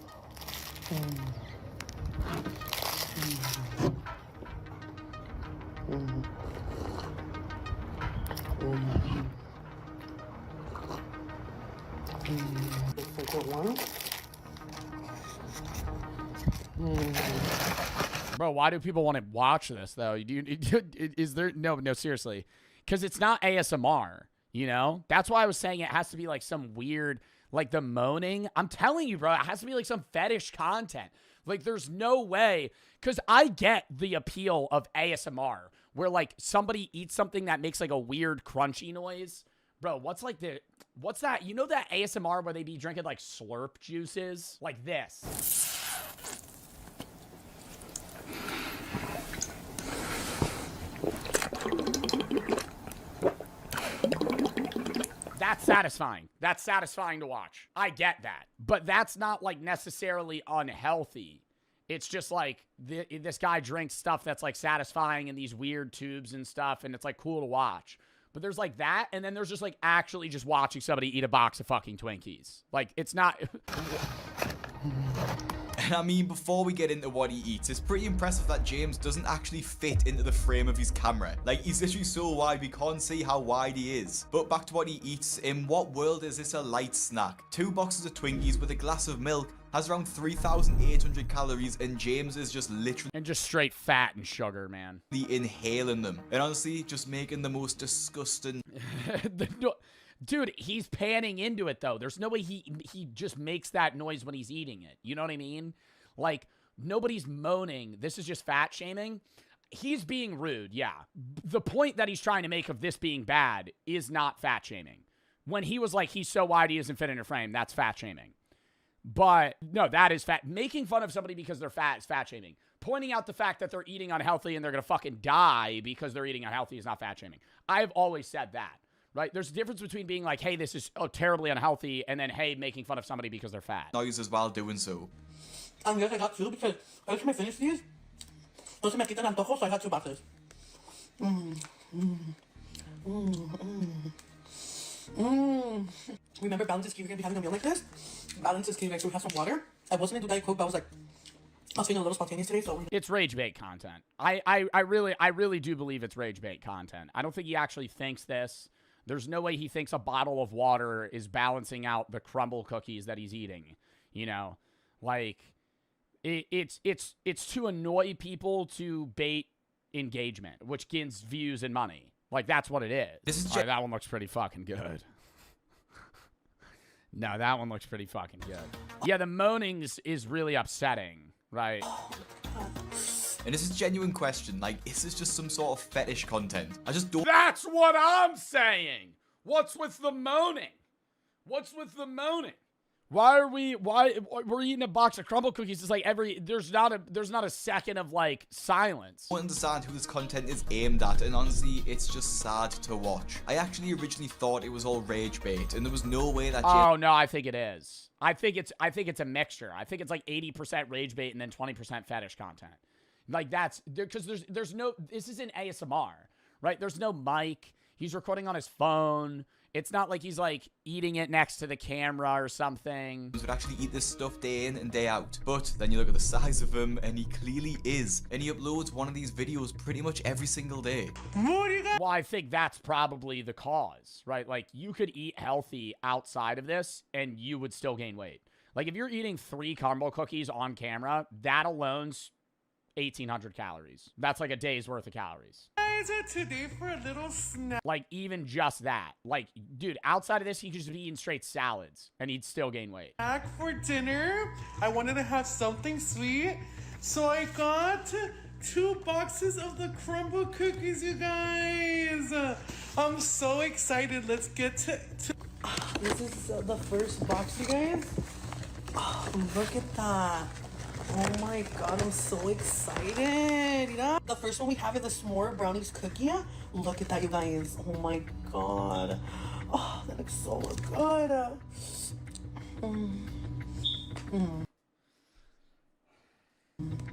The second one. Bro, why do people want to watch this, though? Is there... No, seriously. Because it's not ASMR, you know? That's why I was saying it has to be like some weird... Like the moaning. I'm telling you, bro, it has to be like some fetish content. Like, there's no way... Because I get the appeal of ASMR, where like somebody eats something that makes like a weird crunchy noise. Bro, what's that? You know that ASMR where they be drinking like slurp juices? Like this. That's satisfying. That's satisfying to watch. I get that. But that's not like necessarily unhealthy. It's just like this guy drinks stuff that's like satisfying in these weird tubes and stuff, and it's like cool to watch. But there's like that, and then there's just like actually just watching somebody eat a box of fucking Twinkies. Like, it's not... And I mean, before we get into what he eats, it's pretty impressive that James doesn't actually fit into the frame of his camera. Like, he's literally so wide, we can't see how wide he is. But back to what he eats, in what world is this a light snack? 2 boxes of Twinkies with a glass of milk has around 3,800 calories, and James is just literally... And just straight fat and sugar, man. Inhaling them. And honestly, just making the most disgusting... Dude, he's panning into it, though. There's no way he just makes that noise when he's eating it. You know what I mean? Like, nobody's moaning. This is just fat shaming. He's being rude, yeah. The point that he's trying to make of this being bad is not fat shaming. When he was like, he's so wide he doesn't fit in a frame, that's fat shaming. But, no, that is fat. Making fun of somebody because they're fat is fat shaming. Pointing out the fact that they're eating unhealthy and they're going to fucking die because they're eating unhealthy is not fat shaming. I've always said that. Right? There's a difference between being like, hey, this is terribly unhealthy, and then, hey, making fun of somebody because they're fat. Noises while doing so. Yes, I got 2 because every time I finish these, no se me quitan antojos, so I got 2 boxes. remember Balances came, we're gonna be having a meal like this. Balances came, like, so we have some water. I wasn't gonna do Diet Coke, but I was like, I was feeling a little spontaneous today, so it's rage bait content. I really do believe it's rage bait content. I don't think he actually thinks this. There's no way he thinks a bottle of water is balancing out the crumble cookies that he's eating. You know, like it's to annoy people to bait engagement, which gains views and money. Like that's what it is. This is that one looks pretty fucking good. No, that one looks pretty fucking good. Yeah, the moaning is really upsetting. Right. And this is a genuine question. Like, is this just some sort of fetish content? I just don't. That's what I'm saying. What's with the moaning? What's with the moaning? Why we're eating a box of crumble cookies? It's like there's not a second of like silence. I don't understand who this content is aimed at, and honestly, it's just sad to watch. I actually originally thought it was all rage bait, and there was no way that. Oh no, I think it is. I think it's a mixture. I think it's like 80% rage bait and then 20% fetish content. Like that's because there's no. This isn't ASMR, right? There's no mic. He's recording on his phone. It's not like he's like eating it next to the camera or something. Would actually eat this stuff day in and day out. But then you look at the size of him, and he clearly is. And he uploads one of these videos pretty much every single day. Well, I think that's probably the cause, right? Like you could eat healthy outside of this, and you would still gain weight. Like if you're eating 3 caramel cookies on camera, that alone's 1,800 calories. That's like a day's worth of calories. Today for a little snack. Like even just that. Like, dude, outside of this, he could just be eating straight salads and he'd still gain weight. Snack for dinner. I wanted to have something sweet, so I got 2 boxes of the crumble cookies, you guys. I'm so excited. Let's get to this is the first box, you guys. Oh, look at that. Oh my god, I'm so excited. You know? The first one we have is the s'more brownies cookie. Look at that, you guys. Oh my god. Oh, that looks so good.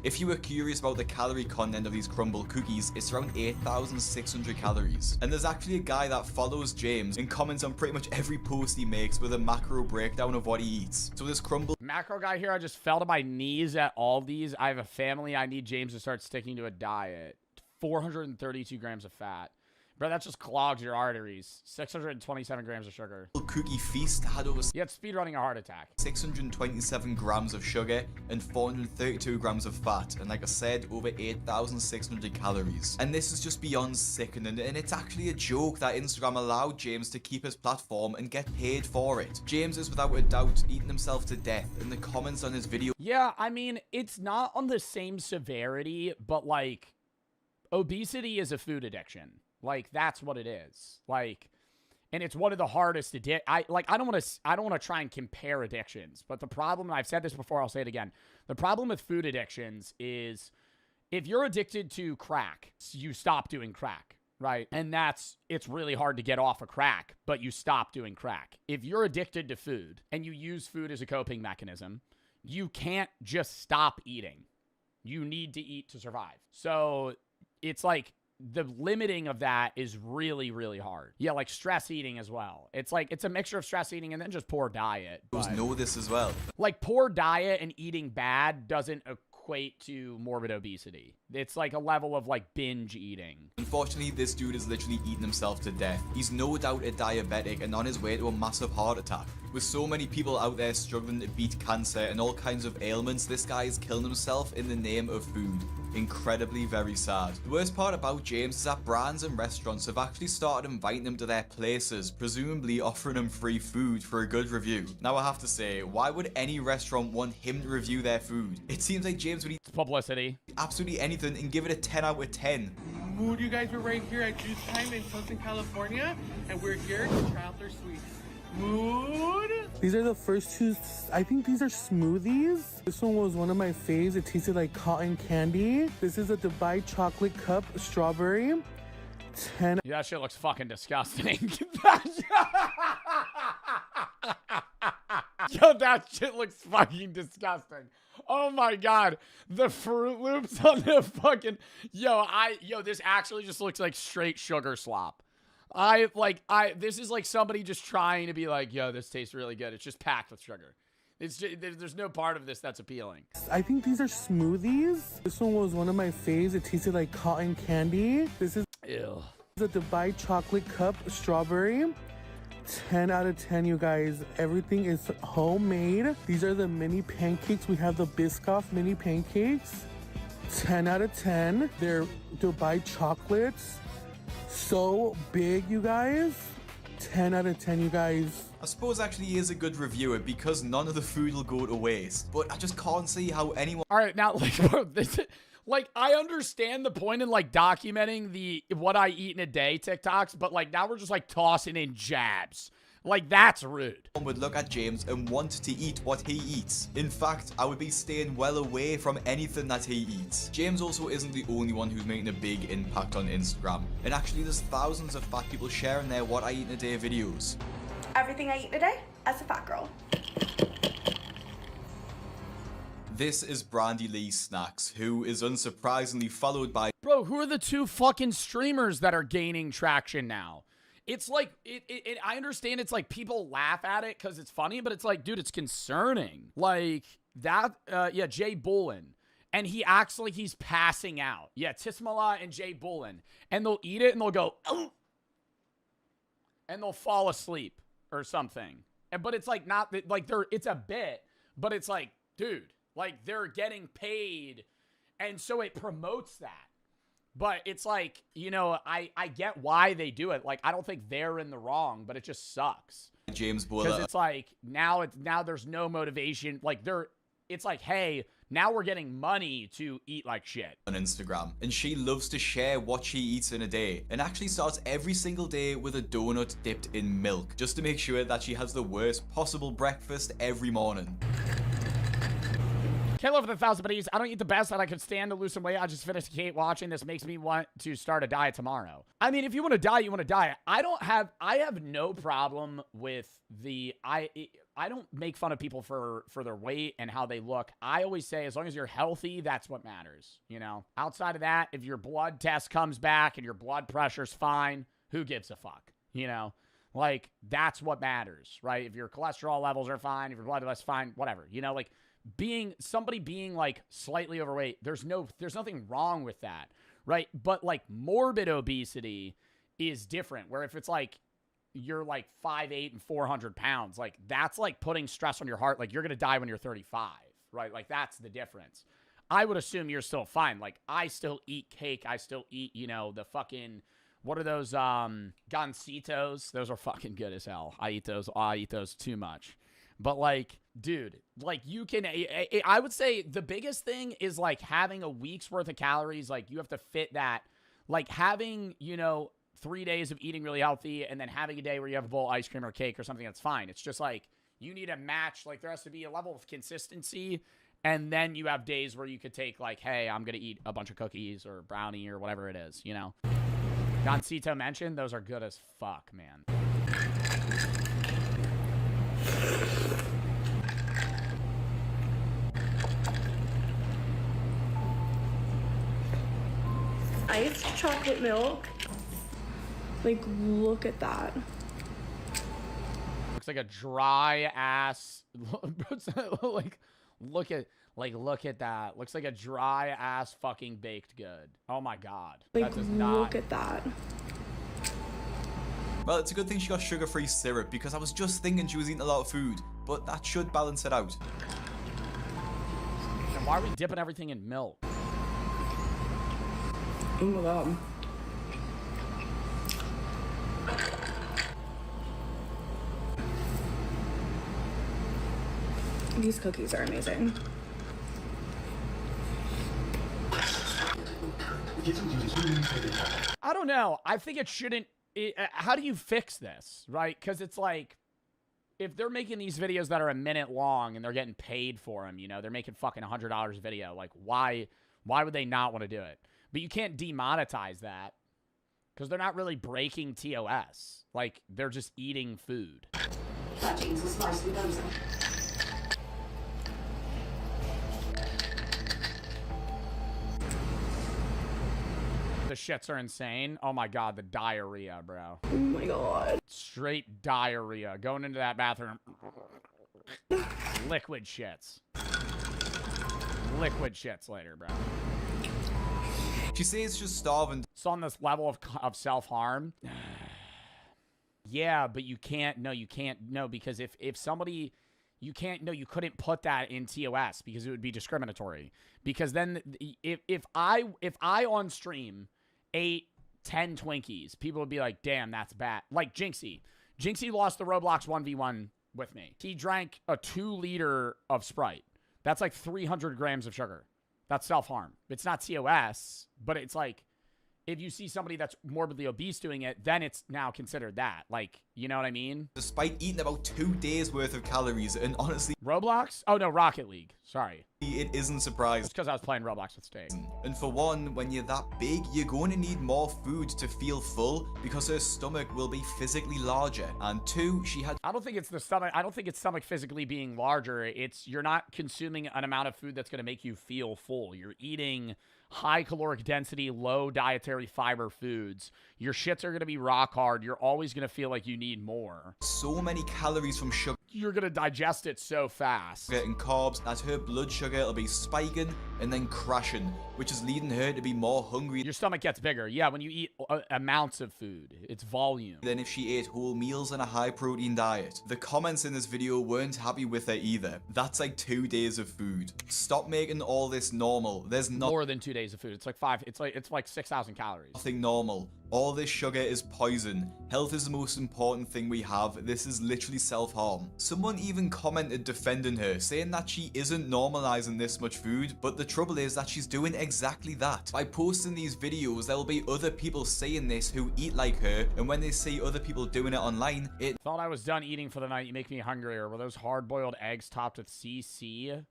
If you were curious about the calorie content of these crumble cookies, it's around 8,600 calories. And there's actually a guy that follows James and comments on pretty much every post he makes with a macro breakdown of what he eats. So this crumble macro guy here, I just fell to my knees at all these. I have a family. I need James to start sticking to a diet. 432 grams of fat. Bro, that just clogs your arteries. 627 grams of sugar. Cookie feast had over speedrunning a heart attack. 627 grams of sugar and 432 grams of fat. And like I said, over 8,600 calories. And this is just beyond sickening. And it's actually a joke that Instagram allowed James to keep his platform and get paid for it. James is without a doubt eating himself to death. In the comments on his video. Yeah, I mean, it's not on the same severity, but like obesity is a food addiction. Like that's what it is. Like, and it's one of the hardest to I don't want to try and compare addictions, but the problem, I've said this before, I'll say it again. The problem with food addictions is if you're addicted to crack, you stop doing crack, right? And it's really hard to get off of crack, but you stop doing crack. If you're addicted to food and you use food as a coping mechanism, you can't just stop eating. You need to eat to survive. So it's like, the limiting of that is really, really hard. Yeah, like stress eating as well. It's like, it's a mixture of stress eating and then just poor diet. Know this as well. Like poor diet and eating bad doesn't equate to morbid obesity. It's like a level of like binge eating. Unfortunately, this dude is literally eating himself to death. He's no doubt a diabetic and on his way to a massive heart attack. With so many people out there struggling to beat cancer and all kinds of ailments, this guy is killing himself in the name of food. Incredibly very sad. The worst part about James is that brands and restaurants have actually started inviting him to their places, presumably offering him free food for a good review. Now I have to say, why would any restaurant want him to review their food? It seems like James would eat publicity, absolutely anything, and give it a 10 out of 10. Mood, you guys, we're right here at Juice Time in Southern California, and we're here to try out their sweets. Mood. These are the first 2. I think these are smoothies. This one was one of my faves. It tasted like cotton candy. This is a Dubai chocolate cup strawberry. 10. Yeah, that shit looks fucking disgusting. Yo, that shit looks fucking disgusting. Oh my god, the Fruit Loops on the fucking yo, this actually just looks like straight sugar slop. This is like somebody just trying to be like, yo, this tastes really good. It's just packed with sugar. It's just, there's no part of this that's appealing. I think these are smoothies. This one was one of my faves. It tasted like cotton candy. This is the Dubai chocolate cup strawberry. 10 out of 10, you guys. Everything is homemade. These are the mini pancakes. We have the Biscoff mini pancakes. 10 out of 10. They're Dubai chocolates. So big, you guys. 10 out of 10, you guys. I suppose actually he is a good reviewer because none of the food will go to waste. But I just can't see how anyone... All right, now, like, I understand the point in, like, documenting the what I eat in a day TikToks, but, like, now we're just, like, tossing in jabs. Like, that's rude. Would look at James and want to eat what he eats. In fact, I would be staying well away from anything that he eats. James also isn't the only one who's making a big impact on Instagram. And actually, there's thousands of fat people sharing their What I Eat in a Day videos. Everything I eat today as a fat girl. This is Brandy Lee Snacks, who is unsurprisingly followed by... Bro, who are the two fucking streamers that are gaining traction now? It's like, I understand it's like people laugh at it because it's funny, but it's like, dude, it's concerning. Like, that, yeah, Jay Bullen. And he acts like he's passing out. Yeah, Tismala and Jay Bullen. And they'll eat it and they'll go, oh! And they'll fall asleep or something. But it's like not, like it's a bit, but it's like, dude, like they're getting paid. And so it promotes that. But it's like, you know, I get why they do it. Like, I don't think they're in the wrong, but it just sucks. James Buller. Because it's like, now there's no motivation. Like, it's like, hey, now we're getting money to eat like shit. On Instagram. And she loves to share what she eats in a day. And actually starts every single day with a donut dipped in milk. Just to make sure that she has the worst possible breakfast every morning. Kayla for the 1,000 buddies. I don't eat the best that I could stand to lose some weight. I just finished Kate watching. This makes me want to start a diet tomorrow. I mean, if you want to diet, you want to diet. I have no problem with I don't make fun of people for their weight and how they look. I always say, as long as you're healthy, that's what matters. You know, outside of that, if your blood test comes back and your blood pressure's fine, who gives a fuck? You know, like that's what matters, right? If your cholesterol levels are fine, if your blood level's fine, whatever, you know, like somebody being like slightly overweight, there's nothing wrong with that, right? But like morbid obesity is different, where if it's like you're like 5'8" and 400 pounds, like that's like putting stress on your heart. Like you're gonna die when you're 35, right? Like that's the difference. I would assume you're still fine. Like I still eat cake. I still eat, you know, the fucking, what are those gancitos? Those are fucking good as hell. I eat those too much. But like, dude, like you can, I would say the biggest thing is like having a week's worth of calories. Like you have to fit that, like having, you know, 3 days of eating really healthy and then having a day where you have a bowl of ice cream or cake or something, that's fine. It's just like, you need a match. Like there has to be a level of consistency. And then you have days where you could take like, hey, I'm going to eat a bunch of cookies or brownie or whatever it is, you know. Gancito mentioned, those are good as fuck, man. Iced chocolate milk. Like, look at that. Looks like a dry ass. Like, look at that. Looks like a dry ass fucking baked good. Oh my god. Like, that does not. Look at that. Well, it's a good thing she got sugar-free syrup because I was just thinking she was eating a lot of food, but that should balance it out. And why are we dipping everything in milk? Oh my god. These cookies are amazing. I don't know. I think it shouldn't. How do you fix this, right? Because it's like, if they're making these videos that are a minute long and they're getting paid for them, you know, they're making fucking $100 a video. Like, why would they not want to do it? But you can't demonetize that because they're not really breaking TOS. Like, they're just eating food. That jeans is nicely done. The shits are insane. Oh my god, the diarrhea, bro. Oh my god. Straight diarrhea. Going into that bathroom. Liquid shits. Liquid shits later, bro. She says she's starving. So on this level of self-harm. Yeah, but you can't. No, you can't. No, because if somebody... You can't, no, you couldn't put that in TOS because it would be discriminatory. Because then if I on stream ate 10 Twinkies, people would be like, damn, that's bad. Like Jinxie. Jinxie lost the Roblox 1v1 with me. He drank a 2 liter of Sprite. That's like 300 grams of sugar. That's self-harm. It's not TOS, but it's like, if you see somebody that's morbidly obese doing it, then it's now considered that. Like, you know what I mean? Despite eating about 2 days worth of calories, and honestly... Roblox? Oh, no, Rocket League. Sorry. It isn't surprising. It's because I was playing Roblox with Steak. And for one, when you're that big, you're going to need more food to feel full because her stomach will be physically larger. And 2, she had... I don't think it's the stomach. I don't think it's stomach physically being larger. It's you're not consuming an amount of food that's going to make you feel full. You're eating high caloric density, low dietary fiber foods. Your shits are going to be rock hard. You're always going to feel like you need more. So many calories from sugar. You're going to digest it so fast. And carbs that her blood sugar will be spiking and then crashing, which is leading her to be more hungry. Your stomach gets bigger. Yeah, when you eat amounts of food, it's volume. Than if she ate whole meals and a high protein diet. The comments in this video weren't happy with her either. That's like 2 days of food. Stop making all this normal. There's more than 2 days of food. It's like 5. It's like 6,000 calories. Nothing normal. All this sugar is poison. Health is the most important thing we have. This is literally self-harm. Someone even commented defending her, saying that she isn't normalizing this much food, but the trouble is that she's doing exactly that. By posting these videos, there will be other people saying this who eat like her, and when they see other people doing it online, it... Thought I was done eating for the night. You make me hungrier. Were those hard-boiled eggs topped with CC?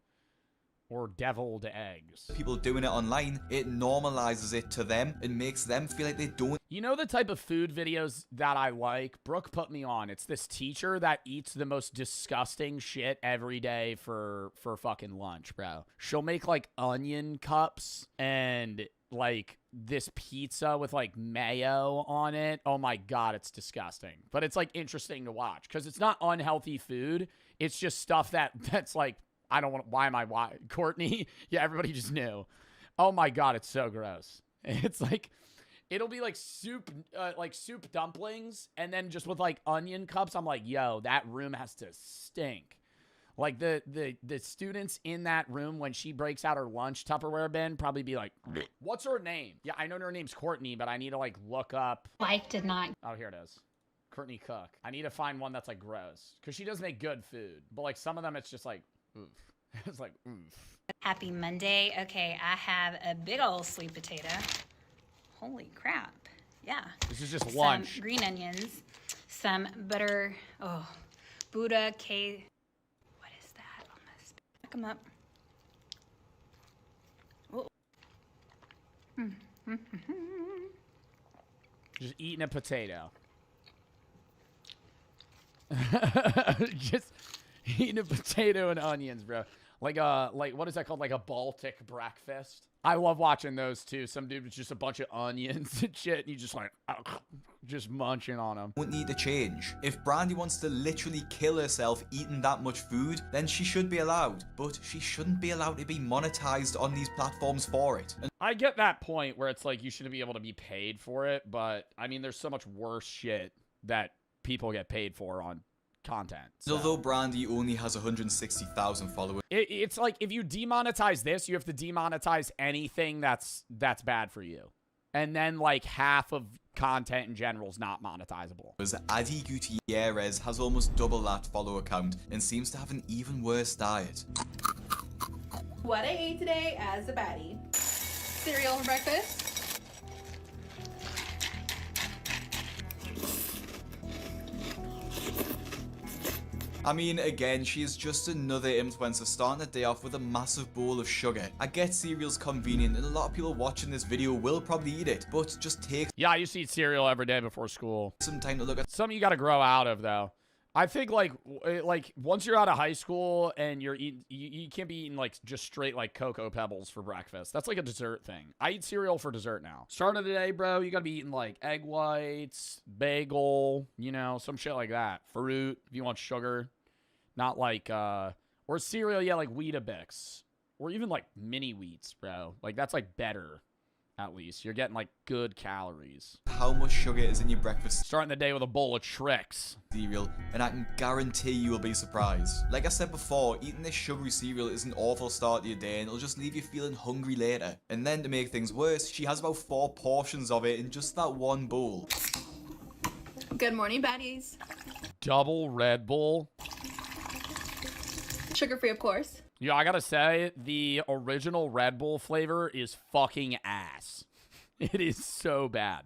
Or deviled eggs? People doing it online, it normalizes it to them and makes them feel like they don't. You know the type of food videos that I like? Brooke put me on. It's this teacher that eats the most disgusting shit every day for fucking lunch, bro. She'll make like onion cups and like this pizza with like mayo on it. Oh my god, it's disgusting. But it's like interesting to watch because it's not unhealthy food. It's just stuff that's like, I don't want. Why am I? Why Courtney? Yeah, everybody just knew. Oh my god, it's so gross. It's like, it'll be like soup dumplings, and then just with like onion cups. I'm like, yo, that room has to stink. Like the students in that room when she breaks out her lunch Tupperware bin probably be like, what's her name? Yeah, I know her name's Courtney, but I need to like look up. Life did not. Oh, here it is. Courtney Cook. I need to find one that's like gross because she does make good food, but like some of them, it's just like. Oof. It's like, oof. Happy Monday. Okay, I have a big old sweet potato. Holy crap. Yeah. This is just lunch. Some green onions, some butter. Oh, Buddha K. What is that? Almost. Pick them up. Oh. Just eating a potato. Just eating a potato and onions, bro. Like what is that called? Like a Baltic breakfast. I love watching those too. Some dude with just a bunch of onions and shit, and you just like, just munching on them. Won't need to change. If Brandy wants to literally kill herself eating that much food, then she should be allowed. But she shouldn't be allowed to be monetized on these platforms for it. And I get that point where it's like you shouldn't be able to be paid for it, but I mean, there's so much worse shit that people get paid for on content. So. Although Brandy only has 160,000 followers. It's like if you demonetize this, you have to demonetize anything that's bad for you. And then like half of content in general is not monetizable. Adi Gutierrez has almost double that follower count and seems to have an even worse diet. What I ate today as a baddie. Cereal for breakfast. I mean, again, she is just another influencer starting the day off with a massive bowl of sugar. I get cereal's convenient, and a lot of people watching this video will probably eat it, but just take... Yeah, I used to eat cereal every day before school. Some time to look at... Some you gotta grow out of, though. I think like once you're out of high school and you're eating, you can't be eating like just straight like Cocoa Pebbles for breakfast. That's like a dessert thing. I eat cereal for dessert now. Starting of the day, bro, you gotta be eating like egg whites, bagel, you know, some shit like that. Fruit if you want sugar, not like or cereal, yeah, like Weetabix or even like mini wheats, bro. Like that's like better. At least you're getting like good calories. How much sugar is in your breakfast starting the day with a bowl of Trix cereal, and I can guarantee you will be surprised. Like I said before, eating this sugary cereal is an awful start to your day and it'll just leave you feeling hungry later. And then to make things worse, she has about 4 portions of it in just that one bowl. Good morning, baddies. Double Red Bull. Sugar-free, of course. Yeah, I gotta say, the original Red Bull flavor is fucking ass. It is so bad.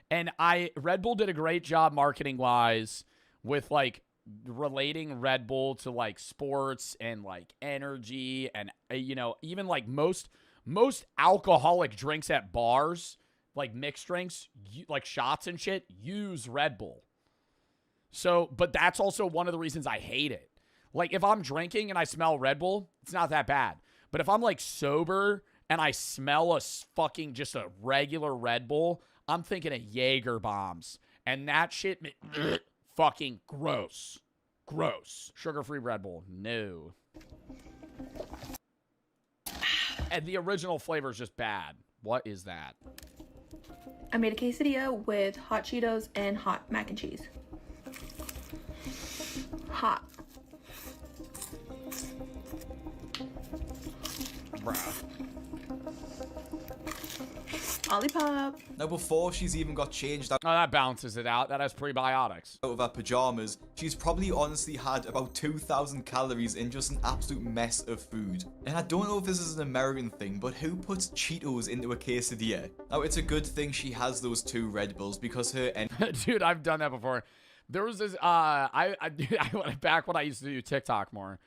And Red Bull did a great job marketing-wise with, like, relating Red Bull to, like, sports and, like, energy and, you know, even, like, most alcoholic drinks at bars, like, mixed drinks, like, shots and shit, use Red Bull. So, but that's also one of the reasons I hate it. Like, if I'm drinking and I smell Red Bull, it's not that bad. But if I'm, like, sober and I smell fucking just a regular Red Bull, I'm thinking of Jaeger bombs. And that shit, fucking gross. Gross. Sugar-free Red Bull. No. And the original flavor is just bad. What is that? I made a quesadilla with hot Cheetos and hot mac and cheese. Hot. Bruh. Olipop. Now before she's even got changed out, that balances it out. That has prebiotics. Out of her pajamas, she's probably honestly had about 2,000 calories in just an absolute mess of food. And I don't know if this is an American thing, but who puts Cheetos into a quesadilla? Now it's a good thing she has those 2 Red Bulls because her dude, I've done that before. There was this I went back when I used to do TikTok more.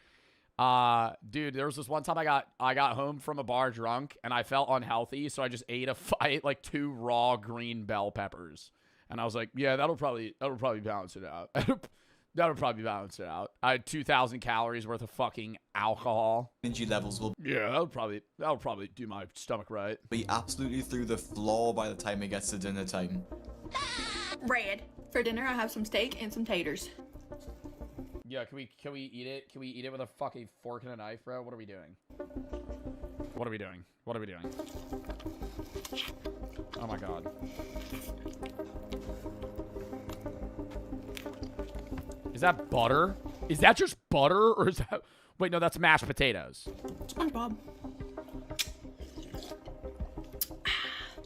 Dude, there was this one time I got home from a bar drunk and I felt unhealthy, so I just ate like 2 raw green bell peppers, and I was like, yeah, that'll probably balance it out. That'll probably balance it out. I had 2,000 calories worth of fucking alcohol. Energy levels will that'll probably do my stomach right. Be absolutely through the floor by the time it gets to dinner time. Bread. For dinner, I have some steak and some taters. Yeah, can we eat it? Can we eat it with a fucking fork and a knife, bro? What are we doing? What are we doing? What are we doing? Oh my god. Is that butter? Is that just butter, or is that... Wait, no, that's mashed potatoes. SpongeBob.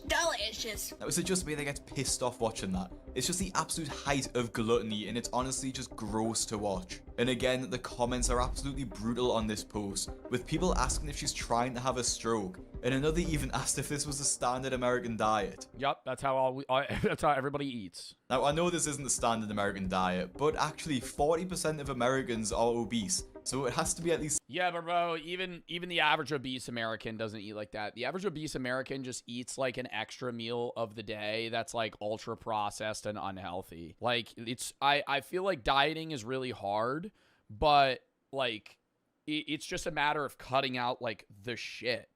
Delicious. Now, is it just me that gets pissed off watching that? It's just the absolute height of gluttony, and it's honestly just gross to watch. And again, the comments are absolutely brutal on this post, with people asking if she's trying to have a stroke, and another even asked if this was a standard American diet. Yup, that's how that's how everybody eats. Now, I know this isn't the standard American diet, but actually 40% of Americans are obese, so it has to be at least... Yeah, but bro, even the average obese American doesn't eat like that. The average obese American just eats like an extra meal of the day that's like ultra processed and unhealthy. Like, it's I feel like dieting is really hard, but like it's just a matter of cutting out like the shit,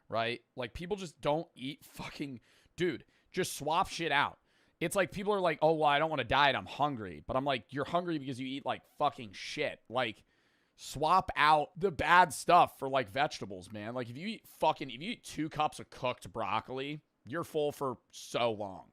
right? Like, people just don't eat fucking... Dude, just swap shit out. It's like people are like, oh, well, I don't want to diet, I'm hungry. But I'm like, you're hungry because you eat like fucking shit. Like, swap out the bad stuff for like vegetables, man. Like, if you eat 2 cups of cooked broccoli, you're full for so long,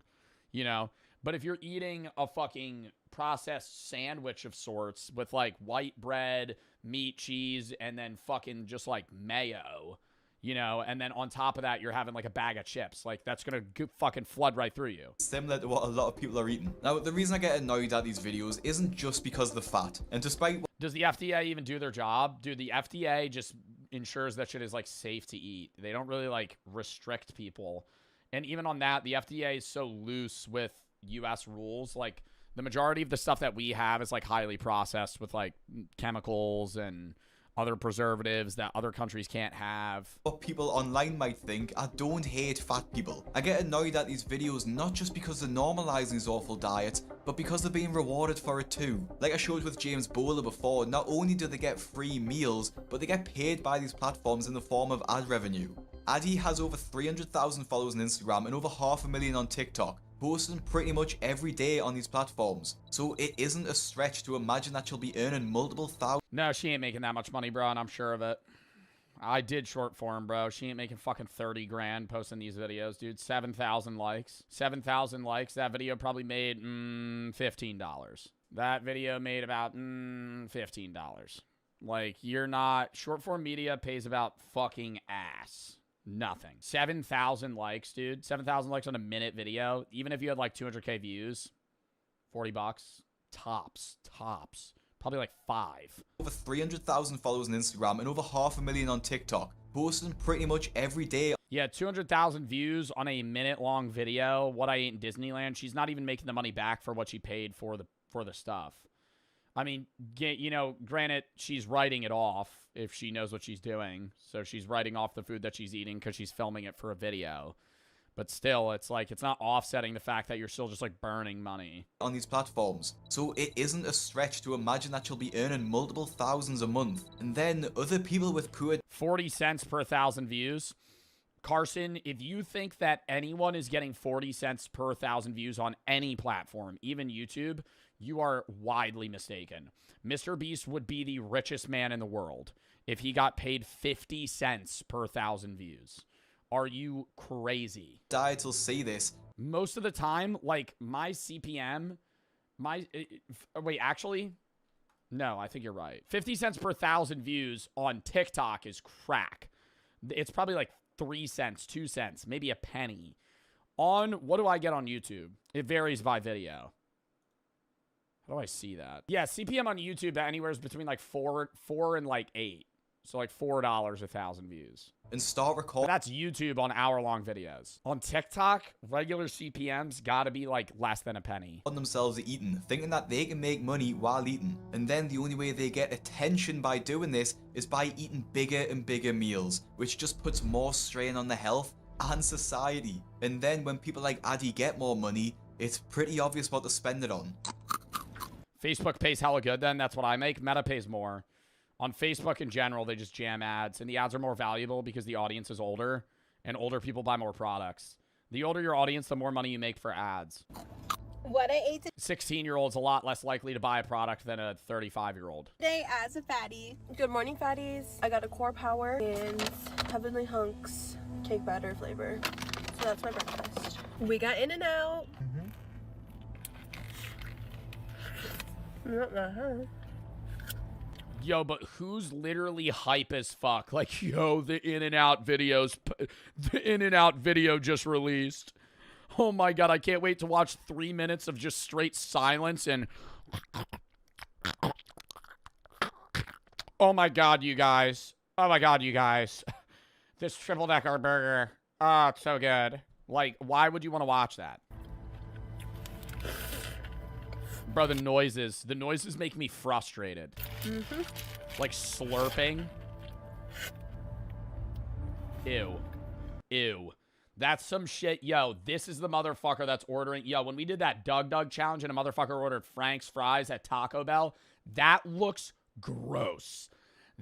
you know? But if you're eating a fucking processed sandwich of sorts with like white bread, meat, cheese, and then fucking just like mayo, you know, and then on top of that, you're having like a bag of chips. Like, that's gonna fucking flood right through you. Similar to what a lot of people are eating. Now, the reason I get annoyed at these videos isn't just because of the fat. And despite... Does the FDA even do their job? Dude, the FDA just ensures that shit is like safe to eat. They don't really like restrict people. And even on that, the FDA is so loose with US rules. Like, the majority of the stuff that we have is like highly processed with like chemicals and other preservatives that other countries can't have. What people online might think, I don't hate fat people. I get annoyed at these videos not just because they're normalizing these awful diets, but because they're being rewarded for it too. Like I showed with James Bowler before, not only do they get free meals, but they get paid by these platforms in the form of ad revenue. Addy has over 300,000 followers on Instagram and over 500,000 on TikTok, posting pretty much every day on these platforms. So it isn't a stretch to imagine that she'll be earning multiple thousands. No, she ain't making that much money, bro, and I'm sure of it. I did short form, bro. She ain't making fucking 30 grand posting these videos, dude. 7,000 likes. 7,000 likes. That video probably made $15. That video made about $15. Like, you're not... Short form media pays about fucking ass. Nothing. 7,000 likes, dude. 7,000 likes on a minute video. Even if you had like 200k views, $40. Tops. Probably like 5. Over 300,000 followers on Instagram and over 500,000 on TikTok, posting pretty much every day. Yeah, 200,000 views on a minute-long video. What I ate in Disneyland. She's not even making the money back for what she paid for the stuff. I mean, you know, granted, she's writing it off if she knows what she's doing. So she's writing off the food that she's eating because she's filming it for a video. But still, it's like, it's not offsetting the fact that you're still just like burning money on these platforms. So it isn't a stretch to imagine that she'll be earning multiple thousands a month. And then other people with poor 40 cents per 1,000 views. Carson, if you think that anyone is getting 40 cents per 1,000 views on any platform, even YouTube, you are widely mistaken. Mr. Beast would be the richest man in the world if he got paid 50 cents per 1,000 views. Are you crazy? Diets will say this. Most of the time, like, my CPM, wait, actually, no, I think you're right. 50 cents per 1,000 views on TikTok is crack. It's probably like 3 cents, 2 cents, maybe a penny. On, what do I get on YouTube? It varies by video. How do I see that? Yeah, CPM on YouTube anywhere is between like 4 and like 8. So like $4 a 1,000 views. And start recording. That's YouTube on hour-long videos. On TikTok, regular CPMs gotta be like less than a penny. On themselves eating, thinking that they can make money while eating. And then the only way they get attention by doing this is by eating bigger and bigger meals, which just puts more strain on the health and society. And then when people like Addy get more money, it's pretty obvious what to spend it on. Facebook pays hella good then. That's what I make. Meta pays more. On Facebook in general, they just jam ads, and the ads are more valuable because the audience is older, and older people buy more products. The older your audience, the more money you make for ads. What I ate 16-year-old's a lot less likely to buy a product than a 35-year-old. today as a fatty. Good morning, fatties. I got a core power and Heavenly Hunks cake batter flavor. So that's my breakfast. We got In and Out. Yo, but who's literally hype as fuck? Like, yo, the In-N-Out videos, the In-N-Out video just released. Oh my god, I can't wait to watch 3 minutes of just straight silence and... Oh my god, you guys. Oh my god, you guys. This triple-decker burger. Oh, it's so good. Like, why would you want to watch that? Bro, the noises make me frustrated. Like slurping. Ew. Ew. That's some shit. Yo, this is the motherfucker that's ordering. Yo, when we did that Doug challenge and a motherfucker ordered Frank's fries at Taco Bell, that looks gross.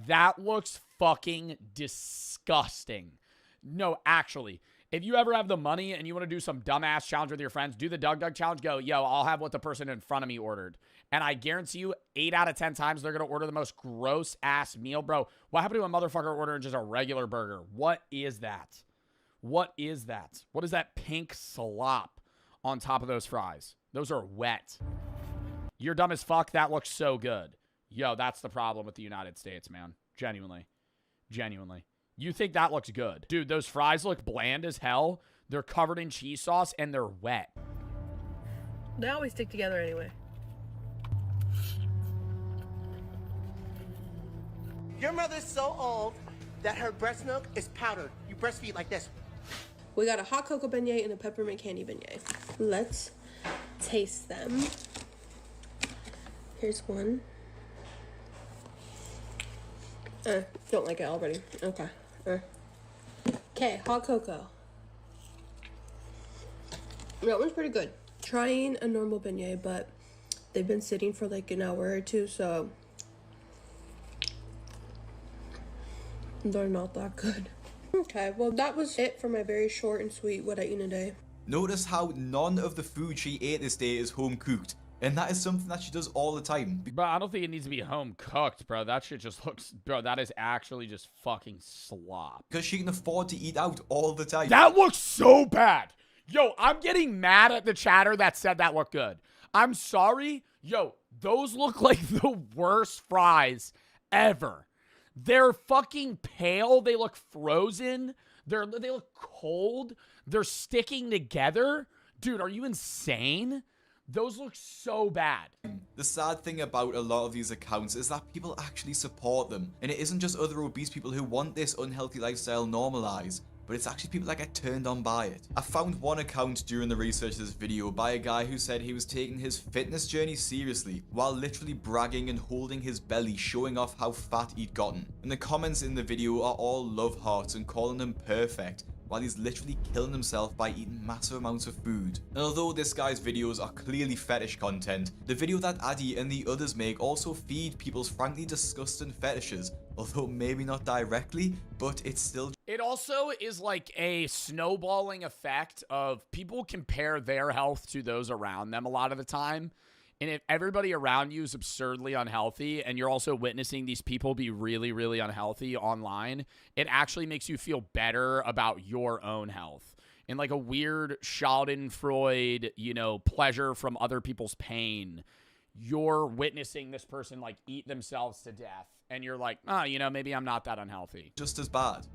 That looks fucking disgusting. No, actually, if you ever have the money and you want to do some dumbass challenge with your friends, do the Doug challenge. Go, yo, I'll have what the person in front of me ordered. And I guarantee you 8 out of 10 times they're going to order the most gross ass meal. Bro, what happened to a motherfucker ordering just a regular burger? What is that? What is that? What is that pink slop on top of those fries? Those are wet. You're dumb as fuck. That looks so good. Yo, that's the problem with the United States, man. Genuinely. Genuinely. You think that looks good. Dude, those fries look bland as hell. They're covered in cheese sauce and they're wet. They always stick together anyway. Your mother's so old that her breast milk is powdered. You breastfeed like this. We got a hot cocoa beignet and a peppermint candy beignet. Let's taste them. Here's one. Don't like it already. Okay. Okay, hot cocoa. That one's pretty good. Trying a normal beignet, but they've been sitting for like an hour or two, so they're not that good. Okay, well that was it for my very short and sweet what I eat in a day. Notice how none of the food she ate this day is home cooked. And that is something that she does all the time. Bro, I don't think it needs to be home cooked, bro. That shit just looks... Bro, that is actually just fucking slop. Because she can afford to eat out all the time. That looks so bad. Yo, I'm getting mad at the chatter that said that looked good. I'm sorry. Yo, those look like the worst fries ever. They're fucking pale. They look frozen. They look cold. They're sticking together. Dude, are you insane? Those look so bad. The sad thing about a lot of these accounts is that people actually support them. And it isn't just other obese people who want this unhealthy lifestyle normalized, but it's actually people that get turned on by it. I found one account during the research of this video by a guy who said he was taking his fitness journey seriously while literally bragging and holding his belly, showing off how fat he'd gotten. And the comments in the video are all love hearts and calling him perfect, while he's literally killing himself by eating massive amounts of food. And although this guy's videos are clearly fetish content, the video that Addy and the others make also feed people's frankly disgusting fetishes, although maybe not directly, but it's still... It also is like a snowballing effect of people compare their health to those around them a lot of the time. And if everybody around you is absurdly unhealthy and you're also witnessing these people be really, really unhealthy online, it actually makes you feel better about your own health. In like a weird schadenfreude, you know, pleasure from other people's pain. You're witnessing this person like eat themselves to death. And you're like, oh, you know, maybe I'm not that unhealthy. Just as bad.